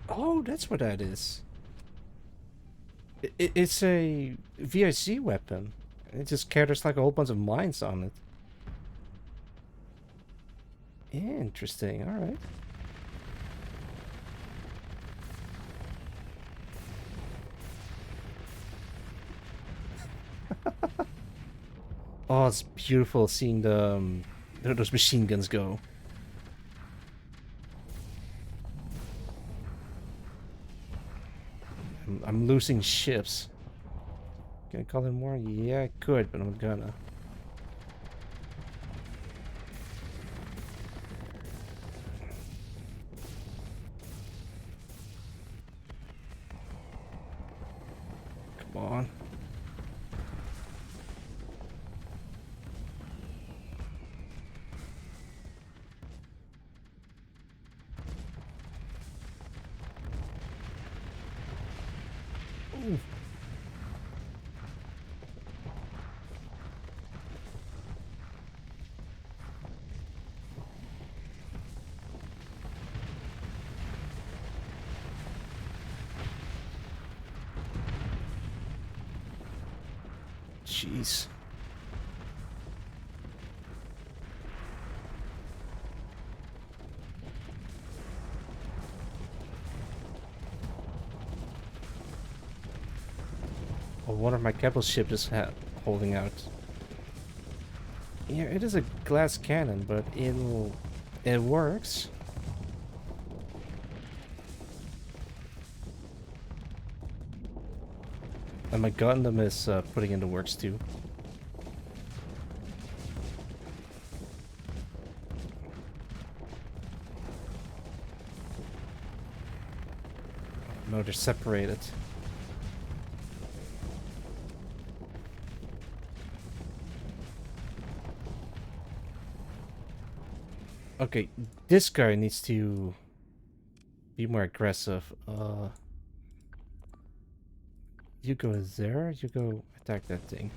Oh, that's what that is. It's a VIC weapon. It just carries like a whole bunch of mines on it. Interesting, alright. Oh, it's beautiful seeing the those machine guns go. I'm losing ships. Can I call them more? Yeah, I could, but I'm not gonna. Come on. Ooh. Jeez. Oh, one of my capital ship is holding out. Yeah, it is a glass cannon, but it works. And my Gundam is putting in the works too. No, they're separated. Okay, this guy needs to be more aggressive. You go there, you go attack that thing.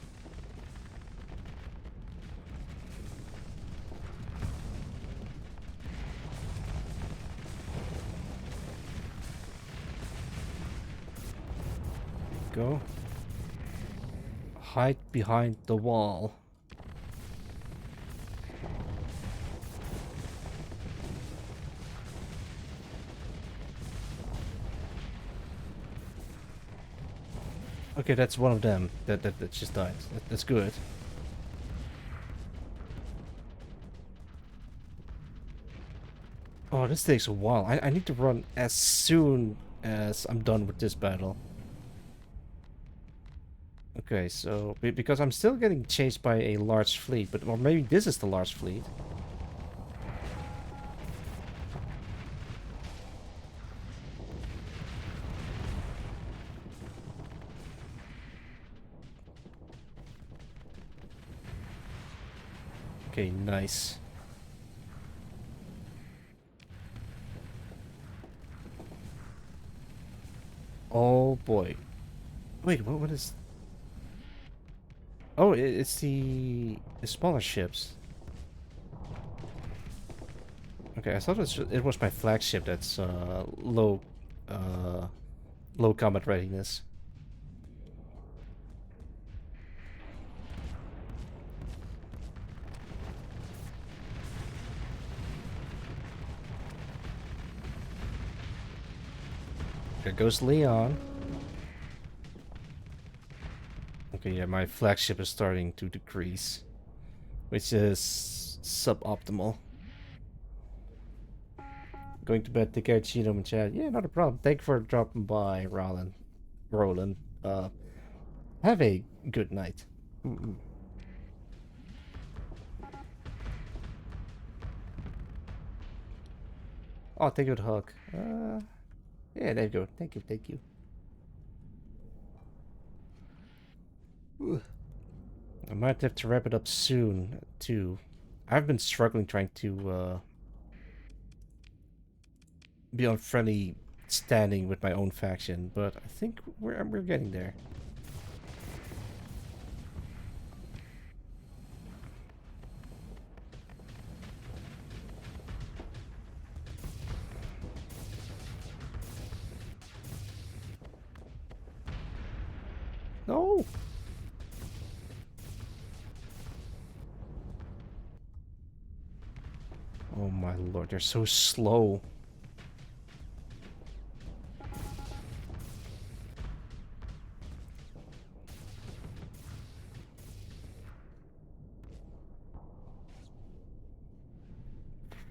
Go. Hide behind the wall. Okay, that's one of them that just died. That's good. Oh, this takes a while. I need to run as soon as I'm done with this battle. Okay, so because I'm still getting chased by a large fleet, but or maybe this is the large fleet. Okay, nice. Oh boy. Wait, what is... Oh, it's the smaller ships. Okay, I thought it was my flagship that's low low combat readiness. There goes Leon. Okay, yeah, my flagship is starting to decrease, which is suboptimal. Going to bed, take care, Cheeto and chat. Yeah, not a problem. Thank you for dropping by, Roland. Have a good night. Oh, thank you for the hug. Yeah, there you go. Thank you, thank you. I might have to wrap it up soon, too. I've been struggling trying to be on friendly standing with my own faction, but I think we're getting there. No. Oh my lord, they're so slow.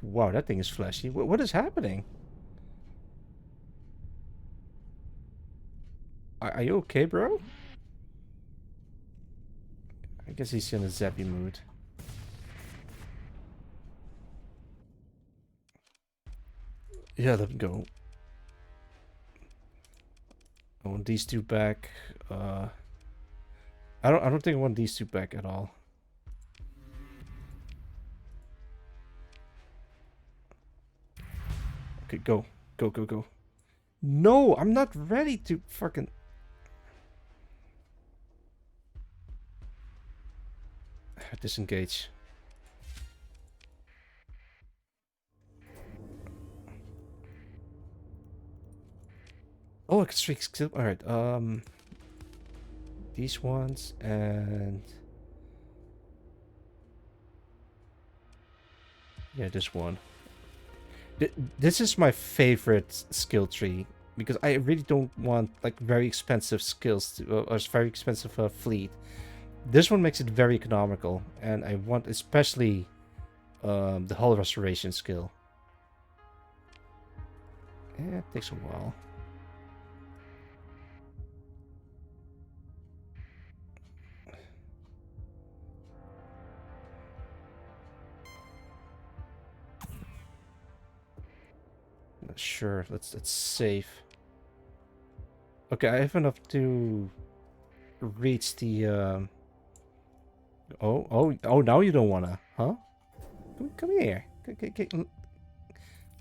Wow, that thing is flashy. What is happening? Are you okay, bro? I guess he's in a zappy mood. Yeah, let him go. I want these two back. I don't think I want these two back at all. Okay, go. Go, go, go. No, I'm not ready to fucking... Disengage. Oh, extreme skill. Alright, these ones and... Yeah, this one. This is my favorite skill tree because I really don't want like very expensive skills to, or very expensive fleet. This one makes it very economical, and I want especially the hull restoration skill. Yeah, it takes a while. Sure, let's save. Okay, I have enough to reach the oh, now you don't wanna, huh? Come here.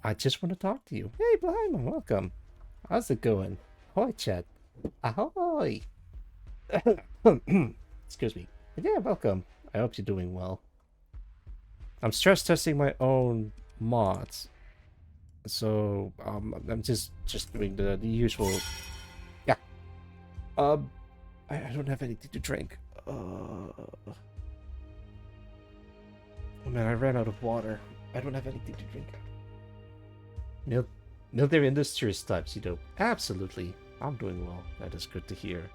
I just want to talk to you. Hey, Blimey, welcome. How's it going? Hi, chat. Ahoy. Excuse me. Yeah, welcome. I hope you're doing well. I'm stress testing my own mods. So, I'm just doing the usual. Yeah. I don't have anything to drink. Oh man, I ran out of water. I don't have anything to drink. Mil Military industries types, you know. Absolutely. I'm doing well. That is good to hear.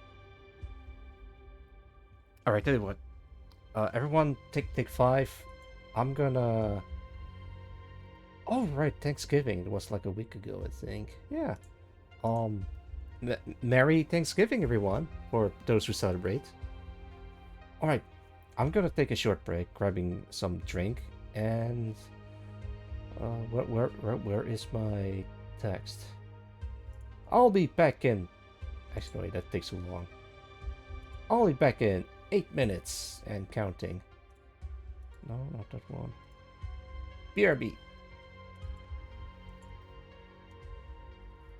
Alright, tell you what. Everyone take 5. I'm gonna... Oh, right, Thanksgiving. It was like a week ago, I think. Yeah. Um, Merry Thanksgiving, everyone, for those who celebrate. Alright, I'm gonna take a short break, grabbing some drink, and... where is my text? I'll be back in... Actually, wait, that takes too long. I'll be back in 8 minutes and counting. No, not that one. BRB.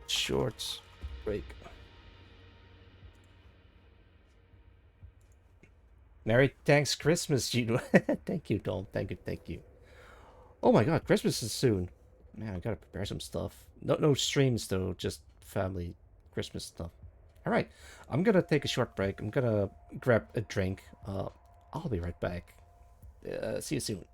Short break. Merry thanks Christmas, you. Thank you, Tom. Thank you, thank you. Oh my god, Christmas is soon. Man, I gotta prepare some stuff. No streams though, just family Christmas stuff. Alright, I'm gonna take a short break. I'm gonna grab a drink. I'll be right back. See you soon.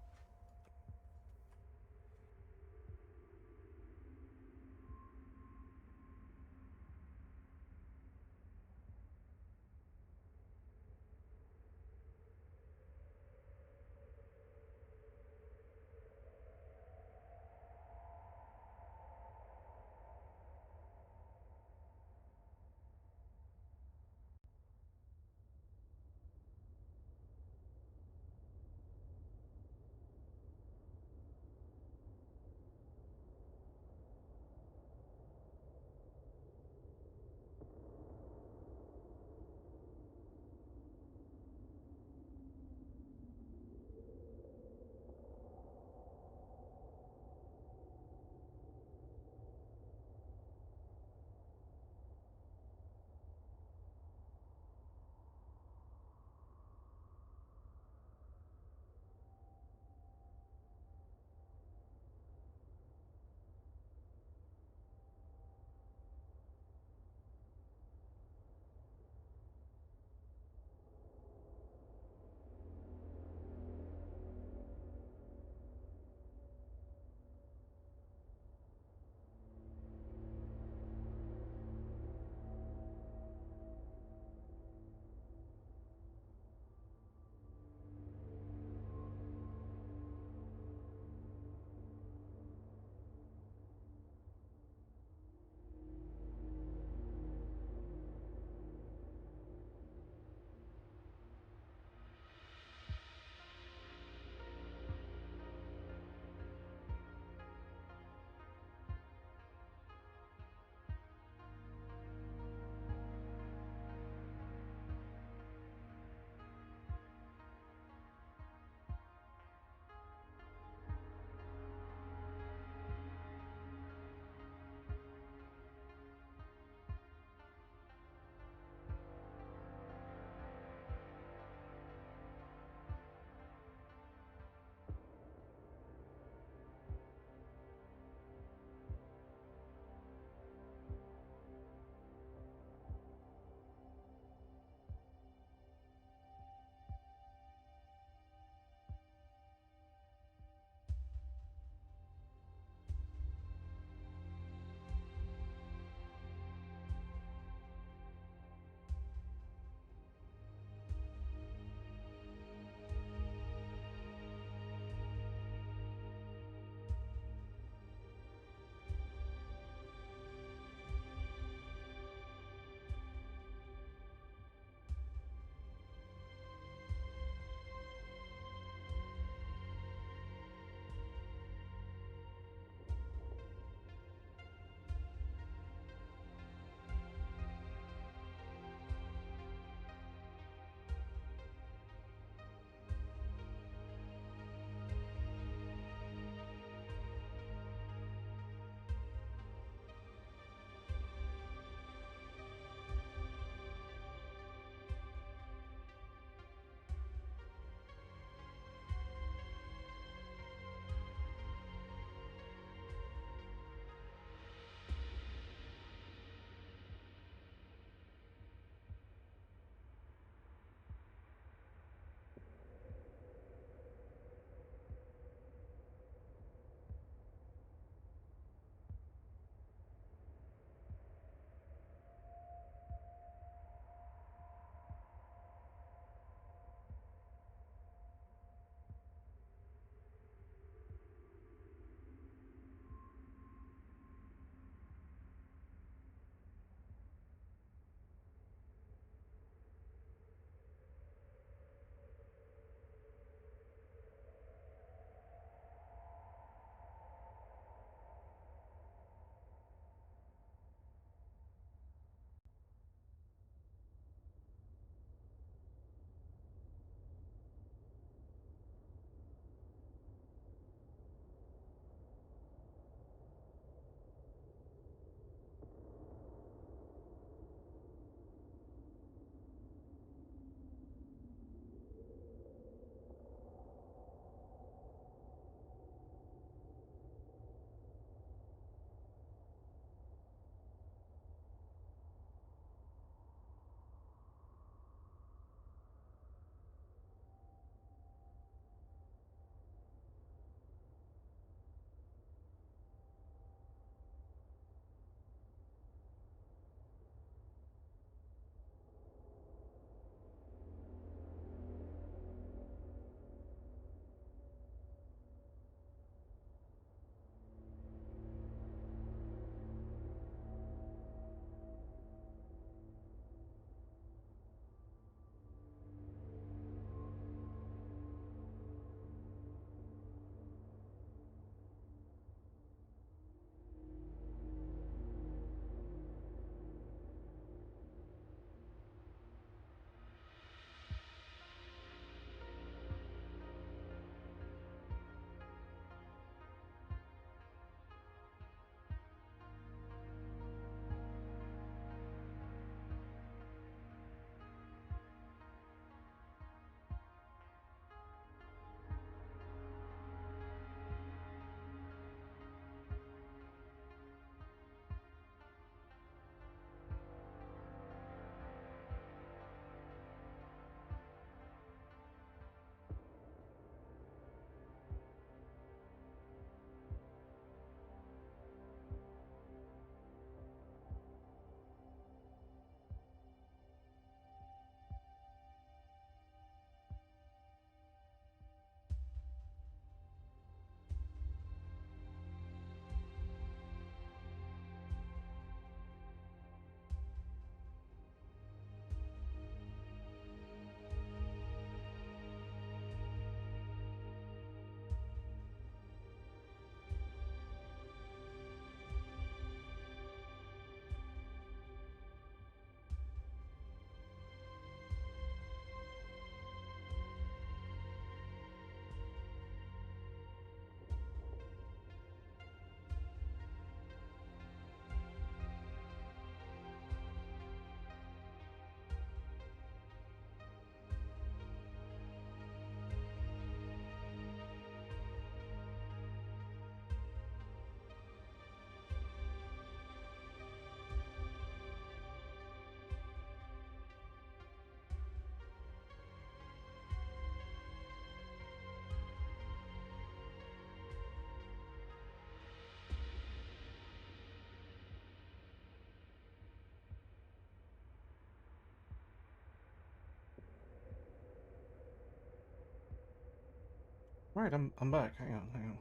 Right, I'm back. Hang on.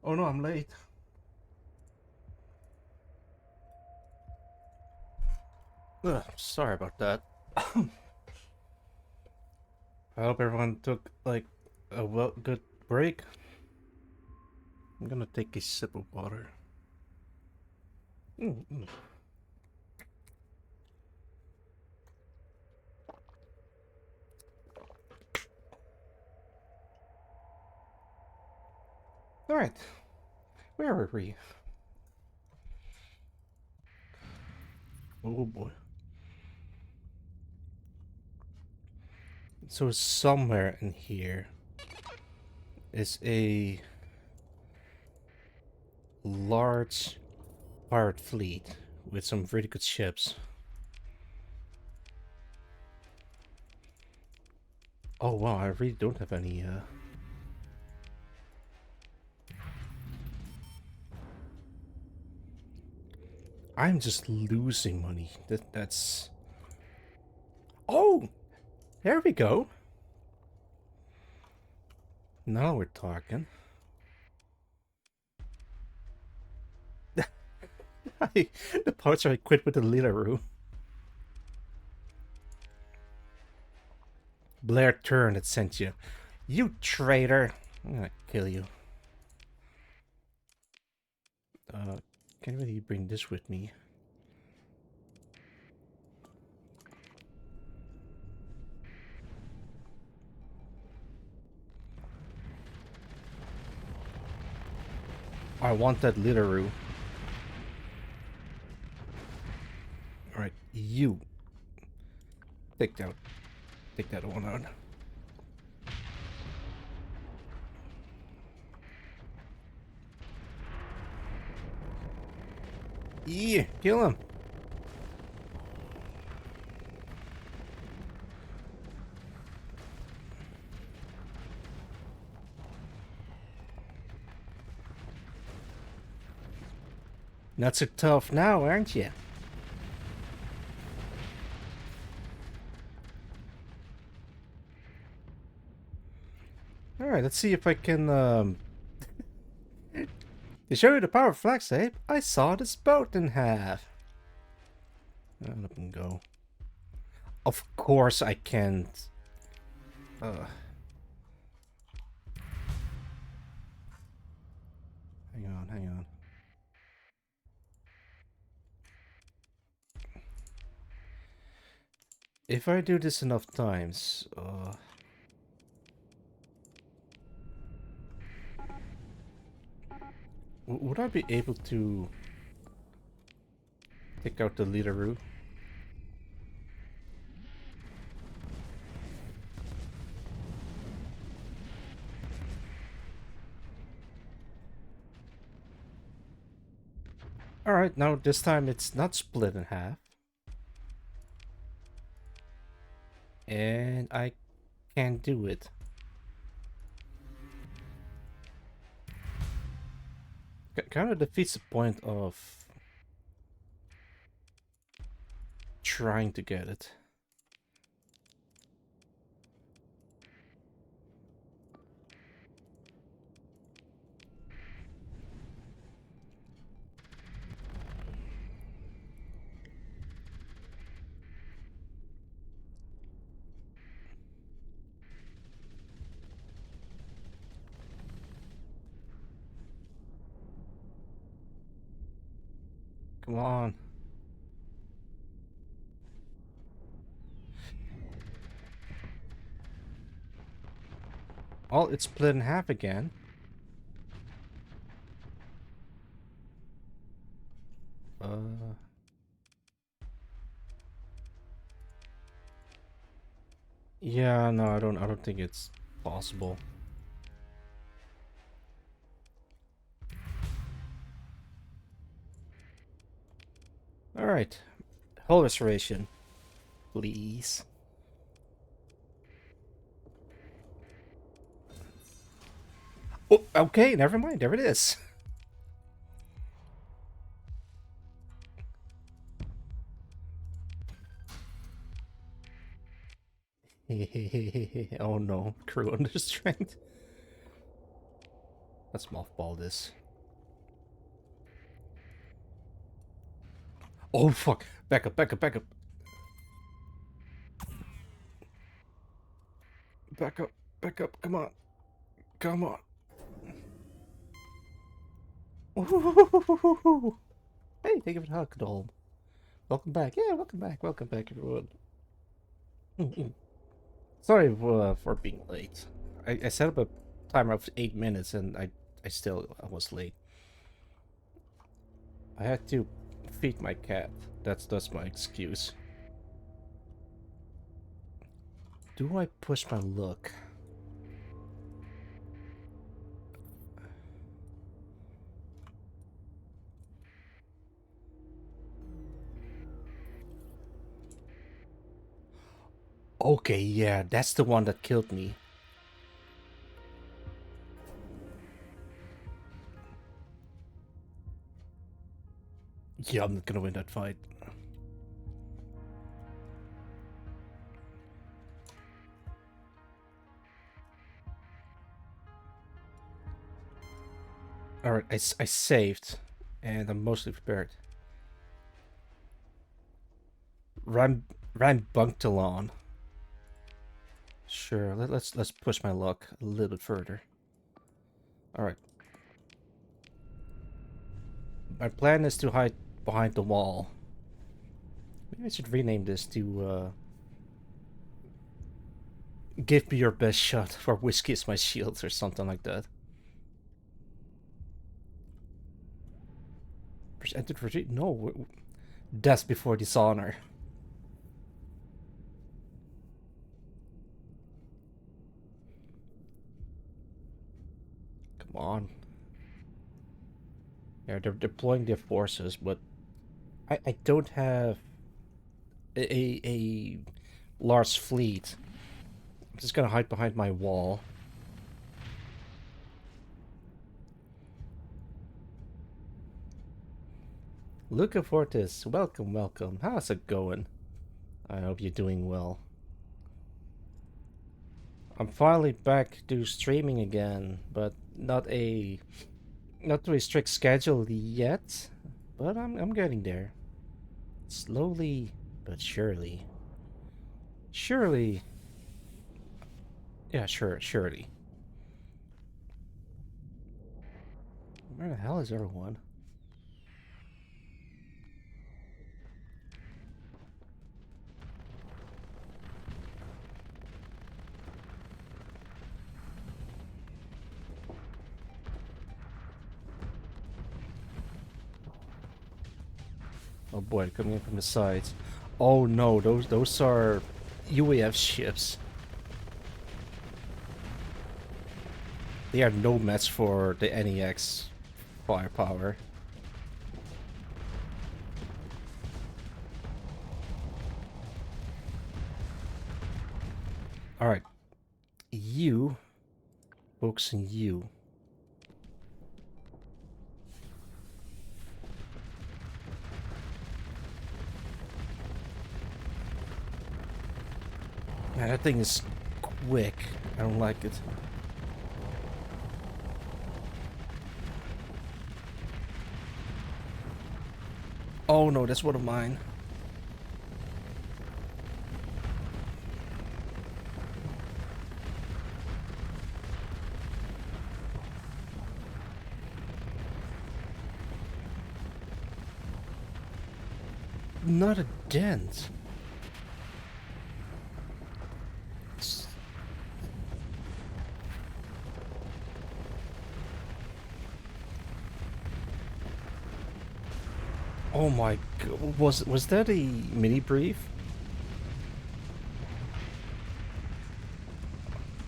Oh no, I'm late. Ugh, sorry about that. I hope everyone took like a good break. I'm gonna take a sip of water. Mm. All right, where were we? Oh boy. So somewhere in here is a large pirate fleet with some really good ships. Oh wow, I really don't have any I'm just losing money. That's Oh, there we go. Now we're talking. The parts I quit with the Lilaroo. Blair Turn that sent you. You traitor! I'm gonna kill you. Can't really bring this with me. I want that Lilaroo. Alright, you. Take that one out. Yeah, kill him. Not so tough now, aren't you? Alright, let's see if I can, to show you the power of flex tape, I saw this boat in half. Let him go. Of course I can't. Hang on. If I do this enough times, would I be able to take out the Lidaroo? Alright, now this time it's not split in half. And I can't do it. Kind of defeats the point of trying to get it. Come on. Oh, it's split in half again. Yeah, no, I don't think it's possible. Alright. Hull restoration. Please. Oh, okay, never mind. There it is. Oh no, crew under strength. Let's mothball this. Oh fuck! Back up, back up, back up. Back up, back up, come on. Come on. Ooh. Hey, thank you for the hug, doll. Welcome back. Yeah, welcome back, everyone. Sorry for being late. I set up a timer of 8 minutes and I was late. I had to feed my cat. That's my excuse. Do I push my luck? Okay, yeah, that's the one that killed me. Yeah, I'm not gonna win that fight. Alright, I saved. And I'm mostly prepared. Rambunctalon. Sure, let's push my luck a little bit further. Alright. My plan is to hide behind the wall. Maybe I should rename this to give me your best shot for whiskey is my shield or something like that. Presented for no, death before dishonor. Come on. Yeah, they're deploying their forces, but I don't have a large fleet. I'm just gonna hide behind my wall. Luca Fortis, welcome, welcome. How's it going? I hope you're doing well. I'm finally back to streaming again, but not to a strict schedule yet. But I'm getting there. Slowly but surely. Surely. Yeah, surely. Where the hell is everyone? Oh boy, coming in from the sides. Oh no, those are UAF ships. They are no match for the NEX firepower. Alright. You. Focus on you. Man, that thing is quick. I don't like it. Oh no, that's one of mine. Not a dent. Oh my god, was that a mini brief?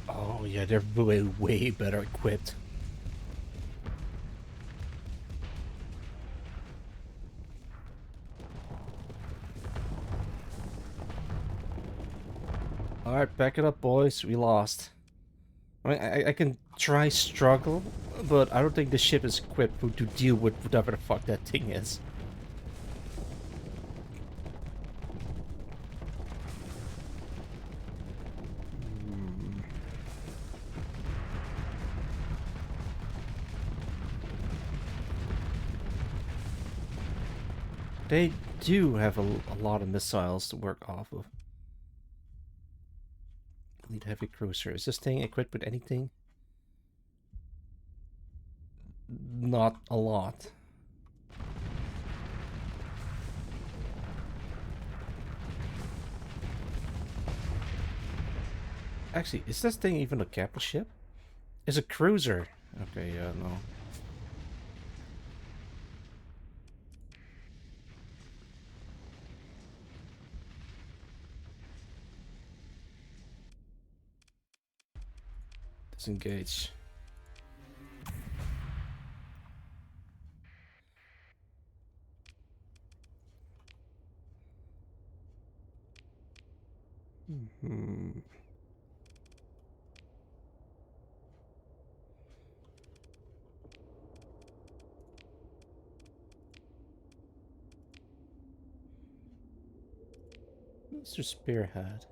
Oh yeah, they're way better equipped. Alright, back it up, boys. We lost. I mean, I can try struggle, but I don't think the ship is equipped to deal with whatever the fuck that thing is. They do have a lot of missiles to work off of. Elite heavy cruiser. Is this thing equipped with anything? Not a lot. Actually, is this thing even a capital ship? It's a cruiser. Okay, yeah, no. Disengage. Hmm. Mr. Spearhead.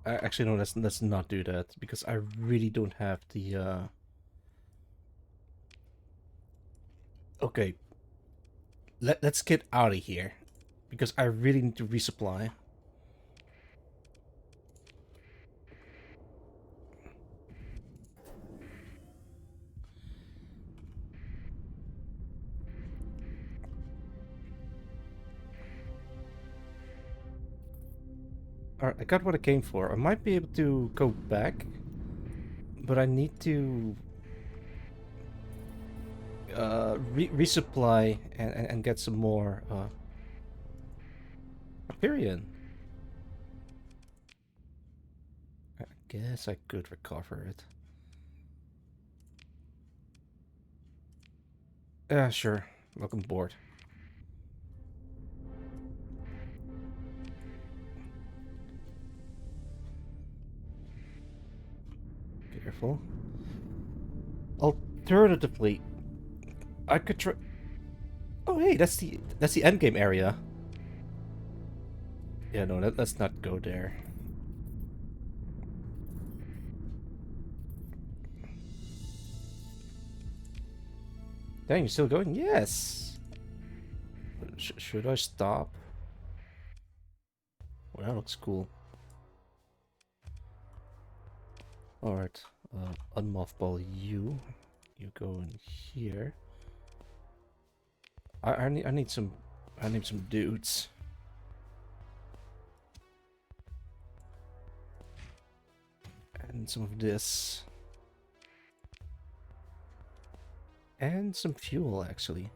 Actually, no, let's not do that because I really don't have the. Okay, let's get out of here because I really need to resupply. Alright, I got what I came for. I might be able to go back, but I need to resupply and get some more Hyperion. I guess I could recover it. Yeah, sure. Welcome aboard. Careful. Alternatively, I could try. Oh, hey, that's the endgame area. Yeah, no, let's not go there. Dang, you're still going? Yes. Should I stop? Well, that looks cool. Alright, unmothball you. You go in here. I need some dudes. And some of this. And some fuel, actually.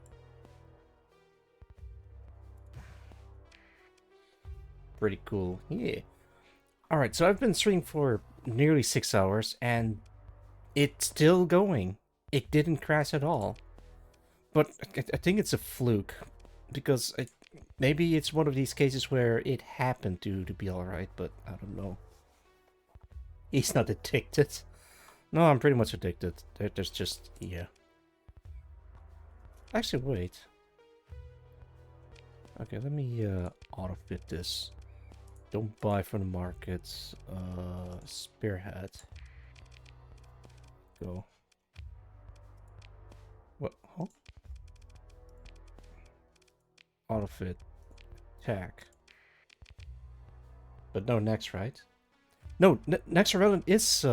Pretty cool. Yeah. Alright, so I've been streaming for nearly 6 hours, and it's still going. It didn't crash at all. But I think it's a fluke. Because maybe it's one of these cases where it happened to be alright, but I don't know. He's not addicted. No, I'm pretty much addicted. There's just... yeah. Actually, wait. Okay, let me auto-fit this. Don't buy from the markets. Spearhead. Go. What? Huh? Auto-fit. Attack. But no next, right? No, next relevant is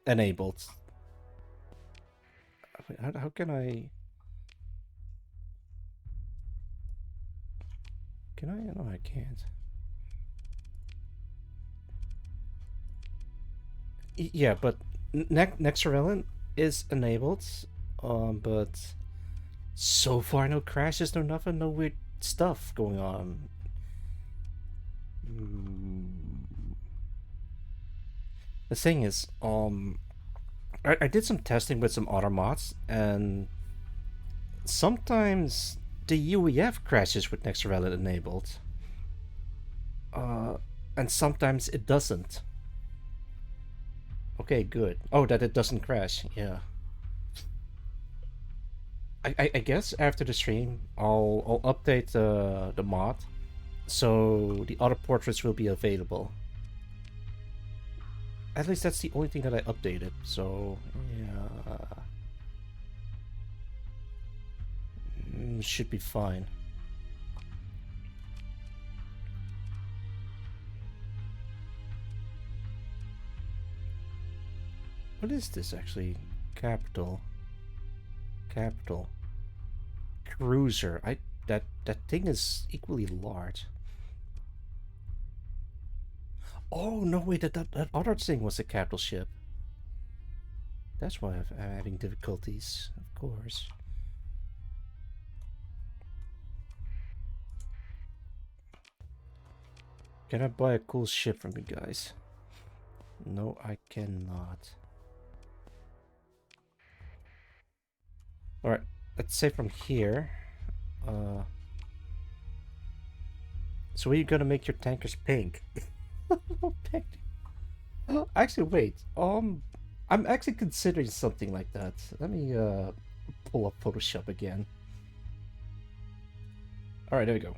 enabled. How can I... Can I? No, I can't. Yeah, but next relevant is enabled. But so far no crashes, no nothing, no weird stuff going on. The thing is, I did some testing with some other mods, and sometimes the UEF crashes with next relevant enabled. And sometimes it doesn't. Okay, good. Oh, that it doesn't crash. Yeah. I guess after the stream, I'll update the mod, so the other portraits will be available. At least that's the only thing that I updated, so yeah. Should be fine. What is this actually? Capital. Capital. Cruiser. That thing is equally large. Oh no, wait, that other thing was a capital ship. That's why I'm having difficulties, of course. Can I buy a cool ship from you guys? No, I cannot. Alright, let's say from here. So are you gonna make your tankers pink? Pink. Actually, wait. I'm actually considering something like that. Let me pull up Photoshop again. All right, there we go.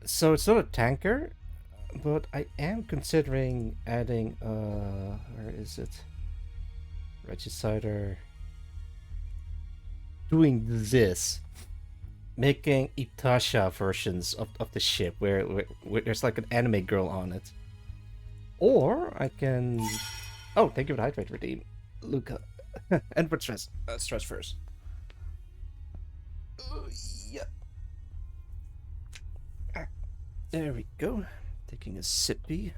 So it's not a tanker, but I am considering adding where is it? Regicider. Doing this. Making Itasha versions of the ship where there's like an anime girl on it. Or I can... Oh, thank you for the hydrate redeem, Luca. And for stress. Stress first. Yeah. There we go. Taking a sippy.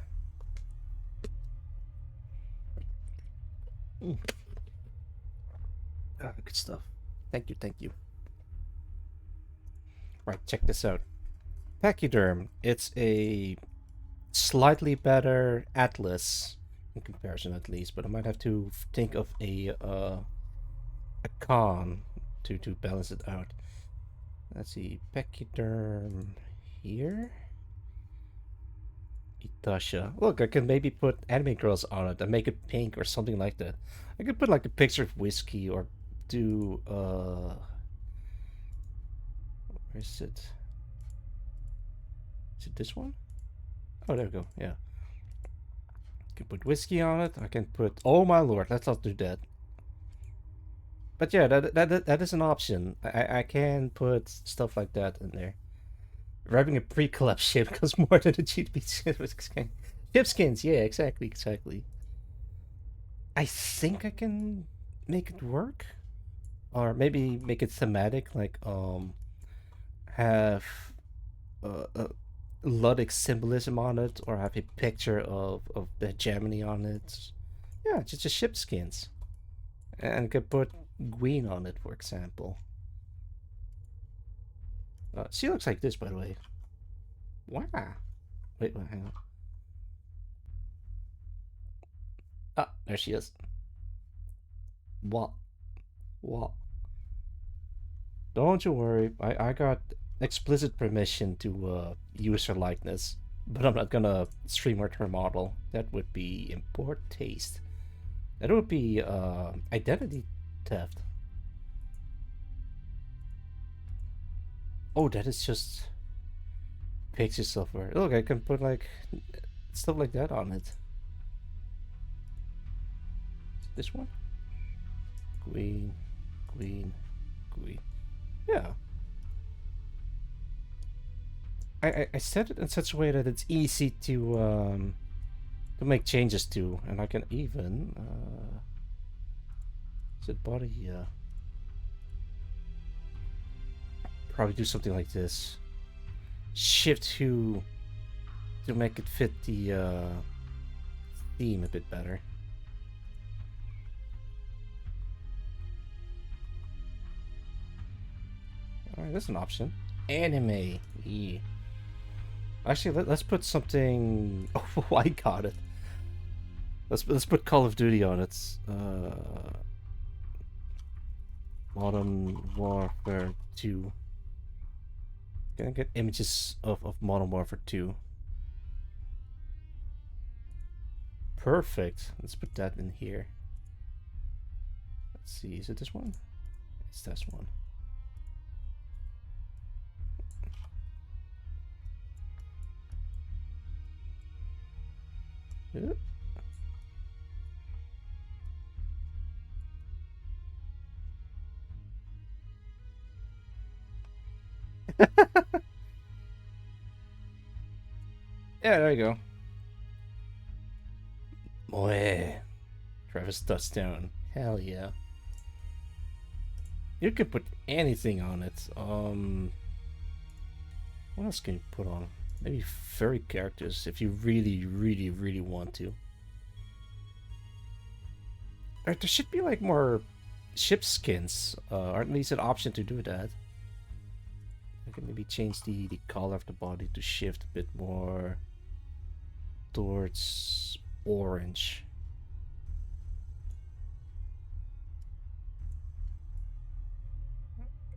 Good stuff. Thank you, thank you. Right, check this out. Pachyderm. It's a slightly better Atlas in comparison, at least, but I might have to think of a con to balance it out. Let's see, Pachyderm here. Itasha. Look, I can maybe put anime girls on it and make it pink or something like that. I could put like a picture of whiskey or do where is it? Is it this one? Oh, there we go. Yeah. I can put whiskey on it. I can put... Oh my lord, let's not do that. But yeah, that is an option. I can put stuff like that in there. Wrapping a pre-collapse ship costs more than a GP ship. Ship skins, yeah, exactly. I think I can make it work. Or maybe make it thematic, like, have a Luddic symbolism on it, or have a picture of the Gemini on it. Yeah, just ship skins. And could put Gwyn on it, for example. She looks like this, by the way. Wow. Wait, hang on. Ah, there she is. What? What? Don't you worry. I got explicit permission to use her likeness, but I'm not gonna stream her model. That would be in poor taste. That would be identity theft. Oh, that is just picture software. Look, I can put like stuff like that on it. This one? Queen. Yeah. I set it in such a way that it's easy to make changes to, and I can even is it body? Yeah. Probably do something like this. Shift to make it fit the theme a bit better. Alright, that's an option. Anime. Yeah. Actually, let's put something. Oh, I got it. Let's put Call of Duty on it. Modern Warfare 2. Can I get images of Modern Warfare 2? Perfect. Let's put that in here. Let's see. Is it this one? It's this one. Yeah, there you go. Boy, Travis touchdown. Hell yeah. You could put anything on it. What else can you put on? Maybe furry characters if you really want to. There should be like more ship skins, or at least an option to do that. I can maybe change the color of the body to shift a bit more towards orange.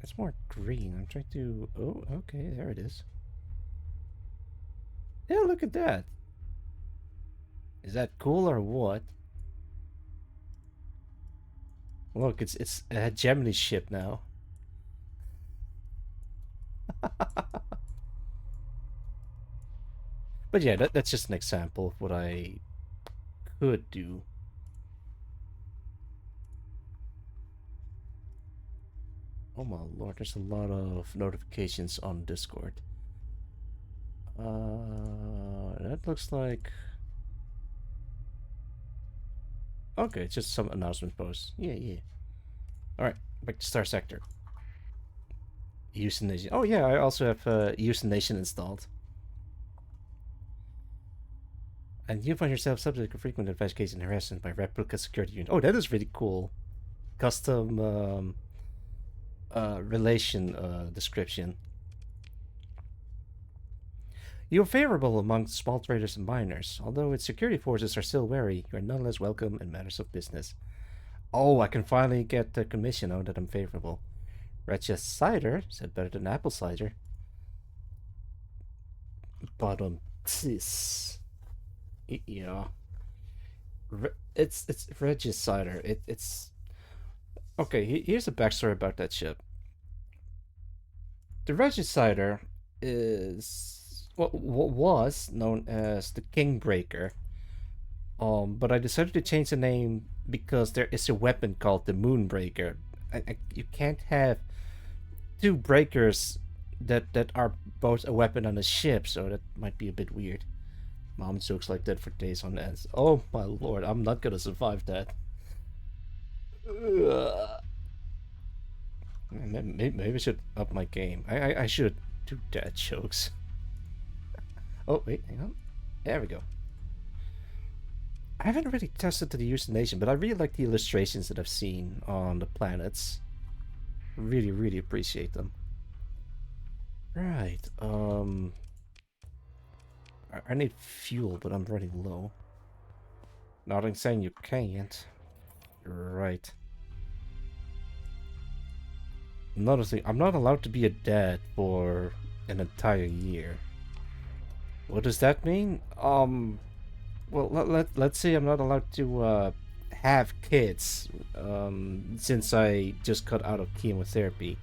It's more green. I'm trying to... Oh, okay, there it is. Yeah, look at that. Is that cool or what? Look, it's a hegemony ship now. But yeah, that's just an example of what I could do. Oh my lord, there's a lot of notifications on Discord. That looks like... Okay, it's just some announcement posts. Yeah, yeah. Alright, back to Star Sector. Houston Nation. Oh yeah, I also have Houston Nation installed. And you find yourself subject to frequent investigation and harassment by replica security unit. Oh, that is really cool. Custom relation description. You are favorable among small traders and miners. Although its security forces are still wary, you are nonetheless welcome in matters of business. Oh, I can finally get the commission now that I'm favorable. Regis cider said better than apple cider. But this, yeah, it's Regis cider. It's okay. Here's a backstory about that ship. The Regis cider is what was known as the Kingbreaker. But I decided to change the name because there is a weapon called the Moonbreaker. You can't have two breakers that are both a weapon on a ship, so that might be a bit weird. Mom jokes like that for days on end. Oh my lord, I'm not gonna survive that. Ugh. Maybe I should up my game. I should do dad jokes. Oh wait, hang on. There we go. I haven't really tested the Houston Nation, but I really like the illustrations that I've seen on the planets. Really appreciate them. Right, I need fuel, but I'm running low. Not saying you can't. Right. Another thing, I'm not allowed to be a dad for an entire year. What does that mean? Well, let's say I'm not allowed to have kids since I just got out of chemotherapy.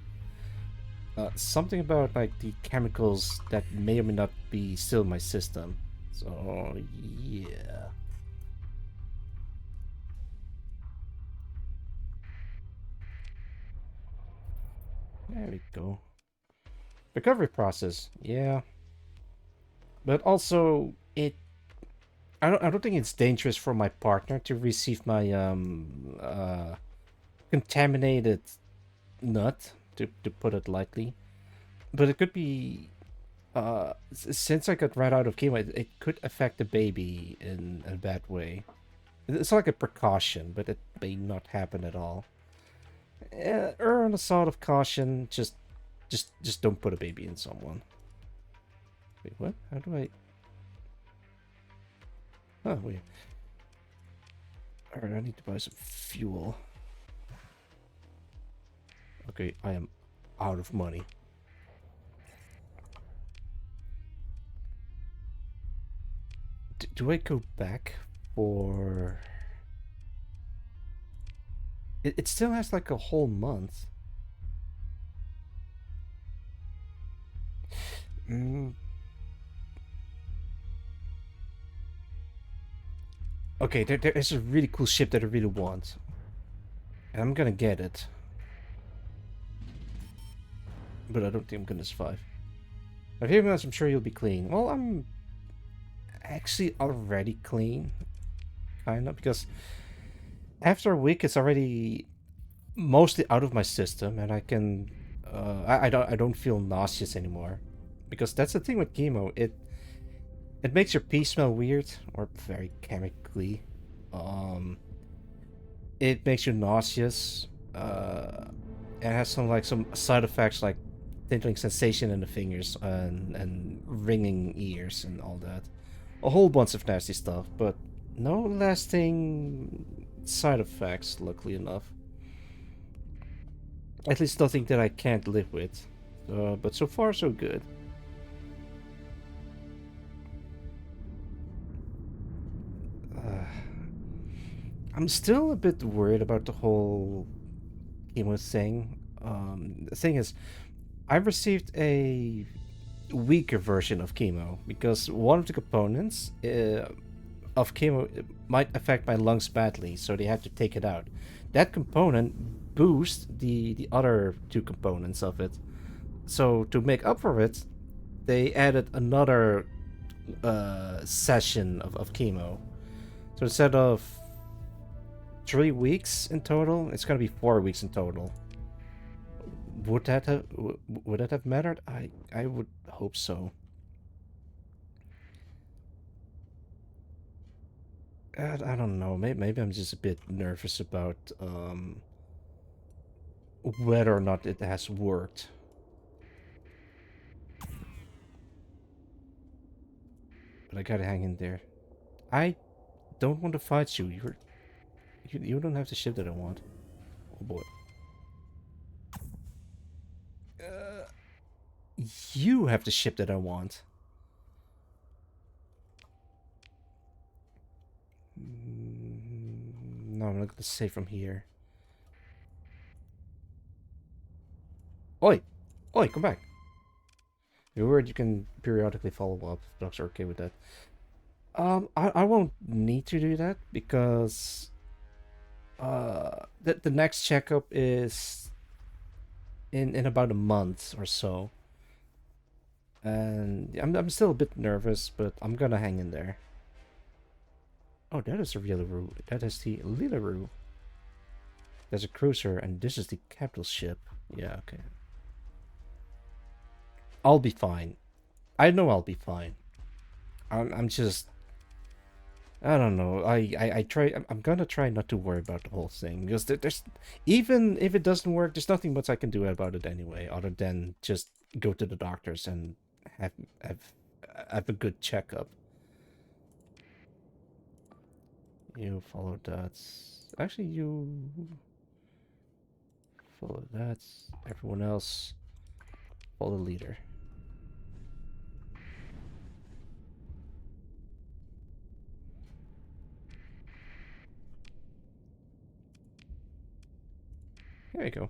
Something about like the chemicals that may or may not be still in my system. So yeah. There we go. Recovery process, yeah. But also I don't think it's dangerous for my partner to receive my contaminated nut, to put it lightly. But it could be since I got right out of chemo, it could affect the baby in a bad way. It's like a precaution, but it may not happen at all. Err on the side of caution. Just don't put a baby in someone. Wait, what? How do I? Oh wait. Alright, I need to buy some fuel. Okay, I am out of money. Do I go back for... It still has like a whole month. Okay, there is a really cool ship that I really want. And I'm gonna get it. But I don't think I'm gonna survive. A few minutes, I'm sure you'll be clean. Well, I'm actually already clean. Kinda, because after a week, it's already mostly out of my system, and I can... I don't feel nauseous anymore. Because that's the thing with chemo. It makes your pee smell weird, or very chemically. Um, it makes you nauseous. It has some side effects like tingling sensation in the fingers and ringing ears and all that. A whole bunch of nasty stuff, but no lasting side effects, luckily enough. At least nothing that I can't live with. But so far, so good. I'm still a bit worried about the whole chemo thing. The thing is, I received a weaker version of chemo because one of the components of chemo might affect my lungs badly, so they had to take it out. That component boosts the other two components of it. So to make up for it, they added another session of chemo. So instead of 3 weeks in total, it's gonna be 4 weeks in total. Would that have mattered? I would hope so. I don't know. Maybe I'm just a bit nervous about whether or not it has worked. But I gotta hang in there. I don't want to fight you. You don't have the ship that I want. Oh boy. You have the ship that I want. No, I'm not gonna save from here. Oi! Oi, come back! You're worried you can periodically follow up. Dogs are okay with that. I won't need to do that because the next checkup is in about a month or so. And I'm still a bit nervous, but I'm gonna hang in there. Oh, that is a Rillaroo. That is the Rillaroo. There's a cruiser, and this is the capital ship. Yeah, okay. I'll be fine. I know I'll be fine. I'm just... I don't know. I try... I'm gonna try not to worry about the whole thing. Because there's... Even if it doesn't work, there's nothing much I can do about it anyway. Other than just go to the doctors and have, have, have a good checkup. You follow that. Actually, you follow that. Everyone else follow the leader. Here you go.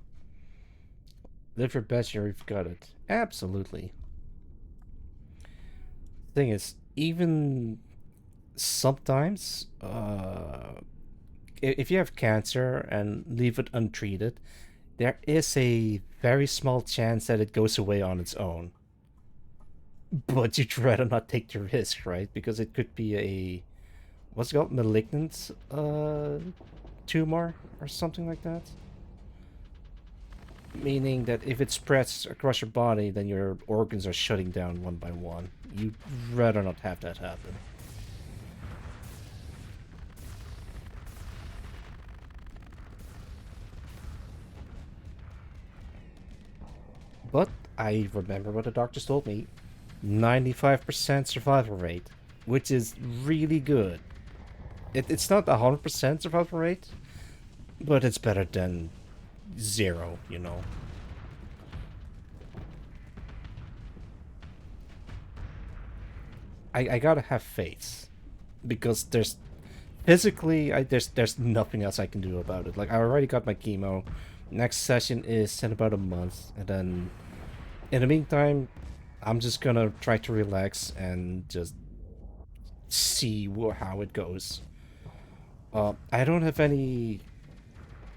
Live your best, you've got it. Absolutely. Thing is, even sometimes, if you have cancer and leave it untreated, there is a very small chance that it goes away on its own. But you'd rather not take the risk, right? Because it could be a... what's it called? Malignant tumor or something like that? Meaning that if it spreads across your body, then your organs are shutting down one by one. You'd rather not have that happen. But I remember what the doctors told me. 95% survival rate, which is really good. It's not 100% survival rate, but it's better than 0, you know. I gotta have faith, because there's physically there's nothing else I can do about it. Like, I already got my chemo. Next session is in about a month, and then in the meantime, I'm just gonna try to relax and just see how it goes. I don't have any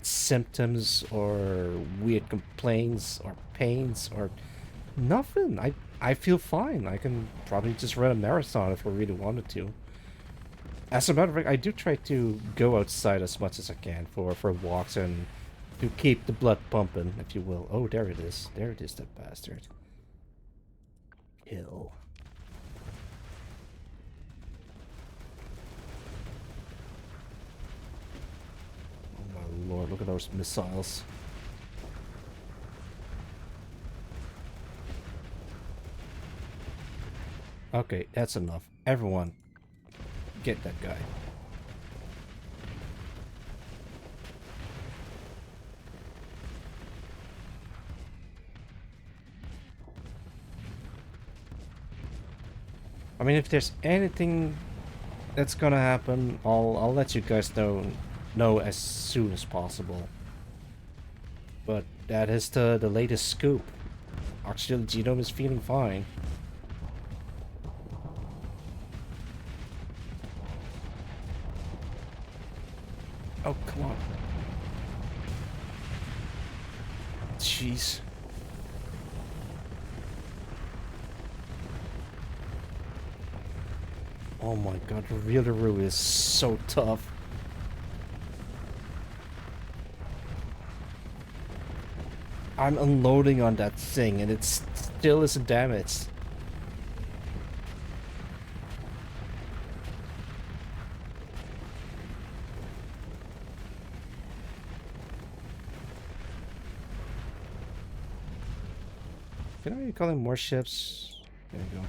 symptoms or weird complaints or pains or nothing. I feel fine. I can probably just run a marathon if I really wanted to. As a matter of fact, I do try to go outside as much as I can for walks and to keep the blood pumping, if you will. Oh, there it is. There it is, that bastard. Kill. Oh my lord, look at those missiles. Okay, that's enough. Everyone, get that guy. I mean, if there's anything that's gonna happen, I'll let you guys know as soon as possible. But that is the latest scoop. Actually, the genome is feeling fine. Oh, come on. Jeez. Oh my god, the Readeroo is so tough. I'm unloading on that thing and it still isn't damaged. Can I call in more ships? There you go.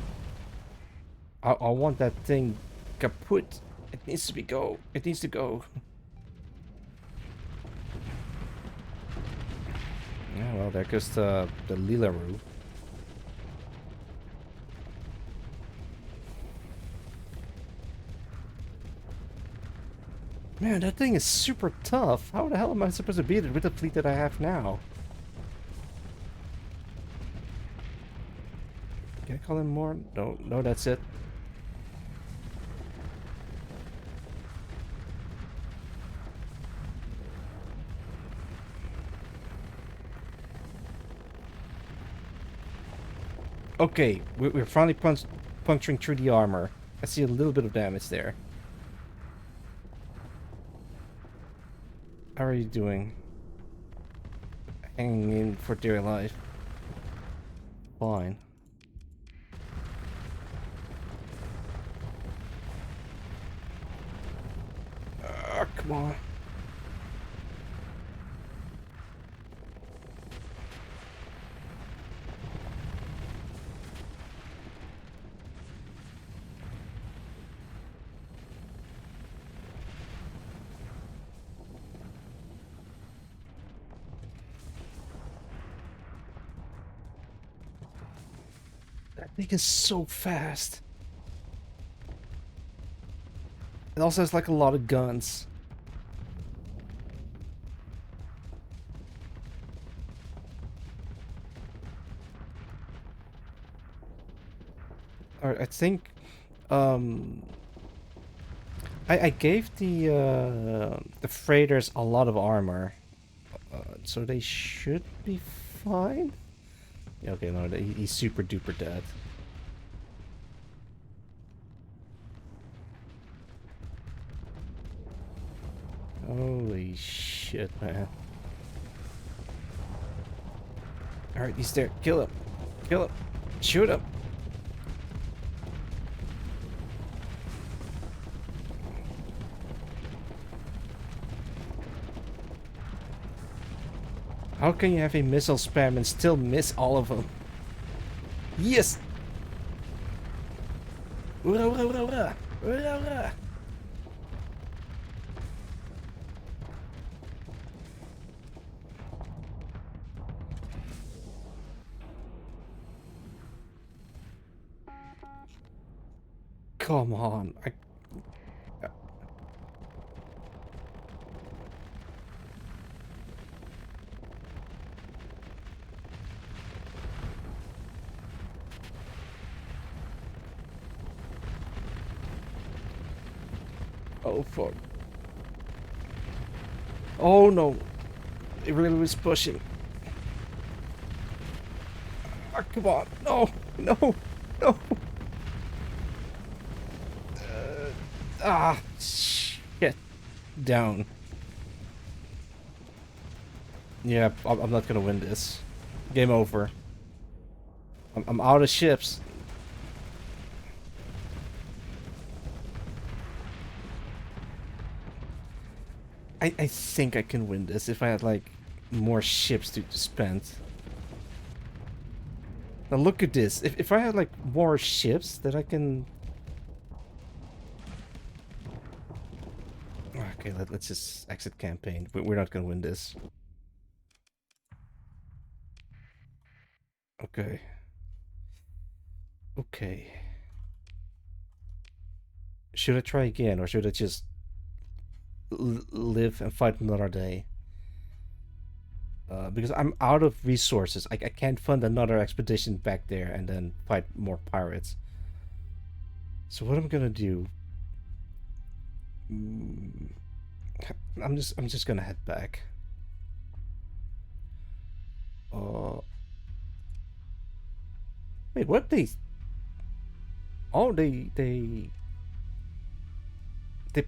I want that thing kaput. It needs to be go. It needs to go. Yeah, well, there goes the Lilaroo. Man, that thing is super tough. How the hell am I supposed to beat it with the fleet that I have now? Can I call in more? No, no, that's it. Okay, we're finally puncturing through the armor. I see a little bit of damage there. How are you doing? Hanging in for dear life. Fine. Come on. That thing is so fast. It also has like a lot of guns. Alright, I think I gave the freighters a lot of armor, so they should be fine. Yeah, okay, no, he's super duper dead. Holy shit, man. Alright, he's there. Kill him. Kill him. Shoot him. How can you have a missile spam and still miss all of them? Yes! Ura, ura, ura, ura. Ura, ura. Come on. Oh, fuck. Oh no! It really was pushing. Ah, come on! No! No! No! Ah! Shit! Down. Yeah, I'm not gonna win this. Game over. I'm out of ships. I think I can win this if I had like more ships to spend. Now look at this. If I had like more ships that I can... Okay, let's just exit campaign. We're not gonna win this. Okay. Okay. Should I try again or should I just live and fight another day? Because I'm out of resources. I can't fund another expedition back there and then fight more pirates. So what I'm gonna do? Mm, I'm just gonna head back. Uh, wait, what they? Oh, they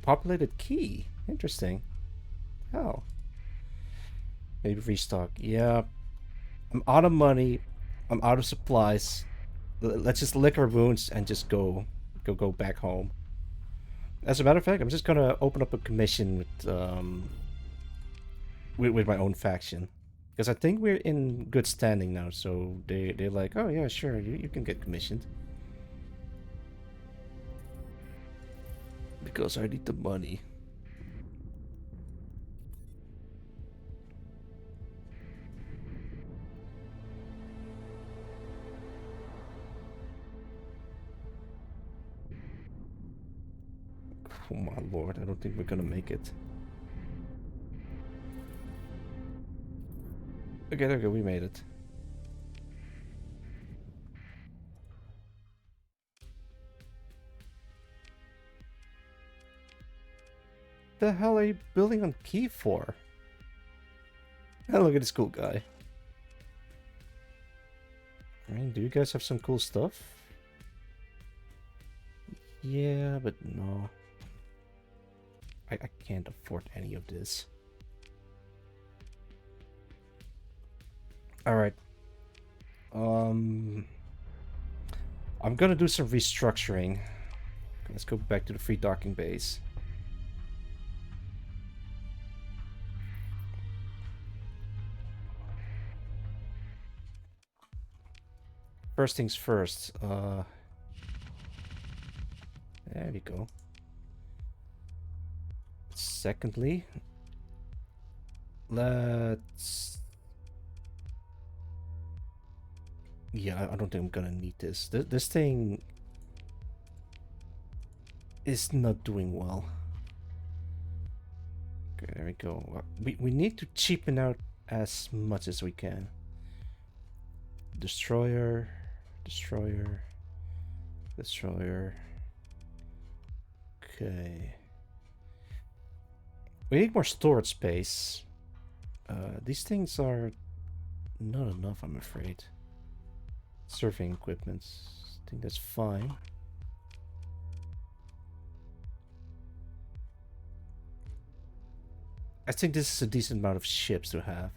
populated Key. Interesting. Oh, maybe restock. Yeah, I'm out of money. I'm out of supplies. Let's just lick our wounds and just go back home. As a matter of fact, I'm just gonna open up a commission with my own faction. Because I think we're in good standing now, so they're like, oh yeah, sure, you can get commissioned. Because I need the money. Oh my lord, I don't think we're gonna make it. Okay, there we go, we made it. The hell are you building on Key for? Oh, look at this cool guy. I mean, do you guys have some cool stuff? Yeah, but no. I can't afford any of this. Alright. I'm gonna do some restructuring. Let's go back to the free docking base. First things first, there we go. Secondly, let's... Yeah, I don't think I'm gonna need this. This thing is not doing well. Okay, there we go. We need to cheapen out as much as we can. Destroyer, destroyer, destroyer. Okay. We need more storage space. These things are not enough, I'm afraid. Surveying equipment. I think that's fine. I think this is a decent amount of ships to have.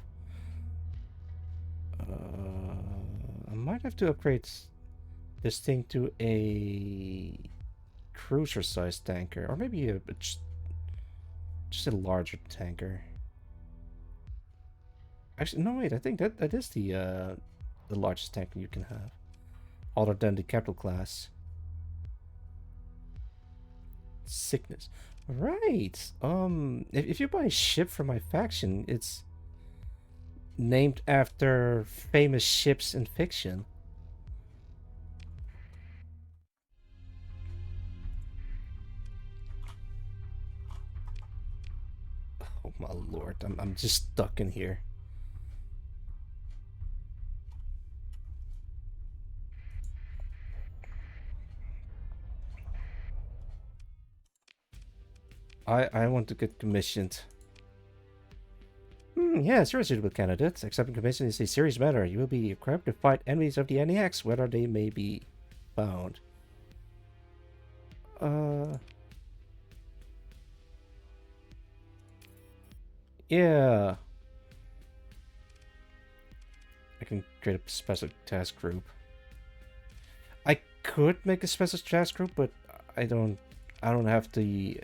I might have to upgrade this thing to a cruiser-sized tanker, or maybe just a larger tanker. Actually, no, wait. I think that is the largest tanker you can have, other than the capital class. Sickness. Right. If you buy a ship from my faction, it's named after famous ships in fiction. Oh my lord, I'm just stuck in here. I want to get commissioned. Yes, you're a suitable candidate. Accepting commission is a serious matter. You will be equipped to fight enemies of the NEX, whether they may be found. Yeah. I can create a special task group. I could make a special task group, but I don't have the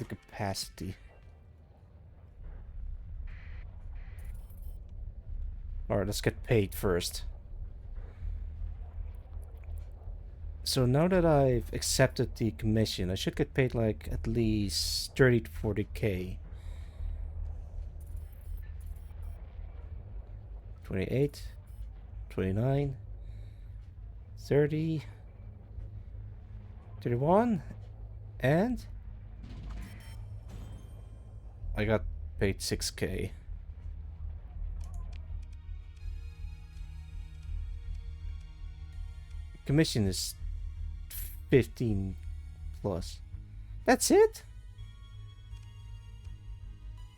capacity. Alright, let's get paid first. So now that I've accepted the commission, I should get paid like at least 30 to 40k. 28, 29, 30, 31, and I got paid 6k. Commission is 15 plus. That's it?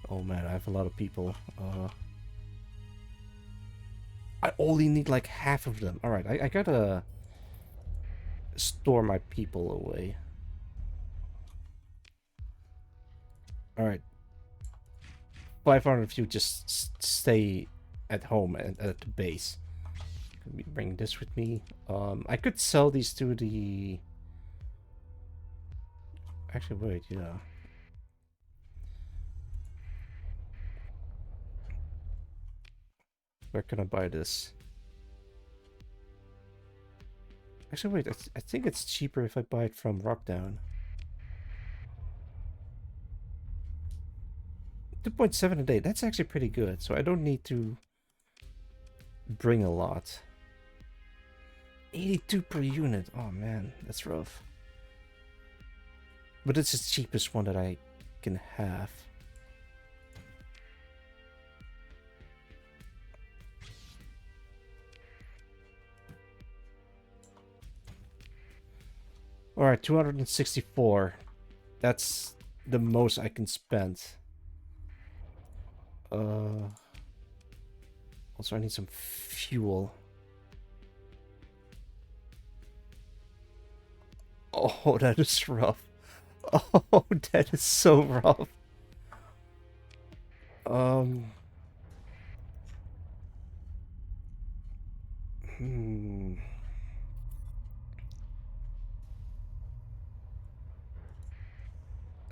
Oh man, I have a lot of people. I only need like half of them. Alright, I gotta store my people away. Alright. 500 of you just stay at home and at the base. Let me bring this with me. I could sell these to the... Actually, wait, yeah. Where can I buy this? Actually, wait, I think it's cheaper if I buy it from Rockdown. 2.7 a day, that's actually pretty good, so I don't need to bring a lot. 82 per unit, oh man, that's rough. But it's the cheapest one that I can have. Alright, 264. That's the most I can spend. Also, I need some fuel. Oh, that is rough. Oh, that is so rough.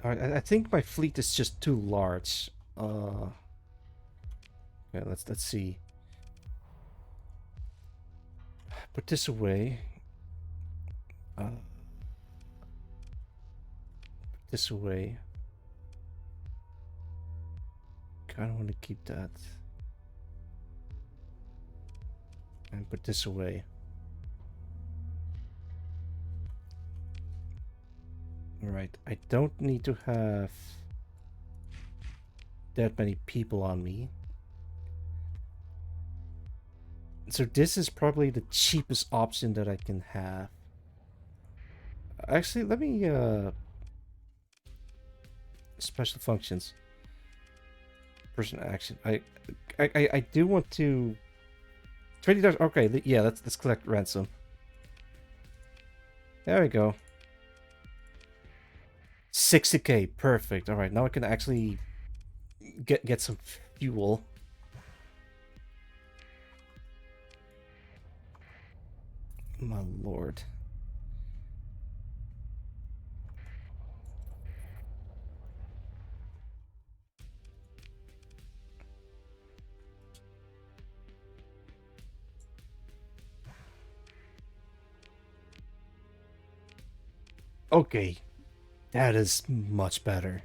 Alright, I think my fleet is just too large. Yeah, let's see. Put this away. Put this away. Kinda want to keep that. And put this away. Alright, I don't need to have that many people on me. So this is probably the cheapest option that I can have. Actually, let me special functions. Person action. I do want to $20. Okay, yeah, let's collect ransom. There we go. 60k, perfect. All right, now I can actually get some fuel. My lord. Okay, that is much better.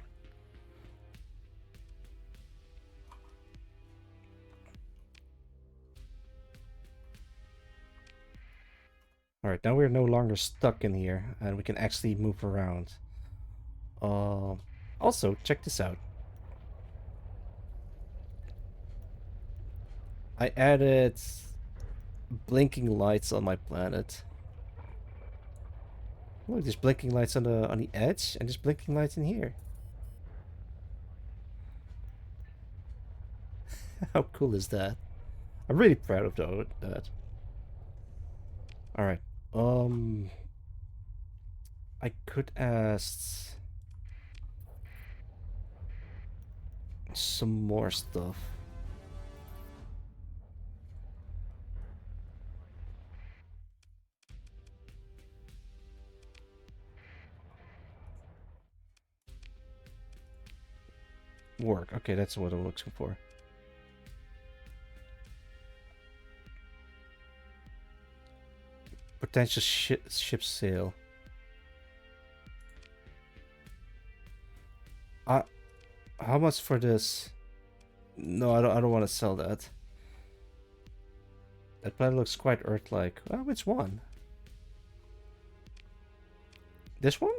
Alright, now we're no longer stuck in here, and we can actually move around. Also, check this out. I added blinking lights on my planet. Look, there's blinking lights on the edge, and there's blinking lights in here. How cool is that? I'm really proud of that. All right. Um, I could ask some more stuff. Work. Okay, that's what I'm looking for. Potential ship sale. Uh, how much for this? No, I don't want to sell that. That planet looks quite Earth-like. Oh, which one? This one?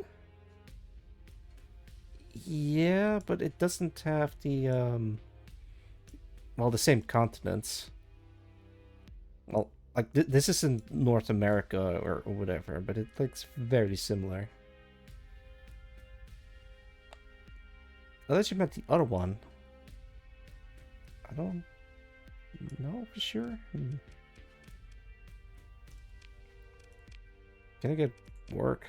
Yeah, but it doesn't have the well, the same continents. Well, like this isn't North America or whatever, but it looks very similar. Unless you meant the other one. I don't know for sure. Can I get work?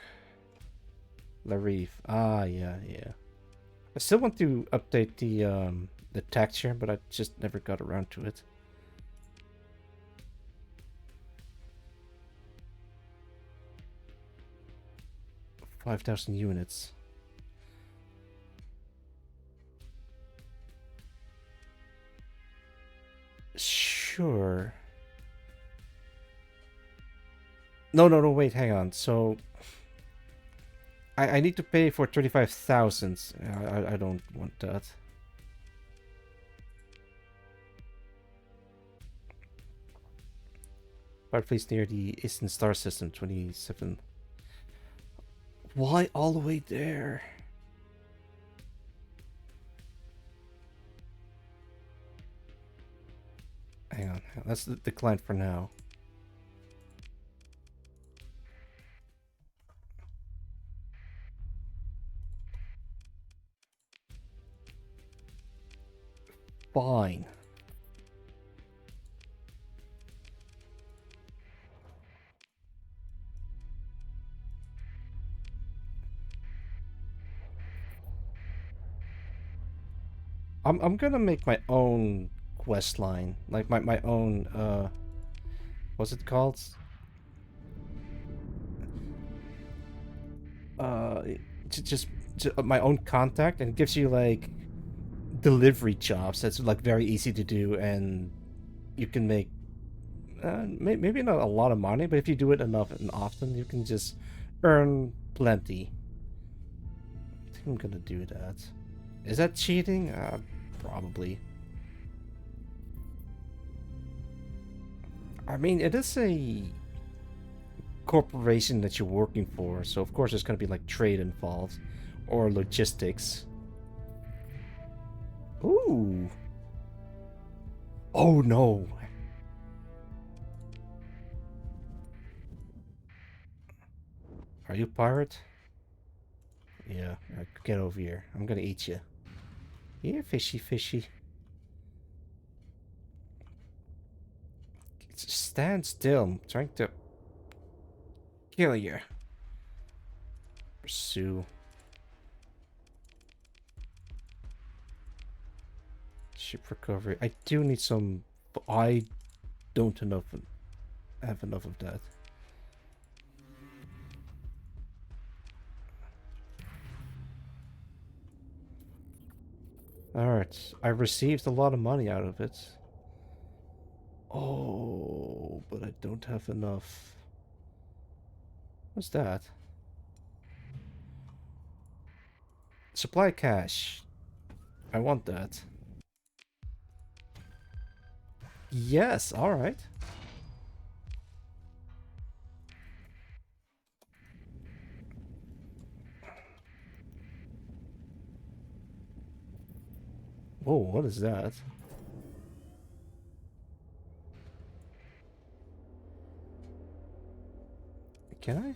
La Reef. Ah, yeah, yeah. I still want to update the texture, but I just never got around to it. $5,000 units. Sure. No, no, no, wait, hang on. So I need to pay for 35,000. I don't want that. Fireplace near the Eastern Star System, 27. Why all the way there? Hang on. Let's decline for now. Fine. I'm gonna make my own quest line. Like my own what's it called? Uh just my own contact, and it gives you like delivery jobs that's like very easy to do, and you can make maybe not a lot of money, but if you do it enough and often, you can just earn plenty. I think I'm gonna do that. Is that cheating? Probably. I mean, it is a corporation that you're working for, so of course there's gonna be like trade involved or logistics. Ooh. Oh no. Are you a pirate? Yeah. Get over here. I'm gonna eat you. Yeah, fishy, fishy. Stand still. I'm trying to kill you. Pursue. Ship recovery. I do need some, but I don't have enough of that. Alright, I received a lot of money out of it. Oh, but I don't have enough. What's that? Supply cash. I want that. Yes, alright. Whoa, what is that? Can I?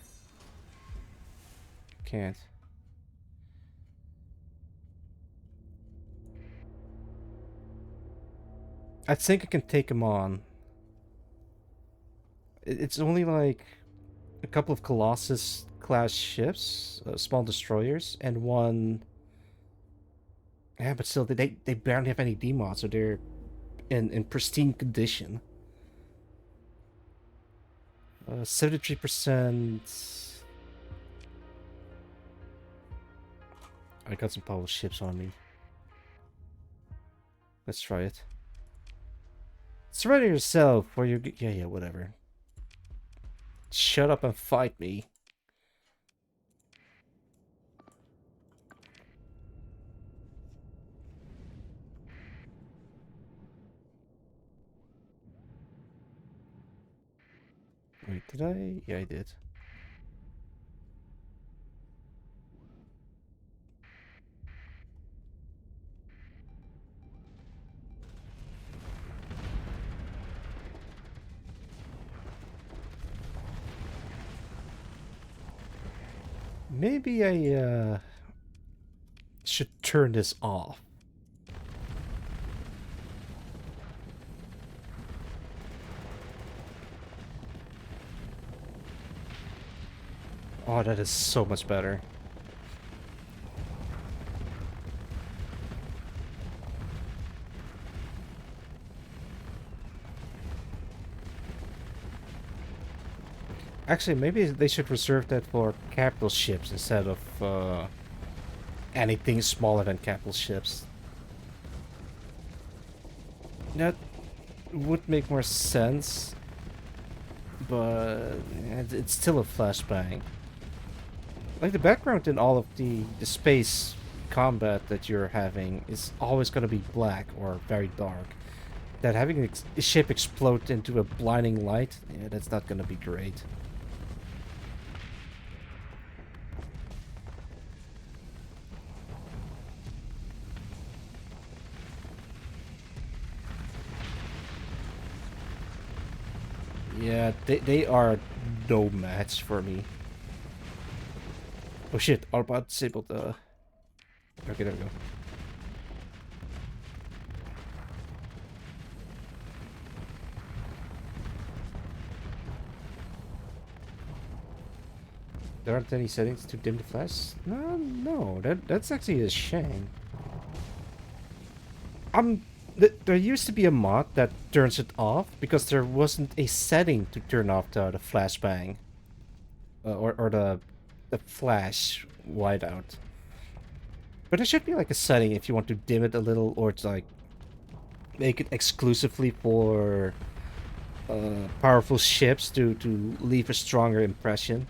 Can't. I think I can take him on. It's only like a couple of Colossus class ships, small destroyers, and one. Yeah, but still, they barely have any demods, so they're in pristine condition. 73%. I got some powerful ships on me. Let's try it. Surrender yourself, or you. Yeah, whatever. Shut up and fight me. Wait, did I? Yeah, I did. Maybe I should turn this off. Oh, that is so much better. Actually, maybe they should reserve that for capital ships instead of anything smaller than capital ships. That would make more sense, but it's still a flashbang. Like the background in all of the space combat that you're having is always going to be black or very dark. That having a ship explode into a blinding light, yeah, that's not going to be great. Yeah, they are no match for me. Oh shit, Autobot disabled the... Okay, there we go. There aren't any settings to dim the flash? No, that's actually a shame. There used to be a mod that turns it off because there wasn't a setting to turn off the flashbang. Or the flash whiteout. But there should be like a setting if you want to dim it a little or to like make it exclusively for powerful ships to leave a stronger impression.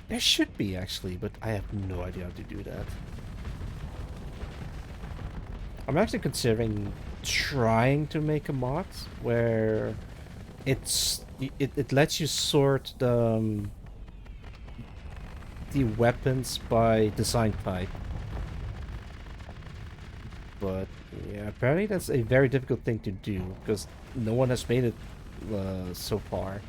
There should be actually, but I have no idea how to do that. I'm actually considering trying to make a mod where it lets you sort the weapons by design type. But yeah, apparently that's a very difficult thing to do because no one has made it so far.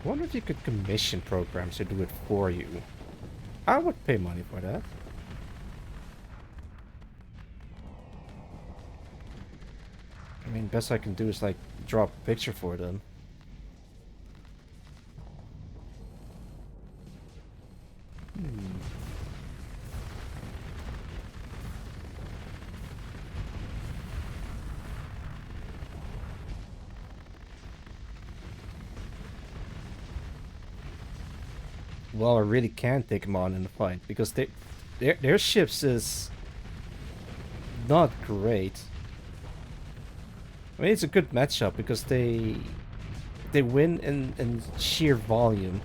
I wonder if you could commission programs to do it for you. I would pay money for that. I mean, best I can do is like draw a picture for them. Well, I really can take them on in the fight because their ships is not great. I mean, it's a good matchup because they win in sheer volume.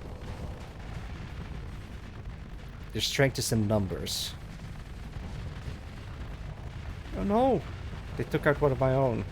Their strength is in numbers. Oh no! They took out one of my own.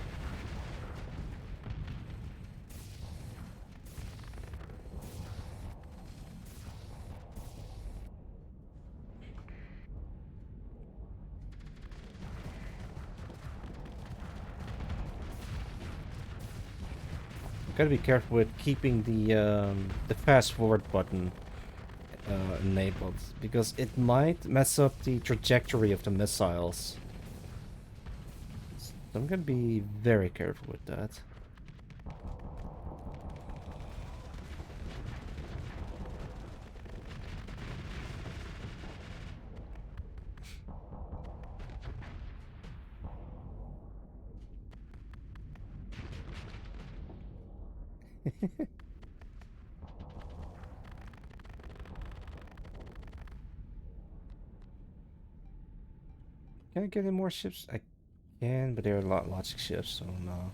Gotta be careful with keeping the fast forward button enabled, because it might mess up the trajectory of the missiles. So I'm gonna be very careful with that. Can I get any more ships? I can, but there are lots of ships, so no.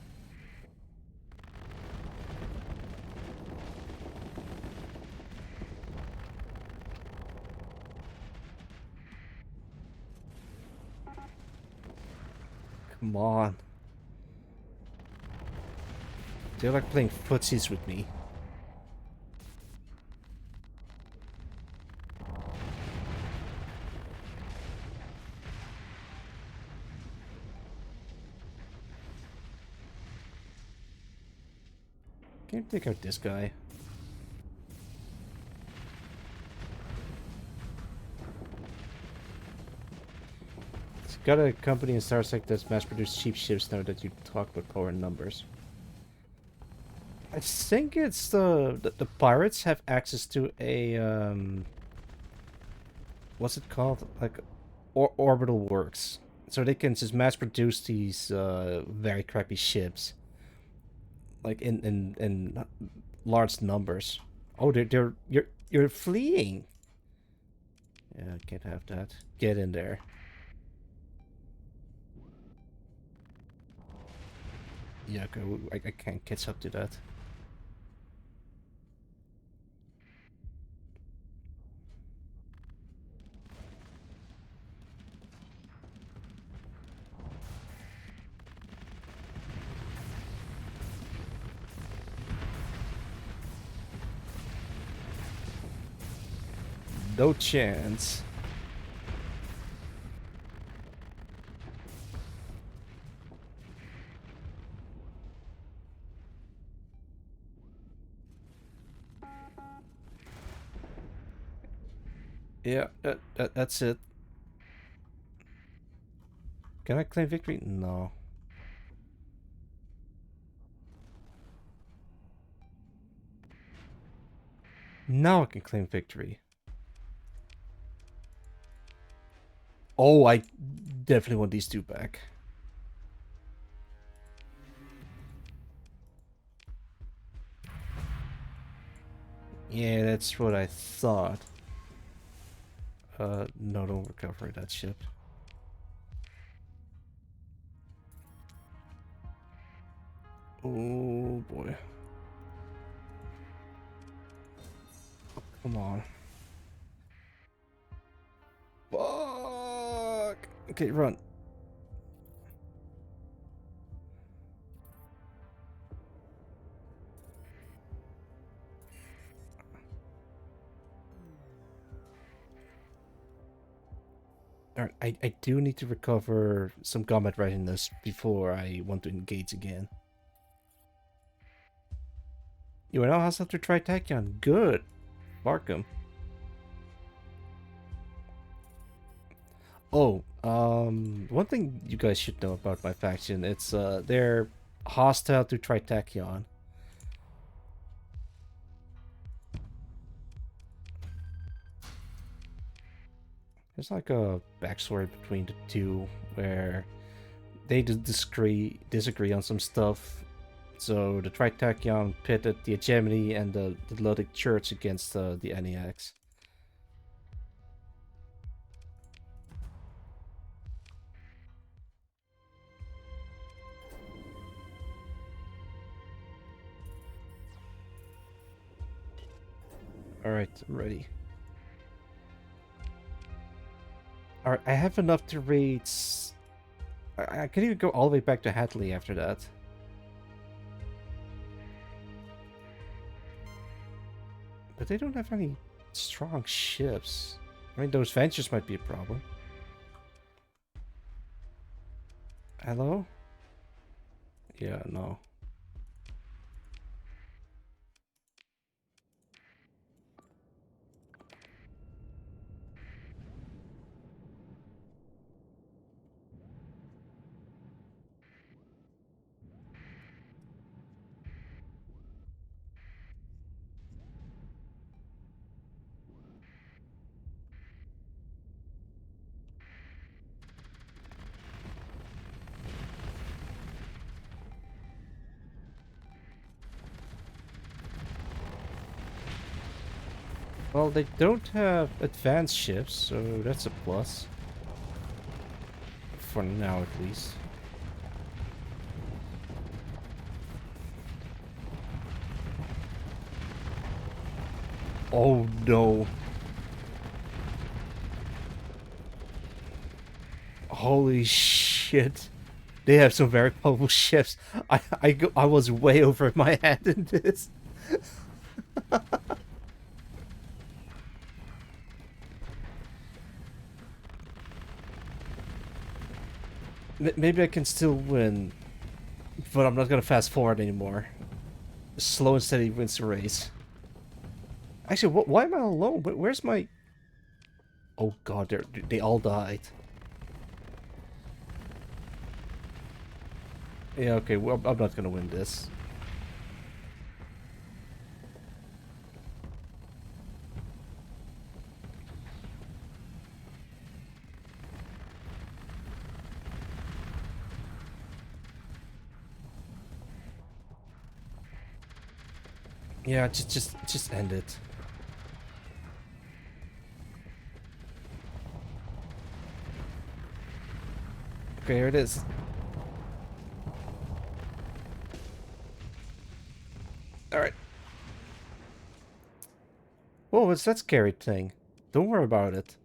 Come on. They're like playing footsies with me. Can you take out this guy? It's got a company in StarSector that's mass-produced cheap ships now that you talk about power and numbers. I think it's the pirates have access to a what's it called? Like orbital works. So they can just mass produce these very crappy ships. Like in large numbers. Oh, you're fleeing. Yeah, I can't have that. Get in there. Yeah, okay, I can't catch up to that. No chance. Yeah, that's it. Can I claim victory? No. Now I can claim victory. Oh, I definitely want these two back. Yeah, that's what I thought. No, don't recover that ship. Oh boy. Come on. Fuck! Okay, run. Alright, I do need to recover some combat readiness before I want to engage again. You are now hostile to Tritachyon. Good. Markham. Oh, one thing you guys should know about my faction, it's, they're hostile to Tritachyon. There's like a backstory between the two where they disagree on some stuff. So the Tritachyon pitted the hegemony and the Luddic Church against the NEX. Alright, I'm ready. Alright, I have enough to read... I can even go all the way back to Hadley after that. But they don't have any strong ships. I mean, those ventures might be a problem. Hello? Yeah, no. Well, they don't have advanced ships, so that's a plus. For now, at least. Oh no. Holy shit. They have some very powerful ships. I was way over my head in this. Maybe I can still win, but I'm not gonna fast forward anymore. Slow and steady wins the race. Actually, why am I alone? Where's my... Oh god, they all died. Yeah, okay, well, I'm not gonna win this. Yeah, just end it. Okay, here it is. Alright. Whoa, what's that scary thing? Don't worry about it.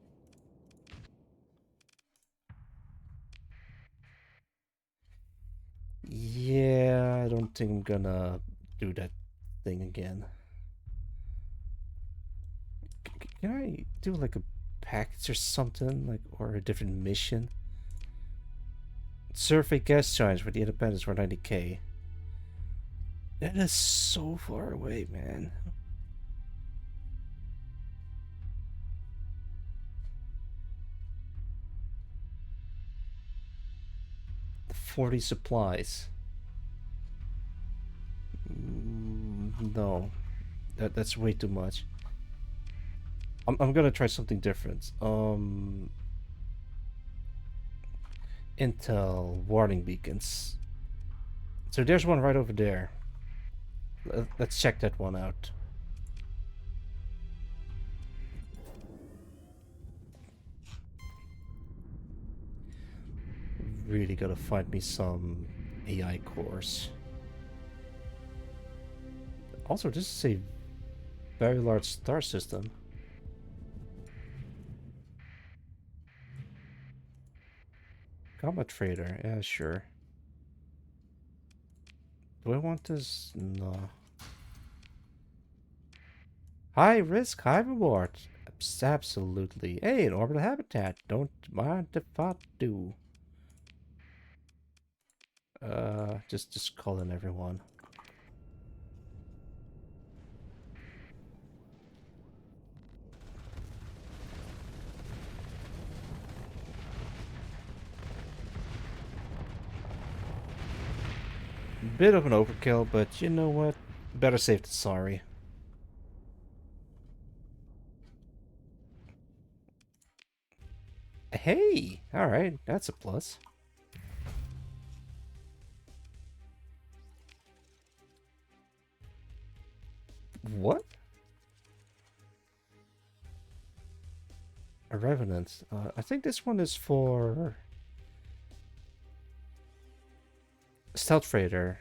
Yeah, I don't think I'm gonna do that thing again. Can I do like a package or something? Like, or a different mission? Survey gas giants for the independence for 90k. That is so far away, man. 40 supplies. No, that's way too much. I'm gonna try something different. Intel warning beacons. So there's one right over there. Let's check that one out. Really gotta find me some AI cores. Also, this is a very large star system. Combat trader, yeah, sure. Do I want this? No. High risk, high reward. Absolutely. Hey, an orbital habitat. Don't mind if I do. Just call in everyone. Bit of an overkill, but you know what? Better safe than sorry. Hey! Alright, that's a plus. What? A Revenant. I think this one is for... Stealth Freighter.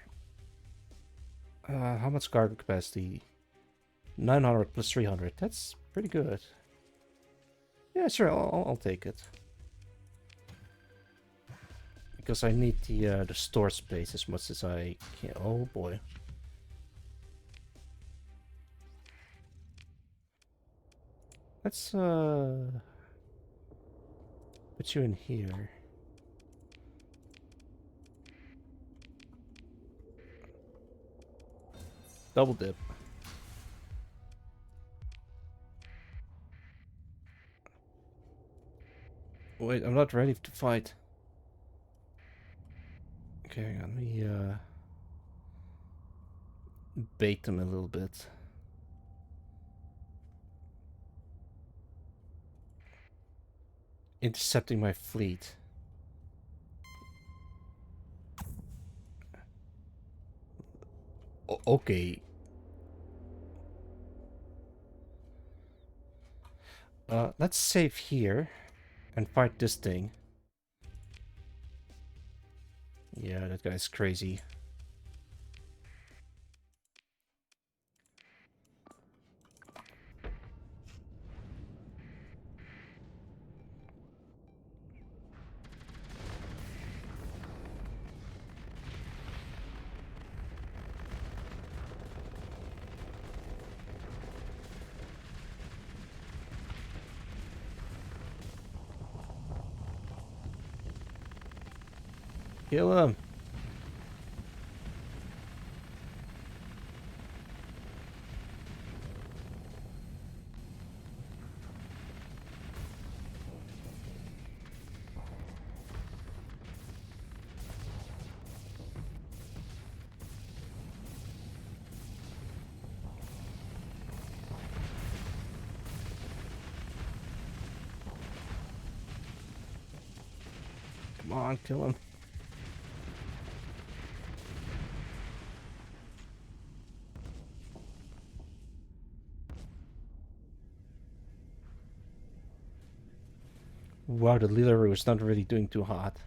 How much cargo capacity? 900 plus 300. That's pretty good. Yeah, sure, I'll take it. Because I need the store space as much as I can. Oh boy. Let's put you in here. Double dip. Wait, I'm not ready to fight. Okay, hang on, let me bait them a little bit. Intercepting my fleet. Okay. Let's save here and fight this thing. Yeah, that guy's crazy. Kill him! Come on, kill him. Wow, the leader was not really doing too hot.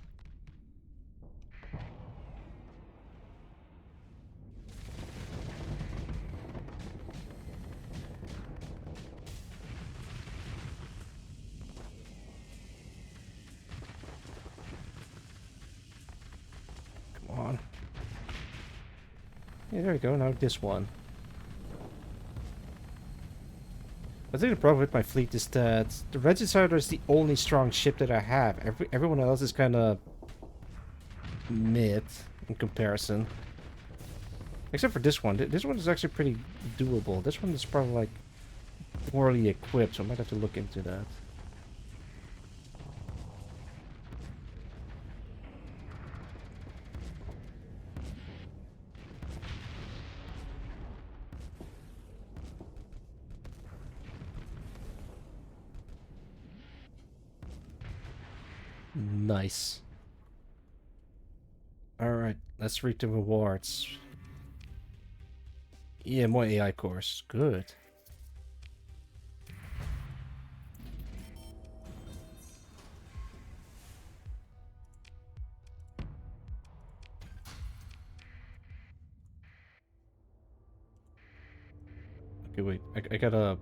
Come on. Yeah, there we go. Now this one. I think the problem with my fleet is that the Regisaur is the only strong ship that I have. Everyone else is kind of mid in comparison. Except for this one. This one is actually pretty doable. This one is probably like poorly equipped, so I might have to look into that. Nice. Alright, let's read the rewards. Yeah, more AI cores. Good. Okay, wait. I gotta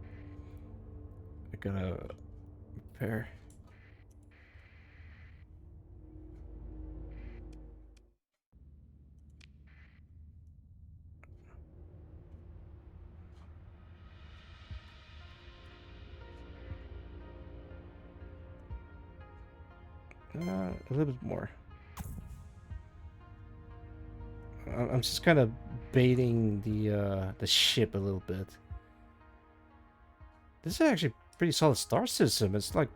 repair. A little bit more. I'm just kind of baiting the ship a little bit. This is actually a pretty solid star system. It's like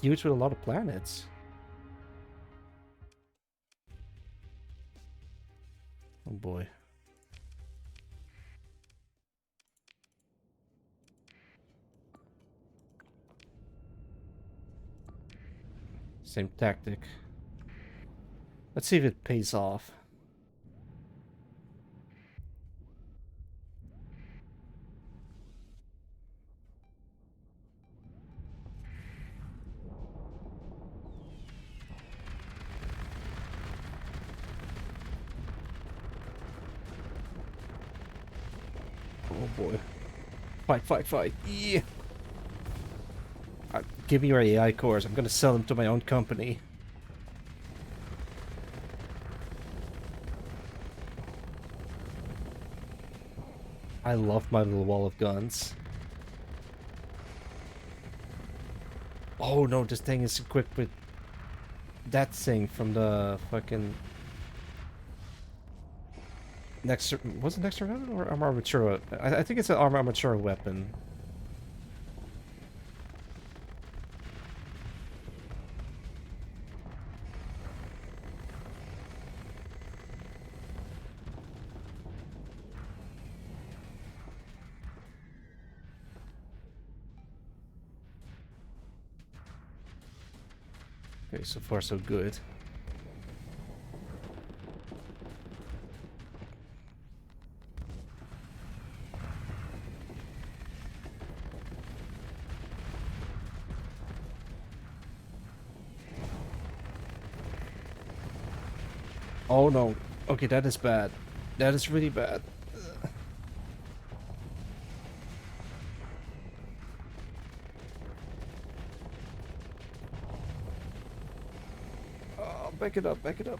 huge with a lot of planets. Oh boy. Same tactic. Let's see if it pays off. Oh boy. Fight, fight, fight. Yeah. Give me your AI cores. I'm gonna sell them to my own company. I love my little wall of guns. Oh no, this thing is equipped with that thing from the fucking next. Was it next weapon or armor armatura? I think it's an armor armatura weapon. Okay, so far so good. Oh no. Okay, that is bad. That is really bad. Oh, back it up, back it up.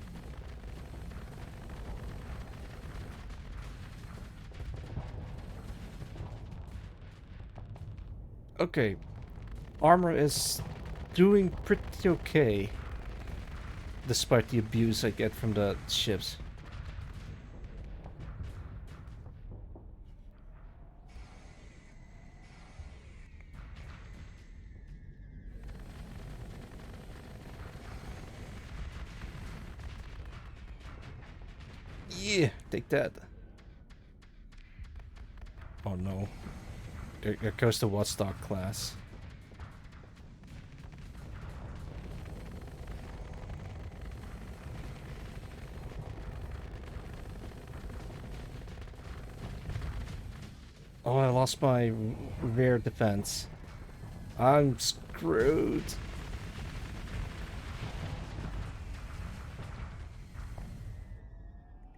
Okay. Armor is doing pretty okay. Despite the abuse I get from the ships. Yeah, take that. Oh no. There goes the Watchdog class. Oh, I lost my rear defense. I'm screwed.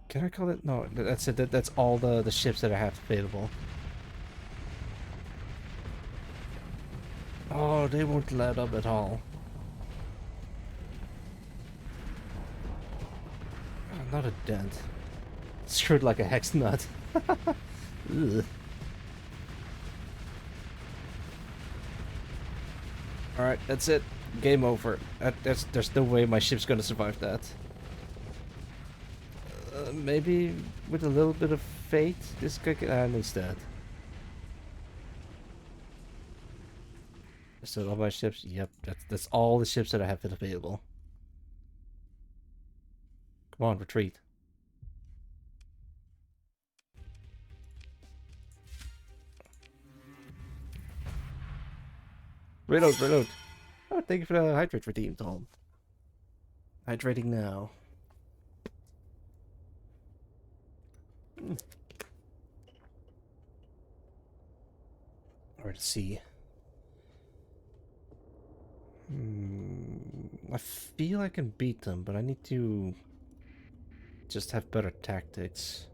Can I call it? No, that's it. That's all the ships that I have available. Oh, they won't let up at all. Oh, not a dent. Screwed like a hex nut. Ugh. Alright, that's it. Game over. There's no way my ship's gonna survive that. Maybe with a little bit of fate, this guy can handle that. Is that all my ships? Yep, that's all the ships that I have available. Come on, retreat. Reload, reload. Oh, thank you for the hydrate redeem, Tom. Hydrating now. Or to see. I feel I can beat them, but I need to just have better tactics.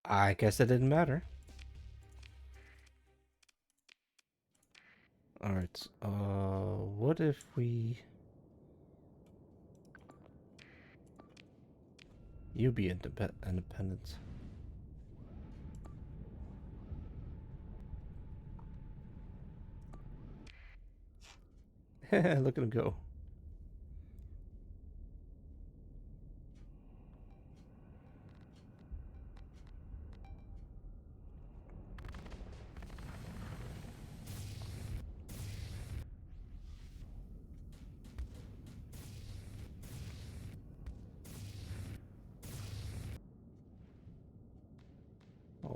I guess it didn't matter. Alright, what if we... You be independent. Look at him go.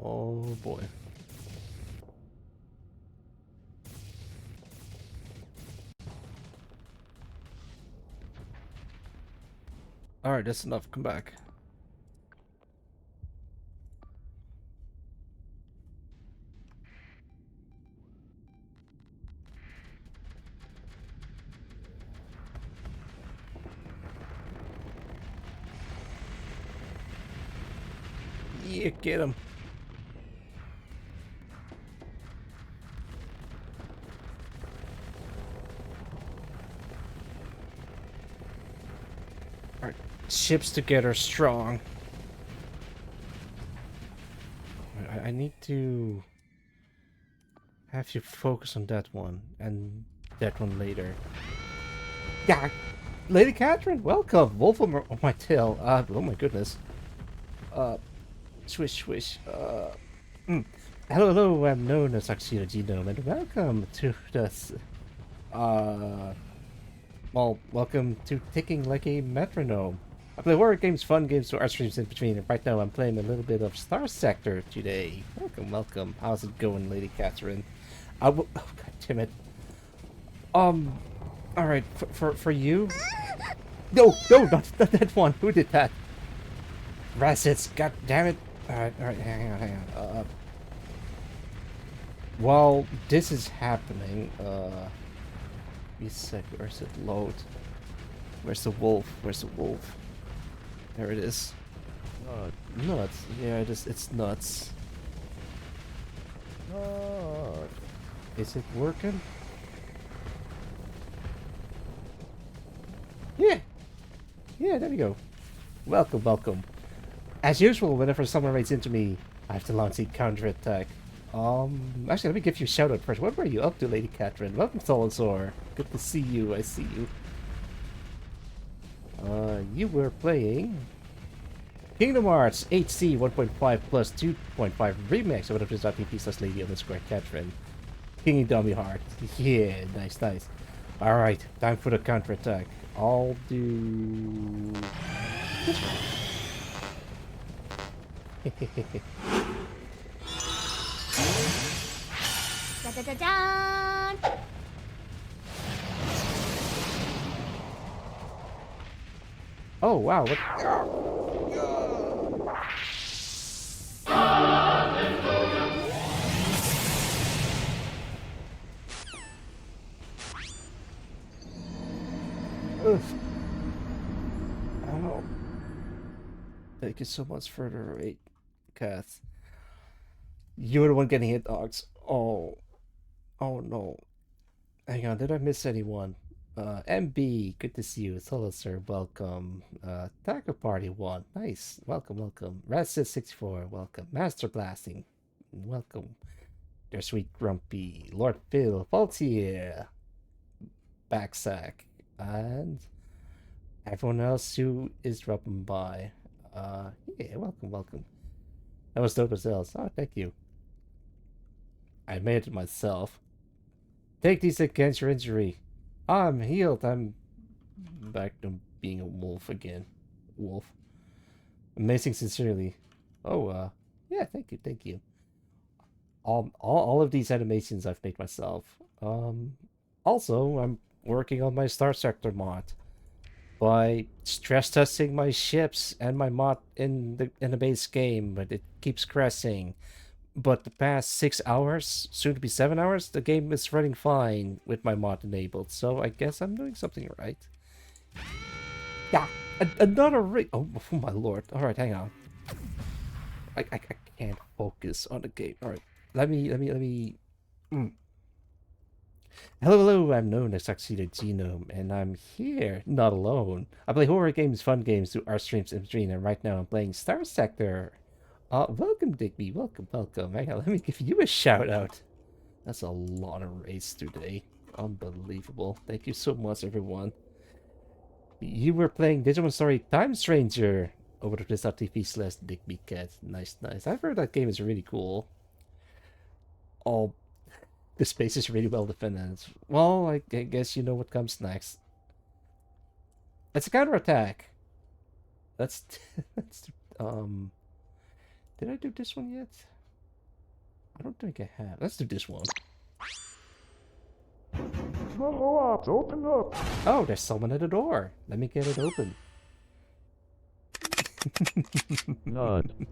Oh boy. Alright, that's enough. Come back. Yeah, get him. Alright, ships together strong. I need to have you focus on that one and that one later. Yeah, Lady Catherine, welcome. Wolf on my tail. Oh my goodness. Swish, swish. Hello, hello. I'm known as Oxida Genome, and welcome to this. Well, welcome to Ticking Like a Metronome. I play horror games, fun games, so art streams in between. And right now, I'm playing a little bit of STARSECTOR today. Welcome, welcome. How's it going, Lady Catherine? Oh, God damn it. All right, for you. No, not that one. Who did that? Rassets, god damn it. Alright, hang on. While this is happening, be a sec, where's it load? Where's the wolf? Where's the wolf? There it is. Nuts. Yeah, it's nuts. Is it working? Yeah! Yeah, there we go. Welcome. As usual, whenever someone raids into me, I have to launch a counterattack. Actually, let me give you a shout out first. What were you up to, Lady Catherine? Welcome, Tolosaur. Good to see you. I see you. You were playing Kingdom Hearts HC 1.5 plus 2.5 remix of www.tv/lady_Catherine. King Dummy Heart. Yeah, nice. Alright, time for the counterattack. I'll do this one. Da-da-da-da! Oh wow, what? Ugh. Ow. Thank you so much for the rate, Kath. You're the one getting hit, dogs. Oh no. Hang on, did I miss anyone? MB, good to see you. Hello, sir. Welcome. Taco Party 1. Nice. Welcome. Rassis64, welcome. Master Blasting, welcome. There's Sweet Grumpy, Lord Phil, Faultier, Backsack, and everyone else who is dropping by. Yeah, welcome. That was dope as else. Oh, thank you. I made it myself. Take these against your injury. I'm healed. I'm back to being a wolf again. Wolf. Amazing, sincerely. Oh, yeah, thank you. All of these animations I've made myself. Also, I'm working on my STARSECTOR mod by stress testing my ships and my mod in the base game, but it keeps crashing. But the past 6 hours, soon to be 7 hours, the game is running fine with my mod enabled. So I guess I'm doing something right. Yeah, another ring. Oh my lord! All right, hang on. I can't focus on the game. All right, let me. Hello, I'm known as Tuxedo Genome, and I'm here, not alone. I play horror games, fun games through our streams in between, and right now I'm playing StarSector. Welcome, Digby. Welcome. Hang on, let me give you a shout out. That's a lot of raids today. Unbelievable. Thank you so much, everyone. You were playing Digimon Story Time Stranger over to twitch.tv/DigbyCat. Nice. I've heard that game is really cool. Oh, the space is really well defended. Well, I guess you know what comes next. It's a counterattack. Let's did I do this one yet? I don't think I have. Let's do this one. Open up! Oh, there's someone at the door. Let me get it open. None.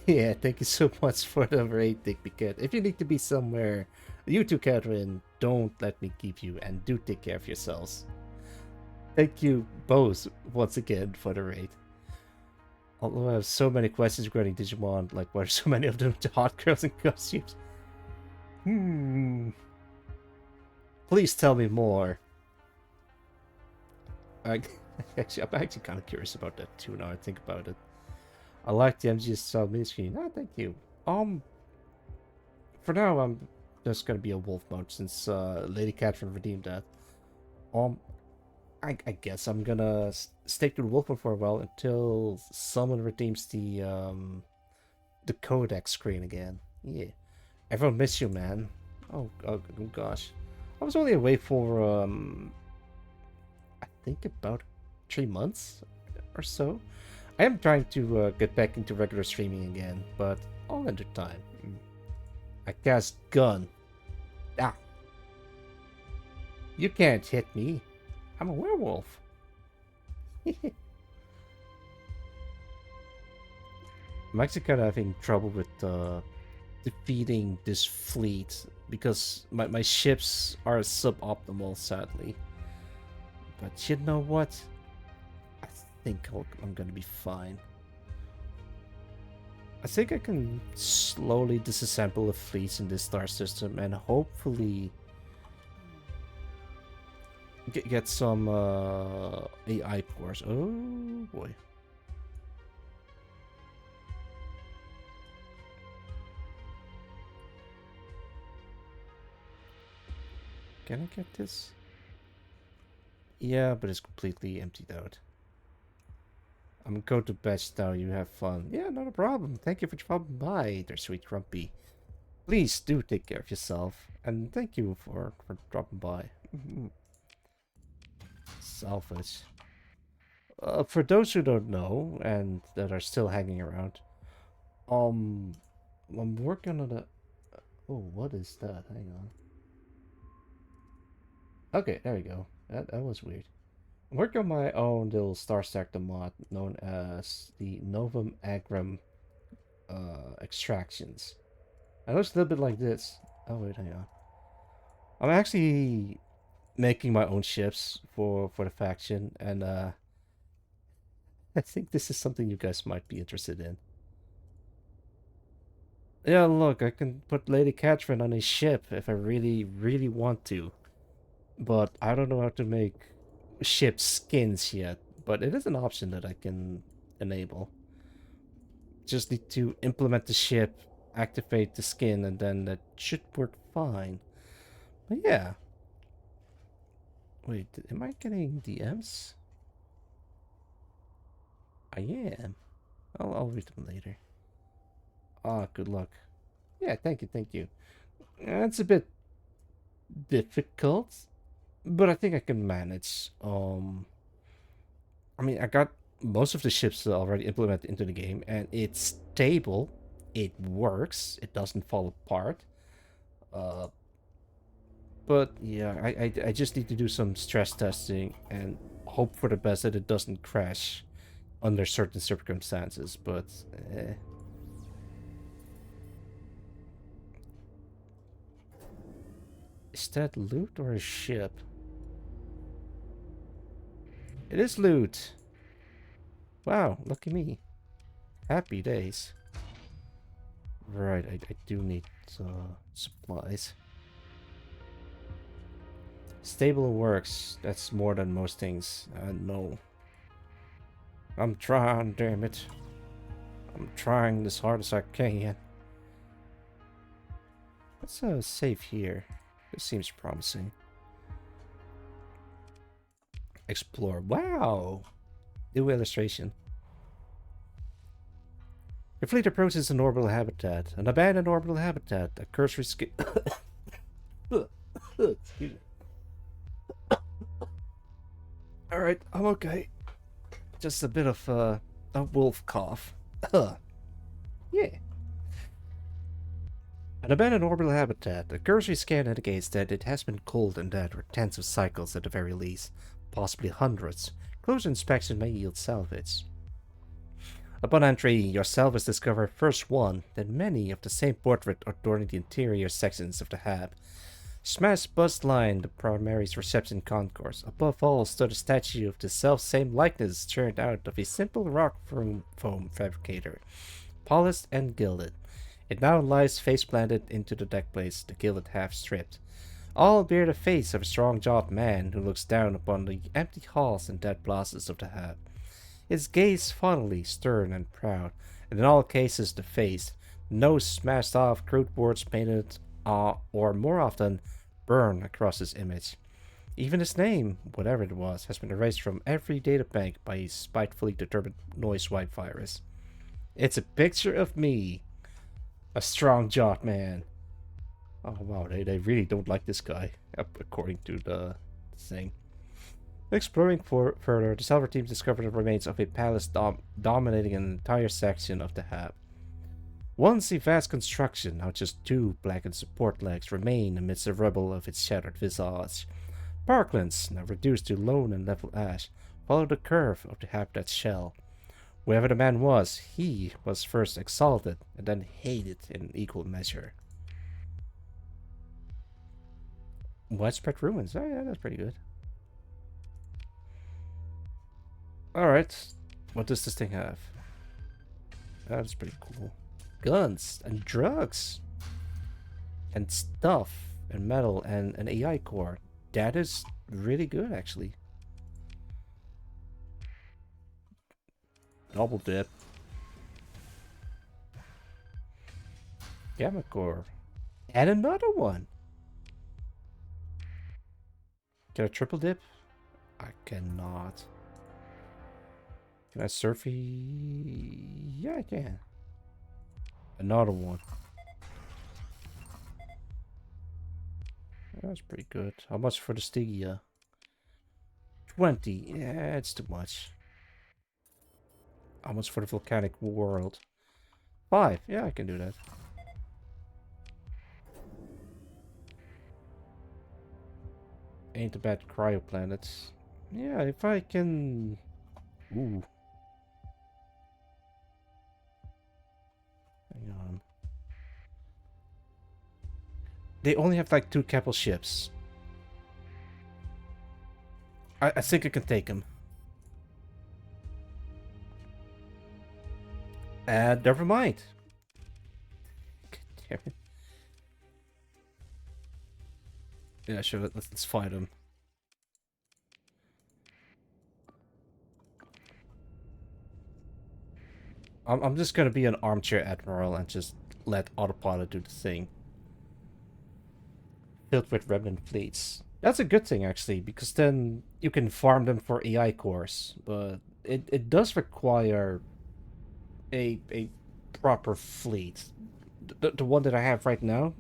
Yeah, thank you so much for the raid, Digby Cat. If you need to be somewhere, you too, Catherine, don't let me keep you, and do take care of yourselves. Thank you both once again for the raid. Although I have so many questions regarding Digimon, like why are so many of them to hot girls in costumes? Please tell me more. I'm actually kind of curious about that too now I think about it. I like the MGS style mini screen. Ah, thank you. For now I'm just gonna be a wolf mode since Lady Catherine redeemed that. I guess I'm gonna stick to the wolf mode for a while until someone redeems the codex screen again. Yeah. Everyone miss you, man. Oh gosh. I was only away for I think about 3 months or so. I am trying to get back into regular streaming again, but all under time. I cast gun. Ah, you can't hit me. I'm a werewolf. I'm actually kind of having trouble with defeating this fleet because my ships are suboptimal, sadly. But you know what? I think I'm gonna be fine. I think I can slowly disassemble the fleets in this star system and hopefully get some AI cores. Oh boy. Can I get this? Yeah, but it's completely emptied out. I'm gonna go to bed now. You have fun. Yeah, not a problem. Thank you for dropping by, there, sweet Grumpy. Please do take care of yourself, and thank you for dropping by. Salvage. For those who don't know and that are still hanging around, I'm working on a. Oh, what is that? Hang on. Okay, there we go. That was weird. I'm working on my own little STARSECTOR mod known as the Novum Agram extractions. I know it's a little bit like this. Oh wait, hang on. I'm actually making my own ships for the faction, and I think this is something you guys might be interested in. Yeah, look, I can put Lady Catherine on a ship if I really, really want to. But I don't know how to make ship skins yet. But it is an option that I can enable. Just need to implement the ship, activate the skin, and then that should work fine. But yeah. Wait, am I getting DMs? I am. I'll read them later. Ah, good luck. Yeah, thank you, thank you. It's a bit difficult, but I think I can manage. I mean, I got most of the ships already implemented into the game, and it's stable. It works. It doesn't fall apart. Uh, but yeah, I just need to do some stress testing and hope for the best that it doesn't crash under certain circumstances. But is that loot or a ship? It is loot. Wow, lucky me. Happy days. Right, I do need supplies. Stable works. That's more than most things. No. I'm trying, damn it. I'm trying as hard as I can. Let's save here. This seems promising. Explore. Wow! New illustration. Your fleet approaches an orbital habitat. An abandoned orbital habitat. A cursory scan. Excuse me. Alright, I'm okay. Just a bit of a wolf cough. Yeah. An abandoned orbital habitat. A cursory scan indicates that it has been cooled and dead for tens of cycles at the very least, possibly hundreds. Closer inspection may yield salvage. Upon entry, your salvage discover first one, then many of the same portrait adorning the interior sections of the hab. Smashed bust line the primary reception concourse. Above all stood a statue of the self-same likeness turned out of a simple rock foam fabricator, polished and gilded. It now lies face-planted into the deck plates, the gilded half stripped. All bear the face of a strong-jawed man who looks down upon the empty halls and dead plazas of the hab. His gaze fondly stern and proud, and in all cases the face, nose smashed off, crude words painted, or more often, burned across his image. Even his name, whatever it was, has been erased from every databank by a spitefully determined noise wipe virus. It's a picture of me, a strong-jawed man. Oh wow, they really don't like this guy, according to the thing. Exploring further, the Salver team discovered the remains of a palace dominating an entire section of the hab. Once a vast construction, now just two blackened support legs remain amidst the rubble of its shattered visage. Parklands, now reduced to lone and level ash, followed the curve of the habitat's shell. Whoever the man was, he was first exalted and then hated in equal measure. Widespread ruins. Oh yeah, that's pretty good. Alright. What does this thing have? That's pretty cool. Guns and drugs. And stuff. And metal and an AI core. That is really good actually. Double dip. Gamma core. And another one. Can I triple dip? I cannot. Can I surfy? Yeah, I can. Another one. That's pretty good. How much for the Stygia? 20. Yeah, it's too much. How much for the volcanic world? 5. Yeah, I can do that. Ain't a bad cryoplanet. Yeah, if I can... Ooh. Hang on. They only have like 2 capital ships. I think I can take them. And never mind. Damn it. Yeah, sure. Let's fight him. I'm just gonna be an armchair admiral and just let autopilot do the thing. Filled with remnant fleets. That's a good thing actually, because then you can farm them for AI cores. But it does require a proper fleet. The one that I have right now,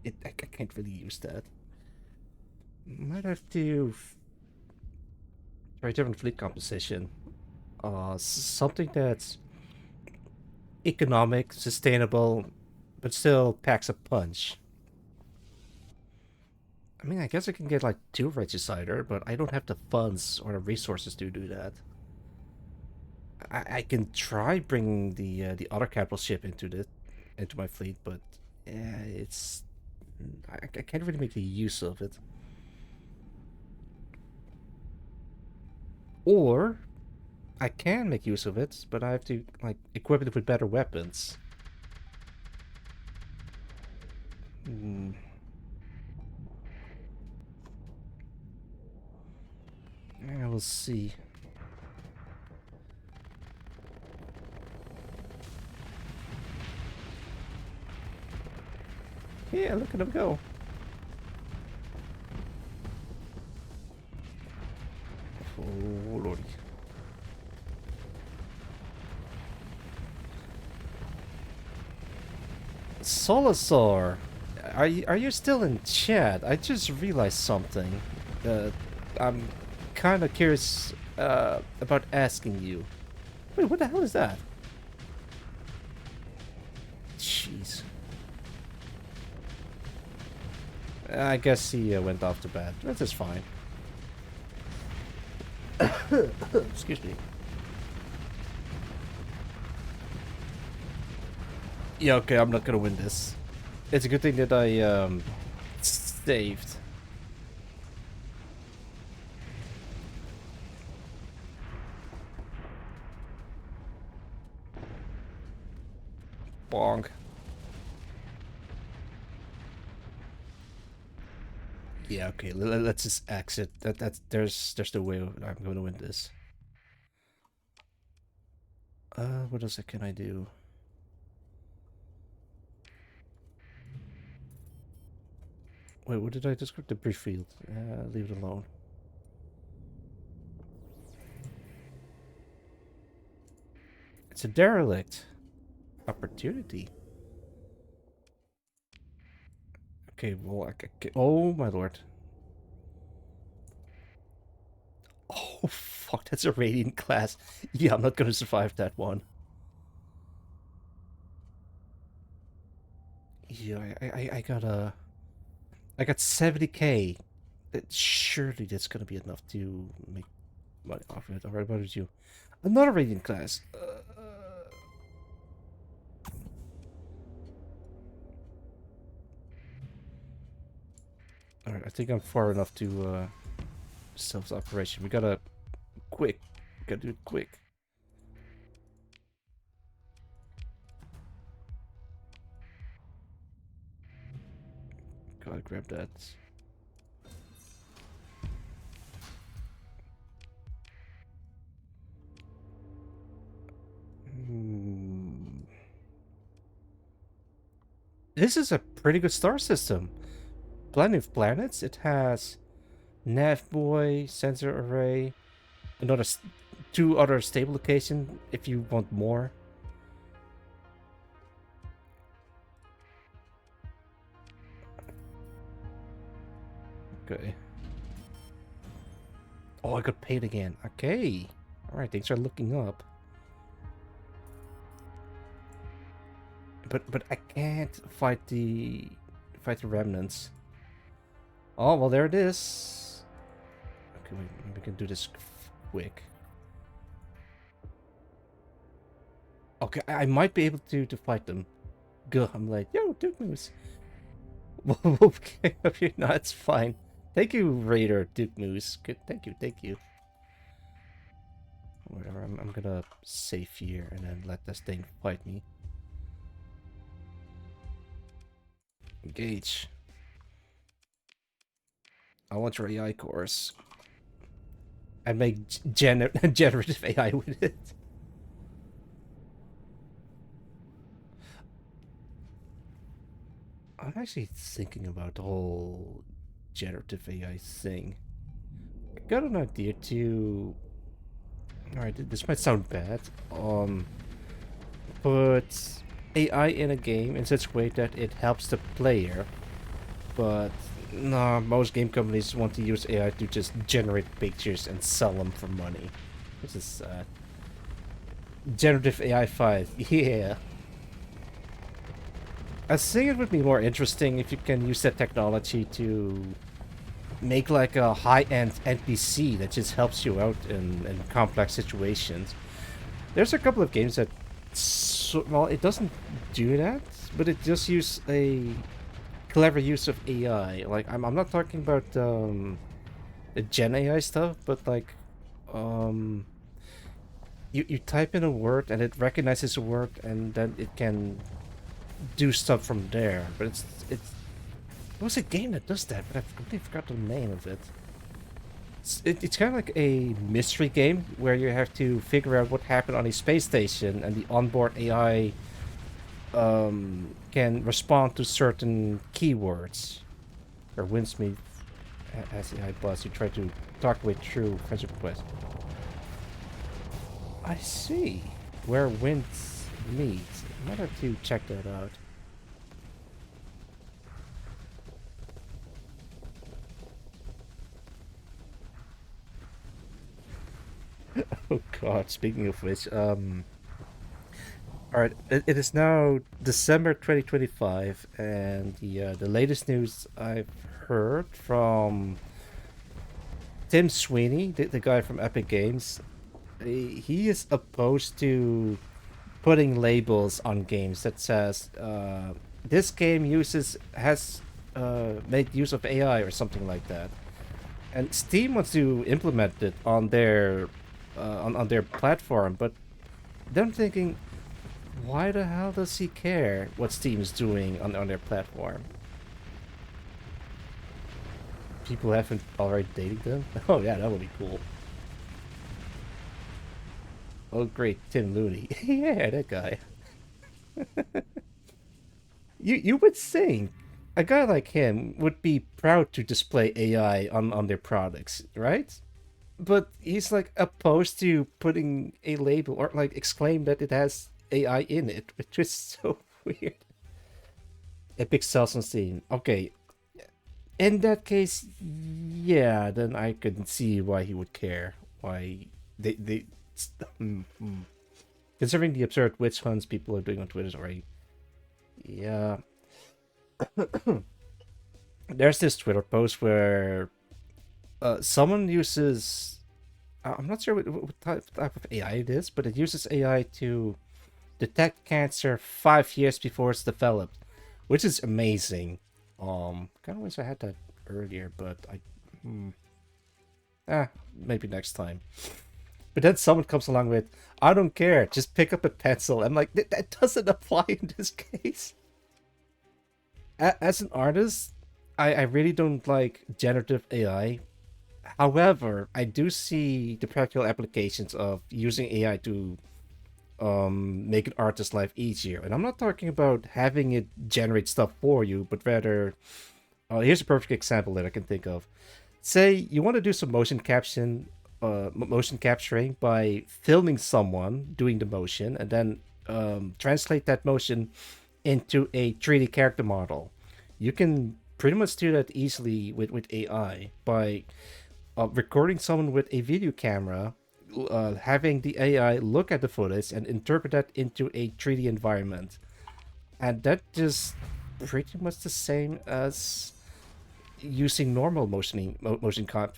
I can't really use that. Might have to try a different fleet composition. Something that's economic, sustainable, but still packs a punch. I mean, I guess I can get like 2 Regicider, but I don't have the funds or the resources to do that. I can try bringing the other capital ship into my fleet, but yeah, I can't really make the use of it. Or I can make use of it, but I have to like equip it with better weapons. Hmm. Yeah, we'll see. Yeah, look at him go. Oh, lordy. Solasaur, are you still in chat? I just realized something. I'm kind of curious about asking you. Wait, what the hell is that? Jeez. I guess he went off to bed. That is fine. Excuse me. Yeah, okay, I'm not gonna win this. It's a good thing that I saved. Bonk. Yeah, okay, let's just exit. There's no way I'm gonna win this. What else can I do? Wait, what did I describe? The brief field. Leave it alone. It's a derelict. Opportunity. Okay, well, oh my lord. Oh fuck, that's a radiant class. Yeah, I'm not gonna survive that one. Yeah, I got 70k. Surely that's gonna be enough to make money off it. Alright, what is you? Another radiant class. Alright, I think I'm far enough to self-operation. We gotta quick. We gotta do it quick. Gotta grab that. This is a pretty good star system. Plenty of planets. It has nav buoy, sensor array, another two other stable locations if you want more. Okay. Oh, I got paid again. Okay. Alright, things are looking up. But I can't fight the remnants. Oh well, there it is. Okay, we can do this quick. Okay, I might be able to fight them. Good. I'm like, yo, Duke Moose. Okay, okay, no, it's fine. Thank you, Raider Duke Moose. Good, thank you. Whatever. I'm gonna save here and then let this thing fight me. Engage. I want your AI course. And make generative AI with it. I'm actually thinking about the whole generative AI thing. I got an idea to... Alright, this might sound bad. Put AI in a game in such a way that it helps the player. But nah, most game companies want to use AI to just generate pictures and sell them for money. This is generative AI 5. Yeah. I think it would be more interesting if you can use that technology to make like a high-end NPC that just helps you out in complex situations. There's a couple of games that, well, it doesn't do that, but it just uses a clever use of AI. Like, I'm not talking about the Gen AI stuff, but like, you type in a word and it recognizes a word and then it can do stuff from there. But it's there was a game that does that, but I've completely forgot the name of it. It's kind of like a mystery game where you have to figure out what happened on a space station, and the onboard AI can respond to certain keywords. Or Winsmith as the AI boss, you try to talk your way through friendship request. I see. Where winds meet. I might have to check that out. Oh god, speaking of which, alright, it is now December 2025, and the latest news I've heard from Tim Sweeney, the guy from Epic Games, he is opposed to putting labels on games that says, this game has made use of AI or something like that. And Steam wants to implement it on their on their platform, but then I'm thinking, why the hell does he care what Steam is doing on their platform? People haven't already dated them? Oh yeah, that would be cool. Oh great, Tim Looney. Yeah, that guy. You would think a guy like him would be proud to display AI on their products, right? But he's like opposed to putting a label or like exclaim that it has AI in it, which is so weird. Epic sells on Steam. Okay, In that case, yeah, then I can see why he would care. Why they mm, mm. Considering the absurd witch hunts people are doing on Twitter already. Yeah. There's this Twitter post where someone uses I'm not sure what type of AI it is, but it uses AI to detect cancer 5 years before it's developed, which is amazing. Kind of wish I had that earlier, but maybe next time. But then someone comes along with, I don't care, just pick up a pencil. I'm like, that doesn't apply in this case. As an artist, I really don't like generative AI. However, I do see the practical applications of using AI to make an artist's life easier. And I'm not talking about having it generate stuff for you, but rather, here's a perfect example that I can think of. Say you want to do some motion capturing by filming someone doing the motion, and then translate that motion into a 3D character model. You can pretty much do that easily with AI by recording someone with a video camera, having the AI look at the footage and interpret that into a 3D environment. And that just pretty much the same as using normal motion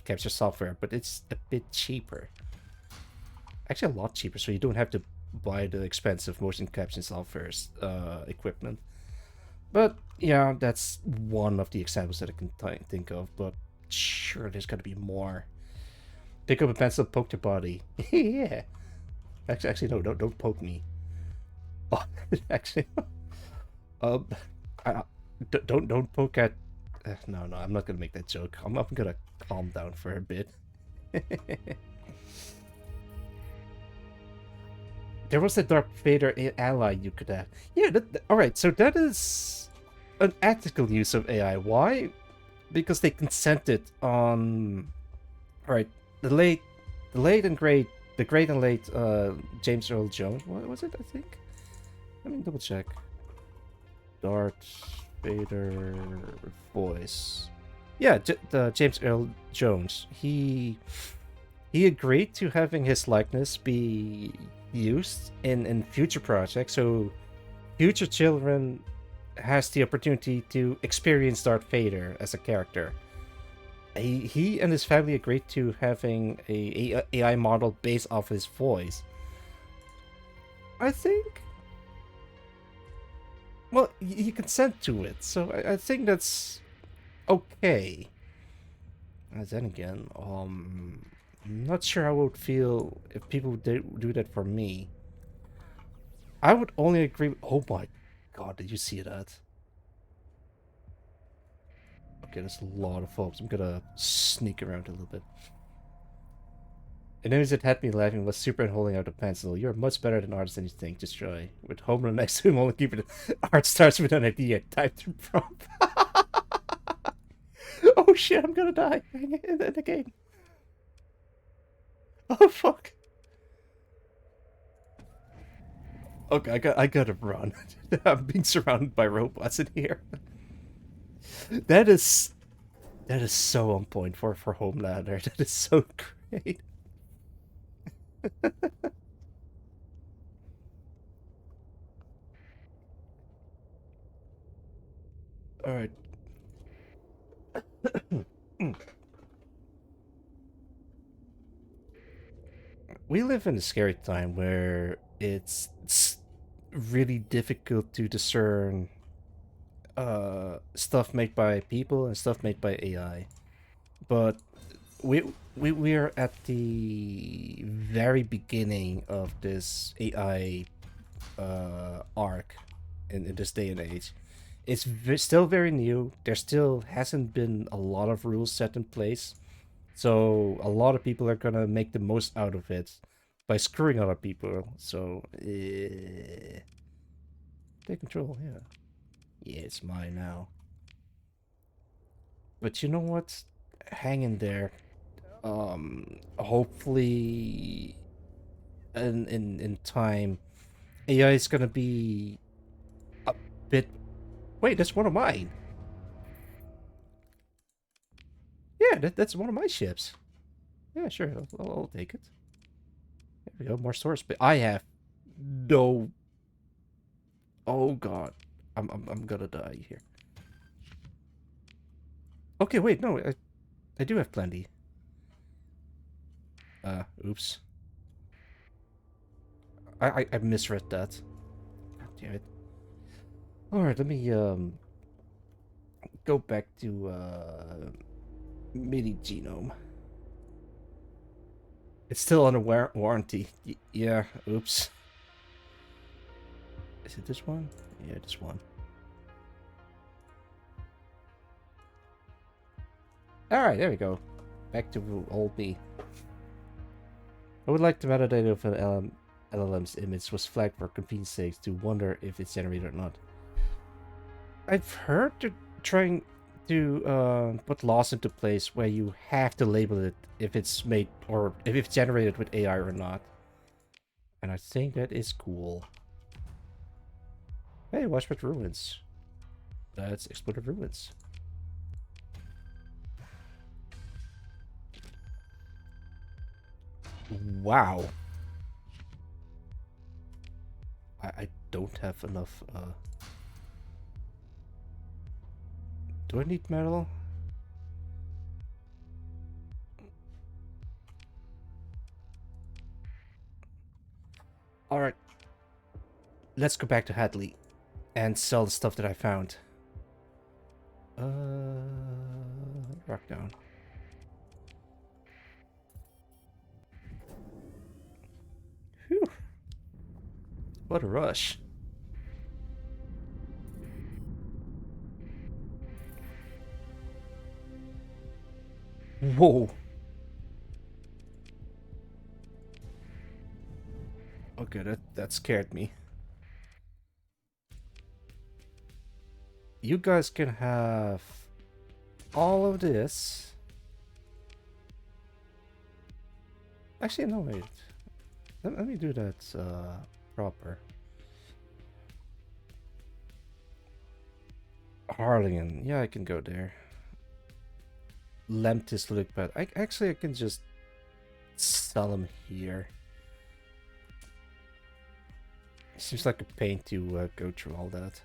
capture software, but it's a bit cheaper. Actually, a lot cheaper, so you don't have to buy the expensive motion capture software's equipment. But yeah, that's one of the examples that I can think of. But sure, there's got to be more. Pick up a pencil, poke your body. Yeah. Actually, no, don't poke me. Oh, actually, um, I, don't poke at. No, I'm not gonna make that joke. I'm gonna calm down for a bit. There was a Darth Vader ally you could have. Yeah, all right. So that is an ethical use of AI. Why? Because they consented on. All right, the late and great, the great and late James Earl Jones. What was it? I think. Let me double check. Darth Vader voice. Yeah, the James Earl Jones. He agreed to having his likeness be used in future projects, so future children has the opportunity to experience Darth Vader as a character. He and his family agreed to having a AI model based off his voice. I think. Well, he consent to it, so I think that's okay. And then again, I'm not sure how I would feel if people did do that for me. I would only agree. Oh my god, did you see that? Okay, there's a lot of folks. I'm gonna sneak around a little bit. An image that had me laughing was Superman holding out a pencil. You're much better an artist than you think. Just try. With Homer next to him, only keep it. Art starts with an idea. Type to prompt. Oh shit, I'm gonna die in the game. Oh fuck. Okay, I gotta run. I'm being surrounded by robots in here. That is so on point for Homelander. That is so great. All right. We live in a scary time where it's really difficult to discern stuff made by people and stuff made by AI. But we we are at the very beginning of this AI arc in this day and age. It's still very new. There still hasn't been a lot of rules set in place. So a lot of people are gonna make the most out of it by screwing other people. So take control, yeah. Yeah, it's mine now. But you know what? Hang in there. Hopefully in time AI is gonna be a bit. Wait, that's one of mine. Yeah, that's one of my ships. Yeah, sure, I'll take it. There we go, more storage space. I have no. Oh god, I'm gonna die here. Okay, wait, no, I do have plenty. Oops. I misread that. God damn it. All right, let me go back to MIDI genome. It's still under warranty. Yeah, oops. Is it this one? Yeah, this one. Alright, there we go. Back to old me. I would like the metadata of an LLM's image was flagged for convenience sake to wonder if it's generated or not. I've heard they're trying to put laws into place where you have to label it if it's made or if it's generated with AI or not. And I think that is cool. Hey, Watchford Ruins. Let's explore the ruins. Wow. I don't have enough, do I need metal? Alright. Let's go back to Hadley and sell the stuff that I found. Rock down. Whew. What a rush. Whoa. Okay, that scared me. You guys can have all of this. Actually, no, wait. Let me do that proper. Harlingen. Yeah, I can go there. Lemtis look bad. I can just sell them here. Seems like a pain to go through all that.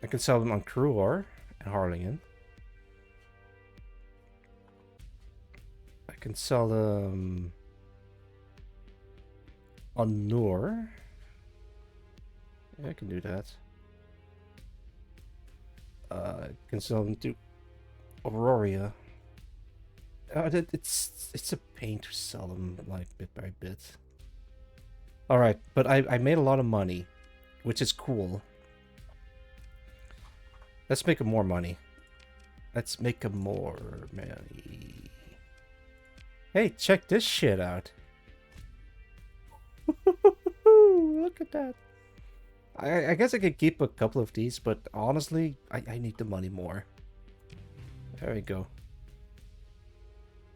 I can sell them on Cruor and Harlingen. I can sell them on Noor. Yeah, I can do that. I can sell them to Aurora. It's a pain to sell them like bit by bit. Alright, but I made a lot of money, which is cool. Let's make more money. Let's make more money. Hey, check this shit out. Look at that. I guess I could keep a couple of these, but honestly, I need the money more. There we go.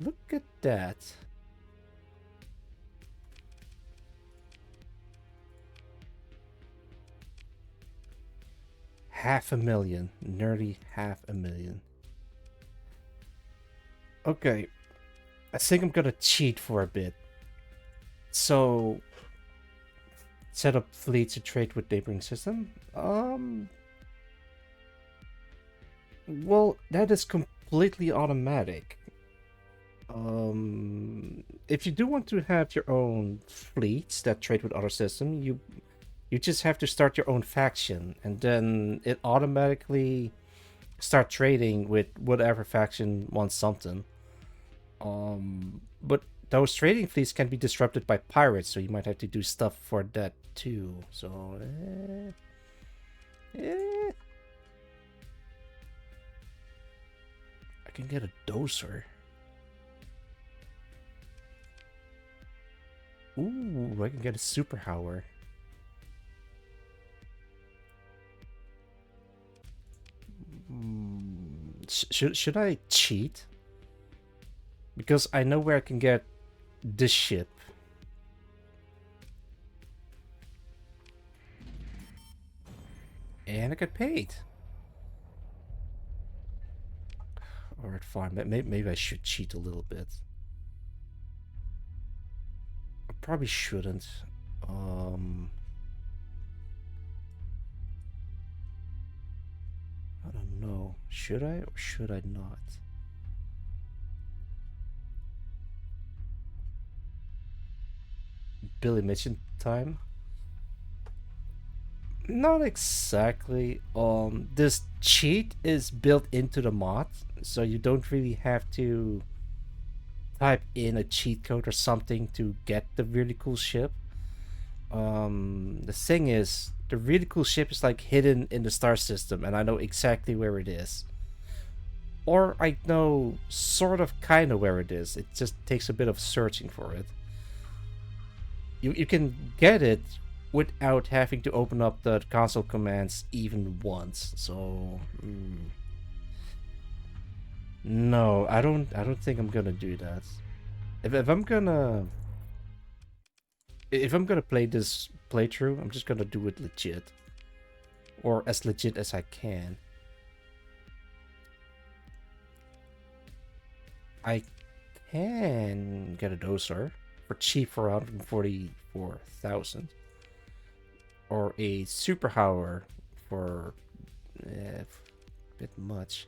Look at that. $500,000. Nearly $500,000. Okay. I think I'm gonna cheat for a bit. So, set up fleets to trade with neighboring system. Well, that is completely automatic. If you do want to have your own fleets that trade with other systems, you just have to start your own faction, and then it automatically start trading with whatever faction wants something. But those trading fleets can be disrupted by pirates, so you might have to do stuff for that too. So, I can get a dozer. Ooh, I can get a super hour. Should I cheat? Because I know where I can get this ship. And I got paid. Alright, fine. Maybe I should cheat a little bit. I probably shouldn't. I don't know. Should I or should I not? Billy Mission time? Not exactly. This cheat is built into the mod, so you don't really have to type in a cheat code or something to get the really cool ship. The thing is, the really cool ship is like hidden in the star system, and I know exactly where it is. Or I know sort of kind of where it is. It just takes a bit of searching for it. You can get it without having to open up the console commands even once. So no, I don't think I'm gonna do that. If I'm gonna play this playthrough, I'm just gonna do it legit. Or as legit as I can. I can get a doser for cheap for 144,000. Or a super hour for a bit much.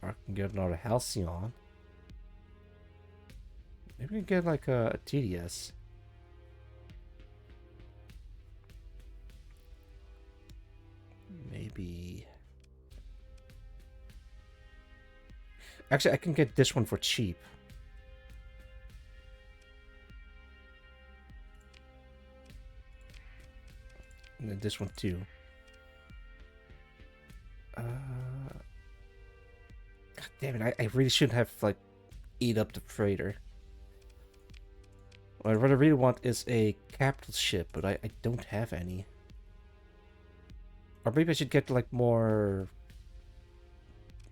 Or I can get another Halcyon. Maybe we can get like a TDS. Maybe. Actually, I can get this one for cheap. And then this one too. God damn it, I really shouldn't have like eat up the freighter. What I really want is a capital ship, but I don't have any. Or maybe I should get like more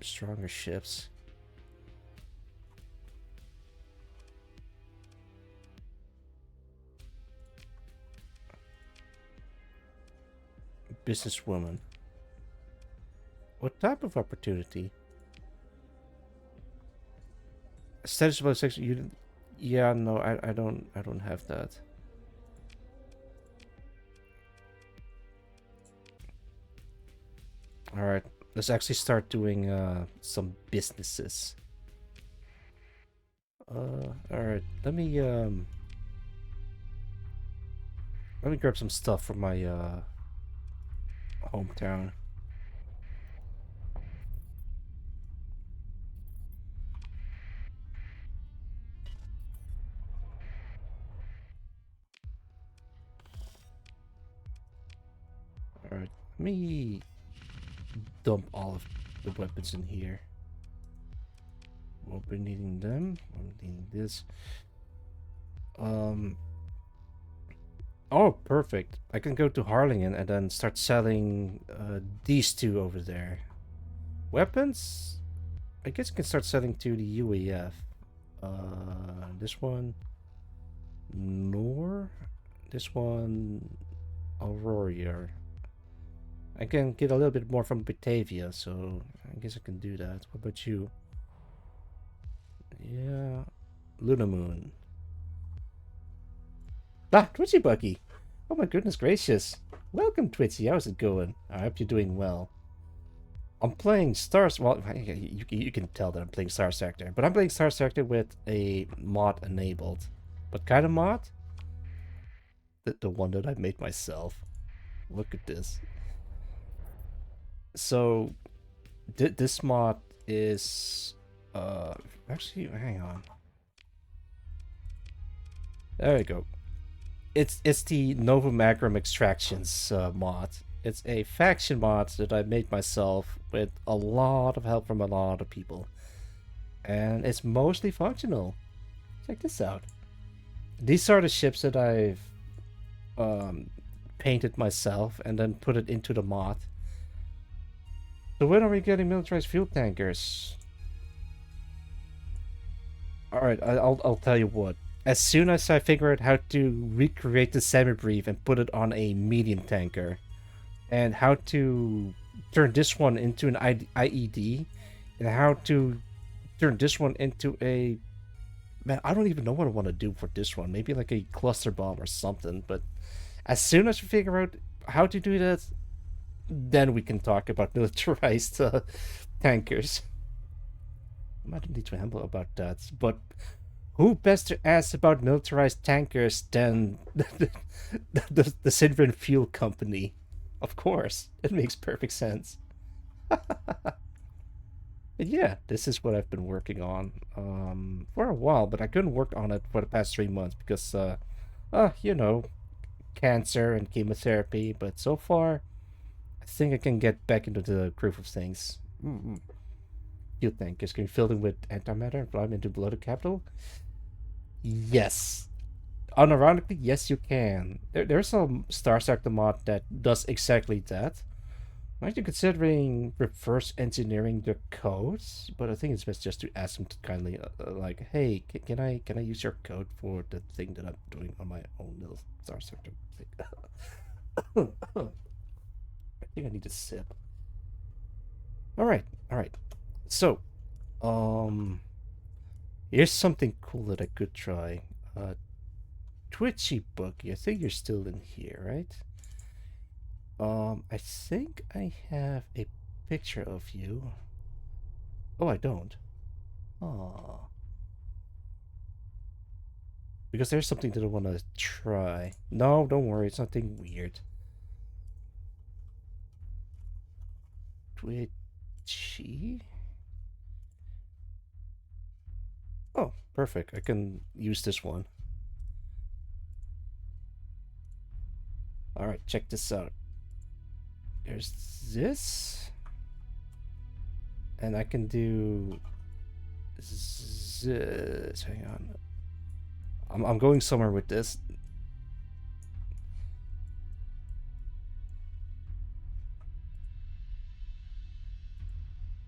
stronger ships. Businesswoman. What type of opportunity? Status about sex. You, yeah, no, I don't have that. All right, let's actually start doing some businesses. All right, let me grab some stuff from my hometown. Alright, let me dump all of the weapons in here. Won't be needing them. Won't be needing this. Oh, perfect. I can go to Harlingen and then start selling these two over there. Weapons? I guess I can start selling to the UAF. This one. Nor. This one. Aurora. I can get a little bit more from Batavia, so I guess I can do that. What about you? Yeah. Luna Moon. Ah, Twitchy Bucky. Oh my goodness gracious. Welcome, Twitchy. How's it going? I hope you're doing well. I'm playing Stars. Well, you can tell that I'm playing StarSector, but I'm playing StarSector with a mod enabled. What kind of mod? The one that I made myself. Look at this. So, this mod is actually, hang on. There we go. It's the Novum Agram Extractions mod. It's a faction mod that I made myself with a lot of help from a lot of people. And it's mostly functional. Check this out. These are the ships that I've painted myself and then put it into the mod. So when are we getting militarized fuel tankers? Alright, I'll tell you what. As soon as I figure out how to recreate the semi-brief and put it on a medium tanker, and how to turn this one into an IED, and how to turn this one into a... Man, I don't even know what I want to do for this one. Maybe like a cluster bomb or something. But as soon as we figure out how to do that, then we can talk about militarized tankers. I might need to humble about that. But who best to ask about militarized tankers than the Sidran Fuel Company? Of course, it makes perfect sense. But yeah, this is what I've been working on for a while, but I couldn't work on it for the past 3 months because, you know, cancer and chemotherapy. But so far, I think I can get back into the groove of things. You think it's going to be filled in with antimatter and fly into below the capital? Yes. Unironically, yes, you can. There's some StarSector mod that does exactly that. Might be considering reverse engineering the codes, but I think it's best just to ask them to kindly, like, hey, can I use your code for the thing that I'm doing on my own little StarSector thing? I think I need a sip. All right. So, here's something cool that I could try. Twitchy Bookie, I think you're still in here, right? I think I have a picture of you. Oh, I don't. Oh. Because there's something that I want to try. No, don't worry, it's nothing weird. Twitchy? Oh, perfect. I can use this one. Alright, check this out. There's this. And I can do this. Hang on. I'm going somewhere with this.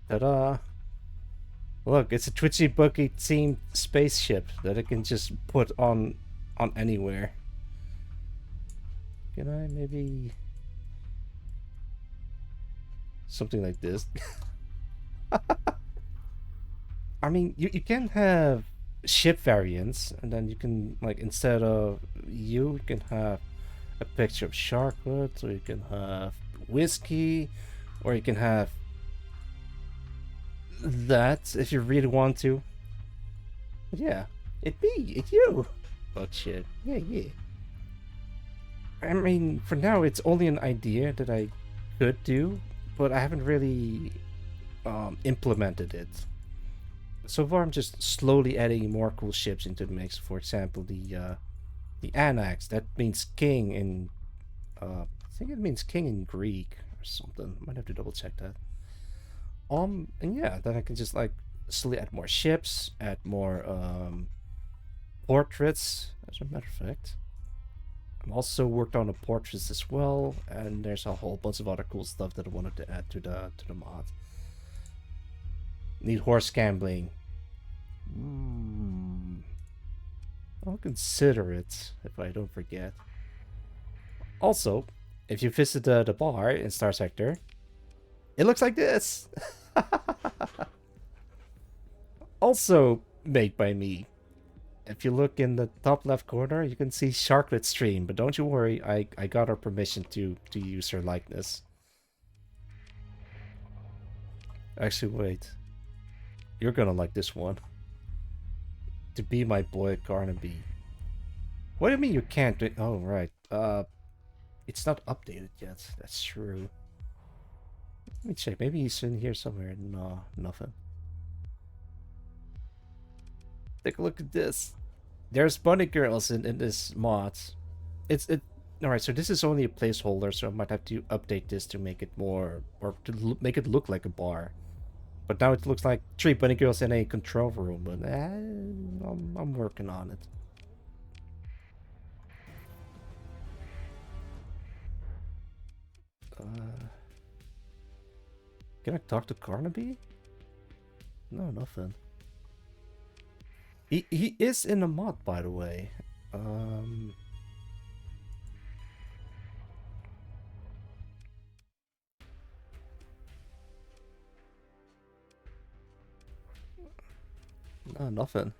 Ta-da! Look, it's a Twitchy Bookie themed spaceship that I can just put on anywhere. Can I maybe something like this? I mean, you can have ship variants, and then you can, like, instead of you can have a picture of Sharkwood, or you can have whiskey, or you can have that if you really want to. But yeah, it's you. Oh shit. Yeah. I mean, for now, it's only an idea that I could do, but I haven't really implemented it. So far, I'm just slowly adding more cool ships into the mix. For example, the Annex. That means king in... I think it means king in Greek or something. Might have to double check that. And yeah, then I can just, like, slowly add more ships, add more portraits, as a matter of fact. I'm also worked on the portraits as well, and there's a whole bunch of other cool stuff that I wanted to add to the mod. Need horse gambling. I'll consider it if I don't forget. Also, if you visit the bar in StarSector, it looks like this. Also made by me. If you look in the top left corner, you can see Sharklet Stream, but don't you worry, I got her permission to use her likeness. Actually, wait. You're gonna like this one. To be my boy Carnaby. What do you mean you can't do it? Oh, right. It's not updated yet. That's true. Let me check. Maybe he's in here somewhere. No, nothing. Take a look at this. There's bunny girls in this mod. Alright, so this is only a placeholder, so I might have to update this to make it more, or to make it look like a bar. But now it looks like 3 bunny girls in a control room, but I'm working on it. Can I talk to Carnaby? No, nothing. He is in a mod, by the way. No, nothing.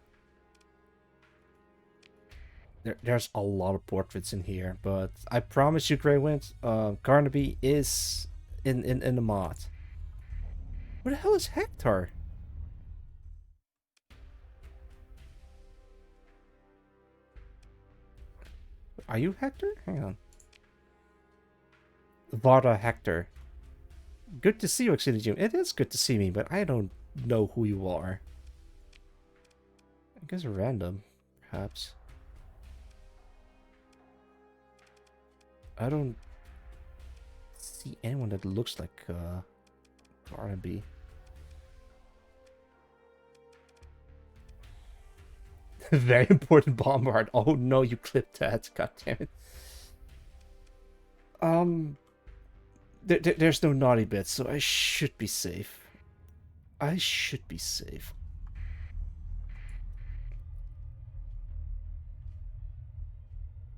There's a lot of portraits in here, but I promise you, Greywind, Carnaby is in the mod. Where the hell is Hector? Are you Hector? Hang on. Vada Hector. Good to see you, Exilium. It is good to see me, but I don't know who you are. I guess random, perhaps. I don't see anyone that looks like R&B. Very important bombard. Oh no, you clipped that. God damn it. There's no naughty bits, so I should be safe. I should be safe.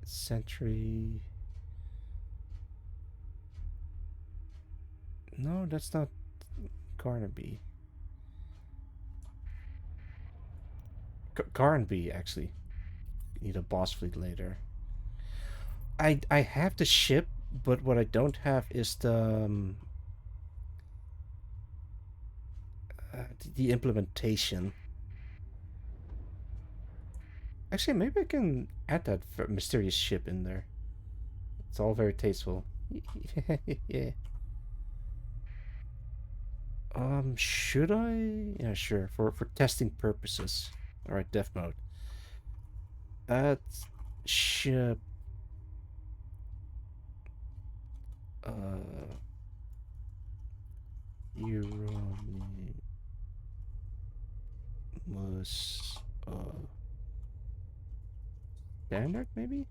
Sentry. No, that's not Carnaby. Carnaby, actually. Need a boss fleet later. I have the ship, but what I don't have is the implementation. Actually, maybe I can add that mysterious ship in there. It's all very tasteful. Yeah. Should I? Yeah, sure. For testing purposes. All right, def mode. Add ship. Euronymous. Standard, maybe?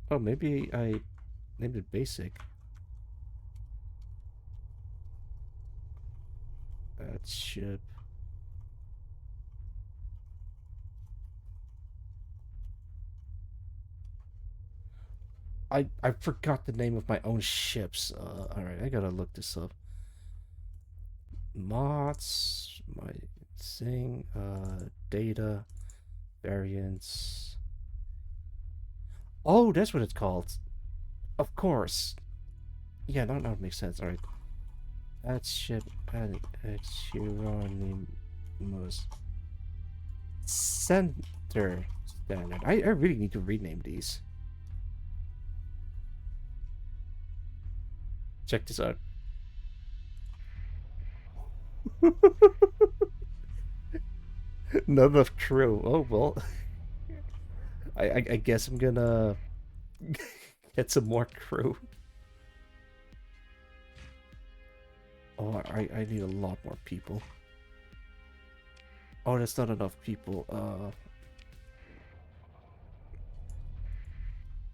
Oh, maybe I named it basic. That ship. I forgot the name of my own ships. Alright, I gotta look this up. Mods, my thing, data, variants. Oh, that's what it's called. Of course. Yeah, that makes sense. Alright. That ship and Euronymous Center Standard. I really need to rename these. Check this out. None of crew. Oh well. I guess I'm gonna get some more crew. Oh, I need a lot more people. Oh, that's not enough people.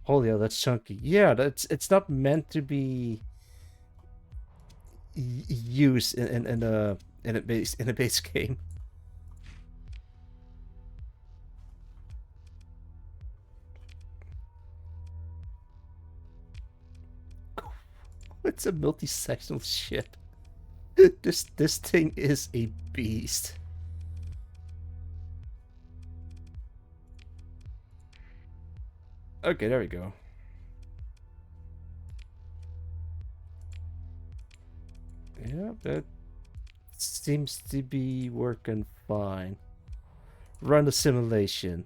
Holy hell, that's chunky. Yeah, it's not meant to be used in a base game. It's a multi-sectional ship. This thing is a beast. Okay, there we go. Yeah, that seems to be working fine. Run the simulation.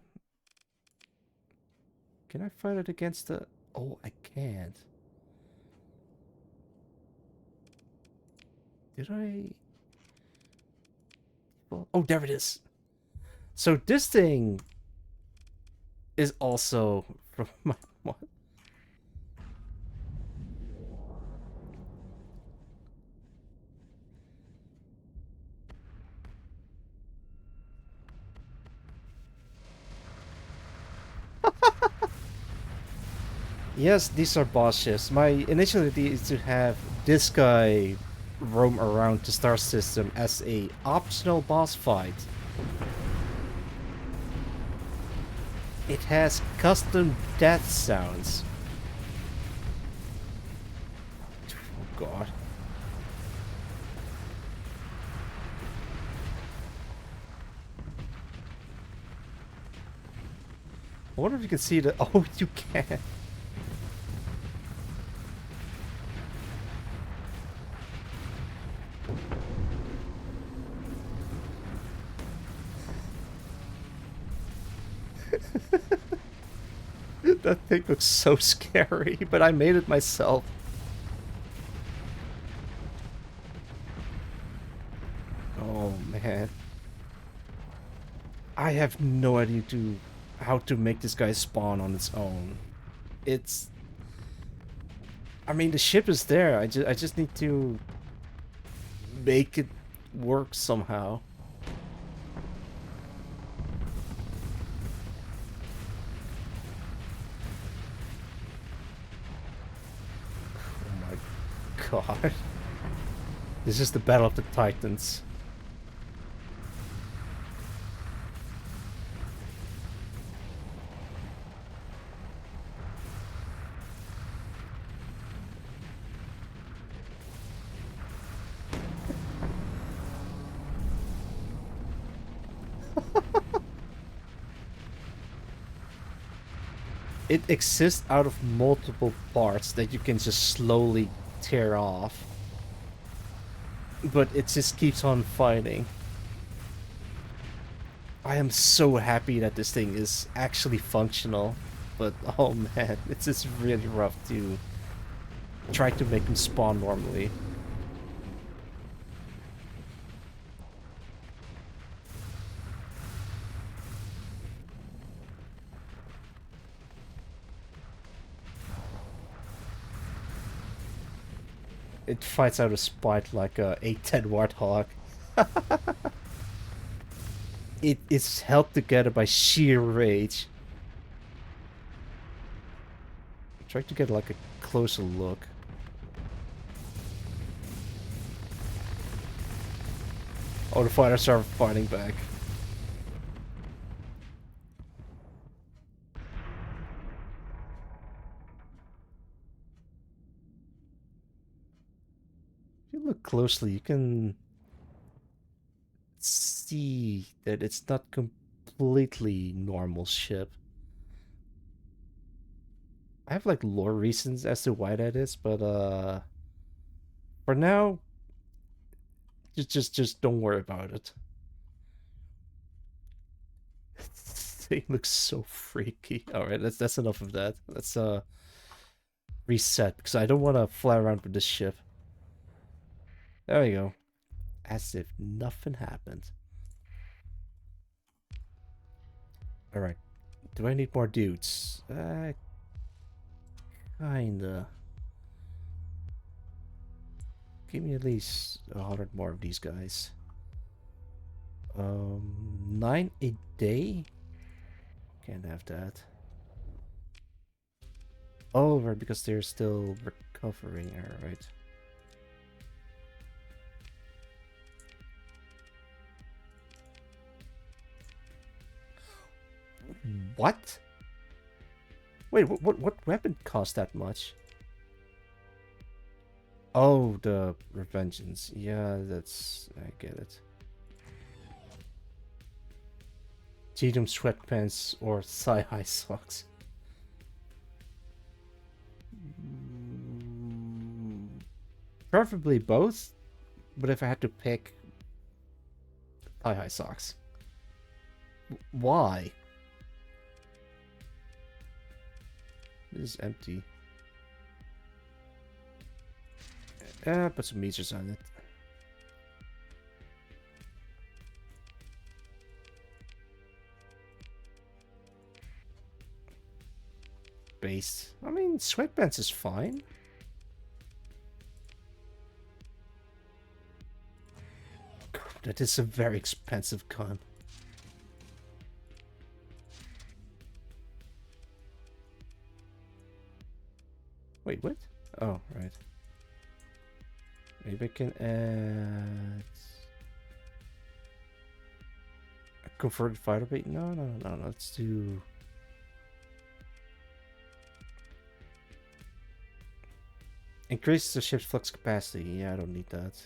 Can I fight it against the... Oh, I can't. Did I... Oh, there it is. So this thing is also from my mod. Yes, these are boss ships. My initial idea is to have this guy roam around the star system as a optional boss fight. It has custom death sounds. Oh god. I wonder if you can see the... Oh, you can. That thing looks so scary, but I made it myself. Oh man. I have no idea how to make this guy spawn on its own. It's... I mean, the ship is there. I just need to make it work somehow. Oh my god. This is the Battle of the Titans. It exists out of multiple parts that you can just slowly tear off. But it just keeps on fighting. I am so happy that this thing is actually functional. But oh man, it's just really rough to try to make him spawn normally. It fights out of spite like a 810 Warthog. It is held together by sheer rage. Try to get like a closer look. Oh, the fighters are fighting back. If you look closely, you can see that it's not completely normal ship. I have like lore reasons as to why that is, but for now, just don't worry about it. Thing looks so freaky. All right, that's enough of that. Let's reset because I don't want to fly around with this ship. There we go. As if nothing happened. All right. Do I need more dudes? Kinda. Give me at least 100 more of these guys. 9 a day? Can't have that. Oh, right, because they're still recovering. Alright. What? Wait, what weapon cost that much? Oh, the Revengeance. Yeah, I get it. Cheatham sweatpants or thigh-high socks. Preferably both, but if I had to pick, thigh-high socks. Why? This is empty. Put some meters on it. Base. I mean, sweatpants is fine. God, that is a very expensive gun. Wait, what? Oh, right. Maybe I can add a converted fighter bait. No. Let's do. Increase the ship's flux capacity. Yeah, I don't need that.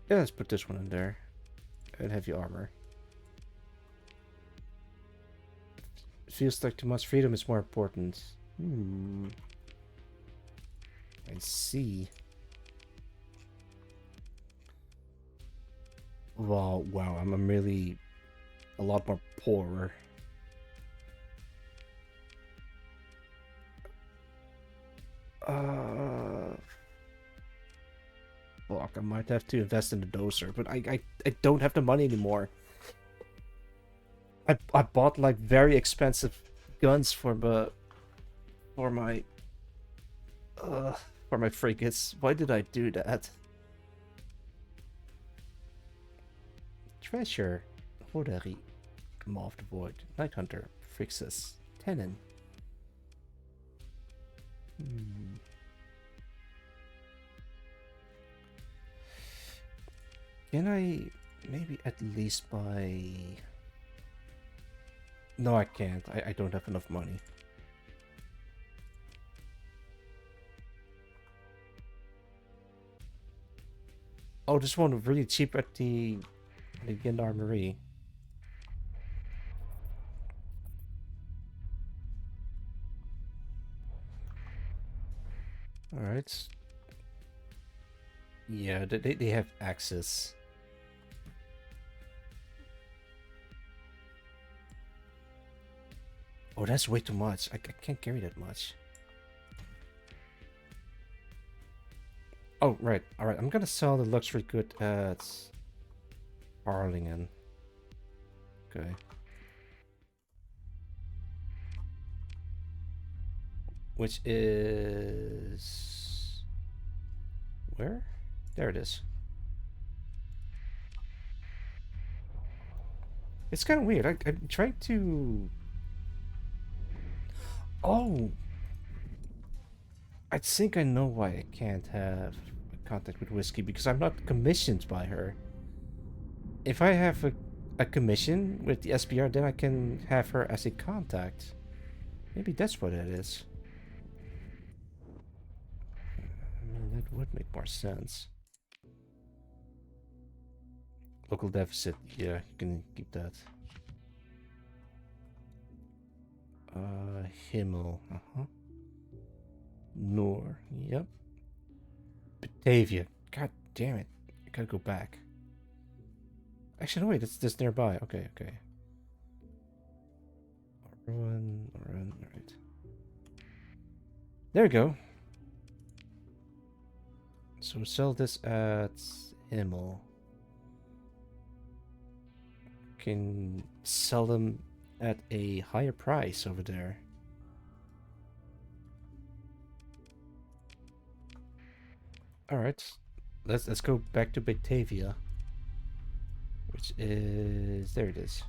Yeah, let's put this one in there. And heavy armor. feels like too much freedom is more important. I see. Wow, I'm really a lot more poorer. Fuck, I might have to invest in the dozer, but I don't have the money anymore. I bought like very expensive guns for my frigates. Why did I do that? Treasure, Hodari, Maw of the Void, Night Hunter, Frixus, Tenon. Can I maybe at least buy... No, I can't. I don't have enough money. Oh, this one really cheap at the Gendarmerie. Alright. Yeah, they have access. Oh, that's way too much. I can't carry that much. Oh, right. Alright, I'm gonna sell the luxury good at Harlingen. Okay. Which is... Where? There it is. It's kind of weird. I'm trying to... Oh! I think I know why I can't have contact with Whiskey, because I'm not commissioned by her. If I have a commission with the SPR, then I can have her as a contact. Maybe that's what it is. I mean, that would make more sense. Local deficit, yeah, you can keep that. Himmel, Noor, yep. Batavia, god damn it, I gotta go back. Actually, no, wait, it's this nearby. Okay. Run, alright. There we go. So sell this at Himmel. Can sell them at a higher price over there. Alright. Let's go back to Batavia. Which is... There it is.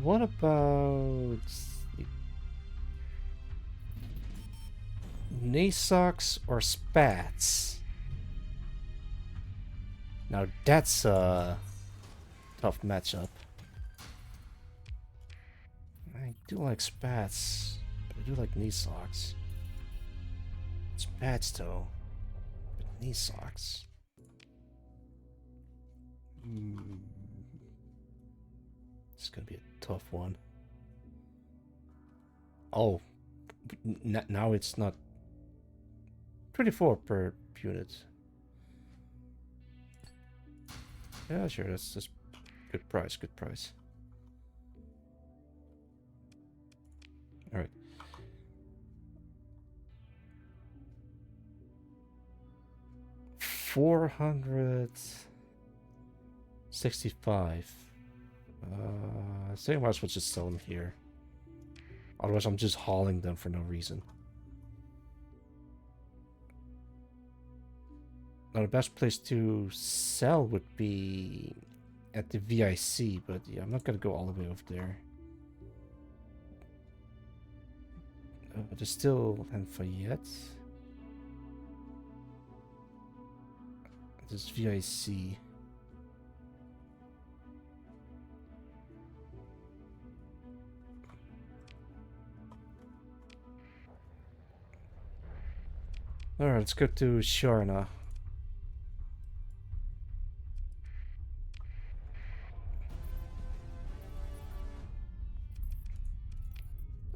What about... Nasox or Spats? Now that's a tough matchup. I do like Spats, but I do like Nasox. Spats though, but Nasox. It's gonna be a tough one. Oh, now it's not 24 per unit. Yeah, sure, that's just good price, Alright. $465. So I might as well just sell them here. Otherwise I'm just hauling them for no reason. Now the best place to sell would be at the VIC, but yeah, I'm not gonna go all the way over there. There's still Lafayette. There's VIC. Alright, let's go to shore now.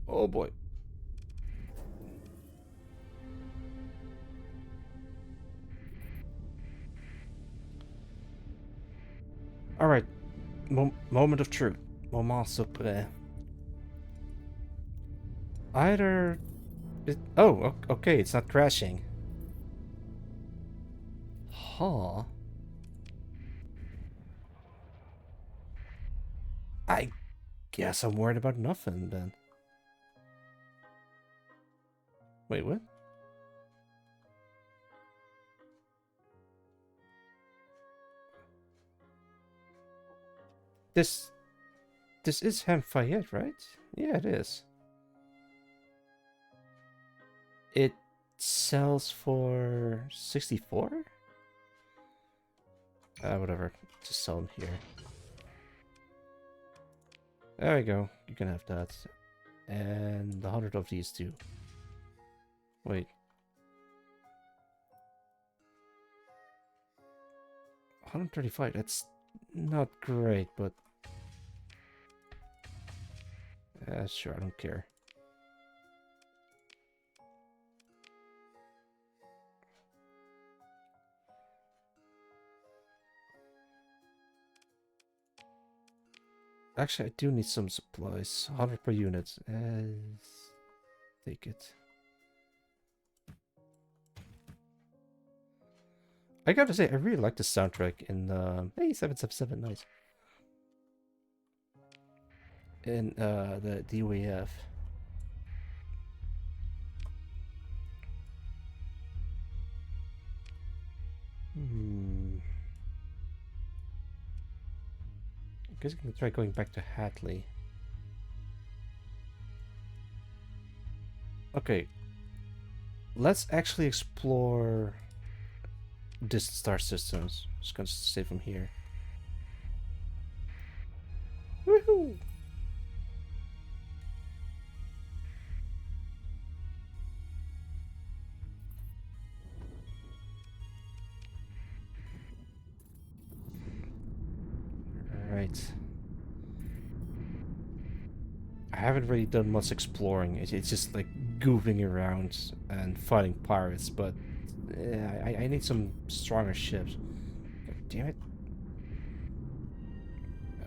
Oh boy. Alright, moment of truth. Moment suprême. Either... oh, okay, it's not crashing. Huh. I guess I'm worried about nothing then. Wait, what? This is Hamfayette, right? Yeah, it is. It sells for 64? Whatever. Just sell them here. There we go. You can have that. And 100 of these too. Wait. 135, that's not great, but... sure, I don't care. Actually, I do need some supplies. 100 per unit. Take it. I gotta say, I really like the soundtrack in hey, 777, nice. In the DWF. I guess I'm gonna try going back to Hadley. Okay. Let's actually explore distant star systems. Just gonna save them here. Woohoo! Alright. I haven't really done much exploring. It's just like goofing around and fighting pirates, but I need some stronger ships. God damn it.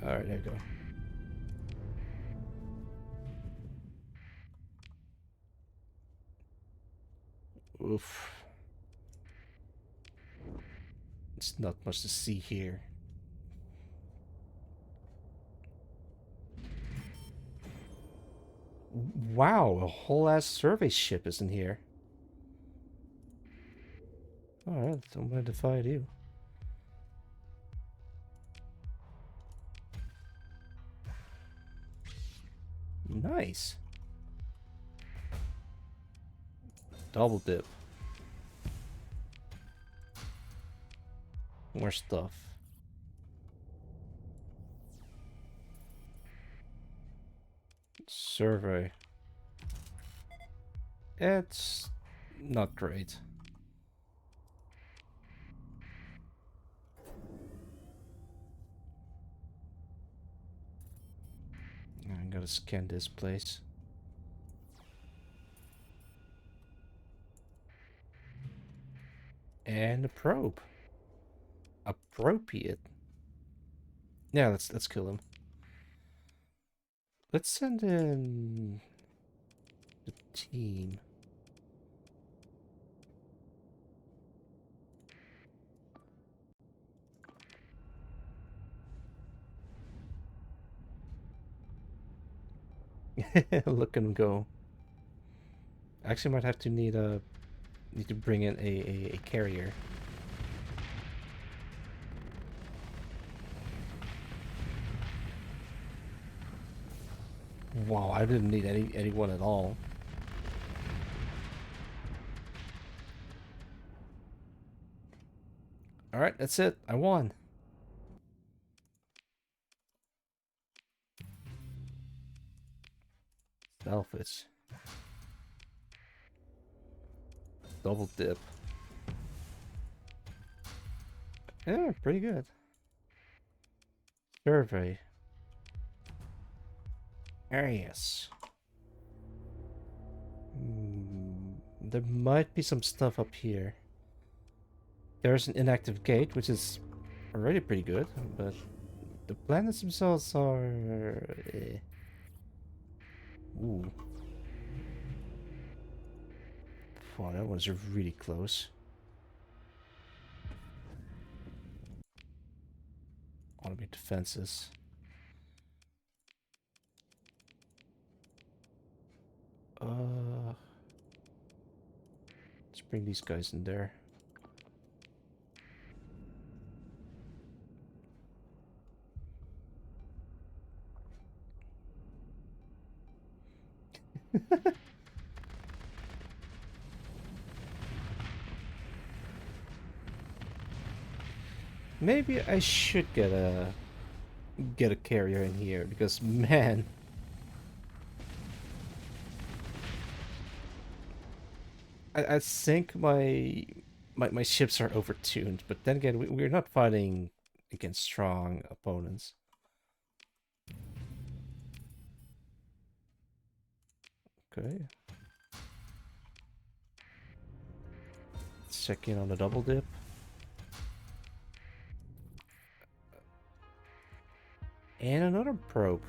Alright, there you go. Oof. It's not much to see here. Wow, a whole ass survey ship is in here. Alright, I'm gonna defy you. Nice. Double dip. More stuff. Survey. It's not great. I gotta scan this place. And a probe. Appropriate. Yeah, let's kill him. Let's send in the team. Look at him go. Actually, might have to need to bring in a carrier. Wow, I didn't need anyone at all. Alright, that's it. I won. Selfish. Double dip. Yeah, pretty good. Survey. Areas. There might be some stuff up here. There's an inactive gate, which is already pretty good, but the planets themselves are... Ooh. Wow, that was really close. Automate defenses. Let's bring these guys in there. Maybe I should get a carrier in here because man, I think my ships are overtuned. But then again, we're not fighting against strong opponents. Okay. Let's check in on the double dip. And another probe.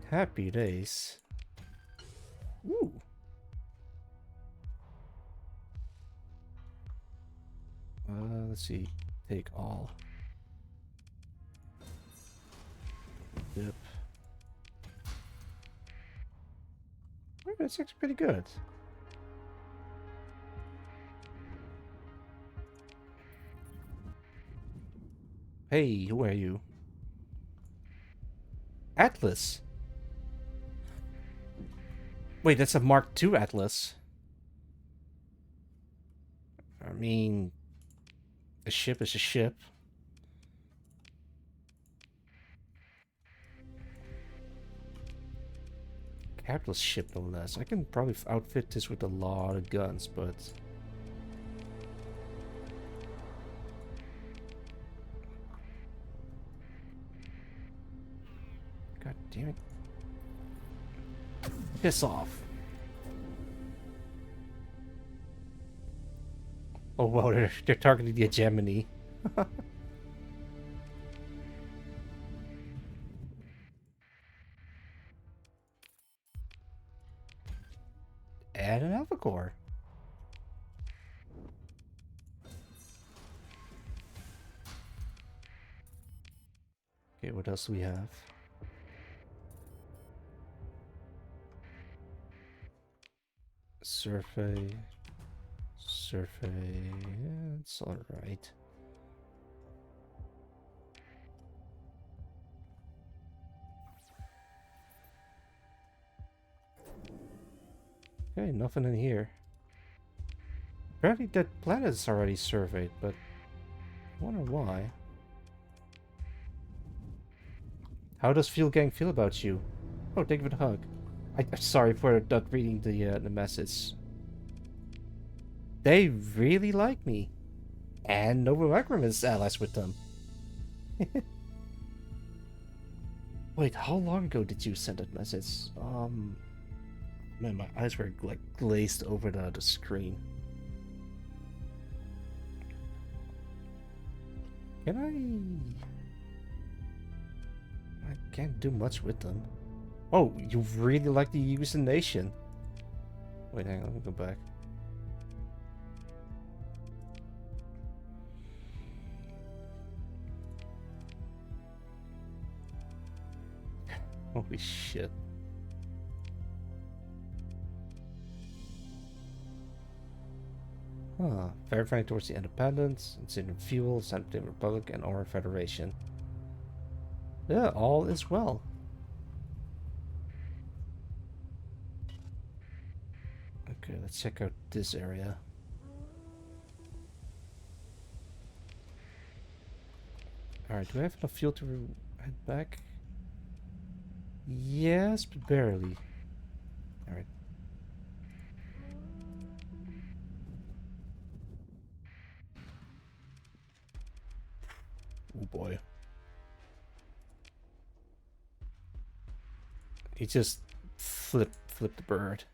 Happy days. Ooh. Let's see. Take all. Dip. Oh, that's actually pretty good. Hey, who are you? Atlas. Wait, that's a Mark II Atlas. I mean, a ship is a ship. Capitalist ship, no less. I can probably outfit this with a lot of guns, but... God damn it. Piss off. Oh, wow, they're targeting the hegemony. Add an alpha core. Okay, what else do we have? Survey. Survey. Yeah, it's alright. Okay, nothing in here. Apparently that planet is already surveyed, but I wonder why. How does Fuel Gang feel about you? Oh, thank you for the hug. I'm sorry for not reading the message. They really like me. And Nova Microm is allies with them. Wait, how long ago did you send that message? Man, my eyes were like glazed over the screen. Can I can't do much with them. Oh, you really like to use the nation. Wait, hang on, let me go back. Holy shit. Huh. Verifying towards the independence, Incident Fuel, Sanitarian Republic, and Aura Federation. Yeah, all is well. Okay, let's check out this area. Alright, do I have enough fuel to head back? Yes, but barely. Alright. boy. He just flip the bird.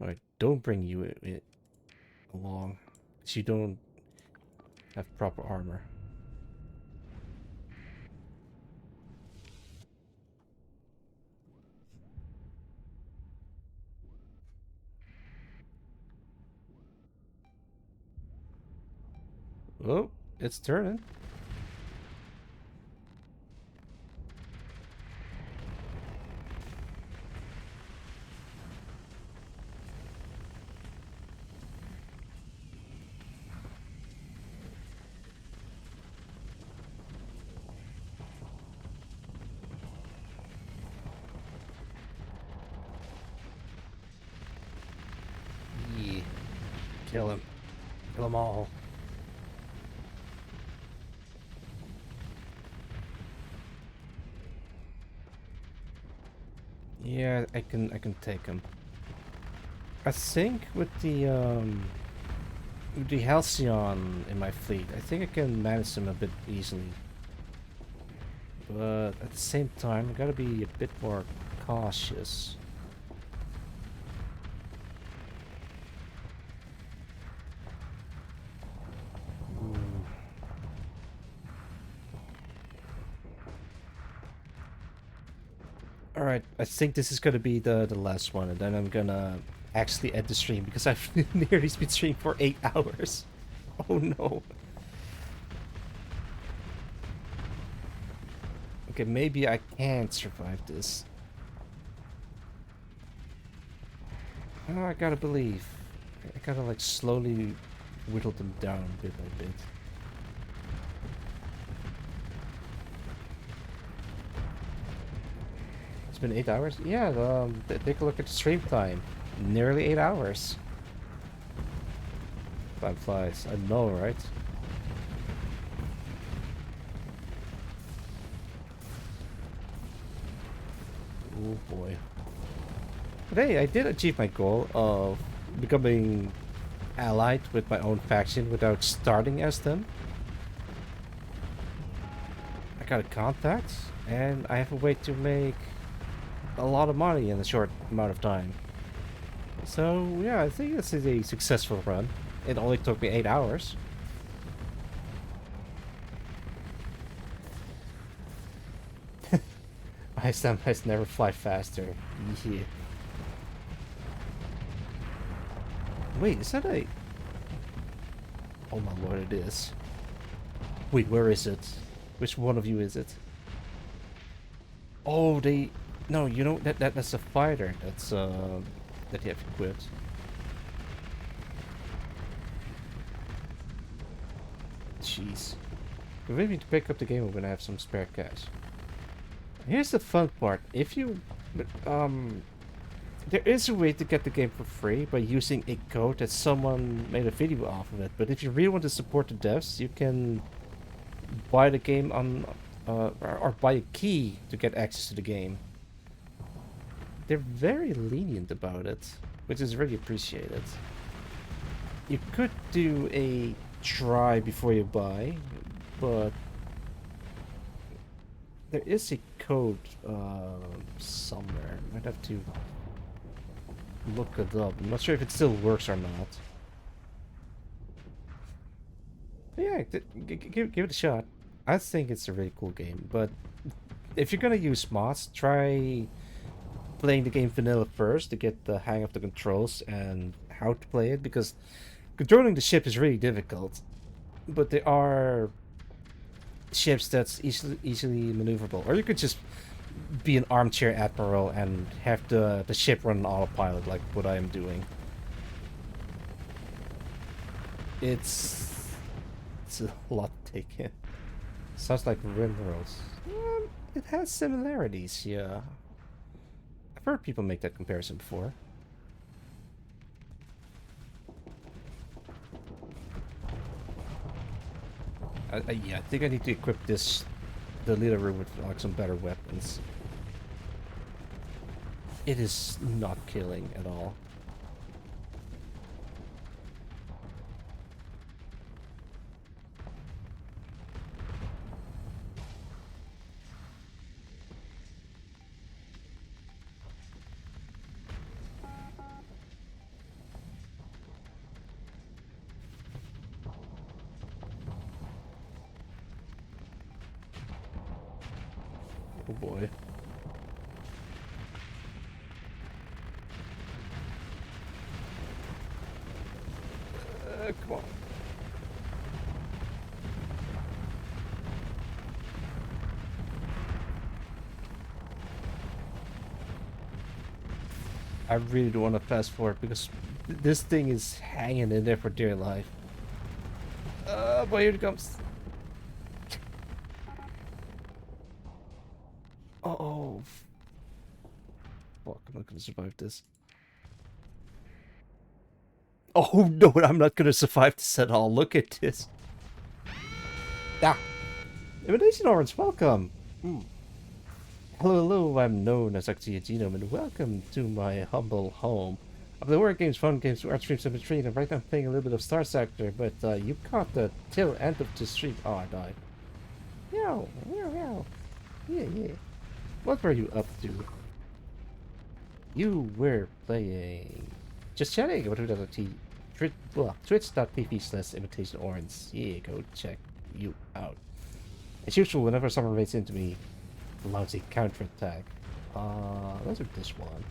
Alright, don't bring you along. 'Cause you don't have proper armor. Oh, it's turning. Yeah. Kill him. Kill them all. Yeah, I can take him. I think with the Halcyon in my fleet, I think I can manage him a bit easily. But at the same time, I gotta be a bit more cautious. Alright, I think this is gonna be the last one, and then I'm gonna actually end the stream because I've nearly been streaming for 8 hours. Oh no. Okay, maybe I can survive this. Oh, I gotta believe. I gotta like slowly whittle them down bit by bit. It's been 8 hours? Yeah, take a look at the stream time. Nearly 8 hours. Time flies. I know, right? Oh boy. But hey, I did achieve my goal of becoming allied with my own faction without starting as them. I got a contact, and I have a way to make a lot of money in a short amount of time. So yeah, I think this is a successful run. It only took me 8 hours. My stamina never fly faster. Yeah. Wait, is that a... Oh my lord, it is. Wait, where is it? Which one of you is it? Oh, they... No, you know, that's a fighter. That's, that you have equipped. Jeez. But maybe to pick up the game, I'm gonna have some spare cash. Here's the fun part. If you... There is a way to get the game for free by using a code that someone made a video off of it. But if you really want to support the devs, you can buy the game on... or buy a key to get access to the game. They're very lenient about it, which is really appreciated. You could do a try before you buy, but there is a code somewhere. Might have to look it up. I'm not sure if it still works or not. But yeah, give it a shot. I think it's a really cool game, but if you're gonna use mods, try playing the game vanilla first to get the hang of the controls and how to play it, because controlling the ship is really difficult, but there are ships that's easily maneuverable. Or you could just be an armchair admiral and have the ship run on autopilot like what I am doing. It's a lot to take in. Sounds like Rimworlds. It has similarities, yeah. I've heard people make that comparison before. Yeah, I think I need to equip the leader room with like some better weapons. It is not killing at all. Oh boy. Come on. I really don't want to fast forward because this thing is hanging in there for dear life. Boy, here it comes. Oh, fuck, I'm not gonna survive this. Oh no, I'm not gonna survive this at all. Look at this. Ah, Invitation Orange, welcome. Hello, hello, I'm known as Axia Genome, and welcome to my humble home. I play word games, fun games, art streams in between, and right now I'm playing a little bit of StarSector, but you caught the tail end of the stream. Oh, I died. Meow, meow, meow. Yeah, yeah. What were you up to? You were playing... Just chatting about twitch.tv/Invitation Orange. Yeah, go check you out. As usual, whenever someone rates into me, allows a counterattack. Let's do this one.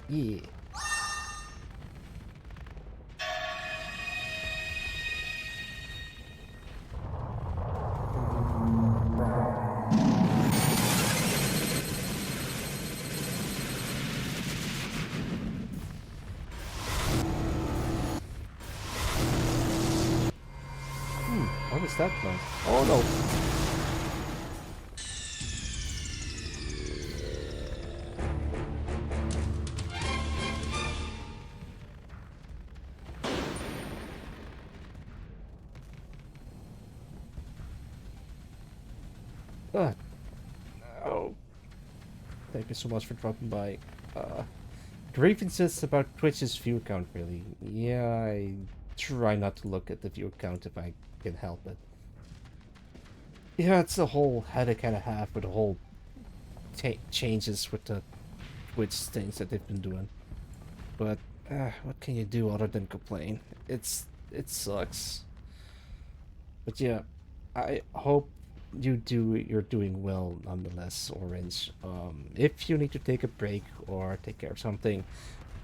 Yeah. What is that noise? Oh no! Ah, no. Thank you so much for dropping by. Grievances about Twitch's view count, really. Yeah, I try not to look at the view count if I can help it. Yeah, it's a whole headache and a half with the whole changes with the Twitch things that they've been doing. But what can you do other than complain? It sucks. But yeah, I hope you're doing well nonetheless, Orange. If you need to take a break or take care of something,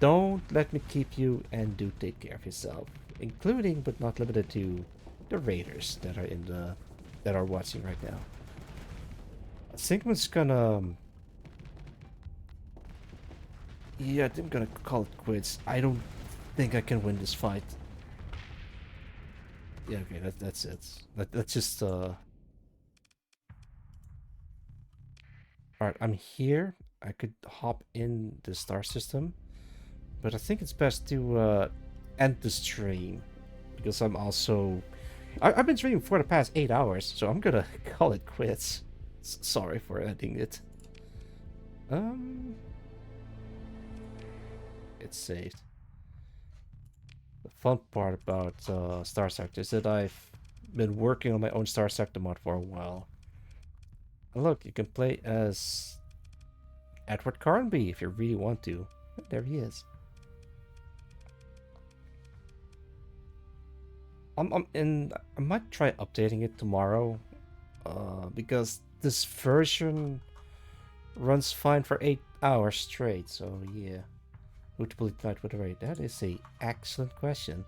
don't let me keep you, and do take care of yourself, including but not limited to the raiders that are that are watching right now. I think I'm just gonna yeah, I think I'm gonna call it quits. I don't think I can win this fight. Yeah, okay, that's it. That's just Alright, I'm here. I could hop in the star system, but I think it's best to end the stream because I'm also I've been streaming for the past 8 hours, so I'm gonna call it quits. Sorry for ending it. It's saved. The fun part about StarSector is that I've been working on my own StarSector mod for a while. And look, you can play as Edward Carnby if you really want to. There he is. I might try updating it tomorrow, because this version runs fine for 8 hours straight. So yeah, who to believe that with a rate? That is a excellent question.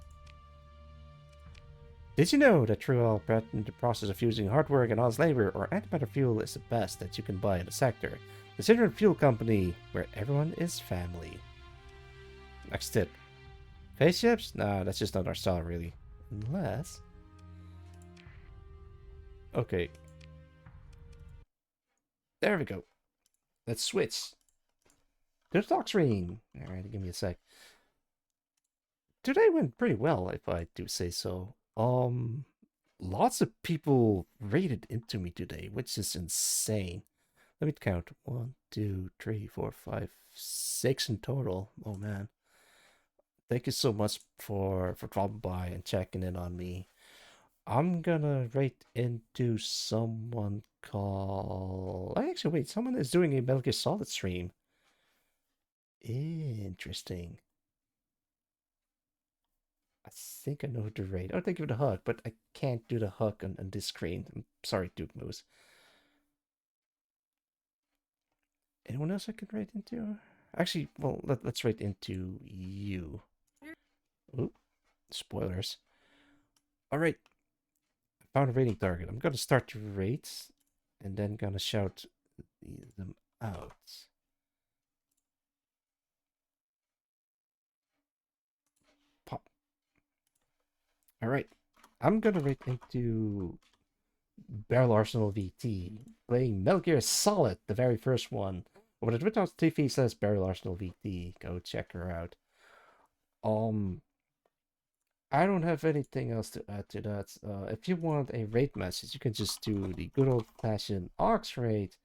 Did you know that through the process of using hard work and honest labor, or antimatter fuel is the best that you can buy in the sector? Consider a fuel company where everyone is family. Next tip. Spaceships? Nah, that's just not our style, really. Unless... Okay. There we go. Let's switch. To the talk screen. Alright, give me a sec. Today went pretty well, if I do say so. Lots of people raided into me today, which is insane. Let me count. 1, 2, 3, 4, 5, 6 in total. Oh man. Thank you so much for dropping by and checking in on me. I'm gonna rate into someone called... Actually, wait, someone is doing a Metal Gear Solid stream. Interesting. I think I know who to rate. Oh, thank you for the hug, but I can't do the hug on this screen. I'm sorry, Duke Moose. Anyone else I can rate into? Actually, well, let's rate into you. Ooh, spoilers. All right, I found a rating target. I'm gonna start to rate, and then gonna shout them out. Pop. All right, I'm gonna rate into Barrel Arsenal VT, playing Metal Gear Solid, the very first one. But when the Twitch TV says Barrel Arsenal VT, go check her out. I don't have anything else to add to that. If you want a raid message, you can just do the good old-fashioned aux raid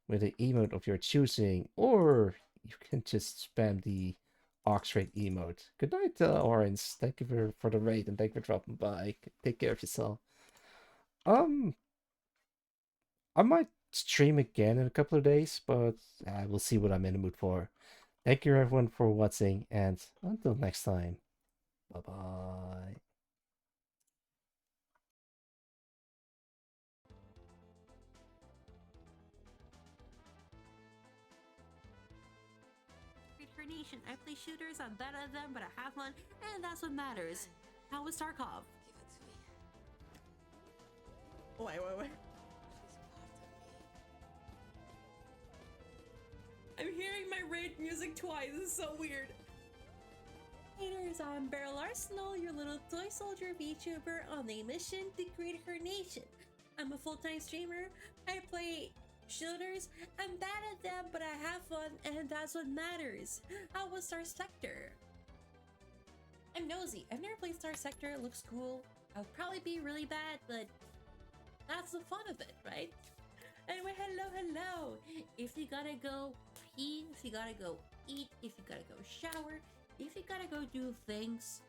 with an emote of your choosing, or you can just spam the aux raid emote. Good night, Orange. Thank you for the raid, and thank you for dropping by. Take care of yourself. Um, I might stream again in a couple of days, but we'll see what I'm in the mood for. Thank you everyone for watching, and until next time, bye bye. Nation. I play shooters, I'm better at them, but I have one, and that's what matters. How was Tarkov? Wait. I'm hearing my raid music twice. This is so weird. Haters, I'm Barrel Arsenal, your little toy soldier VTuber on a mission to create her nation. I'm a full-time streamer. I play shooters. I'm bad at them, but I have fun, and that's what matters. How was STARSECTOR? I'm nosy. I've never played STARSECTOR. It looks cool. I'll probably be really bad, but that's the fun of it, right? Anyway, hello. If you gotta go pee, if you gotta go eat, if you gotta go shower, if you gotta go do things,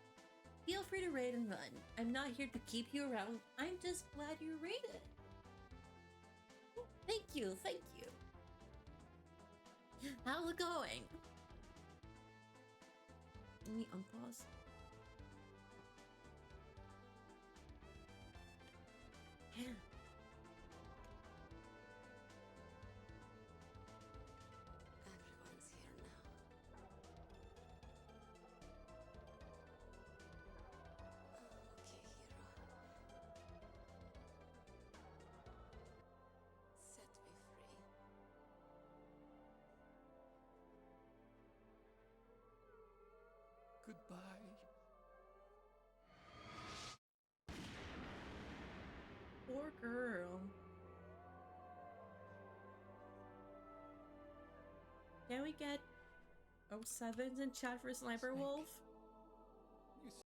feel free to raid and run. I'm not here to keep you around. I'm just glad you raided. Thank you. How's it going? Let me unpause. Yeah. Everyone's here now. Okay, hero. Set me free. Goodbye. Poor girl. Can we get 07s in chat for Sniper Wolf?